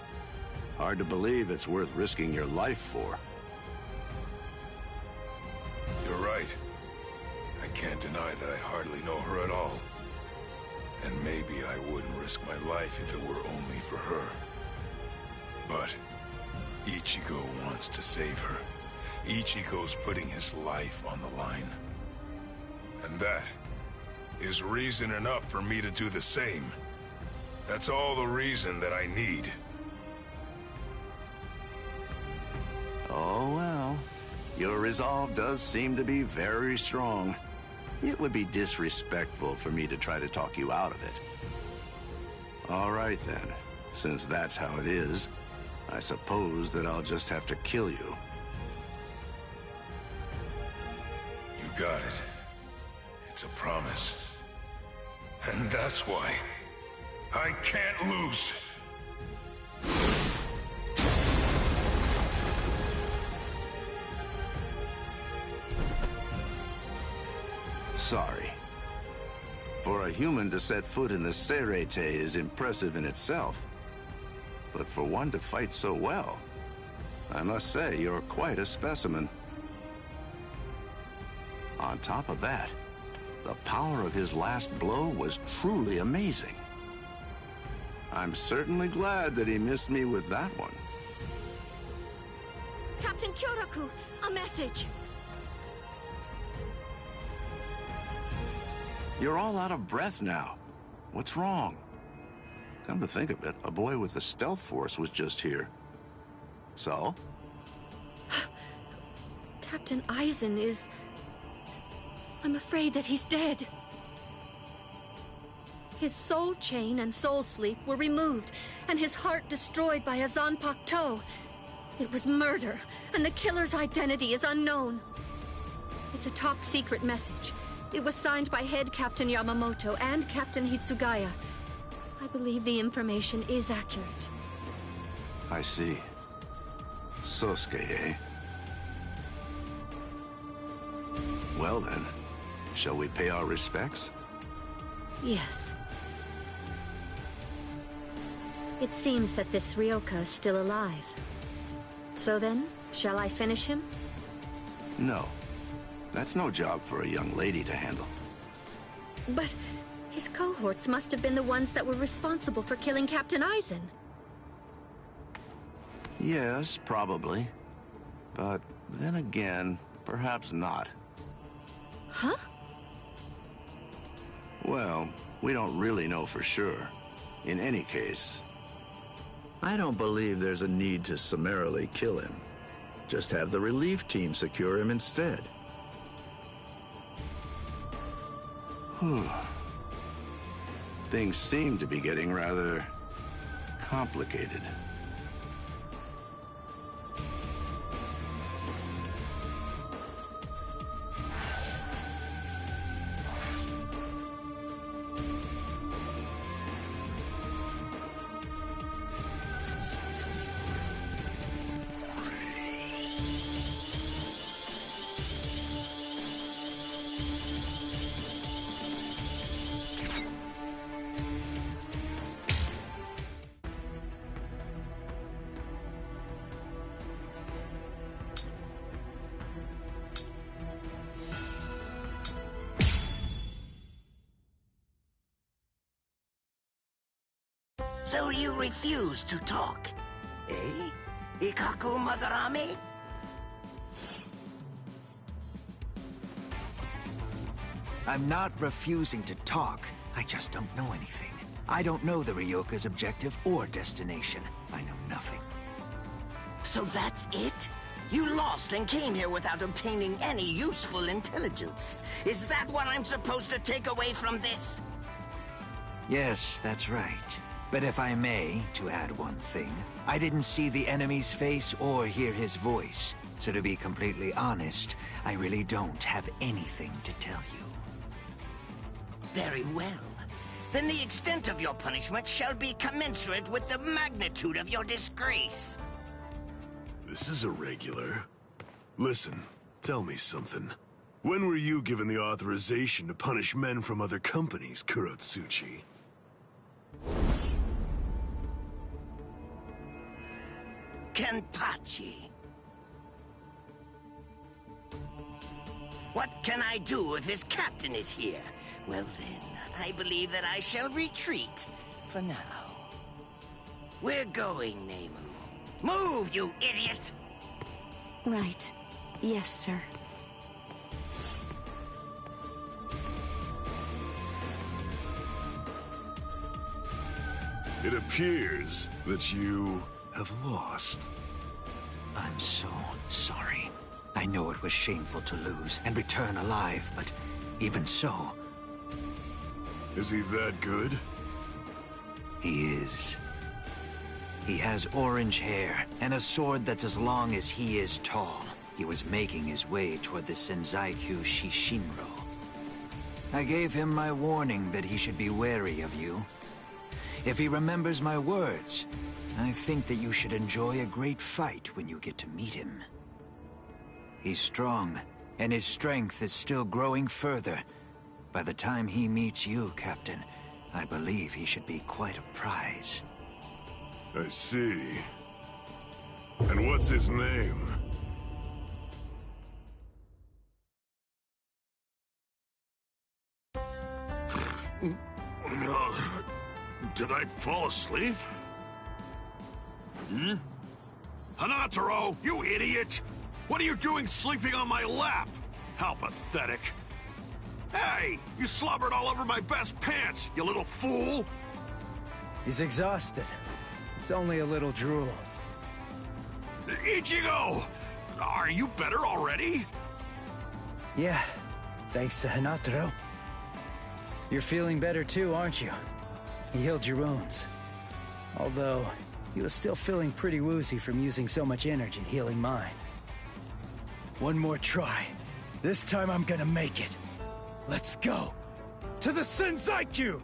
Hard to believe it's worth risking your life for. You're right. I can't deny that I hardly know her at all. And maybe I wouldn't risk my life if it were only for her. But Ichigo wants to save her. Ichigo's putting his life on the line. And that is reason enough for me to do the same. That's all the reason that I need. Oh, well. Your resolve does seem to be very strong. It would be disrespectful for me to try to talk you out of it. All right, then. Since that's how it is, I suppose that I'll just have to kill you. You got it. It's a promise. And that's why I can't lose. Sorry. For a human to set foot in the Serete is impressive in itself. But for one to fight so well, I must say you're quite a specimen. On top of that, the power of his last blow was truly amazing. I'm certainly glad that he missed me with that one. Captain Kyoraku, a message. You're all out of breath now. What's wrong? Come to think of it, a boy with the stealth force was just here. So? Captain Aizen is... I'm afraid that he's dead. His soul chain and soul sleep were removed, and his heart destroyed by a Zanpakuto. It was murder, and the killer's identity is unknown. It's a top-secret message. It was signed by Head Captain Yamamoto and Captain Hitsugaya. I believe the information is accurate. I see. Sosuke, eh? Well then, shall we pay our respects? Yes. It seems that this Ryoka is still alive. So then, shall I finish him? No. That's no job for a young lady to handle. But his cohorts must have been the ones that were responsible for killing Captain Eisen. Yes, probably. But then again, perhaps not. Huh? Well, we don't really know for sure. In any case, I don't believe there's a need to summarily kill him. Just have the relief team secure him instead. Whew. Things seem to be getting rather complicated. So you refuse to talk, eh? Ikaku Madarame? I'm not refusing to talk. I just don't know anything. I don't know the Ryoka's objective or destination. I know nothing. So that's it? You lost and came here without obtaining any useful intelligence. Is that what I'm supposed to take away from this? Yes, that's right. But if I may, to add one thing, I didn't see the enemy's face or hear his voice. So to be completely honest, I really don't have anything to tell you. Very well. Then the extent of your punishment shall be commensurate with the magnitude of your disgrace. This is irregular. Listen, tell me something. When were you given the authorization to punish men from other companies, Kurotsuchi? Kenpachi. What can I do if his captain is here? Well then, I believe that I shall retreat for now. We're going, Nemu. Move, you idiot! Right. Yes, sir. It appears that you have lost. I'm so sorry. I know it was shameful to lose and return alive, but even so... Is he that good? He is. He has orange hair and a sword that's as long as he is tall. He was making his way toward the Senzaiku Shishinro. I gave him my warning that he should be wary of you. If he remembers my words, I think that you should enjoy a great fight when you get to meet him. He's strong, and his strength is still growing further. By the time he meets you, Captain, I believe he should be quite a prize. I see. And what's his name? Did I fall asleep? Hanataro, you idiot! What are you doing sleeping on my lap? How pathetic. Hey, you slobbered all over my best pants, you little fool! He's exhausted. It's only a little drool. Ichigo! Are you better already? Yeah, thanks to Hanataro. You're feeling better too, aren't you? He healed your wounds. Although, he was still feeling pretty woozy from using so much energy healing mine. One more try. This time I'm gonna make it. Let's go. To the Senzaiku!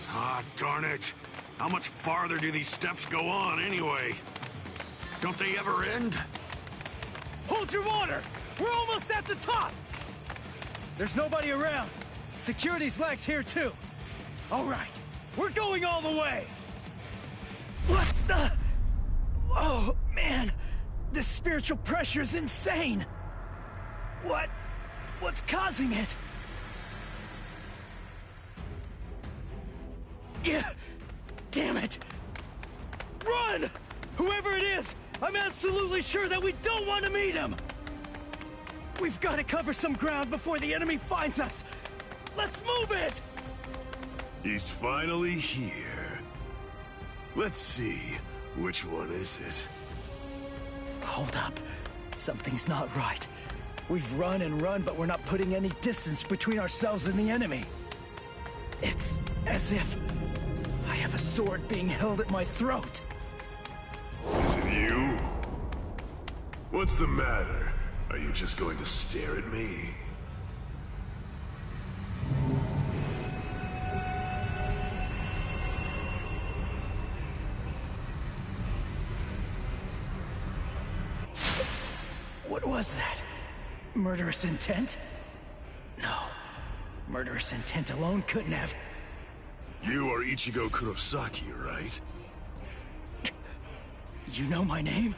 Ah, darn it. How much farther do these steps go on, anyway? Don't they ever end? Hold your water! We're almost at the top! There's nobody around. Security's lax here, too. All right, we're going all the way! What the... Oh, man. This spiritual pressure is insane. What's causing it? Yeah. Damn it! Run! Whoever it is, I'm absolutely sure that we don't want to meet him! We've got to cover some ground before the enemy finds us! Let's move it! He's finally here. Let's see, which one is it? Hold up. Something's not right. We've run and run, but we're not putting any distance between ourselves and the enemy. It's as if I have a sword being held at my throat. Is it you? What's the matter? Are you just going to stare at me? What was that? Murderous intent? No. Murderous intent alone couldn't have... You are Ichigo Kurosaki, right? You know my name?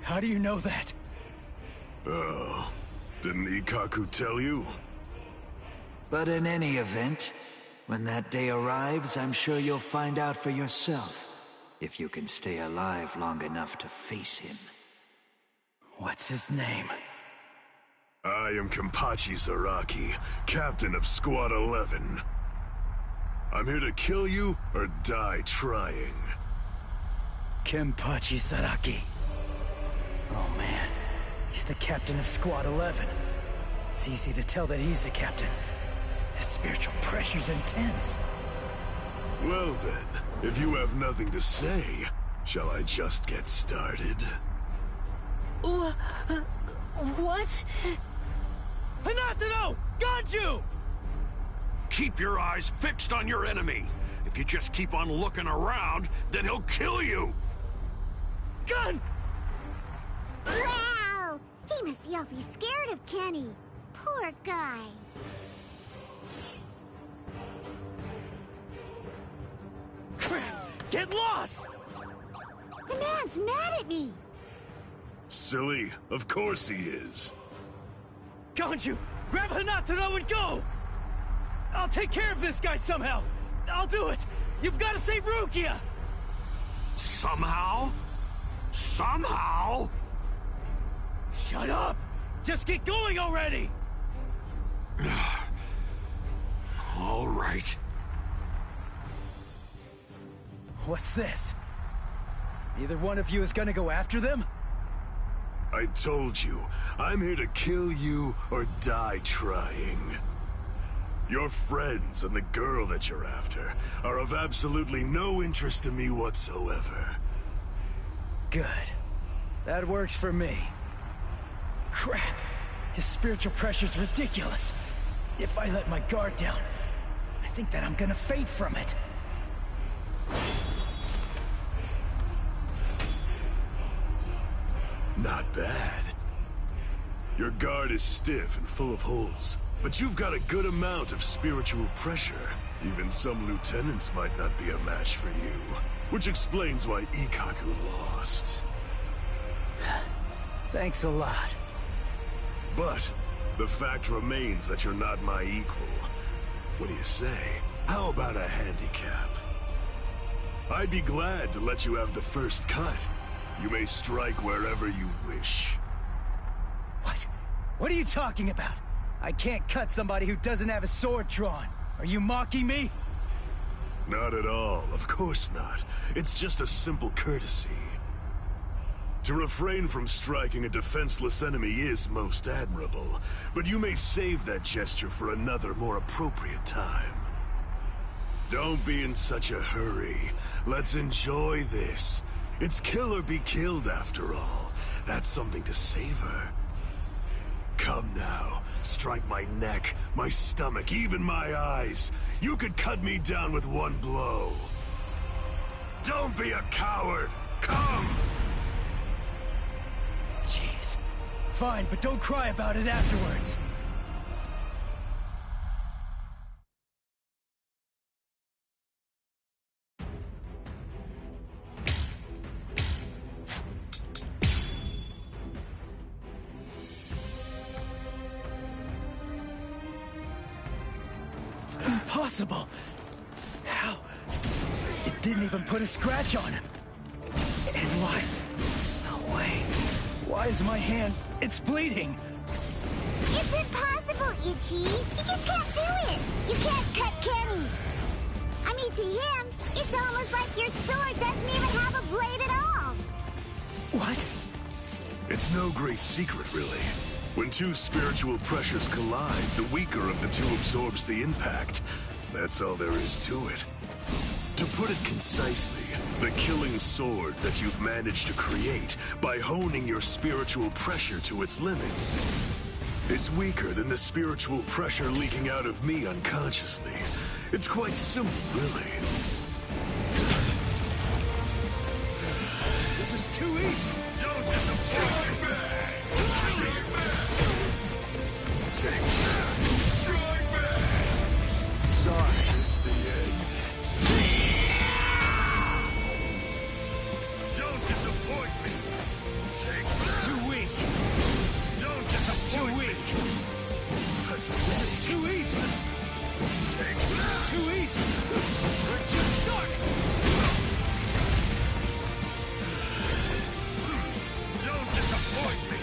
How do you know that? Oh, didn't Ikaku tell you? But in any event, when that day arrives, I'm sure you'll find out for yourself, if you can stay alive long enough to face him. What's his name? I am Kenpachi Zaraki, captain of Squad 11. I'm here to kill you or die trying. Kenpachi Zaraki. Oh man, he's the captain of Squad 11. It's easy to tell that he's a captain. His spiritual pressure's intense. Well then, if you have nothing to say, shall I just get started? What? Hanatano! Ganju! Keep your eyes fixed on your enemy. If you just keep on looking around, then he'll kill you! Gun! Wow! He must be awfully scared of Kenny. Poor guy. Crap! Get lost! The man's mad at me! Silly, of course he is. Ganju, grab Hanatano and go! I'll take care of this guy somehow! I'll do it! You've got to save Rukia! Somehow? Somehow? Shut up! Just get going already! All right. What's this? Either one of you is gonna go after them? I told you, I'm here to kill you or die trying. Your friends and the girl that you're after are of absolutely no interest to me whatsoever. Good. That works for me. Crap! His spiritual pressure's ridiculous. If I let my guard down, I think that I'm gonna faint from it. Not bad. Your guard is stiff and full of holes, but you've got a good amount of spiritual pressure. Even some lieutenants might not be a match for you, which explains why Ikaku lost. Thanks a lot. But the fact remains that you're not my equal. What do you say? How about a handicap? I'd be glad to let you have the first cut. You may strike wherever you wish. What? What are you talking about? I can't cut somebody who doesn't have a sword drawn. Are you mocking me? Not at all, of course not. It's just a simple courtesy. To refrain from striking a defenseless enemy is most admirable, but you may save that gesture for another, more appropriate time. Don't be in such a hurry. Let's enjoy this. It's kill or be killed, after all. That's something to savor. Come now, strike my neck, my stomach, even my eyes. You could cut me down with one blow. Don't be a coward. Come! Jeez. Fine, but don't cry about it afterwards. Impossible! How? It didn't even put a scratch on him. And why? No way. Why is my hand... It's bleeding! It's impossible, Ichi! You just can't do it! You can't cut Kenny! I mean, to him, it's almost like your sword doesn't even have a blade at all! What? It's no great secret, really. When two spiritual pressures collide, the weaker of the two absorbs the impact. That's all there is to it. To put it concisely, the killing sword that you've managed to create by honing your spiritual pressure to its limits is weaker than the spiritual pressure leaking out of me unconsciously. It's quite simple, really. This is too easy! Don't disappoint me! Strike back! Take that! Strike back! Sorry. Is this the end? Don't disappoint me! Take that! Too weak! Don't disappoint me! This is too easy! Take this that! Is too easy! We're just starting! Don't disappoint me!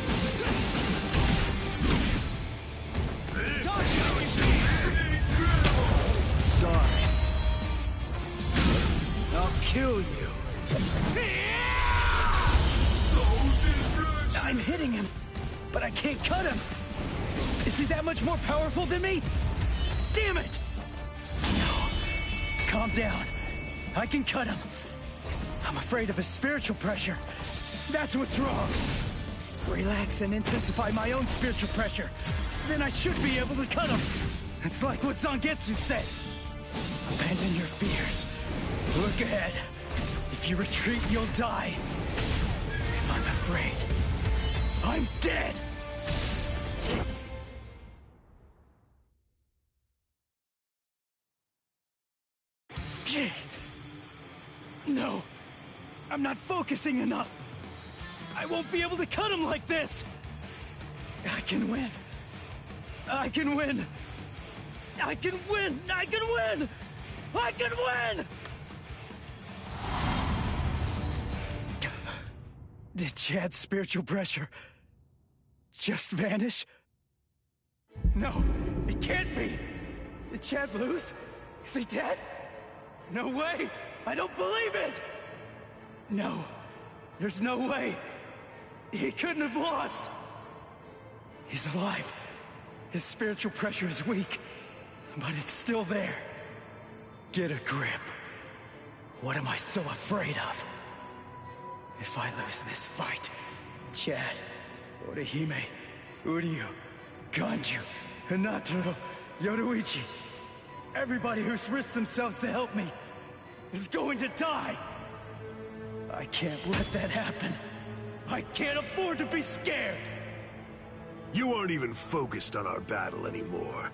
Sorry. I'll kill you. I'm hitting him, but I can't cut him. Is he that much more powerful than me? Damn it! No. Calm down. I can cut him. I'm afraid of his spiritual pressure. That's what's wrong. Relax and intensify my own spiritual pressure. Then I should be able to cut him. It's like what Zangetsu said. Abandon your fears. Look ahead. If you retreat, you'll die. If I'm afraid, I'm dead. No. I'm not focusing enough. I won't be able to cut him like this. I can win. I can win. I can win! I can win! I can win! Did Chad's spiritual pressure just vanish? No, it can't be! Did Chad lose? Is he dead? No way! I don't believe it! No, there's no way! He couldn't have lost! He's alive. His spiritual pressure is weak, but it's still there. Get a grip. What am I so afraid of? If I lose this fight, Chad, Orihime, Uryu, Ganju, Hinataro, Yoruichi, everybody who's risked themselves to help me is going to die. I can't let that happen. I can't afford to be scared. You aren't even focused on our battle anymore.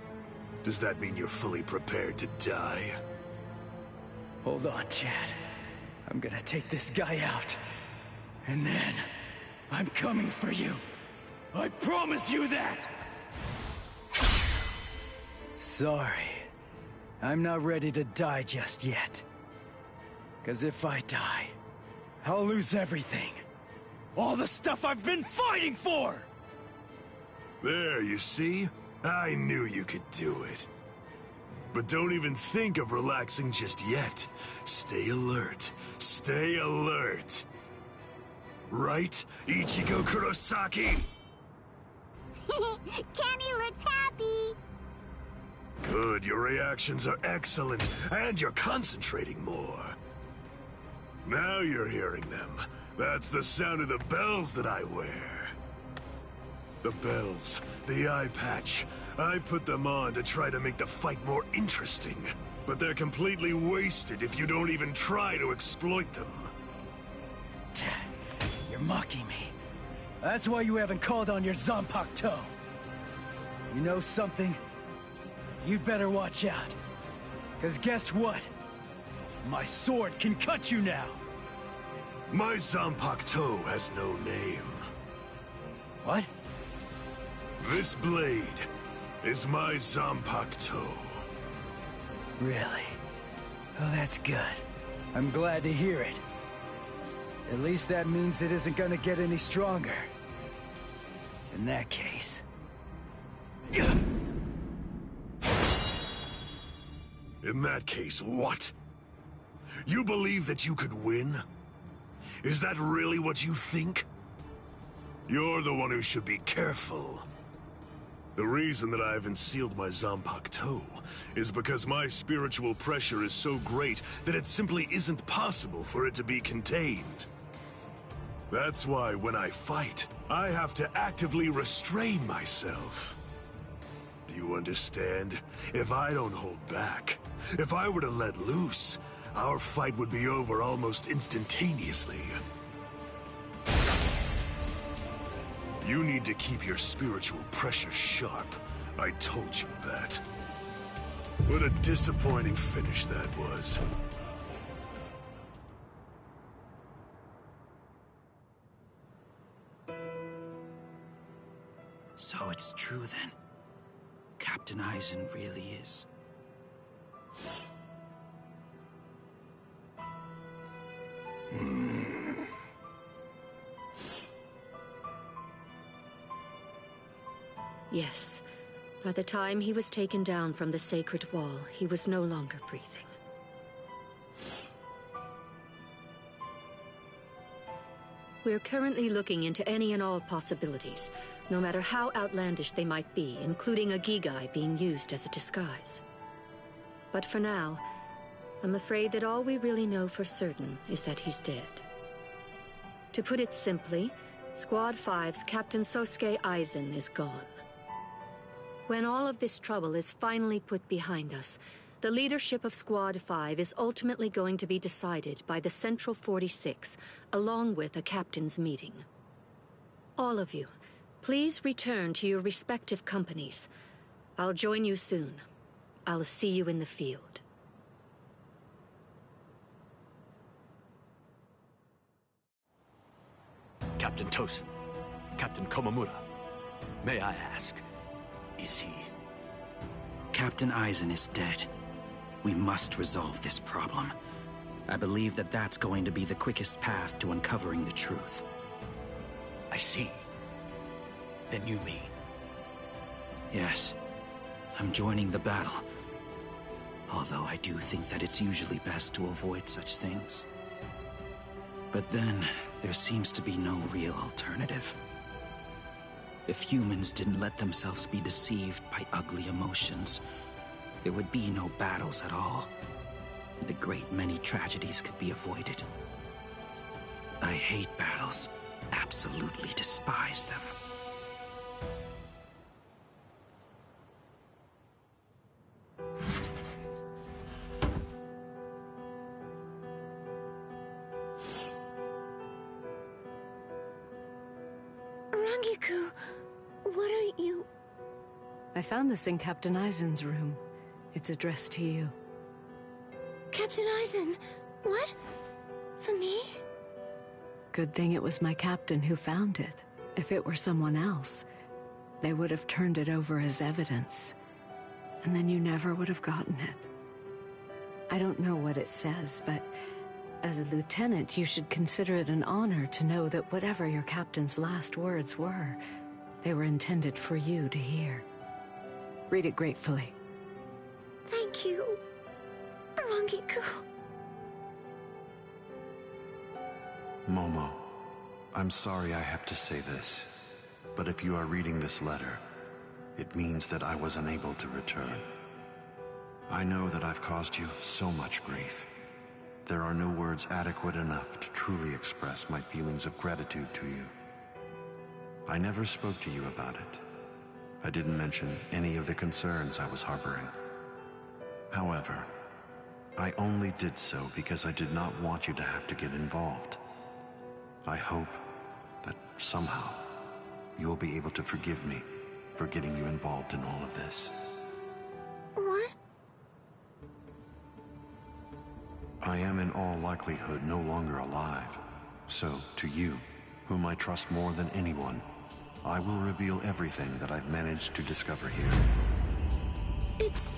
Does that mean you're fully prepared to die? Hold on, Chad. I'm gonna take this guy out. And then, I'm coming for you. I promise you that! Sorry. I'm not ready to die just yet. 'Cause if I die, I'll lose everything. All the stuff I've been fighting for! There, you see? I knew you could do it. But don't even think of relaxing just yet. Stay alert. Stay alert. Right, Ichigo Kurosaki? Kenny looks happy. Good, your reactions are excellent, and you're concentrating more. Now you're hearing them. That's the sound of the bells that I wear. The bells, the eye patch. I put them on to try to make the fight more interesting. But they're completely wasted if you don't even try to exploit them. You're mocking me. That's why you haven't called on your Zanpakuto. You know something? You'd better watch out. 'Cause guess what? My sword can cut you now! My Zanpakuto has no name. What? This blade is my Zanpakuto. Really? Oh, that's good. I'm glad to hear it. At least that means it isn't gonna get any stronger. In that case... In that case, what? You believe that you could win? Is that really what you think? You're the one who should be careful. The reason that I haven't sealed my Zanpakuto is because my spiritual pressure is so great that it simply isn't possible for it to be contained. That's why when I fight, I have to actively restrain myself. Do you understand? If I don't hold back, if I were to let loose, our fight would be over almost instantaneously. You need to keep your spiritual pressure sharp. I told you that. What a disappointing finish that was. So it's true then. Captain Aizen really is. Yes. By the time he was taken down from the sacred wall, he was no longer breathing. We're currently looking into any and all possibilities, no matter how outlandish they might be, including a Gigai being used as a disguise. But for now, I'm afraid that all we really know for certain is that he's dead. To put it simply, Squad 5's Captain Sosuke Aizen is gone. When all of this trouble is finally put behind us, the leadership of Squad 5 is ultimately going to be decided by the Central 46, along with a captain's meeting. All of you, please return to your respective companies. I'll join you soon. I'll see you in the field. Captain Tosin, Captain Komamura, may I ask, is he? Captain Aizen is dead. We must resolve this problem. I believe that that's going to be the quickest path to uncovering the truth. I see. Then you mean? Yes. I'm joining the battle. Although I do think that it's usually best to avoid such things. But then, there seems to be no real alternative. If humans didn't let themselves be deceived by ugly emotions, there would be no battles at all, and a great many tragedies could be avoided. I hate battles, absolutely despise them. Rangiku, what are you... I found this in Captain Aizen's room. It's addressed to you. Captain Aizen, what? For me? Good thing it was my captain who found it. If it were someone else, they would have turned it over as evidence. And then you never would have gotten it. I don't know what it says, but as a lieutenant, you should consider it an honor to know that whatever your captain's last words were, they were intended for you to hear. Read it gratefully. Thank you, Rangiku. Momo, I'm sorry I have to say this, but if you are reading this letter, it means that I was unable to return. I know that I've caused you so much grief. There are no words adequate enough to truly express my feelings of gratitude to you. I never spoke to you about it. I didn't mention any of the concerns I was harboring. However, I only did so because I did not want you to have to get involved. I hope that somehow you'll be able to forgive me for getting you involved in all of this. What? I am in all likelihood no longer alive. So, to you, whom I trust more than anyone, I will reveal everything that I've managed to discover here. It's...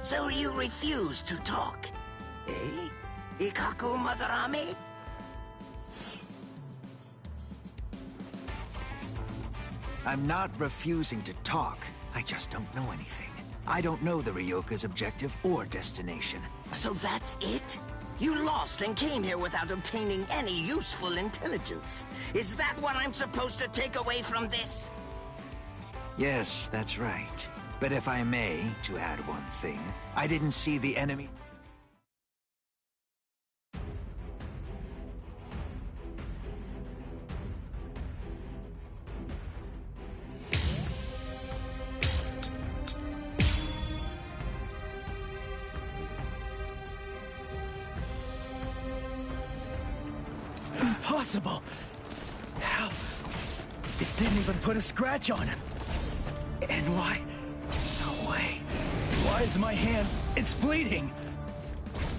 So you refuse to talk, eh? Ikaku Madarame? I'm not refusing to talk. I just don't know anything. I don't know the Ryoka's objective or destination. So that's it? You lost and came here without obtaining any useful intelligence. Is that what I'm supposed to take away from this? Yes, that's right. But if I may, to add one thing, I didn't see the enemy... Impossible! How? It didn't even put a scratch on him. And why? No way. Why is my hand... It's bleeding!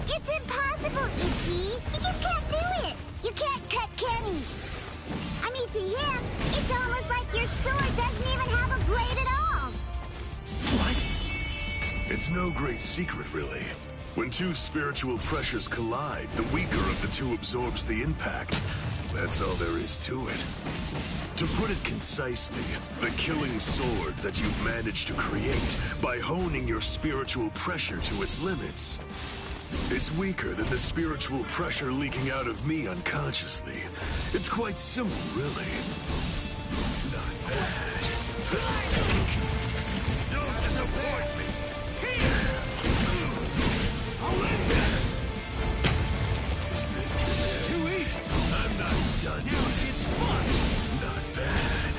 It's impossible, Ichi! You just can't do it! You can't cut Kenny! I mean, to him, it's almost like your sword doesn't even have a blade at all! What? It's no great secret, really. When two spiritual pressures collide, the weaker of the two absorbs the impact. That's all there is to it. To put it concisely, the killing sword that you've managed to create by honing your spiritual pressure to its limits is weaker than the spiritual pressure leaking out of me unconsciously. It's quite simple, really. Not bad. Don't disappoint me! Is this too easy? I'm not done now yet. It's fun! Not bad.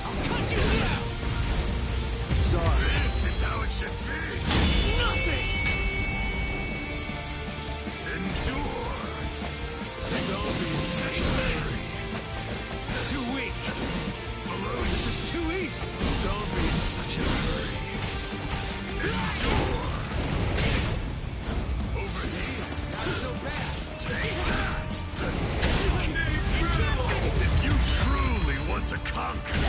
I'll cut you down! Sorry. This is how it should be. It's nothing! Endure. Don't be in such a hurry. Too weak! This is too easy! Don't be in such a hurry. Endure. Over here. Not so bad! Take that. If you truly want to conquer,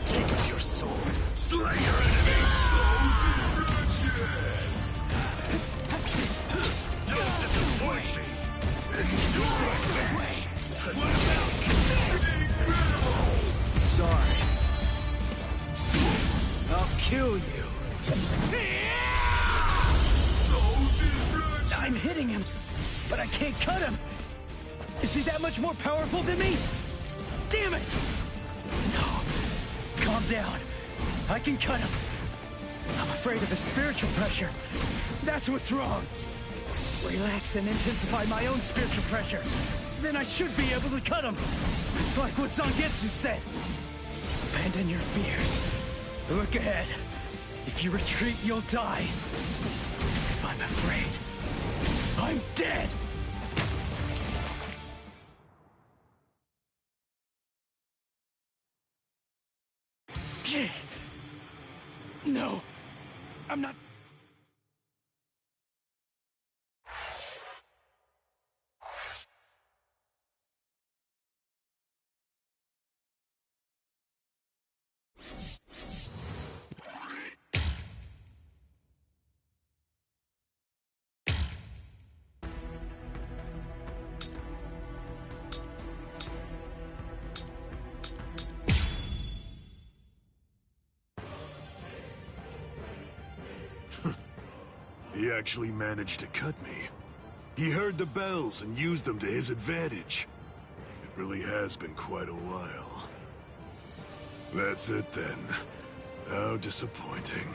take up your sword. Slay your enemies. Don't disappoint me. Endure. What about Sorry. I'll kill you. I'm hitting him, but I can't cut him. Is he that much more powerful than me? Damn it! No. Calm down. I can cut him. I'm afraid of the spiritual pressure. That's what's wrong. Relax and intensify my own spiritual pressure. Then I should be able to cut him. It's like what Zangetsu said. Abandon your fears. Look ahead. If you retreat, you'll die. If I'm afraid, I'm dead! No, I'm not He actually managed to cut me. He heard the bells and used them to his advantage. It really has been quite a while. That's it then. How disappointing.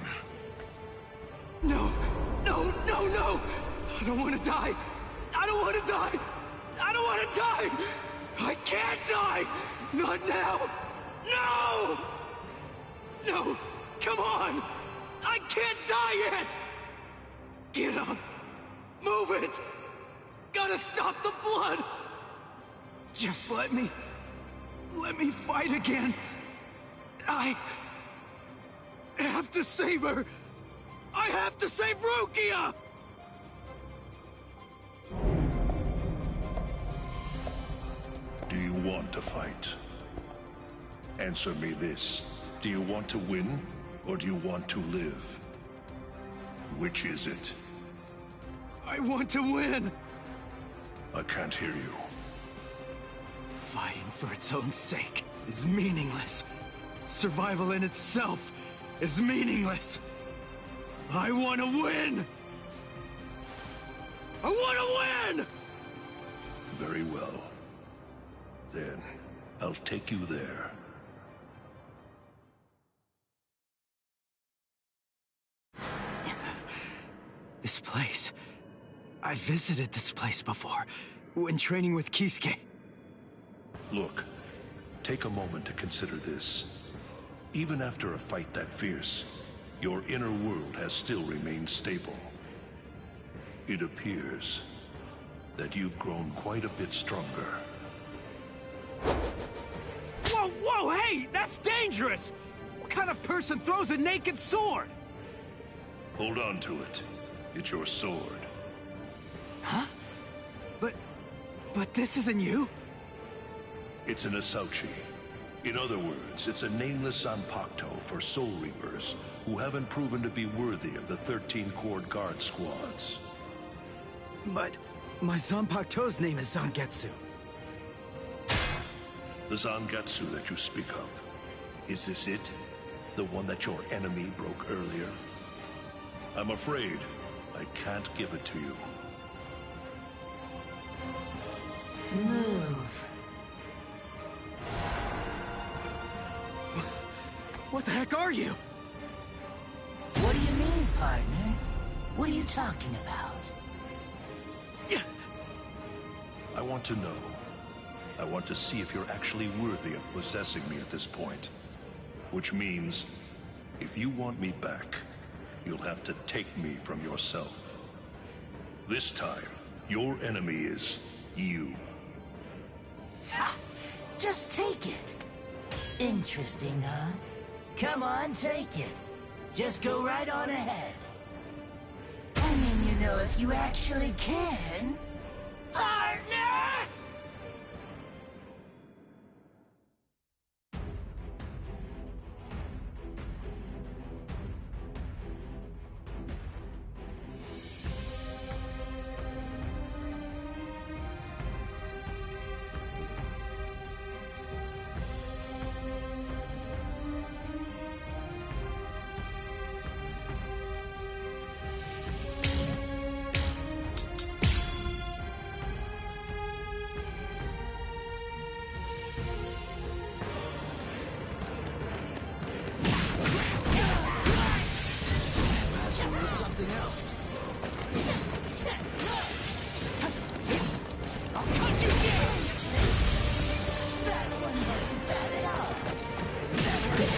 No! No, no, no! I don't want to die! I don't want to die! I don't want to die! I can't die! Not now! No! No! Come on! I can't die yet! Get up! Move it! Gotta stop the blood! Just let me fight again. I have to save her! I have to save Rukia! Do you want to fight? Answer me this. Do you want to win, or do you want to live? Which is it? I want to win! I can't hear you. Fighting for its own sake is meaningless. Survival in itself is meaningless. I want to win! I want to win! Very well. Then, I'll take you there. This place... I visited this place before, when training with Kisuke. Look, take a moment to consider this. Even after a fight that fierce, your inner world has still remained stable. It appears that you've grown quite a bit stronger. Whoa, whoa, hey! That's dangerous! What kind of person throws a naked sword? Hold on to it. It's your sword. Huh? But this isn't you? It's an Asauchi. In other words, it's a nameless Zanpakuto for Soul Reapers who haven't proven to be worthy of the 13 Court Guard squads. But my Zanpakuto's name is Zangetsu. The Zangetsu that you speak of. Is this it? The one that your enemy broke earlier? I'm afraid I can't give it to you. Move. What the heck are you? What do you mean, partner? What are you talking about? I want to know. I want to see if you're actually worthy of possessing me at this point. Which means, if you want me back, you'll have to take me from yourself. This time, your enemy is you. Ha! Just take it. Interesting, huh? Come on, take it. Just go right on ahead. I mean, you know, if you actually can. Partner! Something else. I'll cut you down! That one wasn't bad at all. That hurts.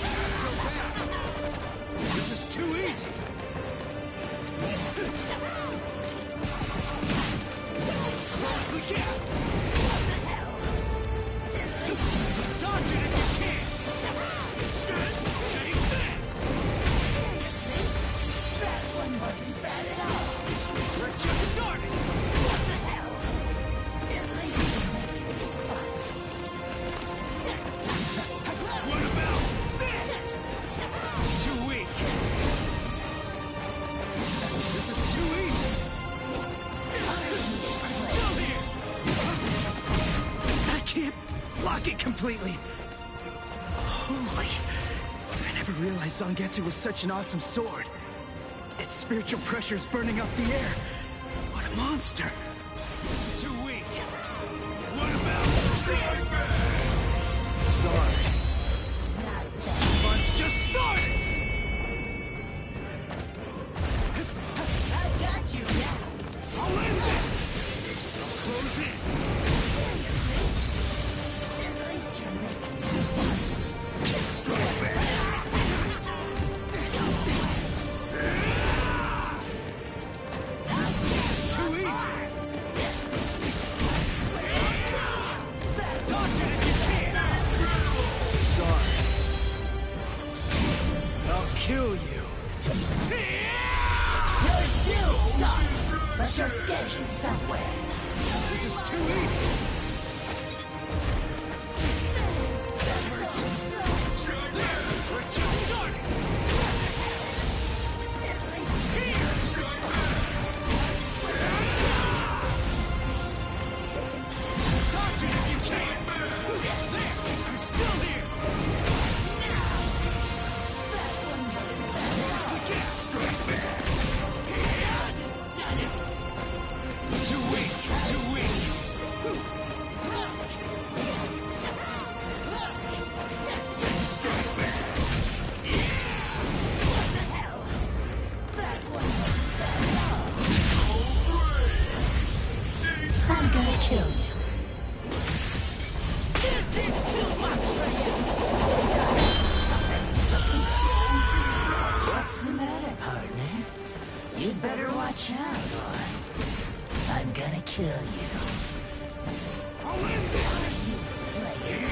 Not so bad. This is too easy. Yeah. What the hell? Dodge it if you can. Take this. That one wasn't bad at all. We're just starting. What the hell? At least you're making this fun. What about this? Too weak. This is too easy. I'm still here. I can't block it completely. Holy. I never realized Zangetsu was such an awesome sword. Its spiritual pressure's burning up the air. What a monster. Too weak. What about... Sorry. Fun's just started! I got you now. I'll end this. I'll close in. At least you're making this fun. Strike back. Too easy. Dodge it if you can. Sorry. I'll kill you. You're still soft, but you're getting somewhere. This is too easy. We're just starting. At least here. Dodge it if you can. There, I'm still here. Strike back. Too weak, too weak. Strike back. What the hell? That one was bad. I'm gonna kill you. This is too much for you. What's the matter, partner? You better watch out, boy. I'm gonna kill you. I'll end this. You player.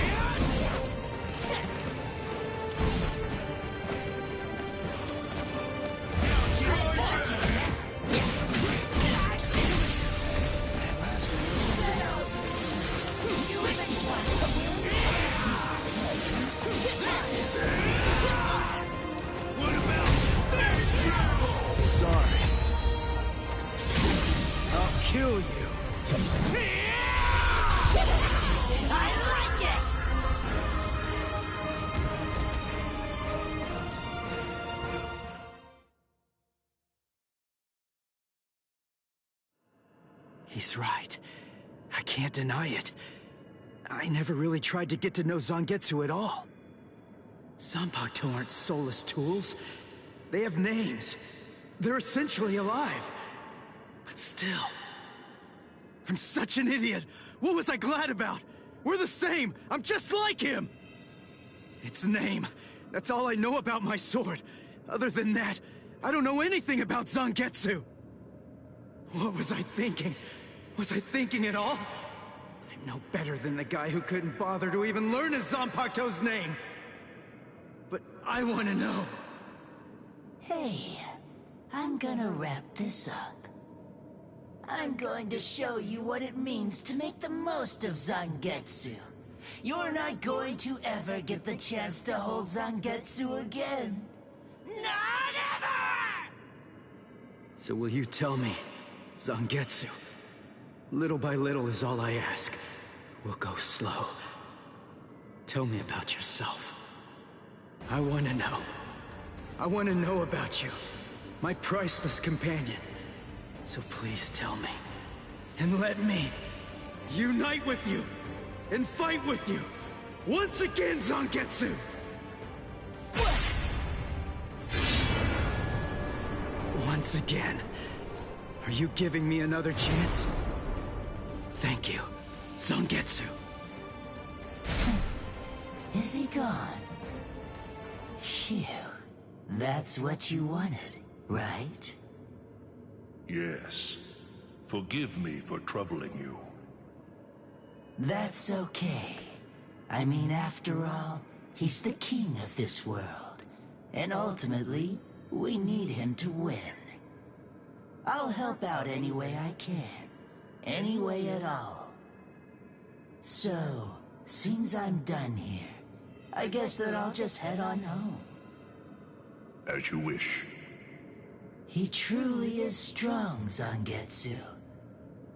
What about... Sorry. I'll kill you. I like it! He's right. I can't deny it. I never really tried to get to know Zangetsu at all. Zanpakuto aren't soulless tools. They have names. They're essentially alive. But still... I'm such an idiot! What was I glad about? We're the same! I'm just like him! Its name. That's all I know about my sword. Other than that, I don't know anything about Zangetsu. What was I thinking? Was I thinking at all? I'm no better than the guy who couldn't bother to even learn his Zanpakuto's name. But I want to know. Hey, I'm gonna wrap this up. I'm going to show you what it means to make the most of Zangetsu. You're not going to ever get the chance to hold Zangetsu again. Not ever! So will you tell me, Zangetsu? Little by little is all I ask. We'll go slow. Tell me about yourself. I want to know. I want to know about you. My priceless companion. So please tell me. And let me unite with you. And fight with you. Once again, Zangetsu! Once again. Are you giving me another chance? Thank you, Zangetsu. Is he gone? Phew. That's what you wanted, right? Yes. Forgive me for troubling you. That's okay. I mean, after all, he's the king of this world. And ultimately, we need him to win. I'll help out any way I can. Any way at all. So, seems I'm done here. I guess that I'll just head on home. As you wish. He truly is strong, Zangetsu.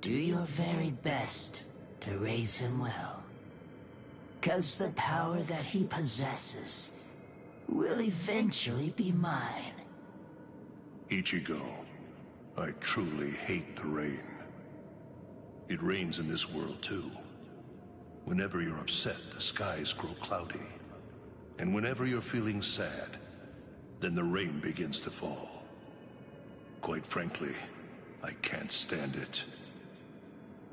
Do your very best to raise him well. 'Cause the power that he possesses will eventually be mine. Ichigo, I truly hate the rain. It rains in this world too. Whenever you're upset, the skies grow cloudy. And whenever you're feeling sad, then the rain begins to fall. Quite frankly, I can't stand it.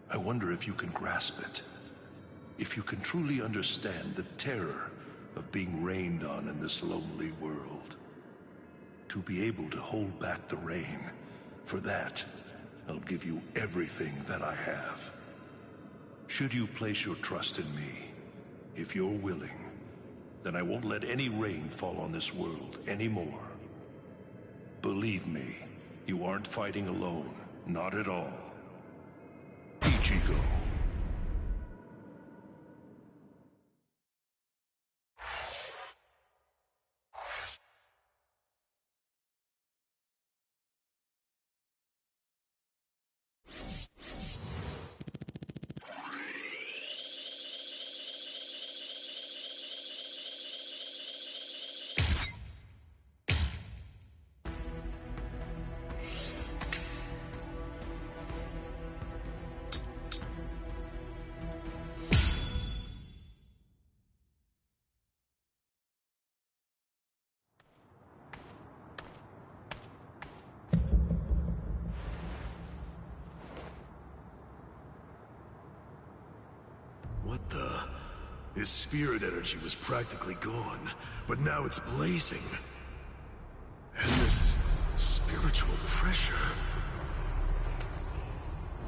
I wonder if you can grasp it. If you can truly understand the terror of being rained on in this lonely world. To be able to hold back the rain, for that, I'll give you everything that I have. Should you place your trust in me, if you're willing, then I won't let any rain fall on this world anymore. Believe me, you aren't fighting alone, not at all. Ichigo. What the? His spirit energy was practically gone, but now it's blazing. And this spiritual pressure...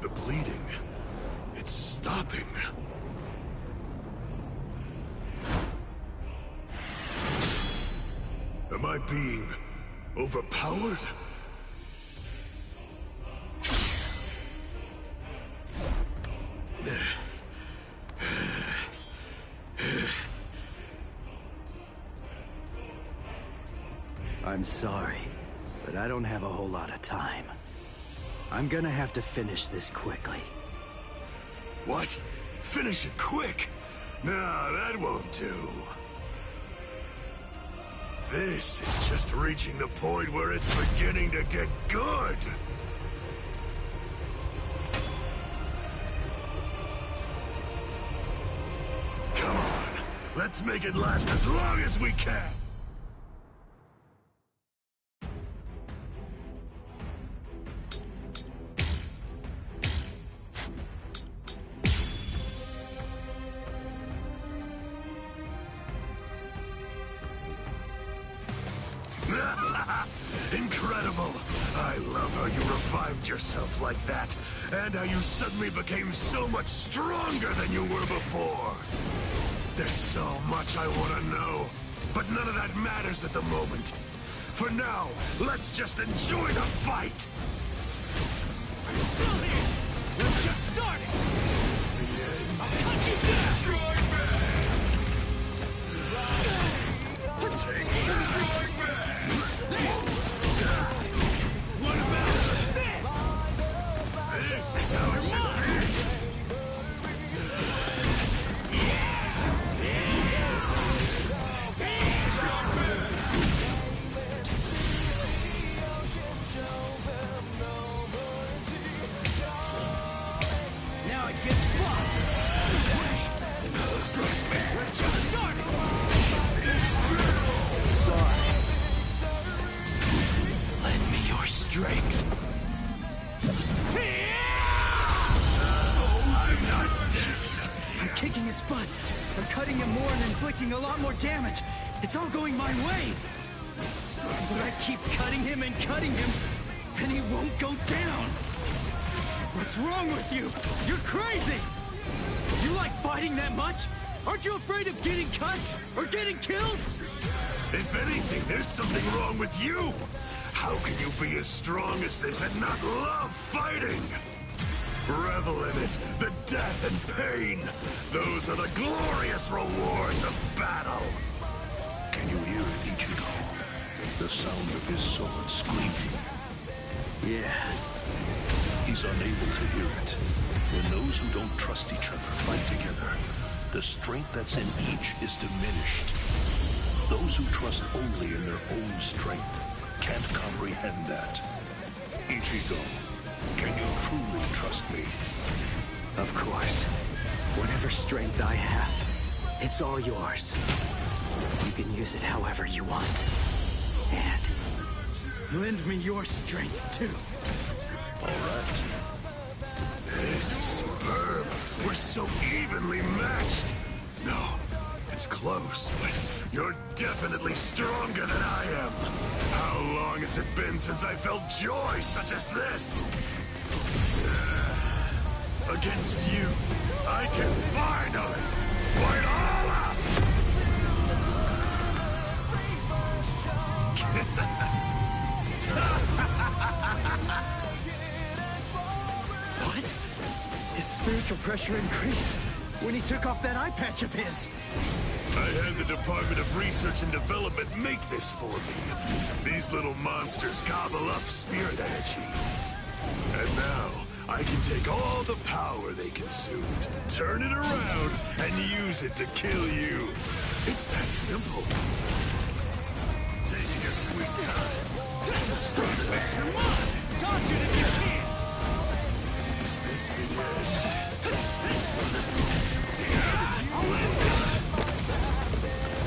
The bleeding... It's stopping. Am I being overpowered? I'm sorry, but I don't have a whole lot of time. I'm gonna have to finish this quickly. What? Finish it quick? No, that won't do. This is just reaching the point where it's beginning to get good. Come on, let's make it last as long as we can. Incredible! I love how you revived yourself like that, and how you suddenly became so much stronger than you were before. There's so much I want to know, but none of that matters at the moment. For now, let's just enjoy the fight! I'm still here! We're just starting! Is this the end? I'll cut you down! Strike back! Take that! Strike back! What about this? This is how it should be! Yeah! Is this the end? Strike back! Now it gets fun! Strike back! We're just starting! Sorry. Lend me your strength. I'm not dead. I'm kicking his butt. I'm cutting him more and inflicting a lot more damage. It's all going my way. But I keep cutting him, and he won't go down. What's wrong with you? You're crazy! Do you like fighting that much? Aren't you afraid of getting cut or getting killed? If anything, there's something wrong with you! How can you be as strong as this and not love fighting? Revel in it, the death and pain. Those are the glorious rewards of battle. Can you hear it, Ichigo? The sound of his sword screaming. Yeah. He's unable to hear it. When those who don't trust each other fight together, the strength that's in each is diminished. Those who trust only in their own strength can't comprehend that. Ichigo, can you truly trust me? Of course. Whatever strength I have, it's all yours. You can use it however you want. And lend me your strength, too. All right. This is superb. We're so evenly matched. No, it's close, but you're definitely stronger than I am. How long has it been since I felt joy such as this? Against you, I can finally fight all out! What? His spiritual pressure increased when he took off that eye patch of his. I had the Department of Research and Development make this for me. These little monsters gobble up spirit energy. And now, I can take all the power they consumed, turn it around, and use it to kill you. It's that simple. Taking your sweet time. Start it. Come on! Dodge it if you can! Is this the end? I'll end this!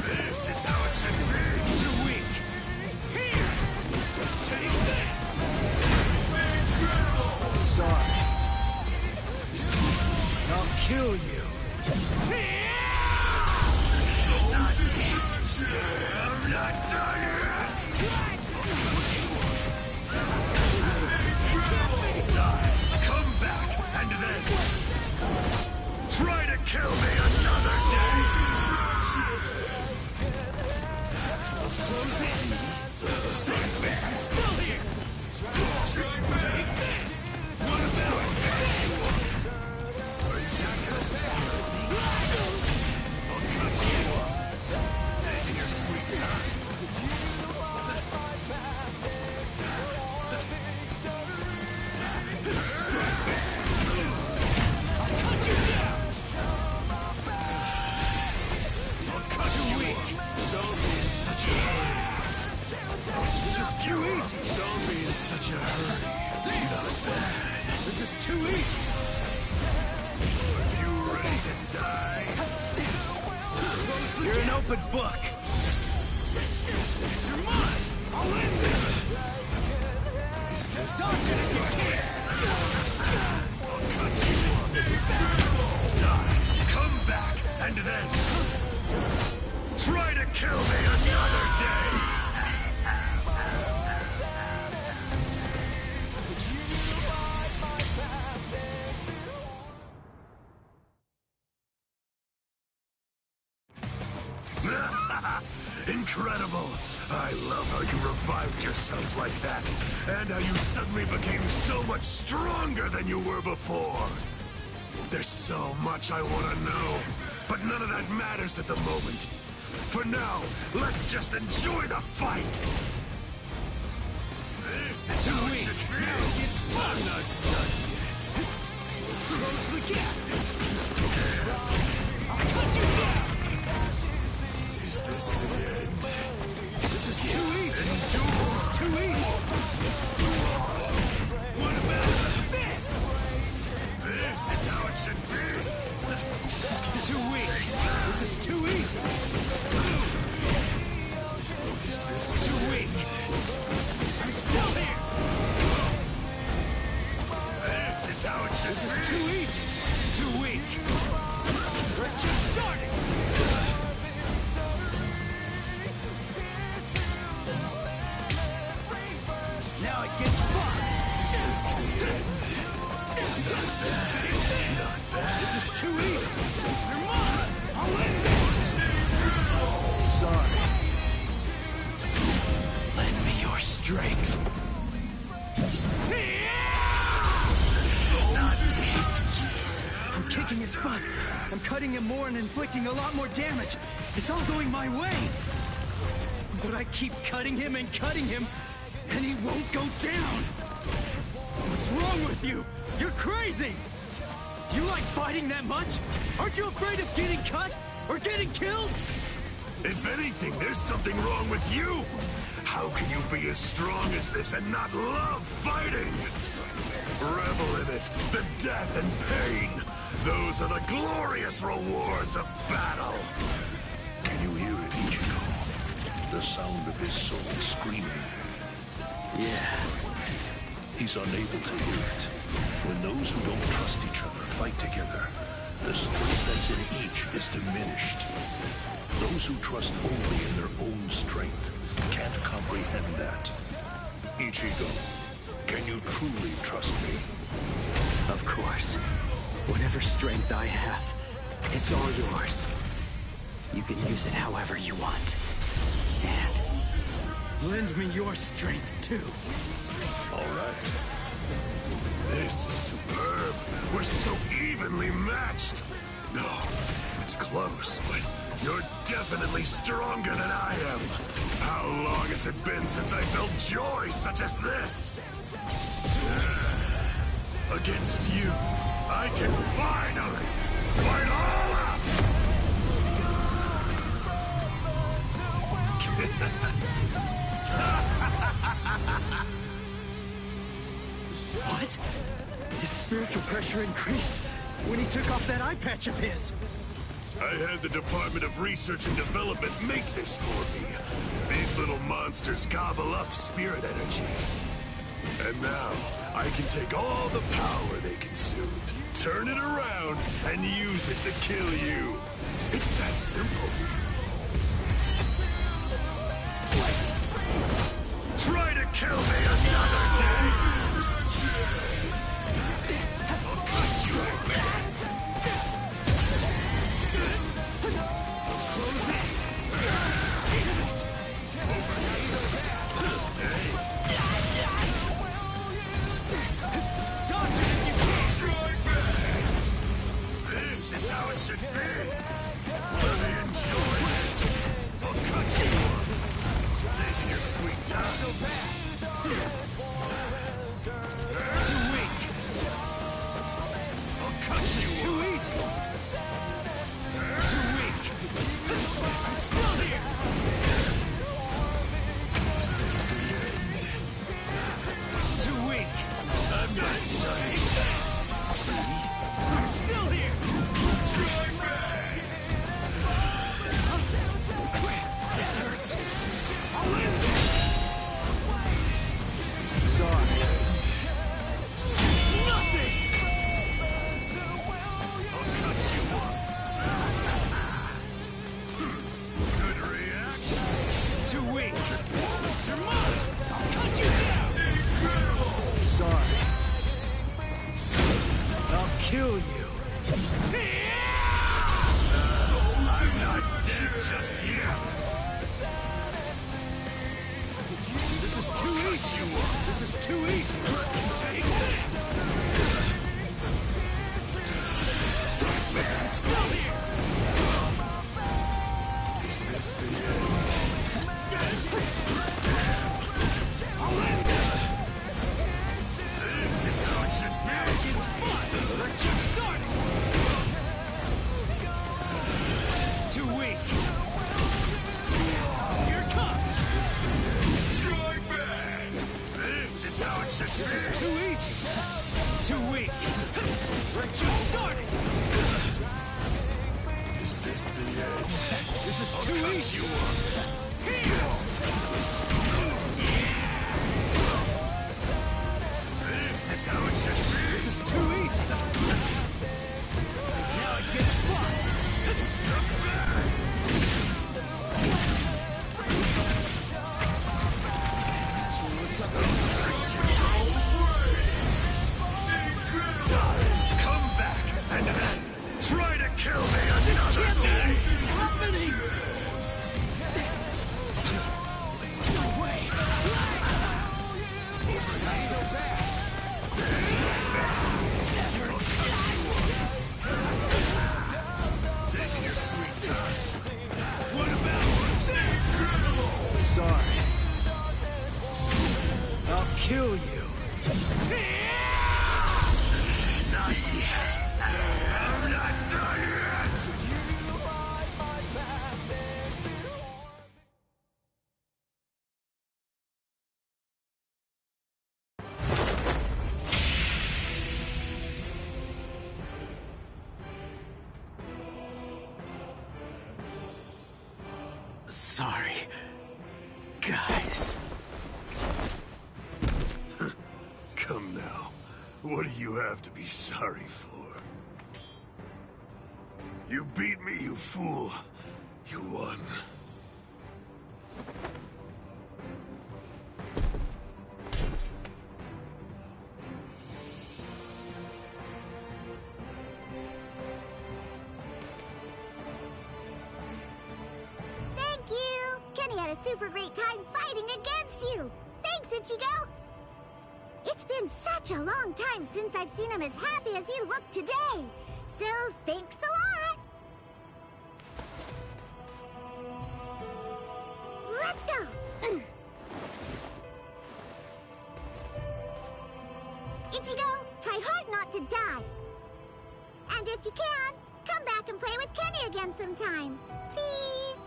This is how it should be! Too weak! Pierce! Take this! Sorry. I'll kill you. Not this! I'm not done yet! Die! Come back, and then try to kill me another day! Stand back! Still here! Take this! What about this? Are you just gonna steal me? I'll cut you off. Taking your sweet time. Stand back! I'll cut you down! I'll cut you off. Don't be in such a hurry. This is too easy. Don't be in such a hurry. Not bad. This is too easy. Are you ready to die? You're an open book. You're mine! I'll end this! Is this just you can? I'll cut you off. Die! Come back, and then try to kill me another day! Incredible! I love how you revived yourself like that, and how you suddenly became so much stronger than you were before. There's so much I want to know, but none of that matters at the moment. For now, let's just enjoy the fight! This is too weak! Now it's fun! I'm not done yet. Close the gap! I'll cut you down! Is this the end? This is too easy. This is too easy. What about this? This is how it should be. Too weak. This is too easy. Is this too weak? I'm still here. This is how it should be. This is too easy. Too weak. We're just starting. Now it gets fun! This is too easy! You're mine! I'll end this! Sorry. Lend me your strength. Not this. Jeez. I'm kicking his butt. I'm cutting him more and inflicting a lot more damage. It's all going my way. But I keep cutting him, and he won't go down! What's wrong with you? You're crazy! Do you like fighting that much? Aren't you afraid of getting cut? Or getting killed? If anything, there's something wrong with you! How can you be as strong as this and not love fighting? Revel in it, the death and pain. Those are the glorious rewards of battle. Can you hear it, Ichigo? The sound of his soul screaming. Yeah. He's unable to hear it. When those who don't trust each other fight together, the strength that's in each is diminished. Those who trust only in their own strength can't comprehend that. Ichigo, can you truly trust me? Of course. Whatever strength I have, it's all yours. You can use it however you want. And lend me your strength, too. All right. This is superb. We're so evenly matched. No, it's close, but you're definitely stronger than I am. How long has it been since I felt joy such as this? Against you, I can finally fight all out! What? His spiritual pressure increased when he took off that eye patch of his. I had the Department of Research and Development make this for me. These little monsters gobble up spirit energy. And now, I can take all the power they consumed, turn it around, and use it to kill you. It's that simple. Try to kill me another day! I'll cut you back! This is how it should be. Let me enjoy this. I'll cut you off. Taking your sweet time. Too weak. I'll cut you off. Too easy. Too weak. I'm still here. Is this the end? Too weak. I'm not done yet. See? I'm still here. Try back. That hurts. I'll end this. Sorry. It's nothing. I'll cut you off. Good reaction. Too weak. You're mine. I'll cut you down. Incredible. Sorry. I'll kill you. I'm not dead just yet. This is too easy. This is too easy. Take this. Strike back. I'm still here. Is this the end? I'll end this. This is how it should be. Arrogance fun. We're just starting. Too weak. Here it comes. Try back. This is how it should be. This is too easy. Too weak. We're just starting. Is this the end? This is too easy. Here. This is how it should be. This is too easy. Now it gets fun. The best. Come back and then try to kill me another day. Sorry, guys. Come now. What do you have to be sorry for? You beat me, you fool. You won. Thank you! Kenny had a super great time fighting against you! Thanks, Ichigo! It's been such a long time since I've seen him as happy as he looked today! So, thanks a lot! Let's go! Ichigo, try hard not to die. And if you can, come back and play with Kenny again sometime. Please?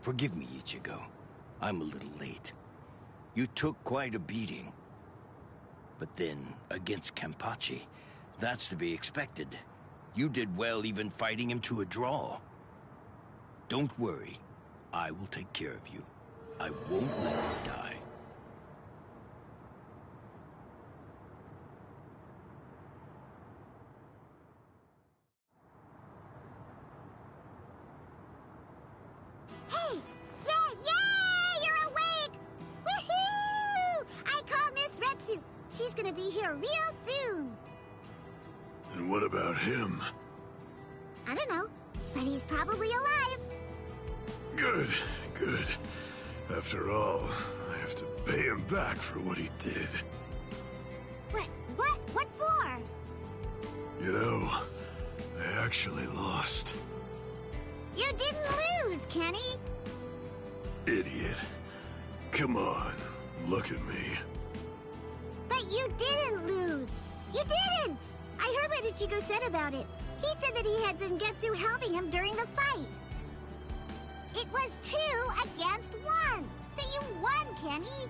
Forgive me, Ichigo. I'm a little late. You took quite a beating. But then, against Kenpachi, that's to be expected. You did well even fighting him to a draw. Don't worry. I will take care of you. I won't let you die. Hey! Yeah! You're awake! Woohoo! I called Miss Retsu. She's gonna be here real soon. And what about him? I don't know, but he's probably alive. Good, good. After all, I have to pay him back for what he did. What for? You know, I actually lost. You didn't lose, Kenny. Idiot. Come on, look at me. But you didn't lose. You didn't! I heard what Ichigo said about it. He said that he had Zangetsu helping him during the fight. It was 2 against 1. So you won, Kenny.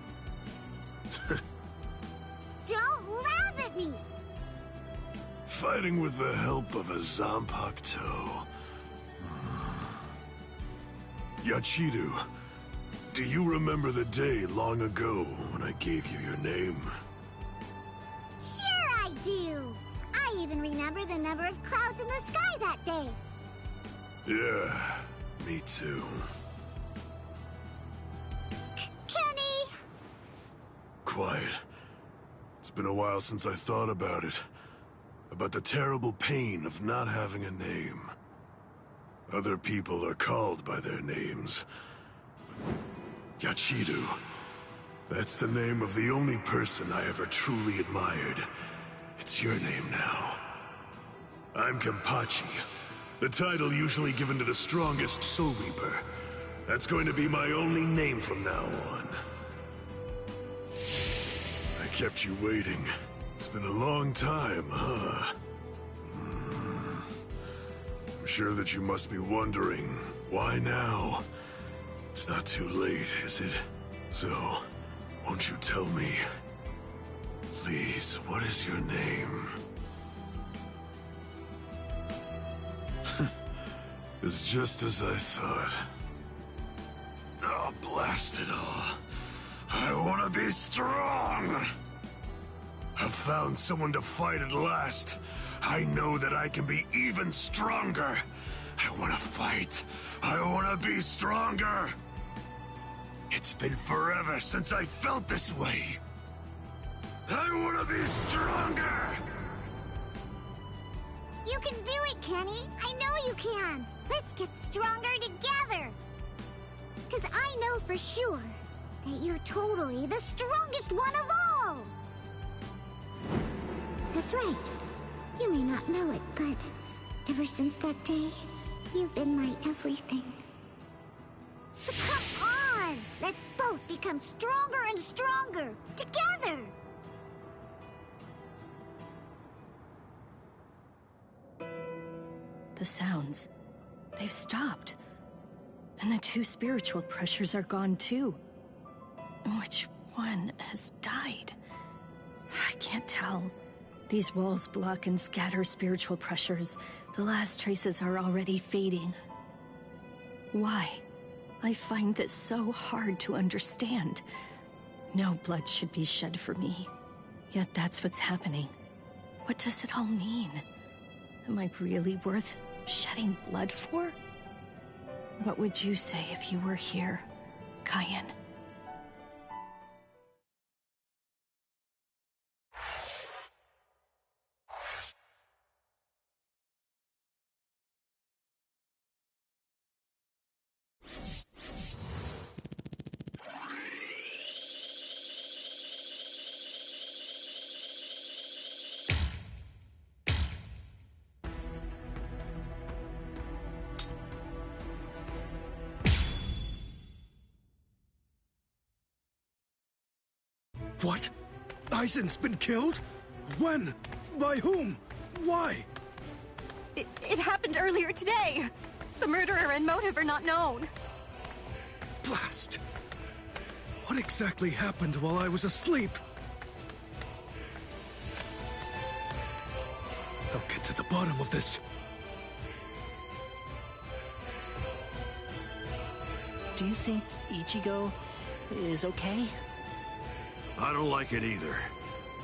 Don't laugh at me. Fighting with the help of a Zanpakuto. Yachidu, do you remember the day long ago when I gave you your name? Sure I do. I even remember the number of clouds in the sky that day. Yeah, me too. Kenny! Quiet. It's been a while since I thought about it. About the terrible pain of not having a name. Other people are called by their names. Yachidu. That's the name of the only person I ever truly admired. It's your name now. I'm Kenpachi. The title usually given to the strongest Soul Reaper. That's going to be my only name from now on. I kept you waiting. It's been a long time, huh? I'm sure that you must be wondering, why now? It's not too late, is it? So, won't you tell me? Please, what is your name? It's just as I thought. Oh, blast it all. I want to be strong! I've found someone to fight at last. I know that I can be even stronger. I want to fight. I want to be stronger. It's been forever since I felt this way. I want to be stronger! You can do it, Kenny. I know you can. Let's get stronger together. Because I know for sure that you're totally the strongest one of all. That's right. You may not know it, but ever since that day, you've been my everything. So come on! Let's both become stronger and stronger, together! The sounds, they've stopped. And the 2 spiritual pressures are gone too. Which Someone has died. I can't tell. These walls block and scatter spiritual pressures. The last traces are already fading. Why? I find this so hard to understand. No blood should be shed for me. Yet that's what's happening. What does it all mean? Am I really worth shedding blood for? What would you say if you were here, Cayenne? What? Aizen's been killed? When? By whom? Why? It happened earlier today. The murderer and motive are not known. Blast! What exactly happened while I was asleep? I'll get to the bottom of this. Do you think Ichigo is okay? I don't like it either.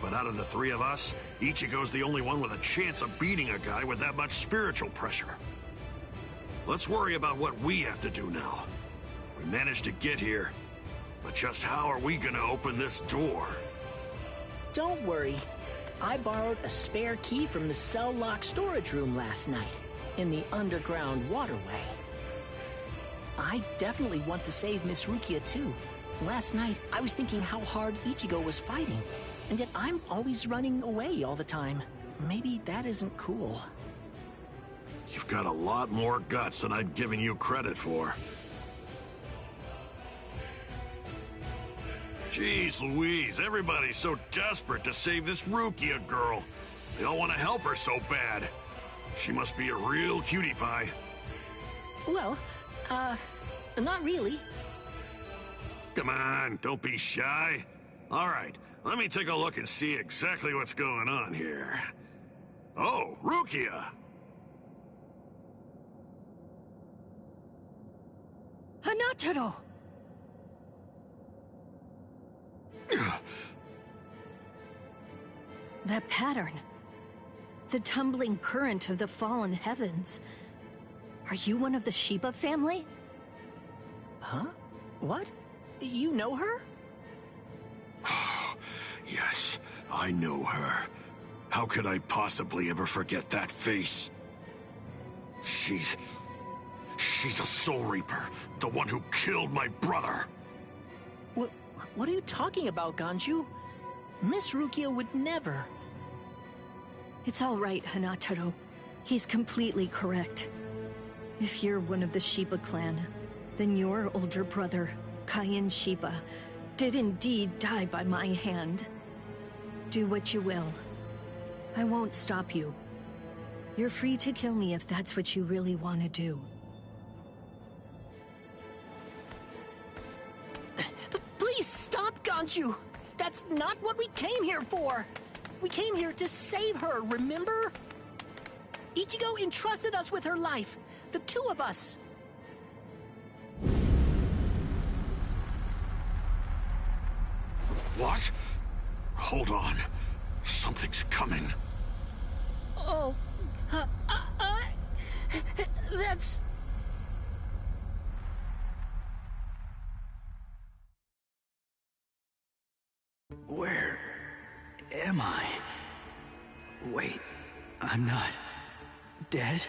But out of the three of us, Ichigo's the only one with a chance of beating a guy with that much spiritual pressure. Let's worry about what we have to do now. We managed to get here, but just how are we gonna open this door? Don't worry. I borrowed a spare key from the cell lock storage room last night, in the underground waterway. I definitely want to save Miss Rukia too. Last night, I was thinking how hard Ichigo was fighting, and yet I'm always running away all the time. Maybe that isn't cool. You've got a lot more guts than I'd given you credit for. Jeez Louise, everybody's so desperate to save this Rukia girl. They all want to help her so bad. She must be a real cutie pie. Well, not really. Come on, don't be shy. All right, let me take a look and see exactly what's going on here. Oh, Rukia! Hanataro! That pattern. The tumbling current of the fallen heavens. Are you one of the Shiba family? Huh? What? You know her? Yes, I know her. How could I possibly ever forget that face? She's a Soul Reaper, the one who killed my brother. What are you talking about, Ganju? Miss Rukia would never. It's all right, Hanataro. He's completely correct. If you're one of the Shiba clan, then your older brother, Cayenne Shiba, did indeed die by my hand. Do what you will. I won't stop you. You're free to kill me if that's what you really want to do. Please stop, Ganju! That's not what we came here for! We came here to save her, remember? Ichigo entrusted us with her life, the two of us. What? Hold on. Something's coming. Oh, that's... Where am I? Wait, I'm not dead?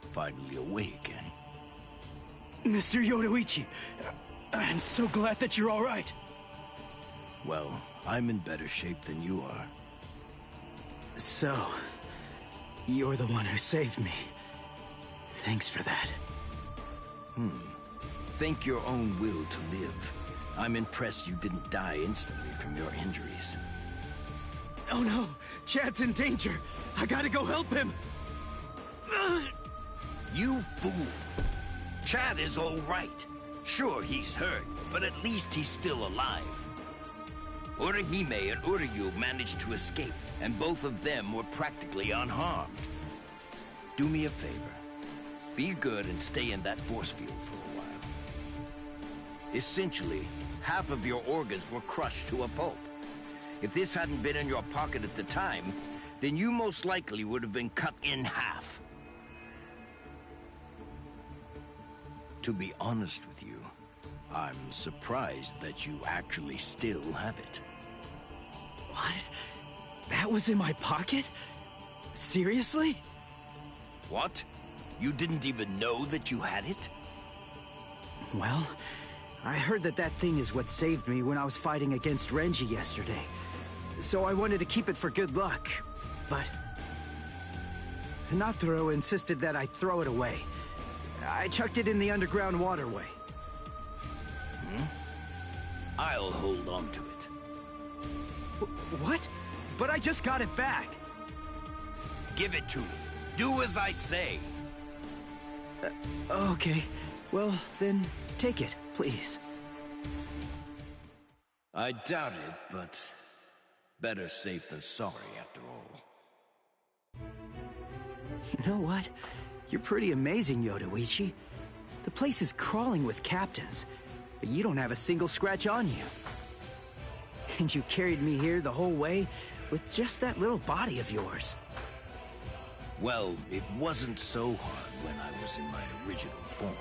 Finally awake, eh? Mr. Yoruichi, I'm so glad that you're all right. Well, I'm in better shape than you are. So, you're the one who saved me. Thanks for that. Think your own will to live. I'm impressed you didn't die instantly from your injuries. Oh no! Chad's in danger! I gotta go help him! You fool! Chad is all right. Sure, he's hurt, but at least he's still alive. Orihime and Uryu managed to escape, and both of them were practically unharmed. Do me a favor. Be good and stay in that force field for a while. Essentially, half of your organs were crushed to a pulp. If this hadn't been in your pocket at the time, then you most likely would have been cut in half. To be honest with you, I'm surprised that you actually still have it. What? That was in my pocket? Seriously? What? You didn't even know that you had it? Well, I heard that that thing is what saved me when I was fighting against Renji yesterday. So I wanted to keep it for good luck, but Hinataro insisted that I throw it away. I chucked it in the underground waterway. I'll hold on to it. What? But I just got it back. Give it to me. Do as I say. Okay. Well, then take it, please. I doubt it, but better safe than sorry after all. You know what? You're pretty amazing, Yodoichi. The place is crawling with captains, but you don't have a single scratch on you. And you carried me here the whole way with just that little body of yours. Well, it wasn't so hard when I was in my original form.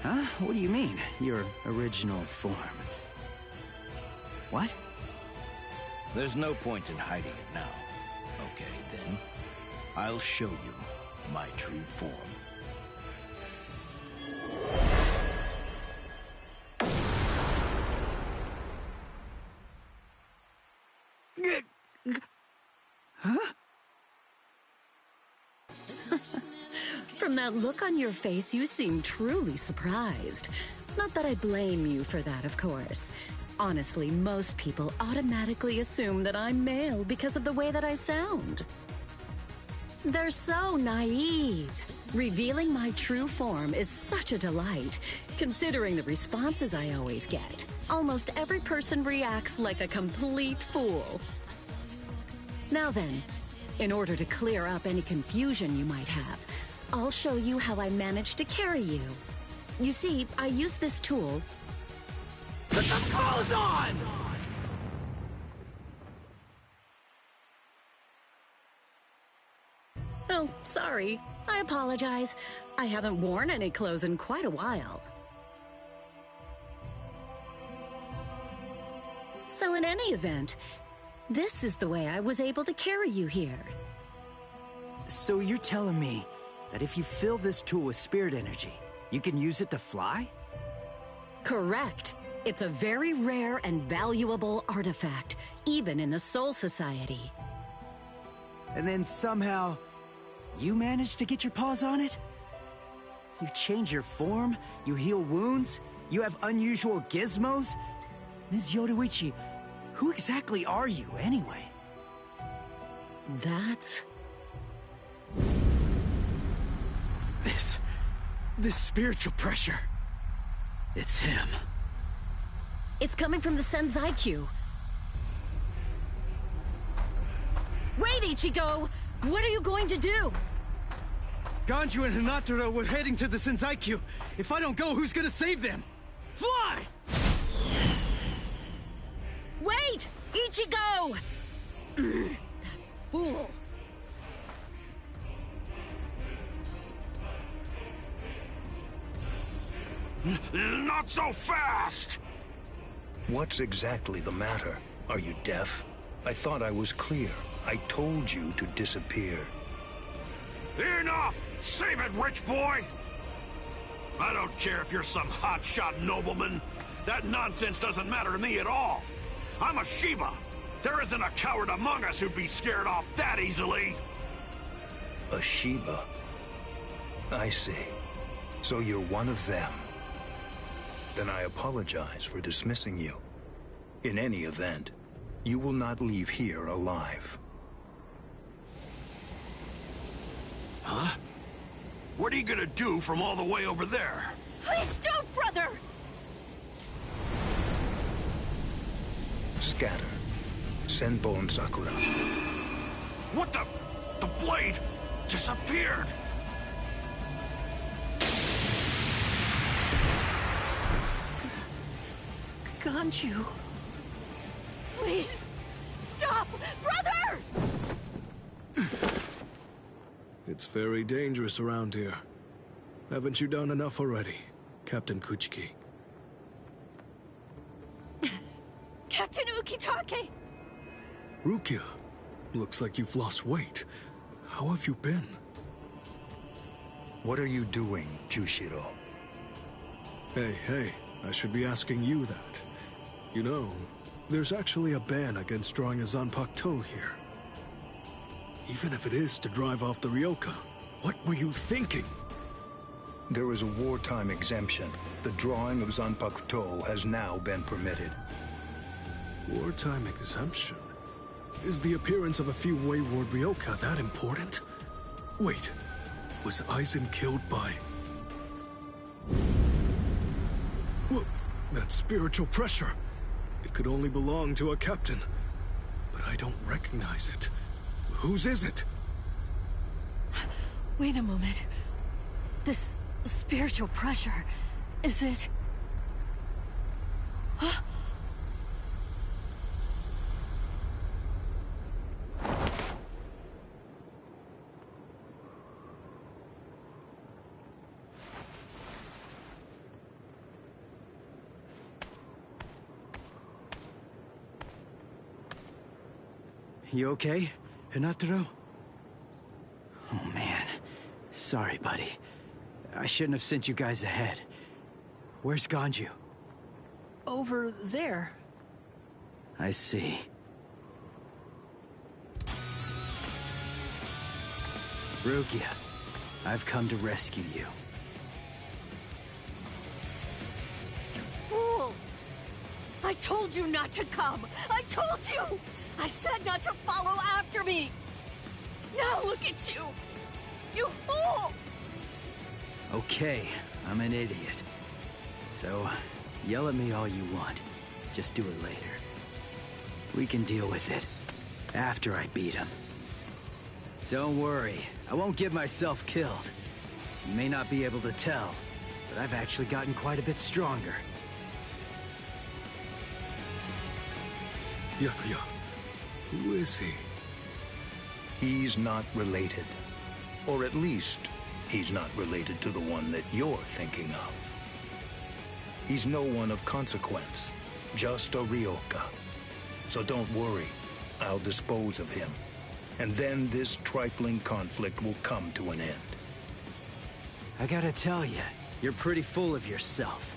Huh? What do you mean, your original form? What? There's no point in hiding it now. Okay, then. I'll show you my true form. Huh? From that look on your face, you seem truly surprised. Not that I blame you for that, of course. Honestly, most people automatically assume that I'm male because of the way that I sound. They're so naive. Revealing my true form is such a delight, considering the responses I always get. Almost every person reacts like a complete fool. Now then, in order to clear up any confusion you might have, I'll show you how I managed to carry you. You see, I use this tool. Put some clothes on! Oh, sorry. I apologize. I haven't worn any clothes in quite a while. So in any event, this is the way I was able to carry you here. So you're telling me that if you fill this tool with spirit energy, you can use it to fly? Correct. It's a very rare and valuable artifact, even in the Soul Society. And then somehow, you managed to get your paws on it? You change your form, you heal wounds, you have unusual gizmos? Ms. Yodoichi, who exactly are you, anyway? That's... This spiritual pressure. It's him. It's coming from the Senzai-Q. Wait, Ichigo! What are you going to do? Ganju and Hinataro were heading to the Senzai-Q. If I don't go, who's gonna save them? Fly! Wait! Ichigo! That fool. Not so fast! What's exactly the matter? Are you deaf? I thought I was clear. I told you to disappear. Enough! Save it, rich boy! I don't care if you're some hotshot nobleman. That nonsense doesn't matter to me at all. I'm a Shiba. There isn't a coward among us who'd be scared off that easily. A Shiba? I see. So you're one of them. Then I apologize for dismissing you. In any event, you will not leave here alive. Huh? What are you gonna do from all the way over there? Please don't, brother! Scatter. Senbon Sakura. What the? The blade disappeared! Ganju. Please, stop! Brother! It's very dangerous around here. Haven't you done enough already, Captain Kuchiki? Captain Ukitake! Rukia, looks like you've lost weight. How have you been? What are you doing, Jushiro? Hey, I should be asking you that. You know, there's actually a ban against drawing a Zanpakuto here. Even if it is to drive off the Ryoka, what were you thinking? There is a wartime exemption. The drawing of Zanpakuto has now been permitted. Wartime exemption? Is the appearance of a few wayward Ryoka that important? Wait, was Aizen killed by... Well, that spiritual pressure. It could only belong to a captain. But I don't recognize it. Whose is it? Wait a moment. This spiritual pressure, is it... Huh? You okay, Hinataro? Oh man, sorry buddy. I shouldn't have sent you guys ahead. Where's Ganju? Over there. I see. Rukia, I've come to rescue you. Fool! I told you not to come! I told you! I said not to follow after me! Now look at you! You fool! Okay, I'm an idiot. So, yell at me all you want. Just do it later. We can deal with it after I beat him. Don't worry, I won't get myself killed. You may not be able to tell, but I've actually gotten quite a bit stronger. Yakuya, who is he? He's not related. Or at least, he's not related to the one that you're thinking of. He's no one of consequence, just a Ryoka. So don't worry, I'll dispose of him. And then this trifling conflict will come to an end. I gotta tell you, you're pretty full of yourself.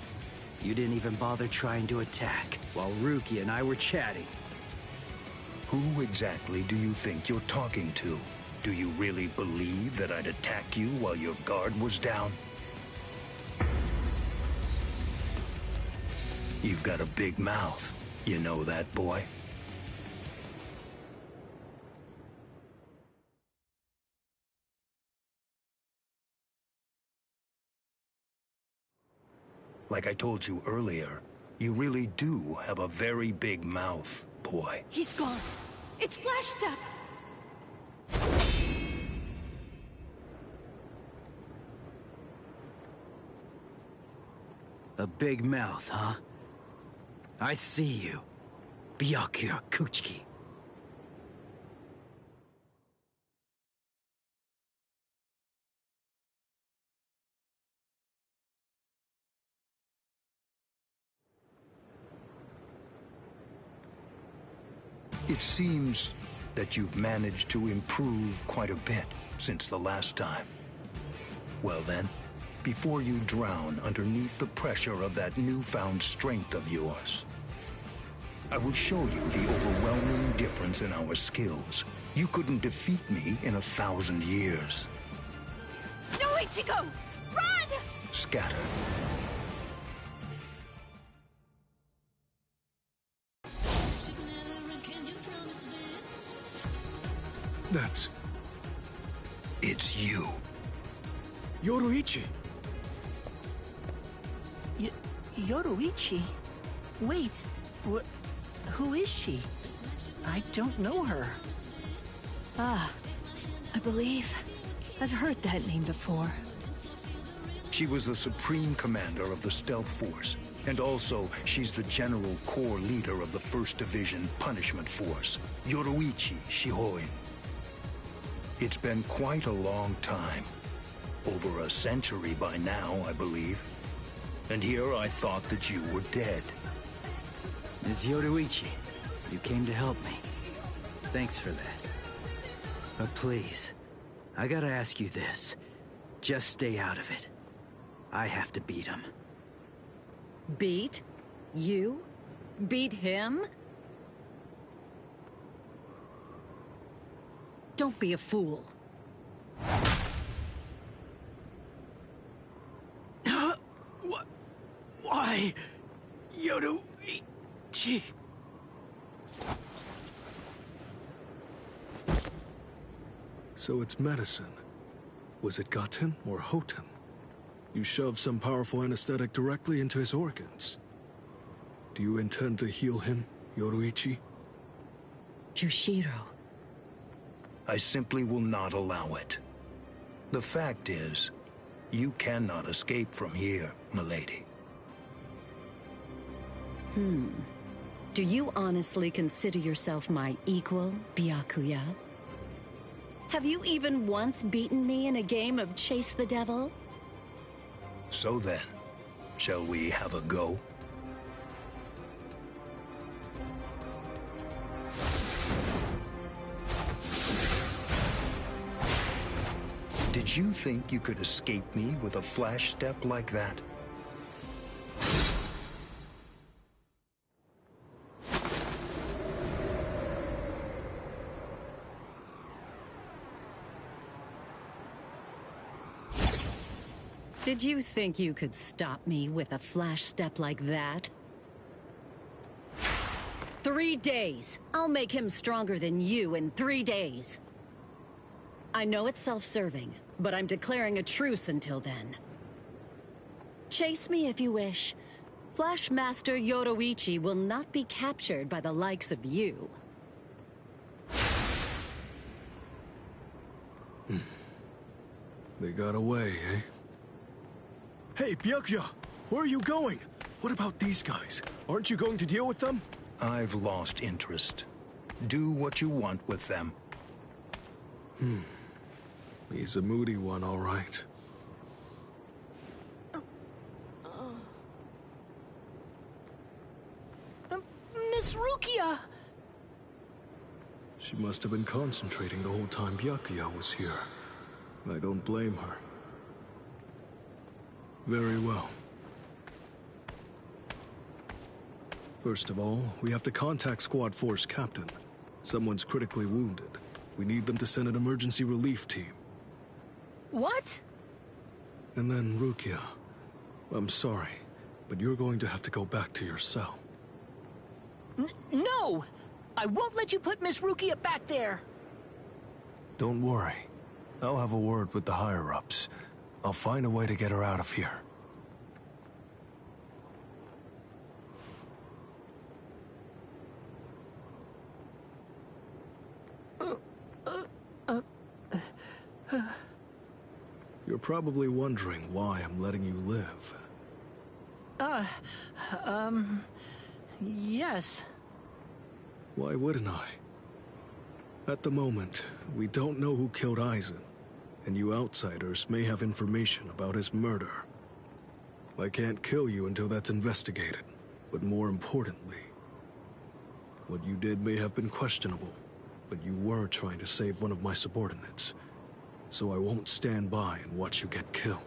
You didn't even bother trying to attack, while Rukia and I were chatting. Who exactly do you think you're talking to? Do you really believe that I'd attack you while your guard was down? You've got a big mouth. You know that, boy? Like I told you earlier, you really do have a very big mouth, boy. He's gone. It's Flash Step. A big mouth, huh? I see you. Byakuya Kuchiki. It seems that you've managed to improve quite a bit since the last time. Well then, before you drown underneath the pressure of that newfound strength of yours, I will show you the overwhelming difference in our skills. You couldn't defeat me in 1,000 years. No, Ichigo! Run! Scatter. It's you. Yoruichi. Yoruichi? Wait, Who is she? I don't know her. Ah, I believe I've heard that name before. She was the supreme commander of the Stealth Force, and also she's the general corps leader of the 1st Division Punishment Force, Yoruichi Shihoi. It's been quite a long time. Over a century by now, I believe. And here I thought that you were dead. Ms. Yoruichi, you came to help me. Thanks for that. But please, I gotta ask you this. Just stay out of it. I have to beat him. Beat? You? Beat him? Don't be a fool. Why? Yoruichi. So it's medicine. Was it Gaten or Hoten? You shoved some powerful anesthetic directly into his organs. Do you intend to heal him, Yoruichi? Jushiro. I simply will not allow it. The fact is, you cannot escape from here, milady. Do you honestly consider yourself my equal, Byakuya? Have you even once beaten me in a game of Chase the Devil? So then, shall we have a go? Did you think you could escape me with a flash step like that? Did you think you could stop me with a flash step like that? 3 days. I'll make him stronger than you in 3 days. I know it's self-serving, but I'm declaring a truce until then. Chase me if you wish. Flash Master Yoruichi will not be captured by the likes of you. They got away, eh? Hey, Byakuya! Where are you going? What about these guys? Aren't you going to deal with them? I've lost interest. Do what you want with them. He's a moody one, all right. Miss Rukia! She must have been concentrating the whole time Byakuya was here. I don't blame her. Very well. First of all, we have to contact Squad Force Captain. Someone's critically wounded. We need them to send an emergency relief team. What? And then, Rukia, I'm sorry, but you're going to have to go back to your cell. No! I won't let you put Miss Rukia back there! Don't worry. I'll have a word with the higher-ups. I'll find a way to get her out of here. You're probably wondering why I'm letting you live. Yes. Why wouldn't I? At the moment, we don't know who killed Aizen, and you outsiders may have information about his murder. I can't kill you until that's investigated, but more importantly, what you did may have been questionable, but you were trying to save one of my subordinates, so I won't stand by and watch you get killed.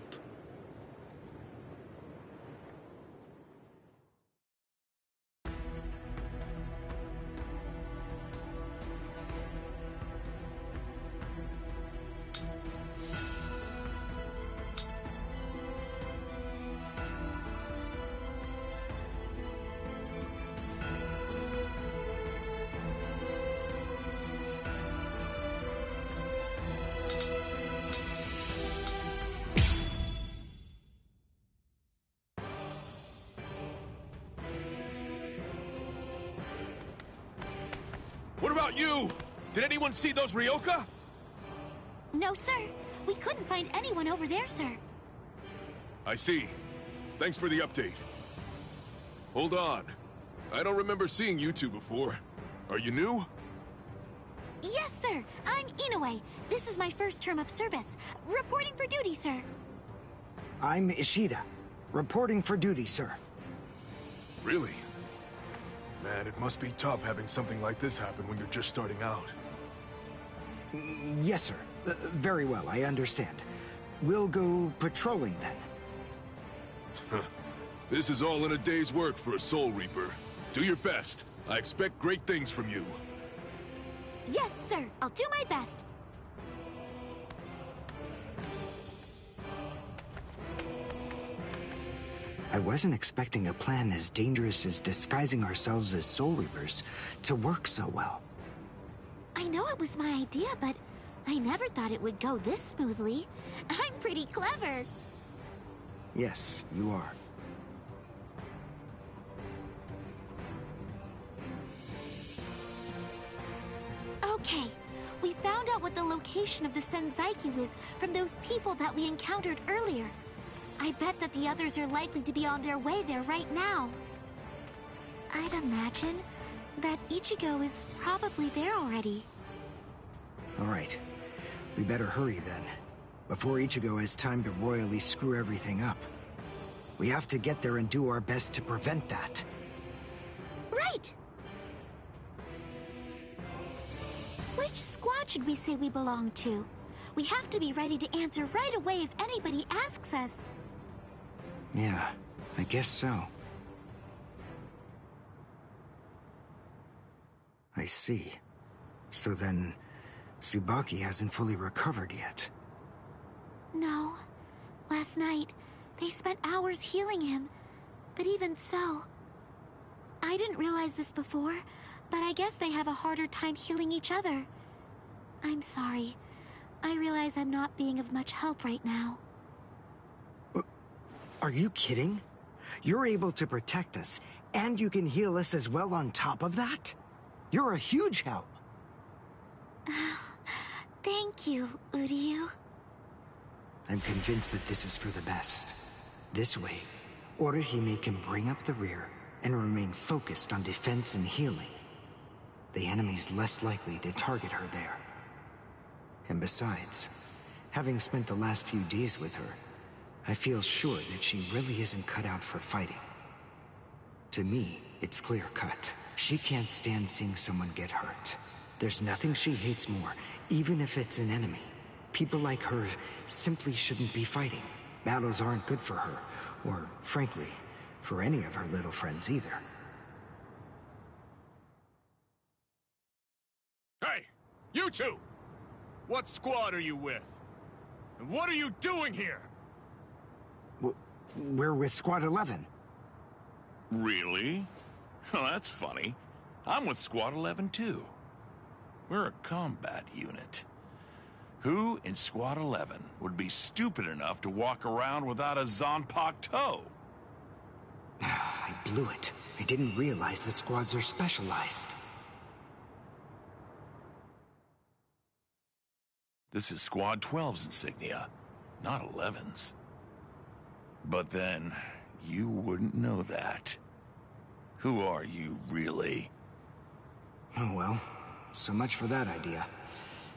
What about you? Did anyone see those Ryoka? No, sir. We couldn't find anyone over there, sir. I see. Thanks for the update. Hold on. I don't remember seeing you two before. Are you new? Yes, sir. I'm Inoue. This is my first term of service. Reporting for duty, sir. I'm Ishida. Reporting for duty, sir. Really? Man, it must be tough having something like this happen when you're just starting out. Yes, sir. Very well, I understand. We'll go patrolling then. This is all in a day's work for a Soul Reaper. Do your best. I expect great things from you. Yes, sir. I'll do my best. I wasn't expecting a plan as dangerous as disguising ourselves as Soul Reapers to work so well. I know it was my idea, but I never thought it would go this smoothly. I'm pretty clever. Yes, you are. Okay, we found out what the location of the Senzaiku is from those people that we encountered earlier. I bet that the others are likely to be on their way there right now. I'd imagine that Ichigo is probably there already. All right. We better hurry then, before Ichigo has time to royally screw everything up. We have to get there and do our best to prevent that. Right! Which squad should we say we belong to? We have to be ready to answer right away if anybody asks us. Yeah, I guess so. I see. So then, Tsubaki hasn't fully recovered yet. No. Last night, they spent hours healing him. But even so... I didn't realize this before, but I guess they have a harder time healing each other. I'm sorry. I realize I'm not being of much help right now. Are you kidding? You're able to protect us, and you can heal us as well on top of that? You're a huge help. Thank you, Uryu. I'm convinced that this is for the best. This way, Orihime can bring up the rear and remain focused on defense and healing. The enemy's less likely to target her there. And besides, having spent the last few days with her, I feel sure that she really isn't cut out for fighting. To me, it's clear-cut. She can't stand seeing someone get hurt. There's nothing she hates more, even if it's an enemy. People like her simply shouldn't be fighting. Battles aren't good for her, or, frankly, for any of her little friends either. Hey, you two! What squad are you with? And what are you doing here? We're with Squad 11. Really? Well, that's funny. I'm with Squad 11 too. We're a combat unit. Who in Squad 11 would be stupid enough to walk around without a Zanpakuto toe? I blew it. I didn't realize the squads are specialized. This is Squad 12's insignia, not 11's. But then, you wouldn't know that. Who are you, really? Oh well, so much for that idea.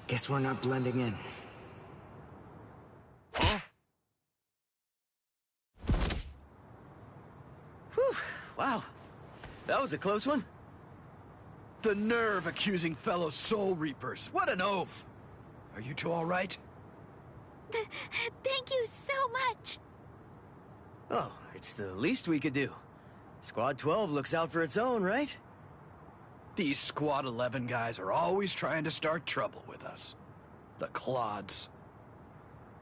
Guess we're not blending in. Huh? Whew, wow. That was a close one. The nerve accusing fellow Soul Reapers. What an oaf! Are you two all right? Thank you so much! Oh, it's the least we could do. Squad 12 looks out for its own, right? These Squad 11 guys are always trying to start trouble with us. The clods.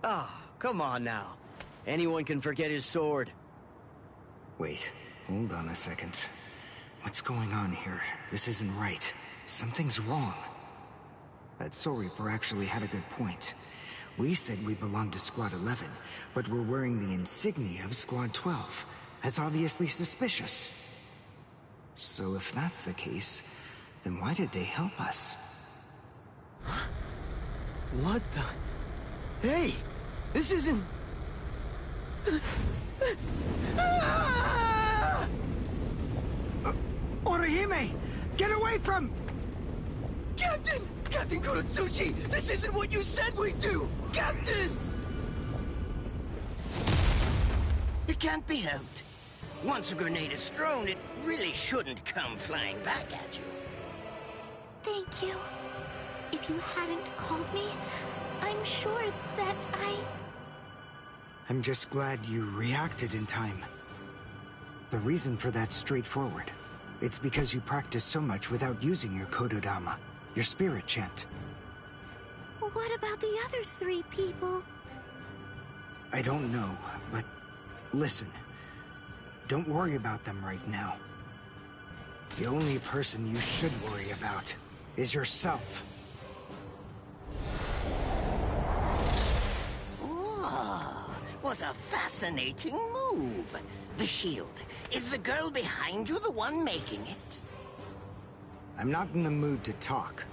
Ah, come on now. Anyone can forget his sword. Wait, hold on a second. What's going on here? This isn't right. Something's wrong. That Soul Reaper actually had a good point. We said we belonged to Squad 11, but we're wearing the insignia of Squad 12. That's obviously suspicious. So if that's the case, Then why did they help us? What the... Hey! This isn't... Orihime! Get away from... Captain! Captain Kurotsuchi! This isn't what you said we'd do! Captain! It can't be helped. Once a grenade is thrown, it really shouldn't come flying back at you. Thank you. If you hadn't called me, I'm sure that I'm just glad you reacted in time. The reason for that's straightforward. It's because you practiced so much without using your Kododama, your spirit chant. What about the other 3 people? I don't know, but listen. Don't worry about them right now. The only person you should worry about is yourself. Oh, what a fascinating move. The shield. Is the girl behind you the one making it? I'm not in the mood to talk.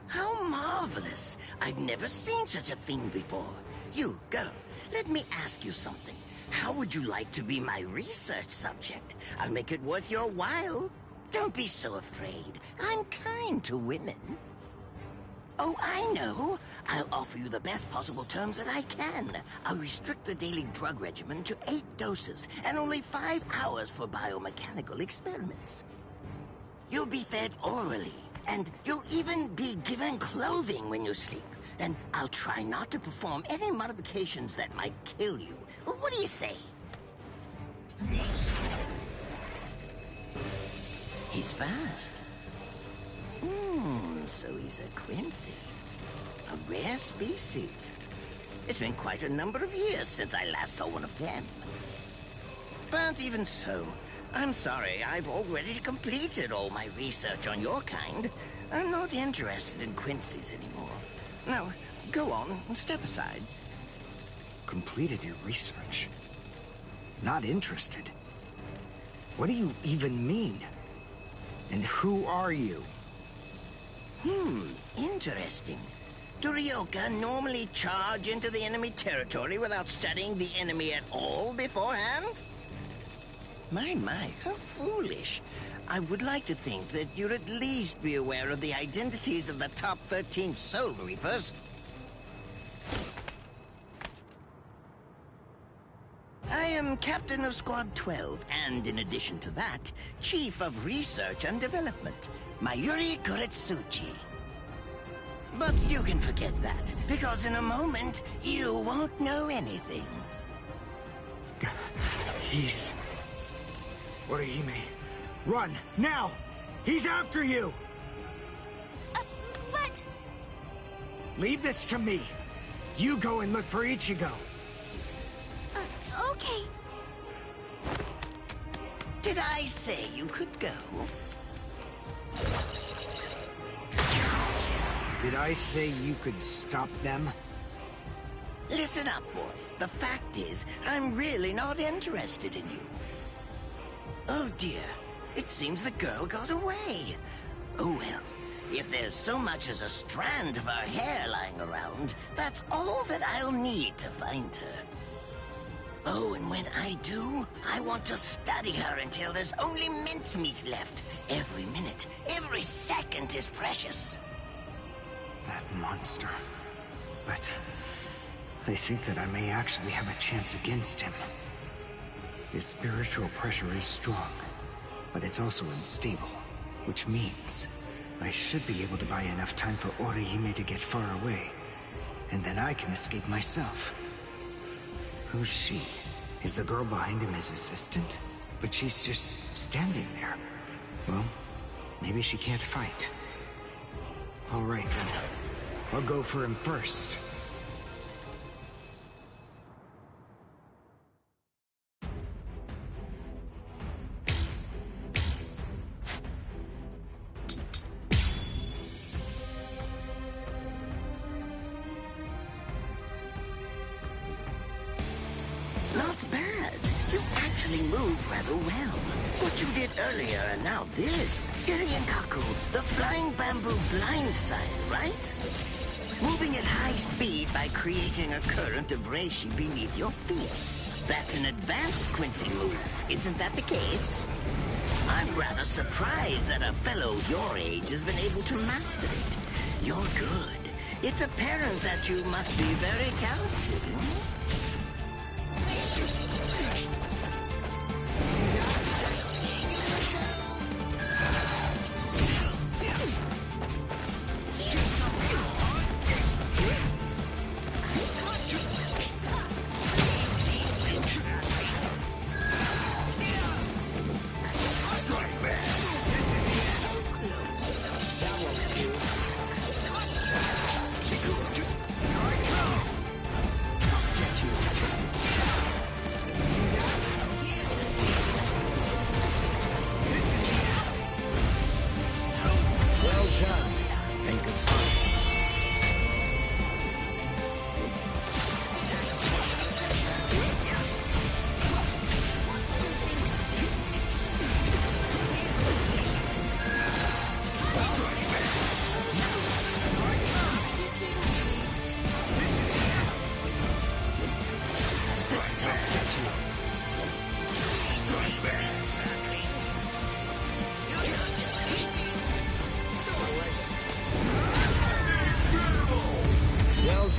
How marvelous. I've never seen such a thing before. You, girl, let me ask you something. How would you like to be my research subject? I'll make it worth your while. Don't be so afraid. I'm kind to women. Oh, I know. I'll offer you the best possible terms that I can. I'll restrict the daily drug regimen to 8 doses and only 5 hours for biomechanical experiments. You'll be fed orally, and you'll even be given clothing when you sleep. And I'll try not to perform any modifications that might kill you. What do you say? He's fast. So he's a Quincy. A rare species. It's been quite a number of years since I last saw one of them. But even so, I'm sorry, I've already completed all my research on your kind. I'm not interested in Quincy's anymore. Now, go on and step aside. Completed your research? Not interested? What do you even mean? And who are you? Interesting. Do Ryoka normally charge into the enemy territory without studying the enemy at all beforehand? My, how foolish. I would like to think that you'd at least be aware of the identities of the top 13 Soul Reapers. I am Captain of Squad 12, and in addition to that, Chief of Research and Development, Mayuri Kuretsuchi. But you can forget that, because in a moment, you won't know anything. He's... Orihime, run, now! He's after you! But... Leave this to me. You go and look for Ichigo. Okay. Did I say you could go? Did I say you could stop them? Listen up, boy. The fact is, I'm really not interested in you. Oh dear, it seems the girl got away. Oh well, if there's so much as a strand of her hair lying around, that's all that I'll need to find her. Oh, and when I do, I want to study her until there's only mincemeat left. Every minute, every second is precious. That monster. But I think that I may actually have a chance against him. His spiritual pressure is strong, but it's also unstable, which means I should be able to buy enough time for Orihime to get far away, and then I can escape myself. Who's she? Is the girl behind him his assistant? But she's just standing there. Well, maybe she can't fight. All right, then. I'll go for him first. Not bad. You actually moved rather well. What you did earlier and now this. Iriankaku, the flying bamboo blindside, right? Moving at high speed by creating a current of reishi beneath your feet. That's an advanced Quincy move, isn't that the case? I'm rather surprised that a fellow your age has been able to master it. You're good. It's apparent that you must be very talented. See that?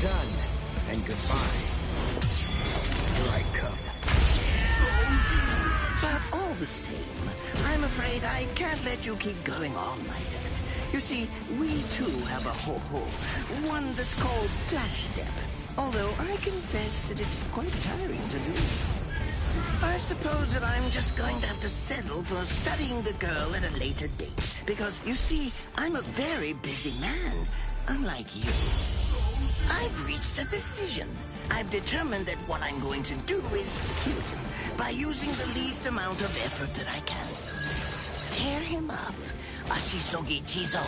Done, and goodbye. Here I come. But all the same, I'm afraid I can't let you keep going on like that. You see, we too have a ho-ho, one that's called Flash Step. Although I confess that it's quite tiring to do. I suppose that I'm just going to have to settle for studying the girl at a later date. Because, you see, I'm a very busy man, unlike you. I've reached a decision. I've determined that what I'm going to do is kill him by using the least amount of effort that I can. Tear him up. Ashisogi Chizo.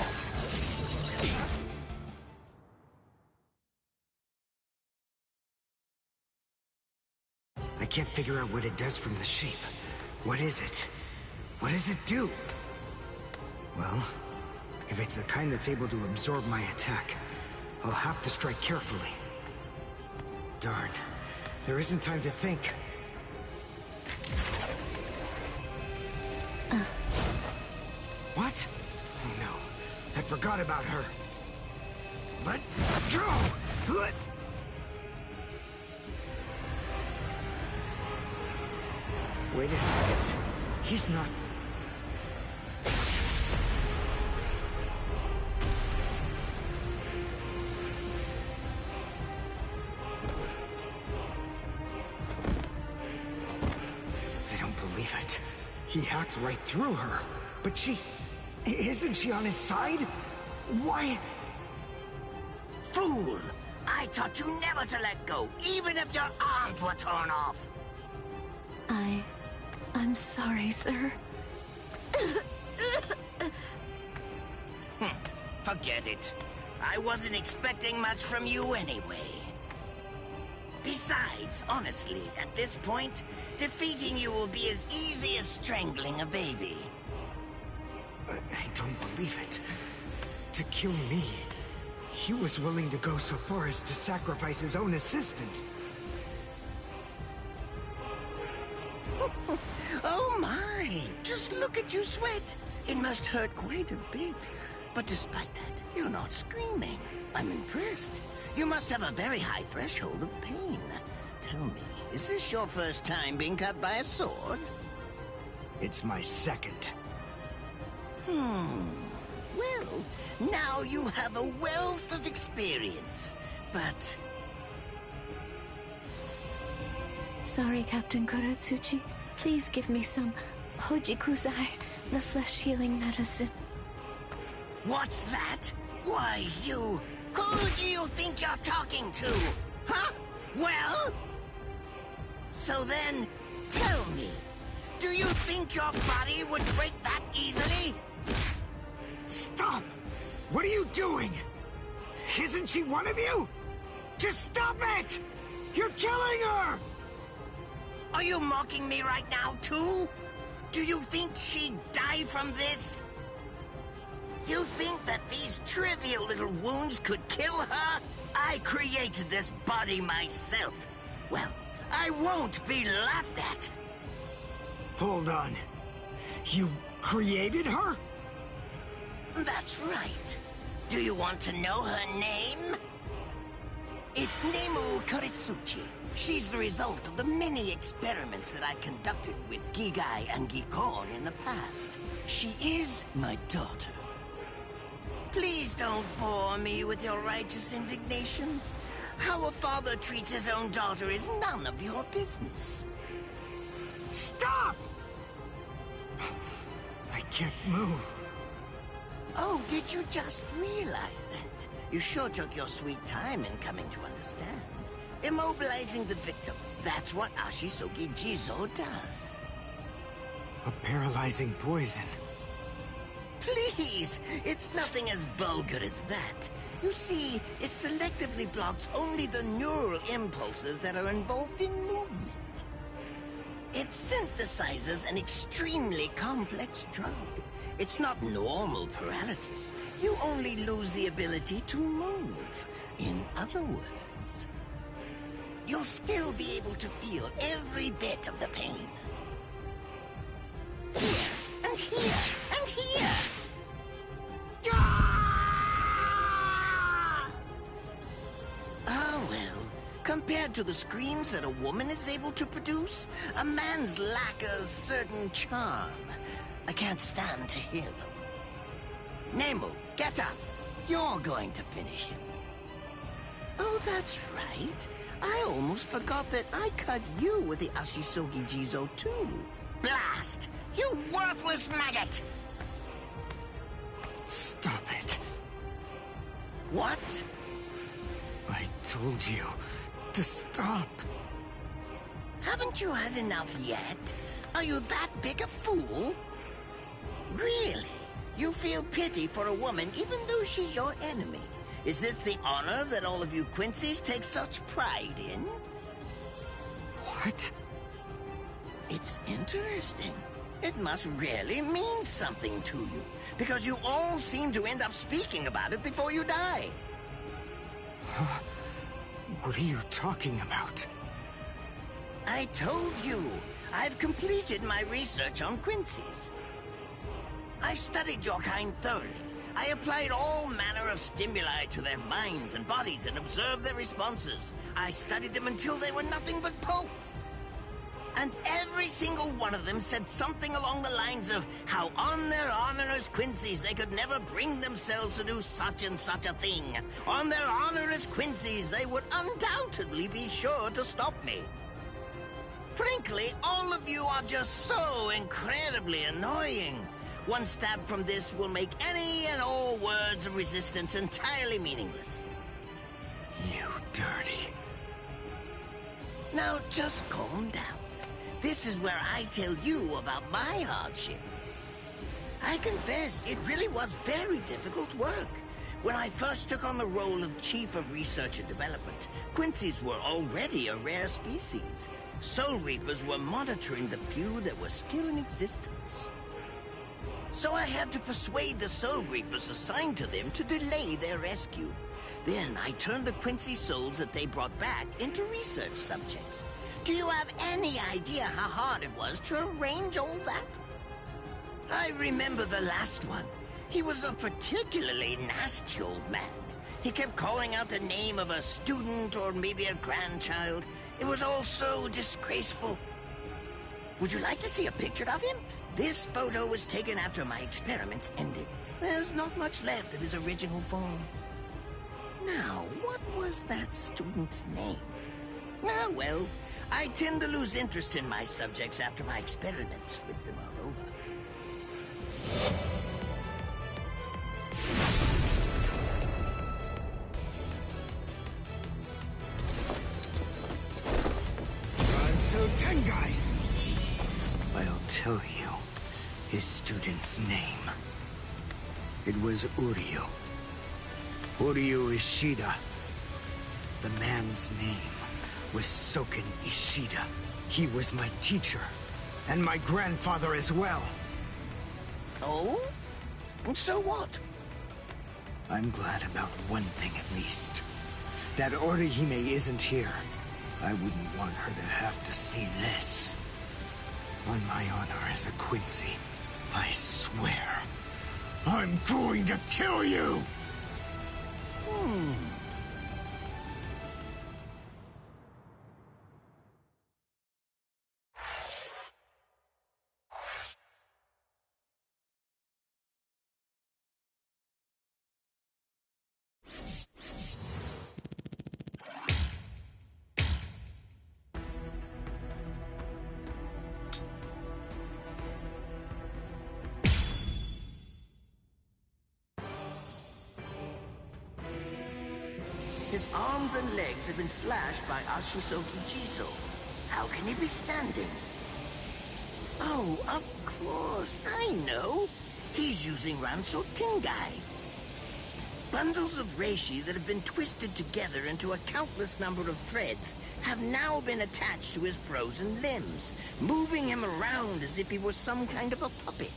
I can't figure out what it does from the shape. What is it? What does it do? Well, if it's the kind that's able to absorb my attack, I'll have to strike carefully. Darn. There isn't time to think. What? Oh no. I forgot about her. Let go! Wait a second. He's not... He hacked right through her. But isn't she on his side? Why? Fool! I taught you never to let go, even if your arms were torn off. I'm sorry, sir. Forget it. I wasn't expecting much from you anyway. Besides, honestly, at this point, defeating you will be as easy as strangling a baby. I don't believe it. To kill me, he was willing to go so far as to sacrifice his own assistant. Oh my! Just look at you sweat! It must hurt quite a bit. But despite that, you're not screaming. I'm impressed. You must have a very high threshold of pain. Tell me, is this your first time being cut by a sword? It's my second. Well, now you have a wealth of experience, but... Sorry, Captain Kuratsuchi. Please give me some Hojikuzai, the flesh-healing medicine. What's that? Why, you... Who do you think you're talking to? Huh? Well? So then, tell me, do you think your body would break that easily? Stop! What are you doing? Isn't she one of you? Just stop it! You're killing her! Are you mocking me right now, too? Do you think she'd die from this? You think that these trivial little wounds could kill her? I created this body myself. Well, I won't be laughed at. Hold on. You created her? That's right. Do you want to know her name? It's Nemu Koritsuchi. She's the result of the many experiments that I conducted with Gigai and Gikon in the past. She is my daughter. Please don't bore me with your righteous indignation. How a father treats his own daughter is none of your business. Stop! I can't move. Oh, did you just realize that? You sure took your sweet time in coming to understand. Immobilizing the victim. That's what Ashisogi Jizo does. A paralyzing poison. Please! It's nothing as vulgar as that. You see, it selectively blocks only the neural impulses that are involved in movement. It synthesizes an extremely complex drug. It's not normal paralysis. You only lose the ability to move. In other words, you'll still be able to feel every bit of the pain. Here, and here, and here! Ah, well, compared to the screams that a woman is able to produce, a man's lack a certain charm. I can't stand to hear them. Nemu, get up. You're going to finish him. Oh, that's right. I almost forgot that I cut you with the Ashisogi Jizo too. Blast! You worthless maggot! Stop it. What? I told you to stop. Haven't you had enough yet? Are you that big a fool? Really? You feel pity for a woman even though she's your enemy? Is this the honor that all of you Quincy's take such pride in? What? It's interesting. It must really mean something to you, because you all seem to end up speaking about it before you die. What are you talking about? I told you, I've completed my research on Quincy's. I studied your kind thoroughly. I applied all manner of stimuli to their minds and bodies and observed their responses. I studied them until they were nothing but pulp. And every single one of them said something along the lines of how on their honor as Quincy's they could never bring themselves to do such and such a thing. On their honor as Quincy's they would undoubtedly be sure to stop me. Frankly, all of you are just so incredibly annoying. One stab from this will make any and all words of resistance entirely meaningless. You dirty. Now just calm down. This is where I tell you about my hardship. I confess, it really was very difficult work. When I first took on the role of Chief of Research and Development, Quincy's were already a rare species. Soul Reapers were monitoring the few that were still in existence. So I had to persuade the Soul Reapers assigned to them to delay their rescue. Then I turned the Quincy souls that they brought back into research subjects. Do you have any idea how hard it was to arrange all that? I remember the last one. He was a particularly nasty old man. He kept calling out the name of a student or maybe a grandchild. It was all so disgraceful. Would you like to see a picture of him? This photo was taken after my experiments ended. There's not much left of his original form. Now, what was that student's name? Ah, well, I tend to lose interest in my subjects after my experiments with them are over. Ranso Tengai! I'll tell you his student's name. It was Uryu. Uryu Ishida. The man's name was Soken Ishida. He was my teacher. And my grandfather as well. Oh? And so what? I'm glad about one thing at least. That Orihime isn't here. I wouldn't want her to have to see this. On my honor as a Quincy, I swear, I'm going to kill you! His arms and legs have been slashed by Ashisoki Jiso. How can he be standing? Oh, of course, I know. He's using Ranso Tingai. Bundles of reishi that have been twisted together into a countless number of threads have now been attached to his frozen limbs, moving him around as if he were some kind of a puppet.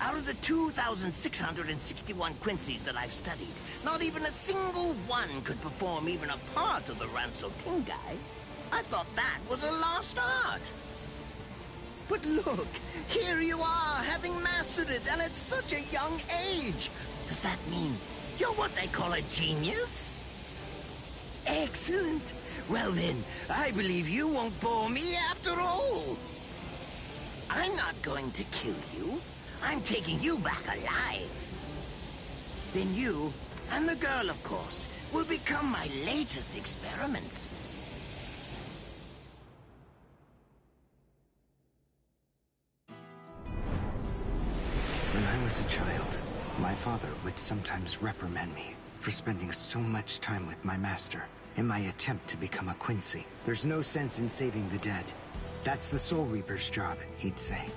Out of the 2,661 Quincies that I've studied, not even a single one could perform even a part of the Ranso Tingai. I thought that was a lost art. But look, here you are, having mastered it, and at such a young age. Does that mean you're what they call a genius? Excellent. Well then, I believe you won't bore me after all. I'm not going to kill you. I'm taking you back alive. Then you, and the girl, of course, will become my latest experiments. When I was a child, my father would sometimes reprimand me for spending so much time with my master in my attempt to become a Quincy. There's no sense in saving the dead. That's the Soul Reaper's job, he'd say.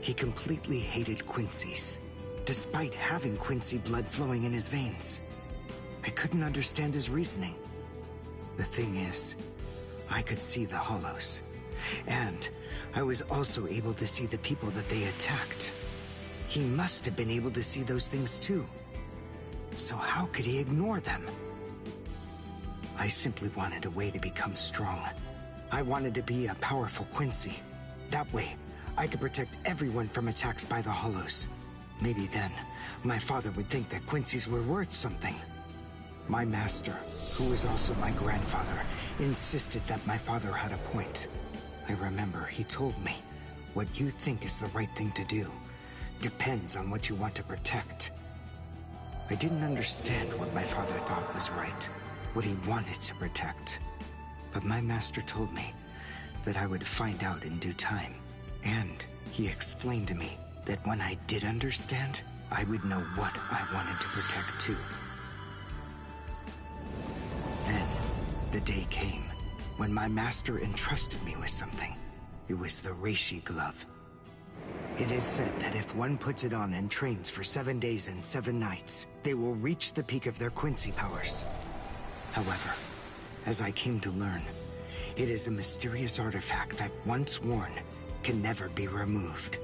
He completely hated Quincy's, despite having Quincy blood flowing in his veins. I couldn't understand his reasoning. The thing is, I could see the hollows, and I was also able to see the people that they attacked. He must have been able to see those things too. So how could he ignore them? I simply wanted a way to become strong. I wanted to be a powerful Quincy. That way, I could protect everyone from attacks by the hollows. Maybe then, my father would think that Quincy's were worth something. My master, who was also my grandfather, insisted that my father had a point. I remember he told me, what you think is the right thing to do depends on what you want to protect. I didn't understand what my father thought was right, what he wanted to protect. But my master told me that I would find out in due time. And he explained to me that when I did understand, I would know what I wanted to protect too. Then, the day came when my master entrusted me with something. It was the Reishi Glove. It is said that if one puts it on and trains for 7 days and 7 nights, they will reach the peak of their Quincy powers. However, as I came to learn, it is a mysterious artifact that once worn can never be removed.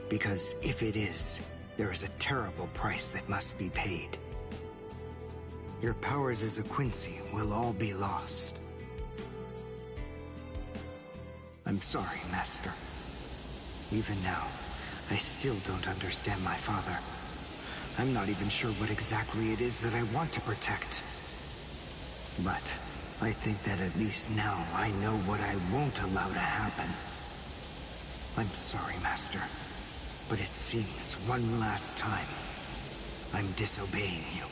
Because if it is, there is a terrible price that must be paid. Your powers as a Quincy will all be lost. I'm sorry, Master. Even now, I still don't understand my father. I'm not even sure what exactly it is that I want to protect. But I think that at least now I know what I won't allow to happen. I'm sorry, Master, but it seems one last time I'm disobeying you.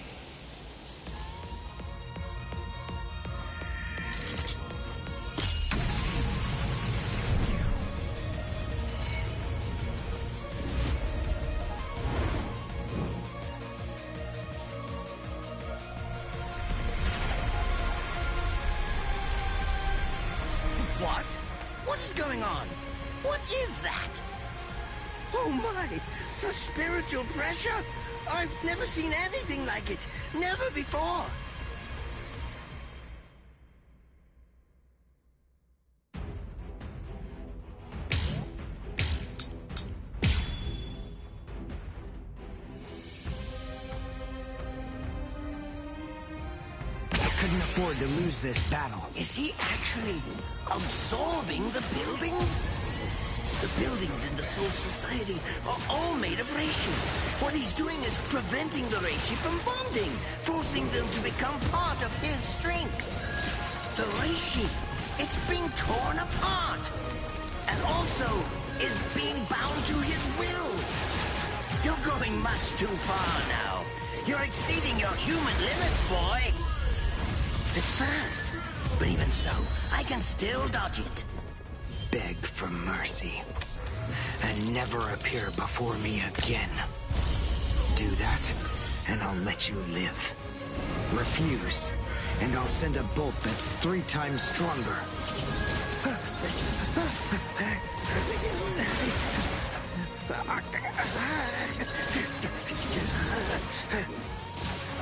What? What is going on? What is that? Oh my! Such spiritual pressure! I've never seen anything like it! Never before! couldn't afford to lose this battle. Is he actually absorbing the buildings? The buildings in the Soul Society are all made of reishi. What he's doing is preventing the reishi from bonding, forcing them to become part of his strength. The reishi, it's being torn apart, and also is being bound to his will. You're going much too far now. You're exceeding your human limits, boy. It's fast, but even so, I can still dodge it. Beg for mercy, and never appear before me again. Do that, and I'll let you live. Refuse, and I'll send a bolt that's 3 times stronger.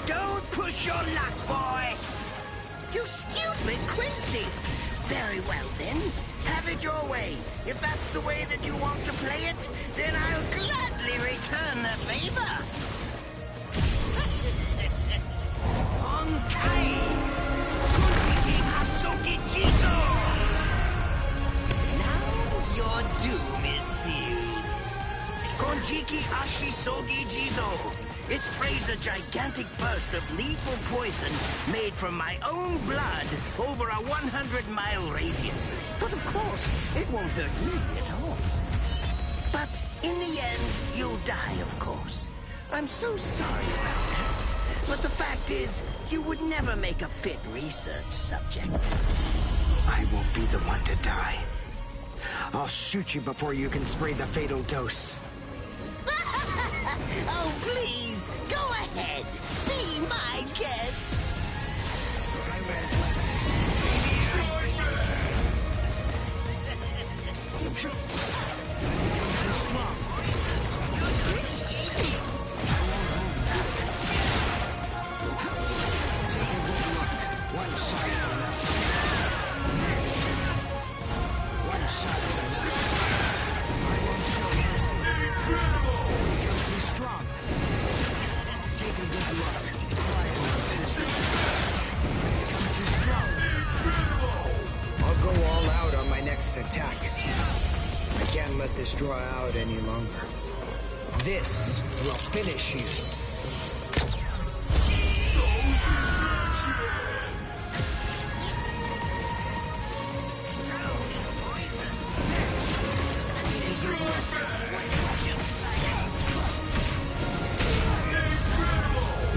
Don't push your luck, boy! You stupid Quincy! Very well, then. Have it your way. If that's the way that you want to play it, then I'll gladly return the favor. Honkai! Kuntiki Asoki Jizo! Now your doom is sealed. Konjiki Ashisogi Jizo. It sprays a gigantic burst of lethal poison made from my own blood over a 100-mile radius. But of course, it won't hurt me at all. But in the end, you'll die, of course. I'm so sorry about that. But the fact is, you would never make a fit research subject. I won't be the one to die. I'll shoot you before you can spray the fatal dose. Oh, please, go ahead. Be my guest. Too strong. Take a good look. One shot is enough. One shot is enough. I won't show mercy. Incredible! Become too strong. Take a good look. Try it. Become too strong. Incredible! I'll go all out on my next attack. I can't let this draw out any longer. This will finish you.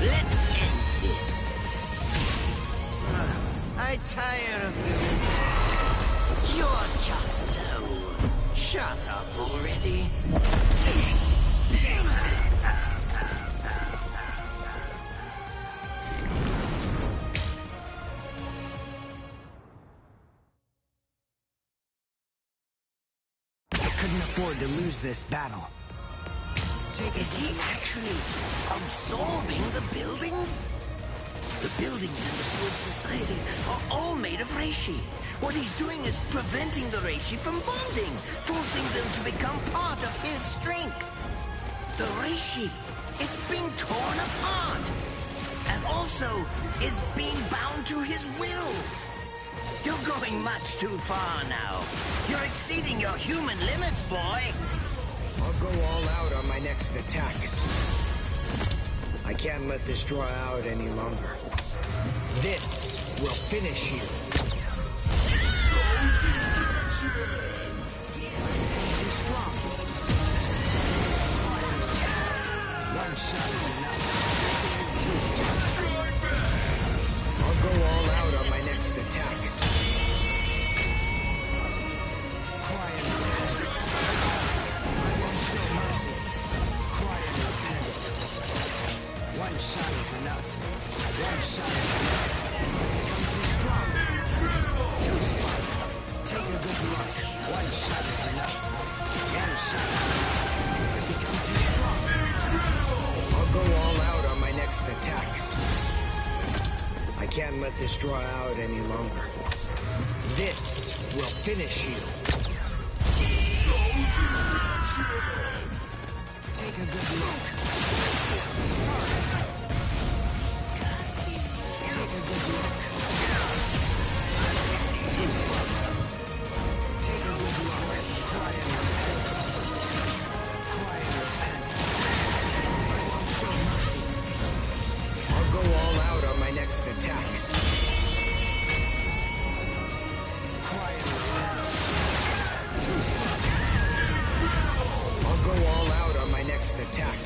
Let's end this. I tire of you. You're just so... Shut up already. I couldn't afford to lose this battle. Is he actually absorbing the buildings? The buildings in the Soul Society are all made of reishi. What he's doing is preventing the reishi from bonding, forcing them to become part of his strength. The reishi, it's being torn apart, and also is being bound to his will. You're going much too far now. You're exceeding your human limits, boy. I'll go all out on my next attack. I can't let this draw out any longer. This will finish you. Too strong. One shot is enough. Too strong. I'll go all out on my next attack. Cry and repent. I won't show mercy. Cry and repent. One shot is enough. One shot is enough. Become too strong. Incredible. Too smart. Take a good look. One shot is enough. One shot is enough. Become too strong. Incredible. I'll go all out on my next attack. I can't let this draw out any longer. This will finish you. Take a good look. Sorry. Take a good look. next attack. Quiet repent. Too slow. I'll go all out on my next attack.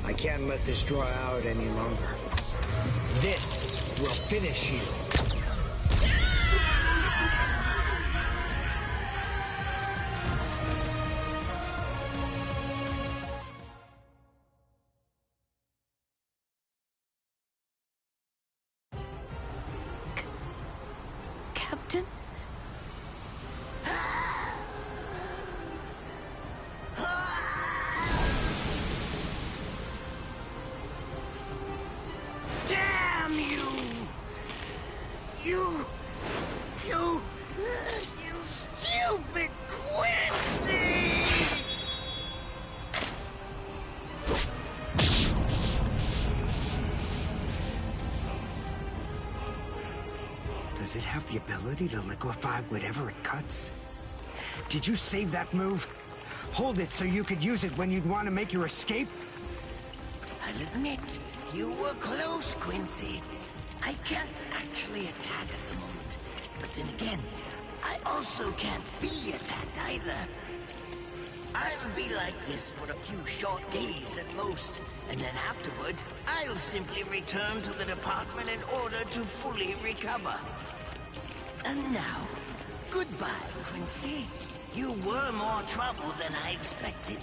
I can't let this draw out any longer. This will finish you. Captain? Damn you! You stupid Quincy! Does it have the ability to liquefy whatever it cuts? Did you save that move? Hold it so you could use it when you'd want to make your escape? I'll admit, you were close, Quincy. I can't actually attack at the moment, but then again, I also can't be attacked either. I'll be like this for a few short days at most, and then afterward, I'll simply return to the department in order to fully recover. And now, goodbye, Quincy. You were more trouble than I expected.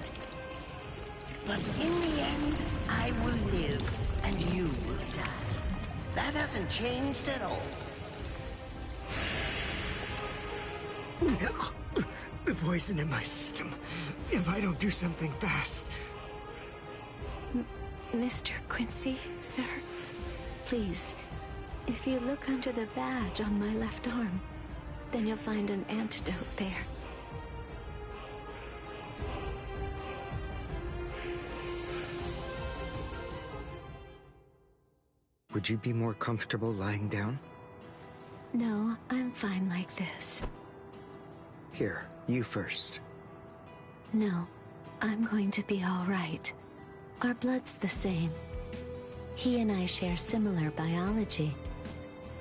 But in the end, I will live, and you will die. That hasn't changed at all. The poison in my system. If I don't do something fast. Mr. Quincy, sir, please, if you look under the badge on my left arm, then you'll find an antidote there. Would you be more comfortable lying down? No, I'm fine like this. Here, you first. No, I'm going to be all right. Our blood's the same. He and I share similar biology.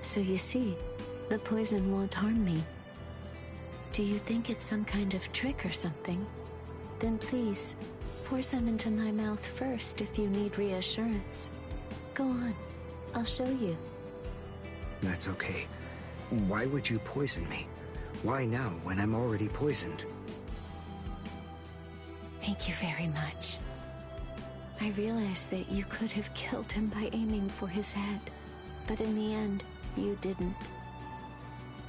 So you see, the poison won't harm me. Do you think it's some kind of trick or something? Then please, pour some into my mouth first if you need reassurance. Go on, I'll show you. That's okay. Why would you poison me? Why now, when I'm already poisoned? Thank you very much. I realized that you could have killed him by aiming for his head, but in the end, you didn't.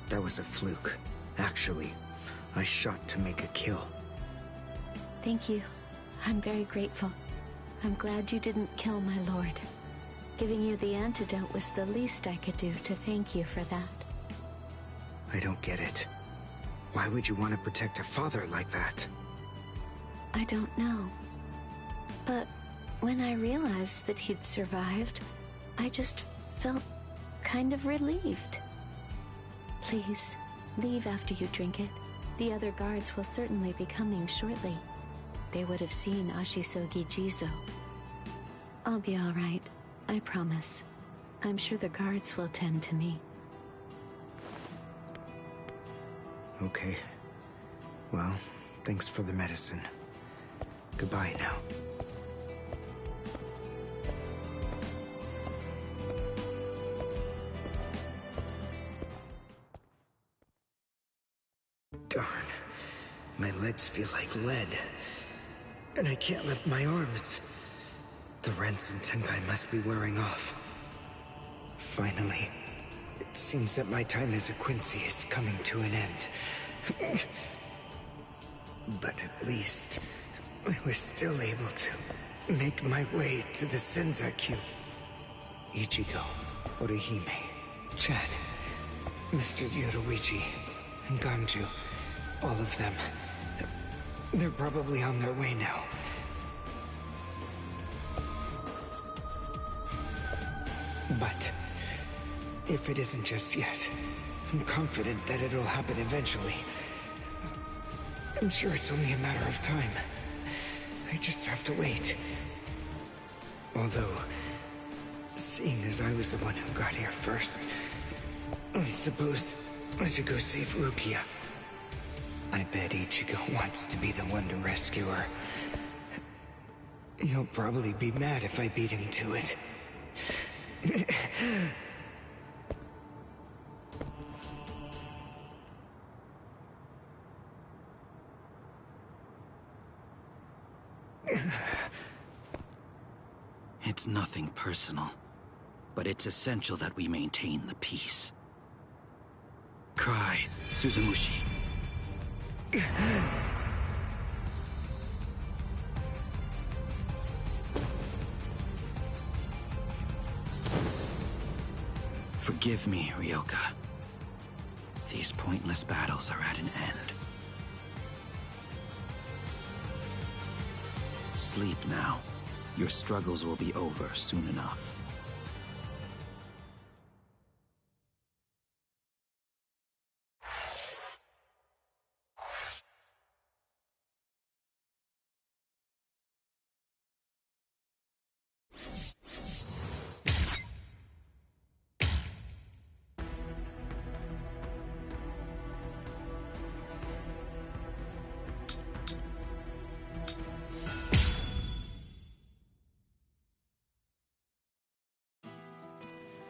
That was a fluke. Actually, I shot to make a kill. Thank you. I'm very grateful. I'm glad you didn't kill my lord. Giving you the antidote was the least I could do to thank you for that. I don't get it. Why would you want to protect a father like that? I don't know. But when I realized that he'd survived, I just felt kind of relieved. Please, leave after you drink it. The other guards will certainly be coming shortly. They would have seen Ashisogi Jizo. I'll be all right, I promise. I'm sure the guards will tend to me. Okay. Well, thanks for the medicine. Goodbye now. Darn. My legs feel like lead. And I can't lift my arms. The rents in Tenkai must be wearing off. Finally. It seems that my time as a Quincy is coming to an end. But at least, I was still able to make my way to the Senzakyu. Ichigo, Orihime, Chad, Mr. Yoruichi, and Ganju. All of them. They're probably on their way now. But if it isn't just yet, I'm confident that it'll happen eventually. I'm sure it's only a matter of time. I just have to wait. Although, Seeing as I was the one who got here first, I suppose I should go save Rukia. I bet Ichigo wants to be the one to rescue her. He'll probably be mad if I beat him to it. It's nothing personal, but it's essential that we maintain the peace. Cry, Suzumushi. Forgive me, Ryoka. These pointless battles are at an end. Sleep now. Your struggles will be over soon enough.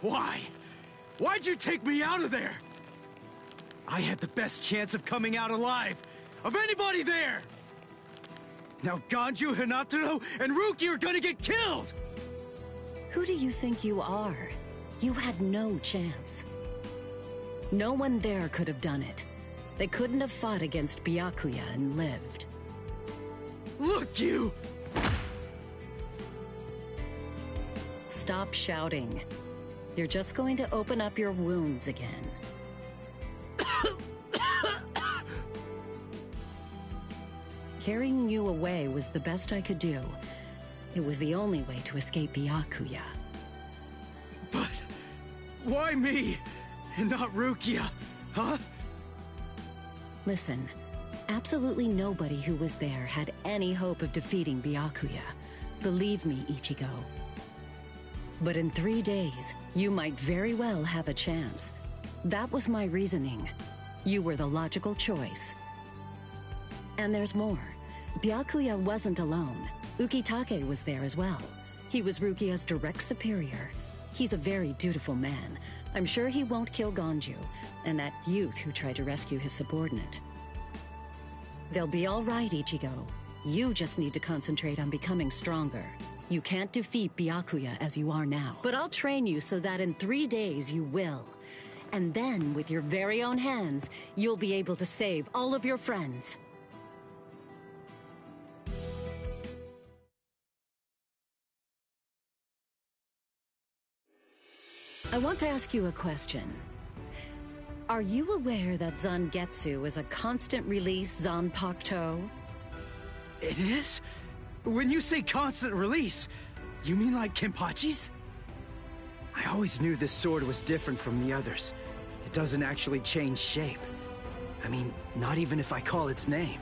Why? Why'd you take me out of there? I had the best chance of coming out alive, of anybody there! Now Ganju, Hinataro, and Ruki are gonna get killed! Who do you think you are? You had no chance. No one there could have done it. They couldn't have fought against Byakuya and lived. Look, you! Stop shouting. You're just going to open up your wounds again. Carrying you away was the best I could do. It was the only way to escape Byakuya. But why me, and not Rukia, huh? Listen, absolutely nobody who was there had any hope of defeating Byakuya. Believe me, Ichigo. But in 3 days, you might very well have a chance. That was my reasoning. You were the logical choice. And there's more. Byakuya wasn't alone. Ukitake was there as well. He was Rukia's direct superior. He's a very dutiful man. I'm sure he won't kill Ganju, and that youth who tried to rescue his subordinate. They'll be all right, Ichigo. You just need to concentrate on becoming stronger. You can't defeat Byakuya as you are now. But I'll train you so that in 3 days you will. And then, with your very own hands, you'll be able to save all of your friends. I want to ask you a question. Are you aware that Zangetsu is a constant release Zanpakuto? It is? When you say constant release, you mean like Kenpachi's? I always knew this sword was different from the others. It doesn't actually change shape. I mean, not even if I call its name.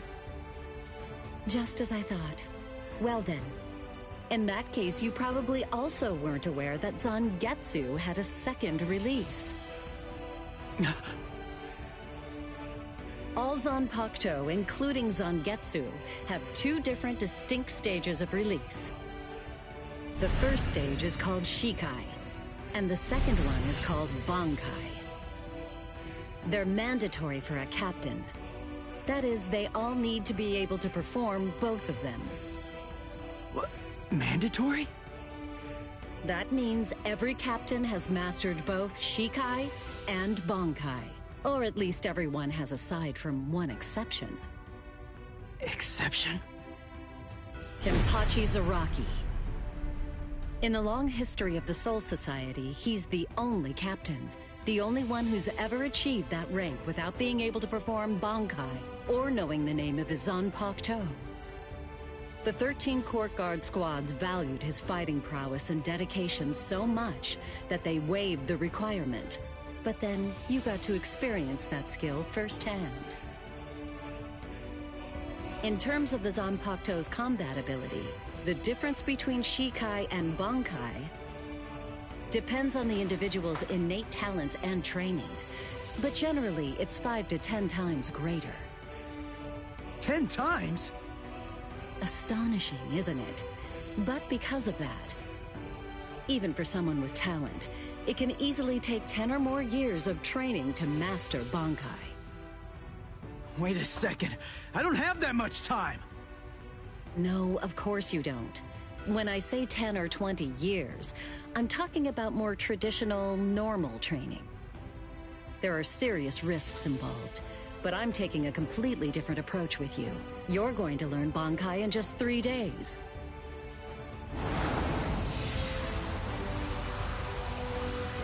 Just as I thought. Well then, in that case, you probably also weren't aware that Zangetsu had a second release. All Zanpakuto, including Zangetsu, have 2 different distinct stages of release. The first stage is called Shikai, and the second one is called Bankai. They're mandatory for a captain. That is, they all need to be able to perform both of them. What? Mandatory? That means every captain has mastered both Shikai and Bankai. Or at least everyone has aside from one exception. Exception? Kenpachi Zaraki. In the long history of the Soul Society, he's the only captain. The only one who's ever achieved that rank without being able to perform Bankai or knowing the name of his Zanpakuto. The 13 Court Guard squads valued his fighting prowess and dedication so much that they waived the requirement. But then, you got to experience that skill firsthand. In terms of the Zanpakuto's combat ability, the difference between Shikai and Bankai Depends on the individual's innate talents and training. But generally, it's 5 to 10 times greater. 10 times? Astonishing, isn't it? But because of that, even for someone with talent, it can easily take 10 or more years of training to master Bankai. Wait a second. I don't have that much time. No, of course you don't. When I say 10 or 20 years, I'm talking about more traditional, normal training. There are serious risks involved, but I'm taking a completely different approach with you. You're going to learn Bankai in just 3 days.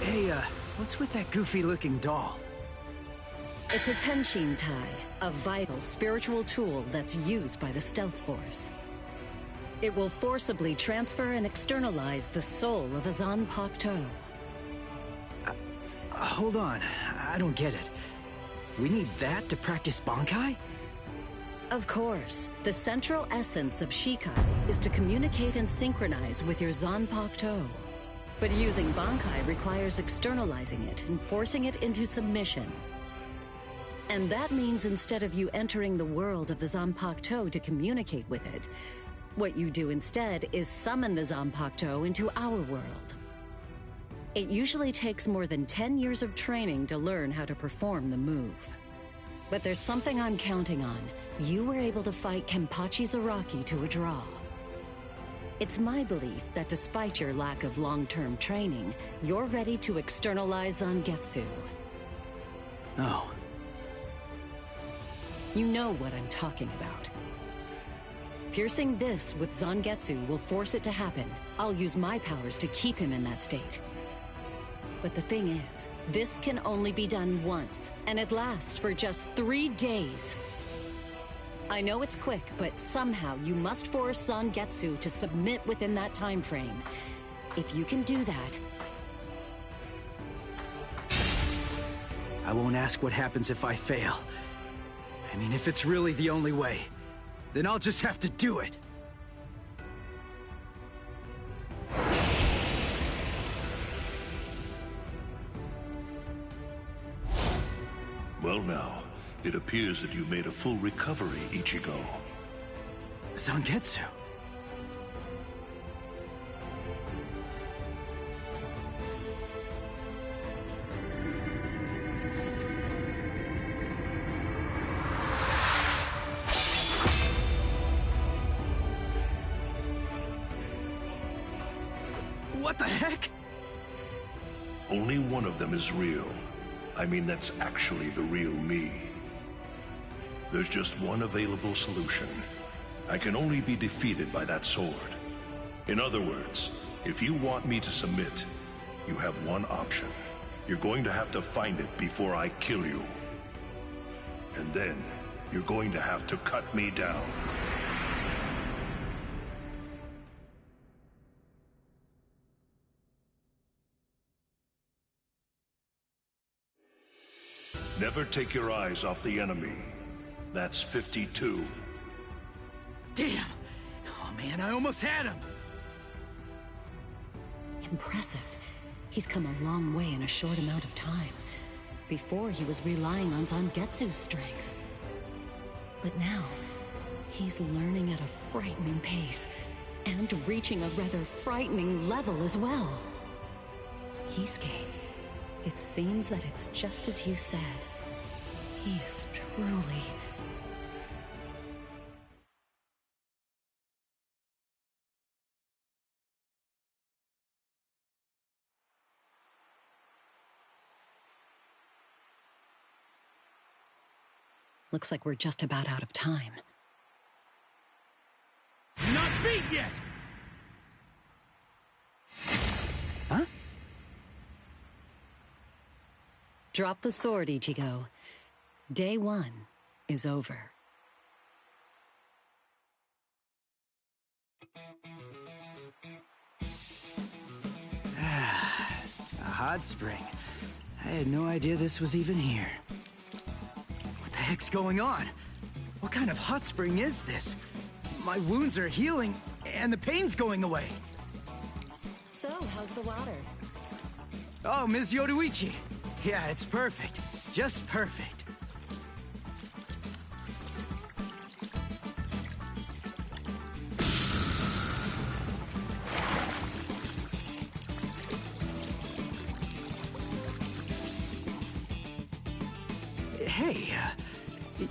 Hey, what's with that goofy-looking doll? It's a Tenshin Tai, a vital spiritual tool that's used by the Stealth Force. It will forcibly transfer and externalize the soul of a Zanpakuto. Hold on, I don't get it. We need that to practice Bankai? Of course. The central essence of Shikai is to communicate and synchronize with your Zanpakuto. But using Bankai requires externalizing it and forcing it into submission. And that means instead of you entering the world of the Zanpakuto to communicate with it, what you do instead is summon the Zanpakuto into our world. It usually takes more than 10 years of training to learn how to perform the move. But there's something I'm counting on. You were able to fight Kenpachi Zaraki to a draw. It's my belief that despite your lack of long-term training, you're ready to externalize Zangetsu. Oh. You know what I'm talking about. Piercing this with Zangetsu will force it to happen. I'll use my powers to keep him in that state. But the thing is, this can only be done once, and it lasts for just 3 days. I know it's quick, but somehow you must force Zangetsu to submit within that time frame. If you can do that... I won't ask what happens if I fail. I mean, if it's really the only way, then I'll just have to do it. Well now, it appears that you made a full recovery, Ichigo. Zangetsu. What the heck? Only one of them is real. I mean, that's actually the real me. There's just one available solution. I can only be defeated by that sword. In other words, if you want me to submit, you have one option. You're going to have to find it before I kill you. And then, you're going to have to cut me down. Never take your eyes off the enemy. That's 52. Damn! Oh man, I almost had him! Impressive. He's come a long way in a short amount of time. Before, he was relying on Zangetsu's strength. But now, he's learning at a frightening pace, and reaching a rather frightening level as well. Kisuke, it seems that it's just as you said. He is truly... Looks like we're just about out of time. Not beat yet! Huh? Drop the sword, Ichigo. Day 1 is over. A hot spring. I had no idea this was even here. What the heck's going on? What kind of hot spring is this? My wounds are healing, and the pain's going away. So, how's the water? Oh, Ms. Yoruichi. Yeah, it's perfect. Just perfect. Hey,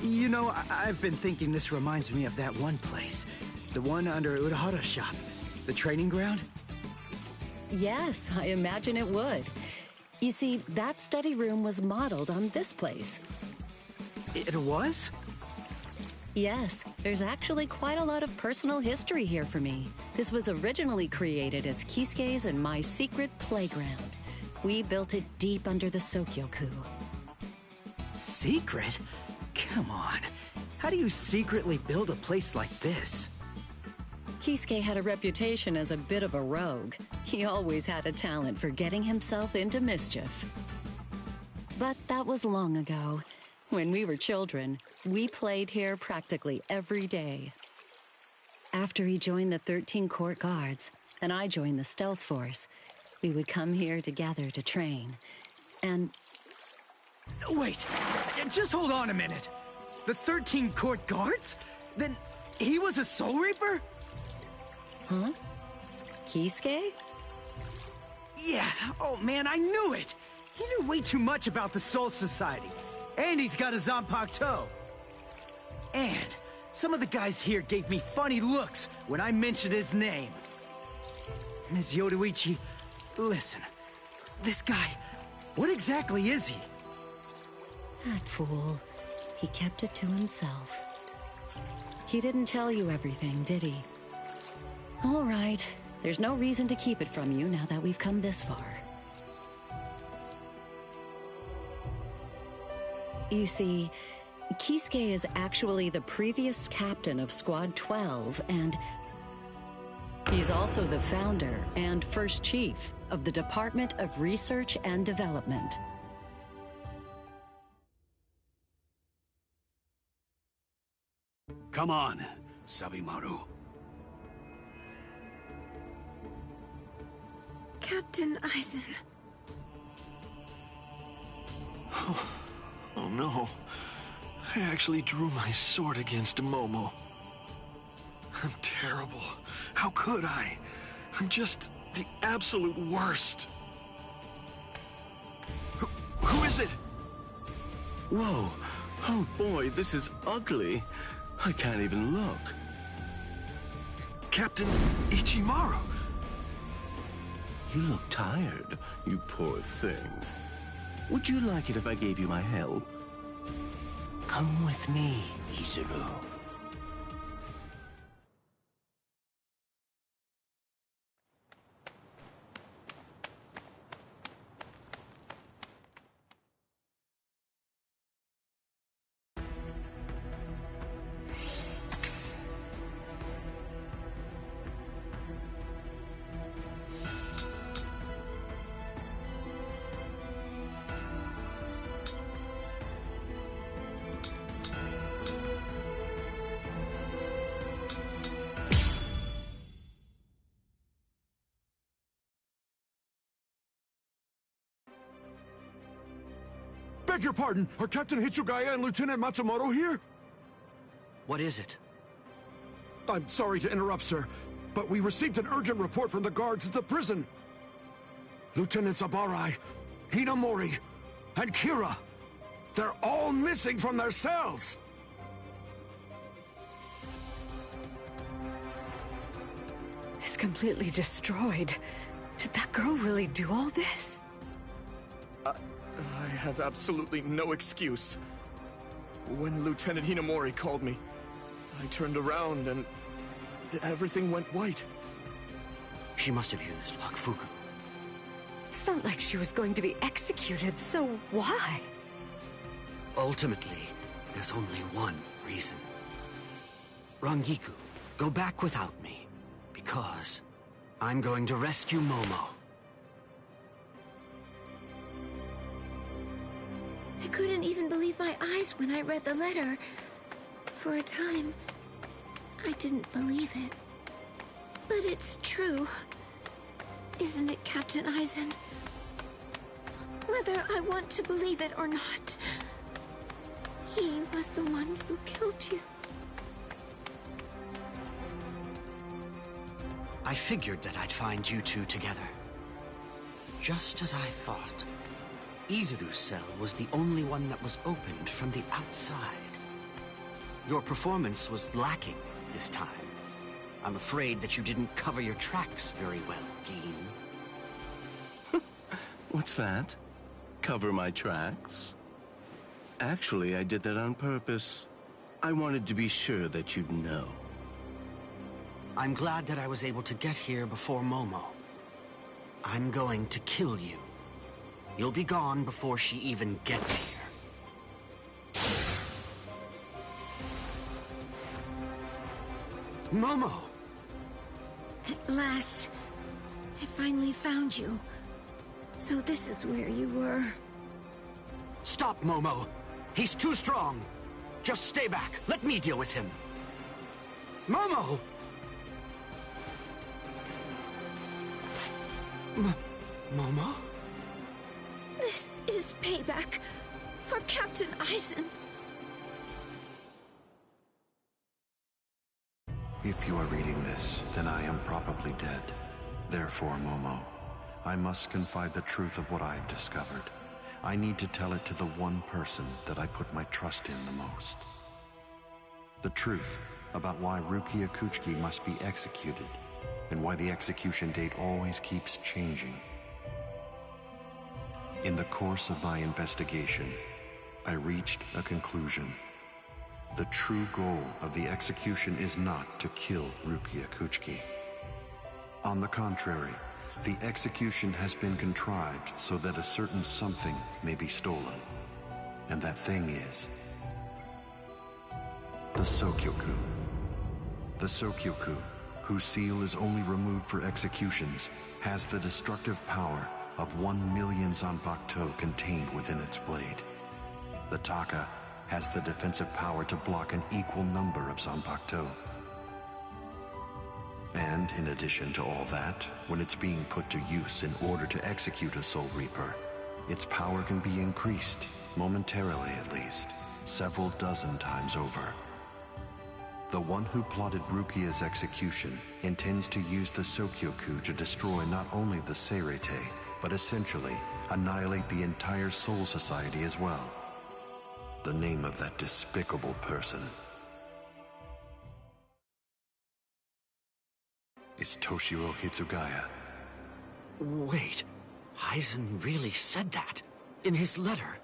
you know, I've been thinking this reminds me of that one place. The one under Urahara's shop. The training ground? Yes, I imagine it would. You see, that study room was modeled on this place. It was? Yes, there's actually quite a lot of personal history here for me. This was originally created as Kisuke's and my secret playground. We built it deep under the Sokyoku. Secret? Come on. How do you secretly build a place like this? Kisuke had a reputation as a bit of a rogue. He always had a talent for getting himself into mischief. But that was long ago. When we were children, we played here practically every day. After he joined the 13 Court Guards, and I joined the Stealth Force, we would come here together to train. And... Wait, just hold on a minute. The 13 Court Guards? Then he was a Soul Reaper? Huh? Kisuke? Yeah, oh man, I knew it! He knew way too much about the Soul Society. And he's got a Zanpakuto. And some of the guys here gave me funny looks when I mentioned his name. Ms. Yoruichi, listen. This guy, what exactly is he? That fool. He kept it to himself. He didn't tell you everything, did he? All right. There's no reason to keep it from you now that we've come this far. You see, Kisuke is actually the previous captain of Squad 12, and he's also the founder and first chief of the Department of Research and Development. Come on, Sabimaru. Captain Aizen. Oh no. I actually drew my sword against Momo. I'm terrible. How could I? I'm just the absolute worst. Who is it? Whoa. Oh boy, this is ugly. I can't even look. Captain Ichimaru. You look tired, you poor thing. Would you like it if I gave you my help? Come with me, Izuru. Beg your pardon, are Captain Hitsugaya and Lieutenant Matsumoto here? What is it? I'm sorry to interrupt, sir, but we received an urgent report from the guards at the prison. Lieutenant Sabarai, Hinamori, and Kira, they're all missing from their cells! It's completely destroyed. Did that girl really do all this? I have absolutely no excuse. When Lieutenant Hinamori called me, I turned around and everything went white. She must have used Hakufuku. It's not like she was going to be executed, so why? Ultimately, there's only one reason. Rangiku, go back without me, because I'm going to rescue Momo. I couldn't even believe my eyes when I read the letter. For a time, I didn't believe it. But it's true. Isn't it, Captain Aizen? Whether I want to believe it or not, he was the one who killed you. I figured that I'd find you two together. Just as I thought. Izuru's cell was the only one that was opened from the outside. Your performance was lacking this time. I'm afraid that you didn't cover your tracks very well, Geen. What's that? Cover my tracks? Actually, I did that on purpose. I wanted to be sure that you'd know. I'm glad that I was able to get here before Momo. I'm going to kill you. You'll be gone before she even gets here. Momo! At last, I finally found you. So this is where you were. Stop, Momo! He's too strong! Just stay back. Let me deal with him. Momo! Momo? This is payback for Captain Aizen. If you are reading this, then I am probably dead. Therefore, Momo, I must confide the truth of what I have discovered. I need to tell it to the one person that I put my trust in the most. The truth about why Rukia Kuchiki must be executed, and why the execution date always keeps changing. In the course of my investigation, I reached a conclusion. The true goal of the execution is not to kill Rukia Kuchiki. On the contrary, the execution has been contrived so that a certain something may be stolen. And that thing is the Sokyoku. The Sokyoku, whose seal is only removed for executions, has the destructive power of 1 million Zanpakuto contained within its blade. The Taka has the defensive power to block an equal number of Zanpakuto. And in addition to all that, when it's being put to use in order to execute a Soul Reaper, its power can be increased, momentarily at least, several dozen times over. The one who plotted Rukia's execution intends to use the Sokyoku to destroy not only the Seirete, but essentially annihilate the entire Soul Society as well. The name of that despicable person is Toshiro Hitsugaya. Wait, Aizen really said that in his letter?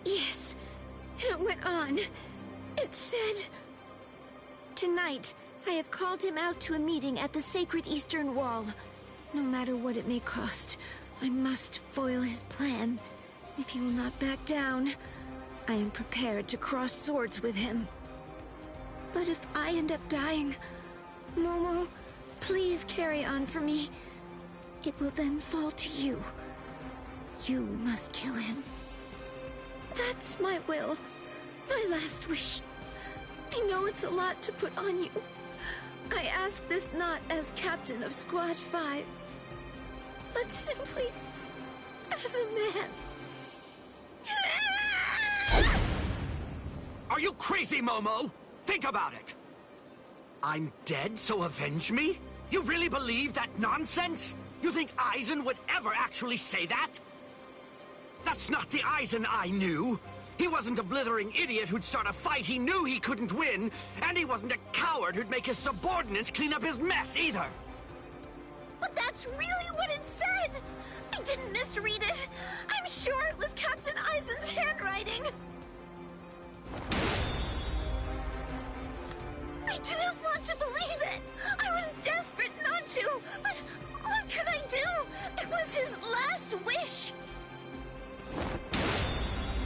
Yes, it went on. It said, "Tonight, I have called him out to a meeting at the Sacred Eastern Wall. No matter what it may cost, I must foil his plan. If he will not back down, I am prepared to cross swords with him. But if I end up dying, Momo, please carry on for me. It will then fall to you. You must kill him. That's my will, my last wish. I know it's a lot to put on you. I ask this not as captain of Squad 5, but simply as a man." Are you crazy, Momo? Think about it. I'm dead, so avenge me? You really believe that nonsense? You think Aizen would ever actually say that? That's not the Aizen I knew. He wasn't a blithering idiot who'd start a fight he knew he couldn't win, and he wasn't a coward who'd make his subordinates clean up his mess either. But that's really what it said! I didn't misread it. I'm sure it was Captain Aizen's handwriting. I didn't want to believe it. I was desperate not to, but what could I do? It was his last wish.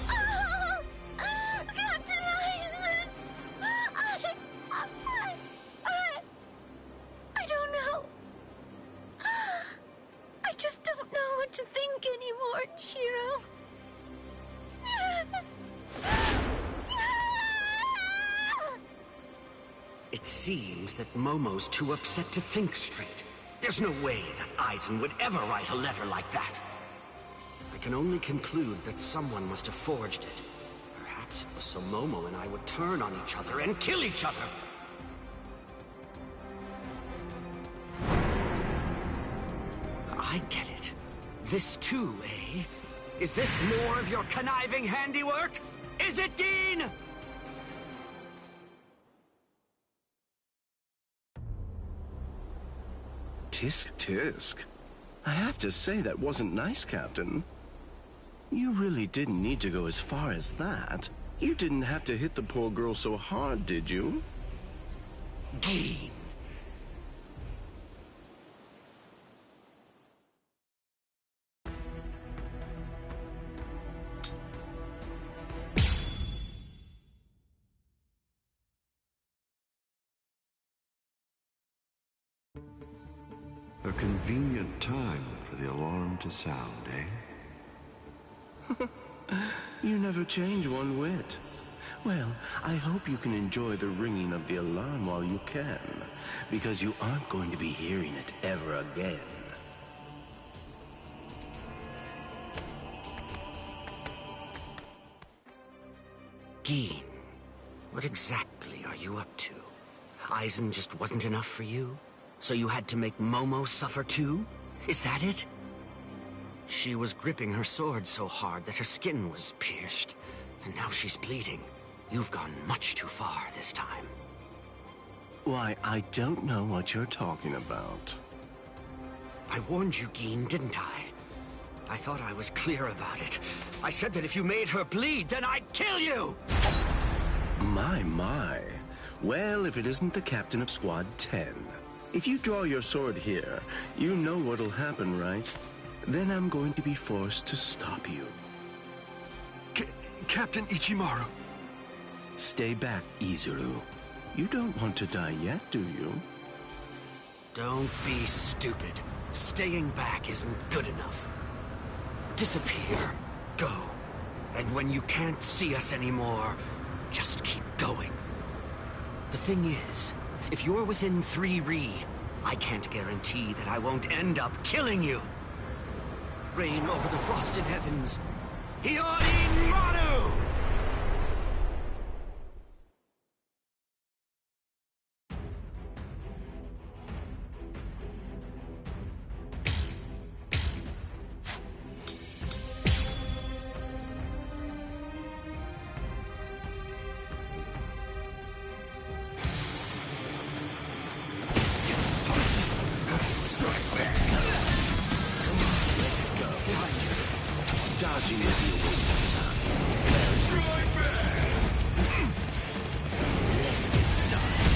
Oh, Captain Aizen! I don't know. I just don't know what to think anymore, Shiro. It seems that Momo's too upset to think straight. There's no way that Aizen would ever write a letter like that. I can only conclude that someone must have forged it. Perhaps it was so Momo and I would turn on each other and kill each other. I get it. This too, eh? Is this more of your conniving handiwork? Is it, Dean? Tisk tisk. I have to say that wasn't nice, Captain. You really didn't need to go as far as that. You didn't have to hit the poor girl so hard, did you? Dean. A convenient time for the alarm to sound, eh? You never change one whit. Well, I hope you can enjoy the ringing of the alarm while you can, because you aren't going to be hearing it ever again. Dean, what exactly are you up to? Aizen just wasn't enough for you? So you had to make Momo suffer too? Is that it? She was gripping her sword so hard that her skin was pierced, and now she's bleeding. You've gone much too far this time. Why, I don't know what you're talking about. I warned you, Geen, didn't I? I thought I was clear about it. I said that if you made her bleed, then I'd kill you! My. Well, if it isn't the captain of Squad 10. If you draw your sword here, you know what'll happen, right? Then I'm going to be forced to stop you. Captain Ichimaru. Stay back, Izuru. You don't want to die yet, do you? Don't be stupid. Staying back isn't good enough. Disappear. Go. And when you can't see us anymore, just keep going. The thing is, if you're within 3 Ri, I can't guarantee that I won't end up killing you. Reign over the frosted heavens. Hiyori Manu! Dodging will be a waste of time. Let's get started.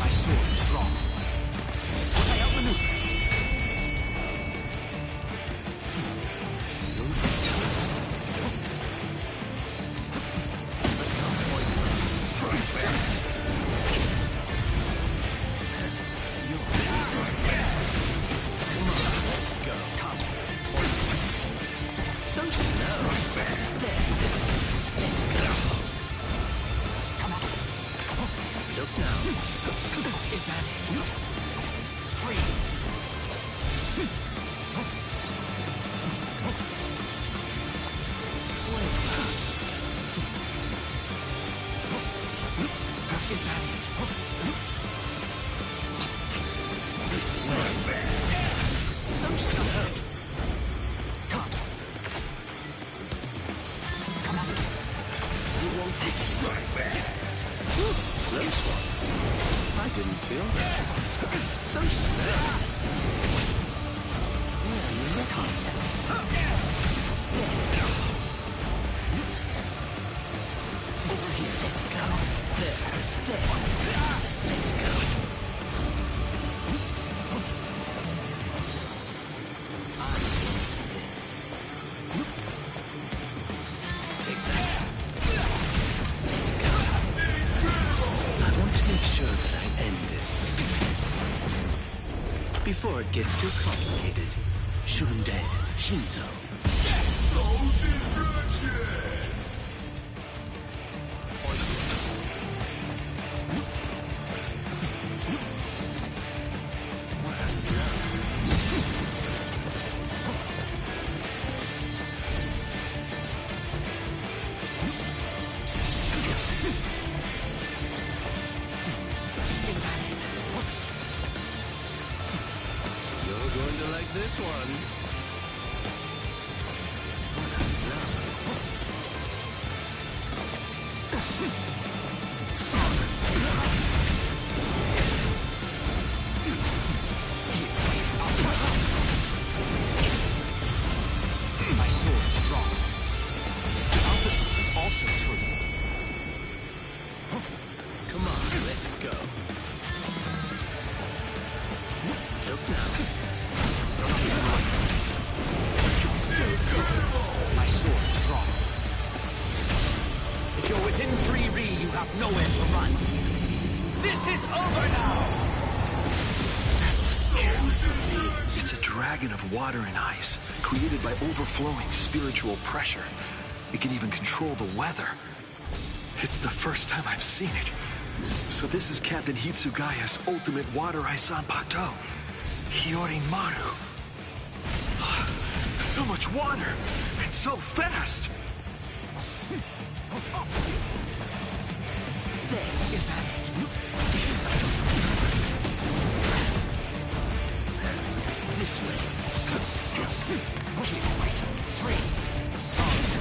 My sword's drawn. I outmaneuvered. So slow. There. Let's go. Come on. Look now. Is that it? Freeze. Is that it? So slow. Close one. I didn't feel that. So slow. Over here. Let's go. There. Let's go. This. Take that. I want to make sure that I end this before it gets too complicated. Shunde Shinzo. Soul destruction! like this one. What a slug. My sword's drawn. The opposite is also true. Come on, let's go. Look now. My sword's drawn. If you're within 3 Ri, you have nowhere to run. This is over now! It's a dragon of water and ice, created by overflowing spiritual pressure. It can even control the weather. It's the first time I've seen it. So this is Captain Hitsugaya's ultimate water ice Zanpakuto. Hiyori Maru. So much water, and so fast! There, is that it? This way. Keep right. Freeze. Solid.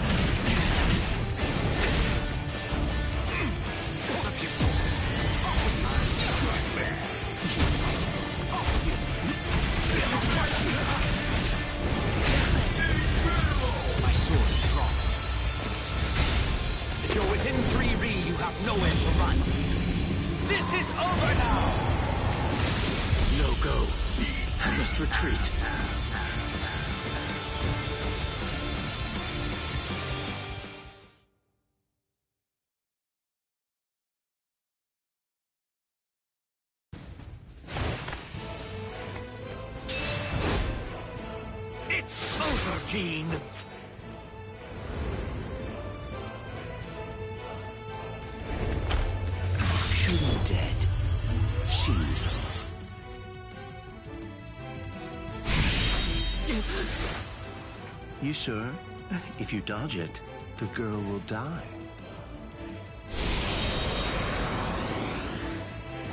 Hold up your sword. Off with you. Strike this. Keep right. Off with you. Damn it. My sword's drawn. If you're within 3 Ri, you have nowhere to run. This is over now! No go. I must retreat. It's over, Keen! Shun dead. Shinzo. You sure? If you dodge it, the girl will die.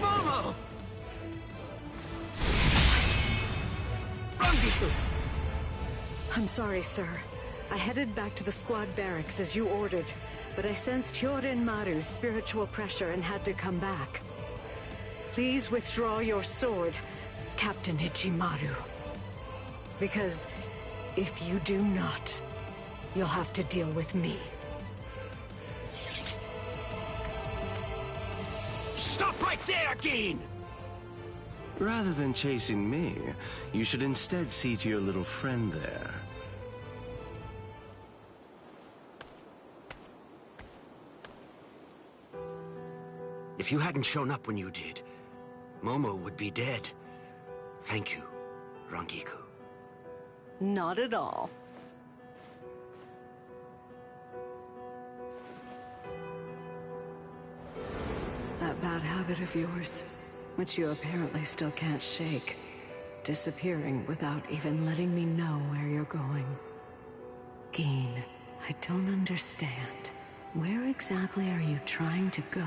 Momo! I'm sorry, sir. I headed back to the squad barracks as you ordered, but I sensed Hyorin Maru's spiritual pressure and had to come back. Please withdraw your sword, Captain Ichimaru. Because if you do not, you'll have to deal with me. Stop right there, Geen! Rather than chasing me, you should instead see to your little friend there. If you hadn't shown up when you did, Momo would be dead. Thank you, Rangiku. Not at all. That bad habit of yours, which you apparently still can't shake, disappearing without even letting me know where you're going. Geen, I don't understand. Where exactly are you trying to go?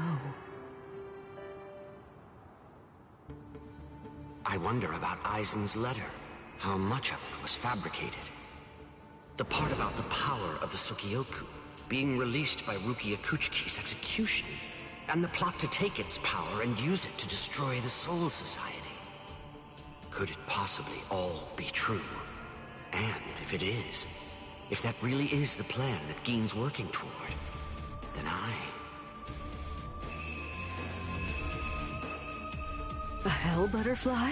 I wonder about Aizen's letter. How much of it was fabricated? The part about the power of the Sukioku being released by Rukia Kuchiki's execution, and the plot to take its power and use it to destroy the Soul Society. Could it possibly all be true? And if it is, if that really is the plan that Geen's working toward, then A hell butterfly?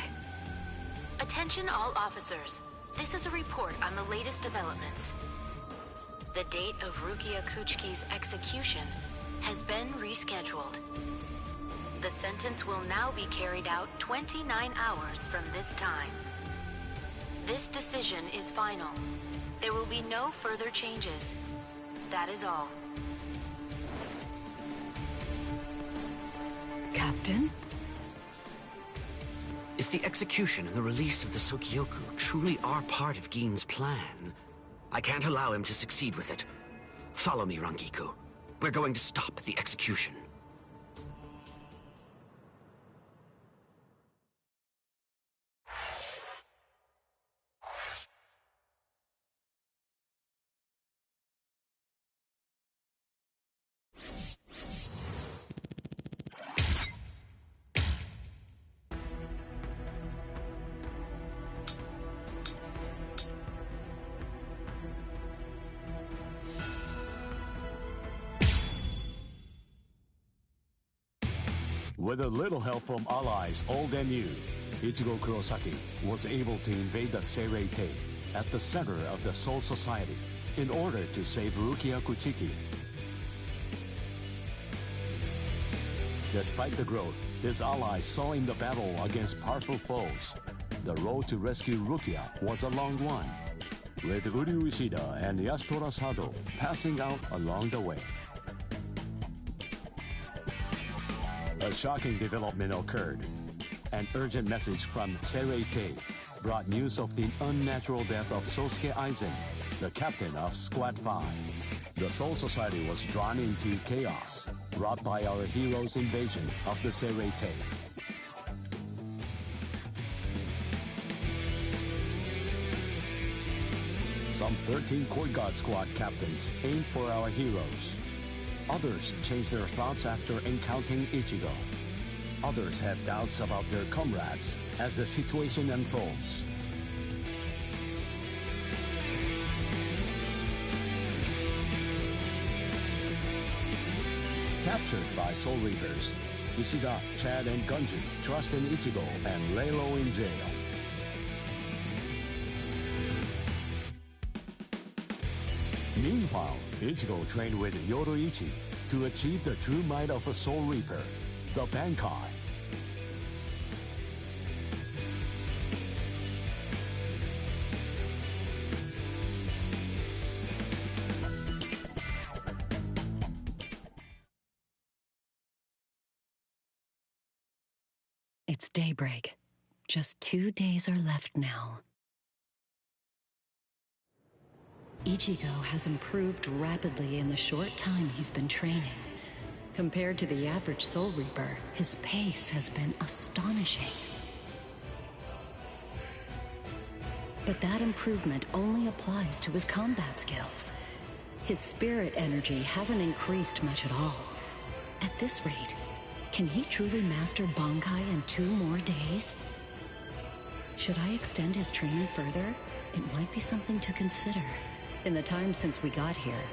Attention all officers. This is a report on the latest developments. The date of Rukia Kuchiki's execution has been rescheduled. The sentence will now be carried out 29 hours from this time. This decision is final. There will be no further changes. That is all. Captain? If the execution and the release of the Sukioku truly are part of Geen's plan, I can't allow him to succeed with it. Follow me, Rangiku. We're going to stop the execution. With a little help from allies old and new, Ichigo Kurosaki was able to invade the Seirei-Tei at the center of the Soul Society in order to save Rukia Kuchiki. Despite the growth his allies saw in the battle against powerful foes, the road to rescue Rukia was a long one, with Uryu Ishida and Yasutora Sado passing out along the way. A shocking development occurred. An urgent message from Seirei-Tei brought news of the unnatural death of Sosuke Aizen, the captain of Squad 5. The Soul Society was drawn into chaos, wrought by our hero's invasion of the Seirei-Tei. Some 13 Court Guard Squad captains aimed for our heroes. Others changed their thoughts after encountering Ichigo. Others have doubts about their comrades as the situation unfolds. Captured by Soul Reapers, Ishida, Chad, and Gunjin trust in Ichigo and lay low in jail. Meanwhile, Ichigo trained with Yoruichi to achieve the true might of a Soul Reaper, the Bankai. It's daybreak. Just 2 days are left now. Ichigo has improved rapidly in the short time he's been training. Compared to the average Soul Reaper, his pace has been astonishing. But that improvement only applies to his combat skills. His spirit energy hasn't increased much at all. At this rate, can he truly master Bankai in 2 more days? Should I extend his training further? It might be something to consider. In the time since we got here,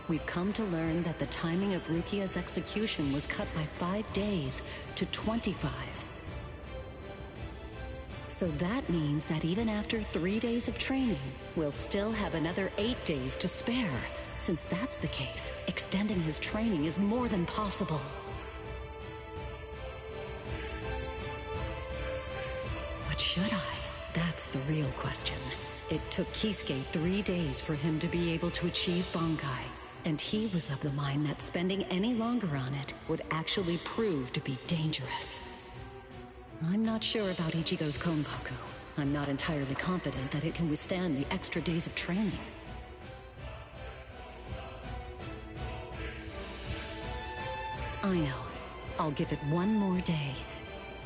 we've come to learn that the timing of Rukia's execution was cut by 5 days to 25. So that means that even after 3 days of training, we'll still have another 8 days to spare. Since that's the case, extending his training is more than possible. But should I? That's the real question. It took Kisuke 3 days for him to be able to achieve Bankai, and he was of the mind that spending any longer on it would actually prove to be dangerous. I'm not sure about Ichigo's Konpaku. I'm not entirely confident that it can withstand the extra days of training. I know. I'll give it 1 more day.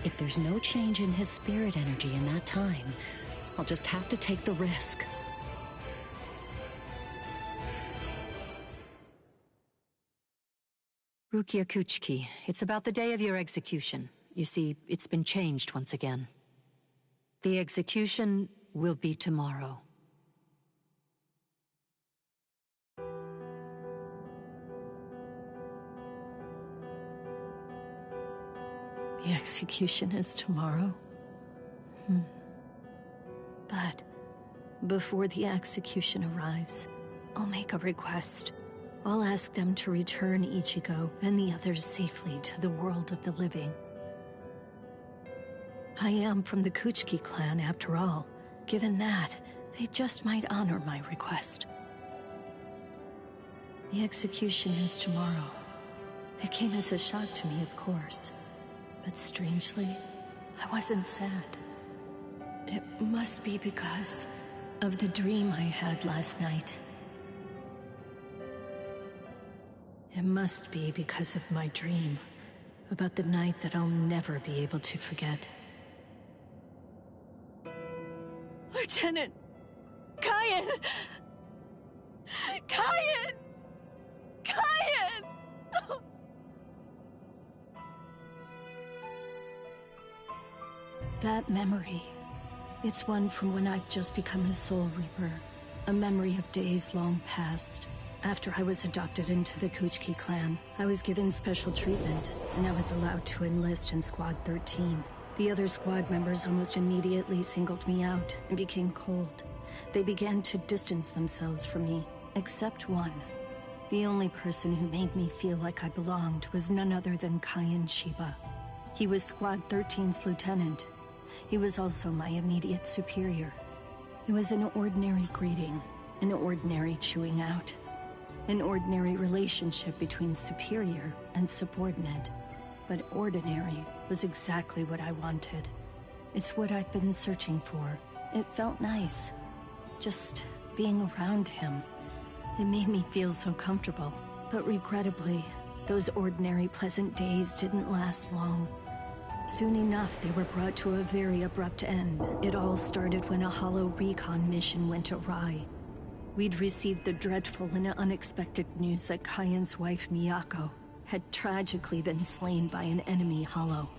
If there's no change in his spirit energy in that time, I'll just have to take the risk. Rukia Kuchiki, it's about the day of your execution. You see, it's been changed once again. The execution will be tomorrow. The execution is tomorrow. But before the execution arrives, I'll make a request. I'll ask them to return Ichigo and the others safely to the world of the living. I am from the Kuchiki clan after all. Given that, they just might honor my request. The execution is tomorrow. It came as a shock to me, of course. But strangely, I wasn't sad. It must be because of the dream I had last night. It must be because of my dream about the night that I'll never be able to forget. Lieutenant! Kyan! Kyan! Kyan! That memory, it's one from when I'd just become a Soul Reaper, a memory of days long past. After I was adopted into the Kuchiki clan, I was given special treatment, and I was allowed to enlist in Squad 13. The other squad members almost immediately singled me out and became cold. They began to distance themselves from me, except one. The only person who made me feel like I belonged was none other than Kaien Shiba. He was Squad 13's lieutenant. He was also my immediate superior. It was an ordinary greeting, an ordinary chewing out. An ordinary relationship between superior and subordinate. But ordinary was exactly what I wanted. It's what I'd been searching for. It felt nice. Just being around him. It made me feel so comfortable. But regrettably, those ordinary pleasant days didn't last long. Soon enough, they were brought to a very abrupt end. It all started when a hollow recon mission went awry. We'd received the dreadful and unexpected news that Kaien's wife, Miyako, had tragically been slain by an enemy hollow.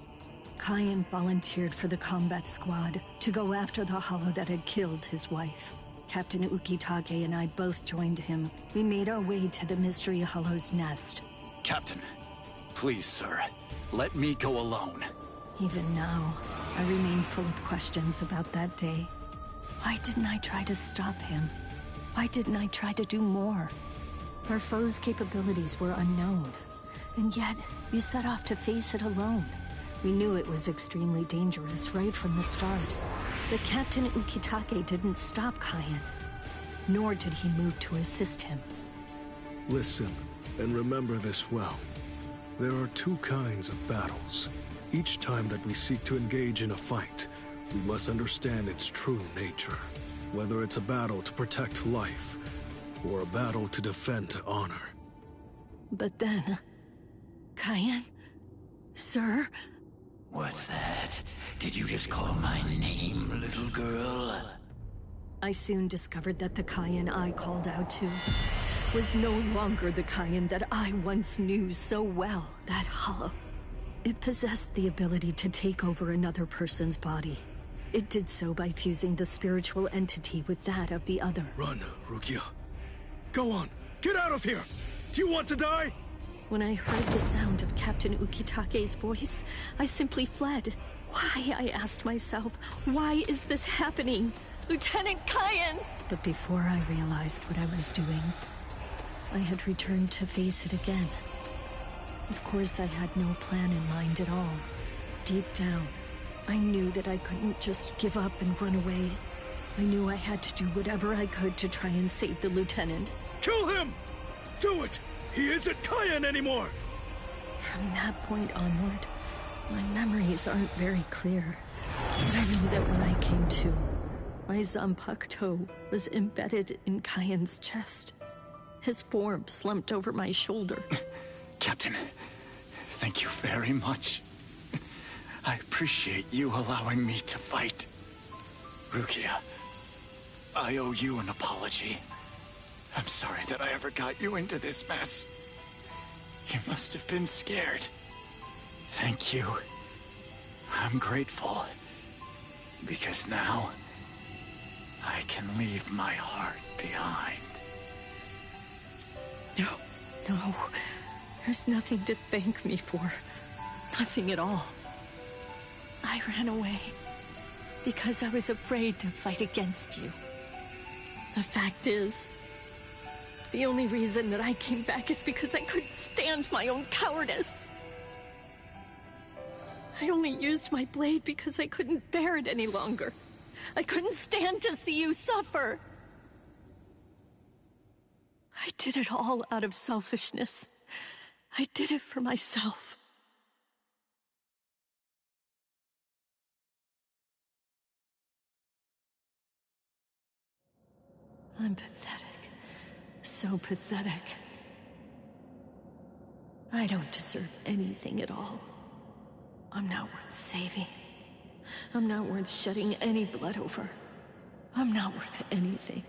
Kaien volunteered for the combat squad to go after the hollow that had killed his wife. Captain Ukitake and I both joined him. We made our way to the Mystery Hollow's nest. Captain, please, sir, let me go alone. Even now, I remain full of questions about that day. Why didn't I try to stop him? Why didn't I try to do more? Our foe's capabilities were unknown, and yet you set off to face it alone. We knew it was extremely dangerous right from the start. But Captain Ukitake didn't stop Kaien, nor did he move to assist him. Listen, and remember this well. There are two kinds of battles. Each time that we seek to engage in a fight, we must understand its true nature. Whether it's a battle to protect life, or a battle to defend honor. But then... Kaien? Sir? What's that? Did you just call my name, little girl? I soon discovered that the Kaien I called out to was no longer the Kaien that I once knew so well, that hollow. It possessed the ability to take over another person's body. It did so by fusing the spiritual entity with that of the other. Run, Rukia. Go on, get out of here! Do you want to die? When I heard the sound of Captain Ukitake's voice, I simply fled. Why, I asked myself, why is this happening? Lieutenant Kaien! But before I realized what I was doing, I had returned to face it again. Of course, I had no plan in mind at all. Deep down, I knew that I couldn't just give up and run away. I knew I had to do whatever I could to try and save the lieutenant. Kill him! Do it! He isn't Kaien anymore! From that point onward, my memories aren't very clear. But I know that when I came to, my Zanpakuto was embedded in Kaien's chest. His form slumped over my shoulder. Captain, thank you very much. I appreciate you allowing me to fight. Rukia, I owe you an apology. I'm sorry that I ever got you into this mess. You must have been scared. Thank you. I'm grateful. Because now, I can leave my heart behind. No. There's nothing to thank me for. Nothing at all. I ran away because I was afraid to fight against you. The fact is, the only reason that I came back is because I couldn't stand my own cowardice. I only used my blade because I couldn't bear it any longer. I couldn't stand to see you suffer. I did it all out of selfishness. I did it for myself. I'm pathetic. So pathetic. I don't deserve anything at all. I'm not worth saving. I'm not worth shedding any blood over. I'm not worth anything.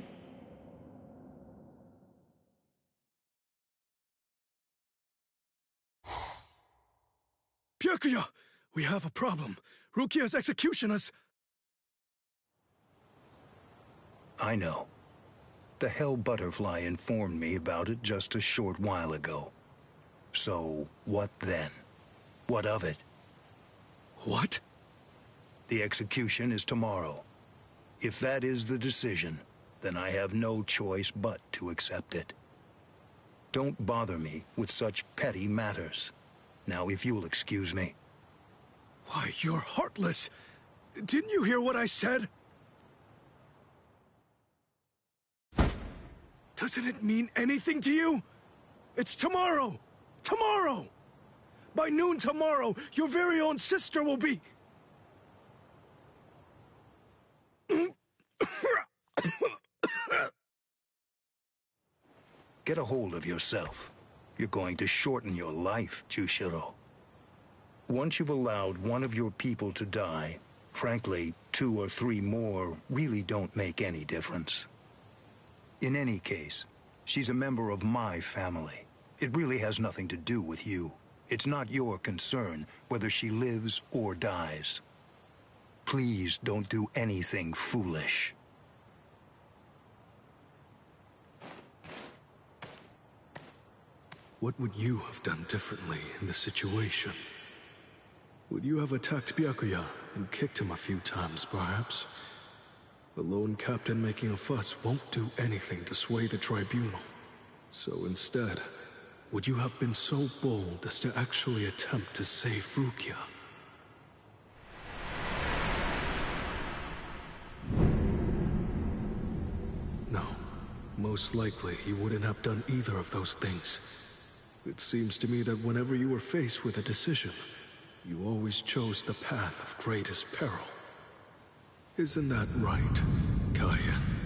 Byakuya! We have a problem. Rukia's execution has... I know. The Hell Butterfly informed me about it just a short while ago. So, what then? What of it? What? The execution is tomorrow. If that is the decision, then I have no choice but to accept it. Don't bother me with such petty matters. Now, if you'll excuse me. Why, you're heartless! Didn't you hear what I said? Doesn't it mean anything to you? It's tomorrow! Tomorrow! By noon tomorrow, your very own sister will be... Get a hold of yourself. You're going to shorten your life, Jushiro. Once you've allowed one of your people to die, frankly, 2 or 3 more really don't make any difference. In any case, she's a member of my family. It really has nothing to do with you. It's not your concern whether she lives or dies. Please don't do anything foolish. What would you have done differently in this situation? Would you have attacked Byakuya and kicked him a few times, perhaps? The lone captain making a fuss won't do anything to sway the tribunal. So instead, would you have been so bold as to actually attempt to save Rukia? No. Most likely, you wouldn't have done either of those things. It seems to me that whenever you were faced with a decision, you always chose the path of greatest peril. Isn't that right, Kaien?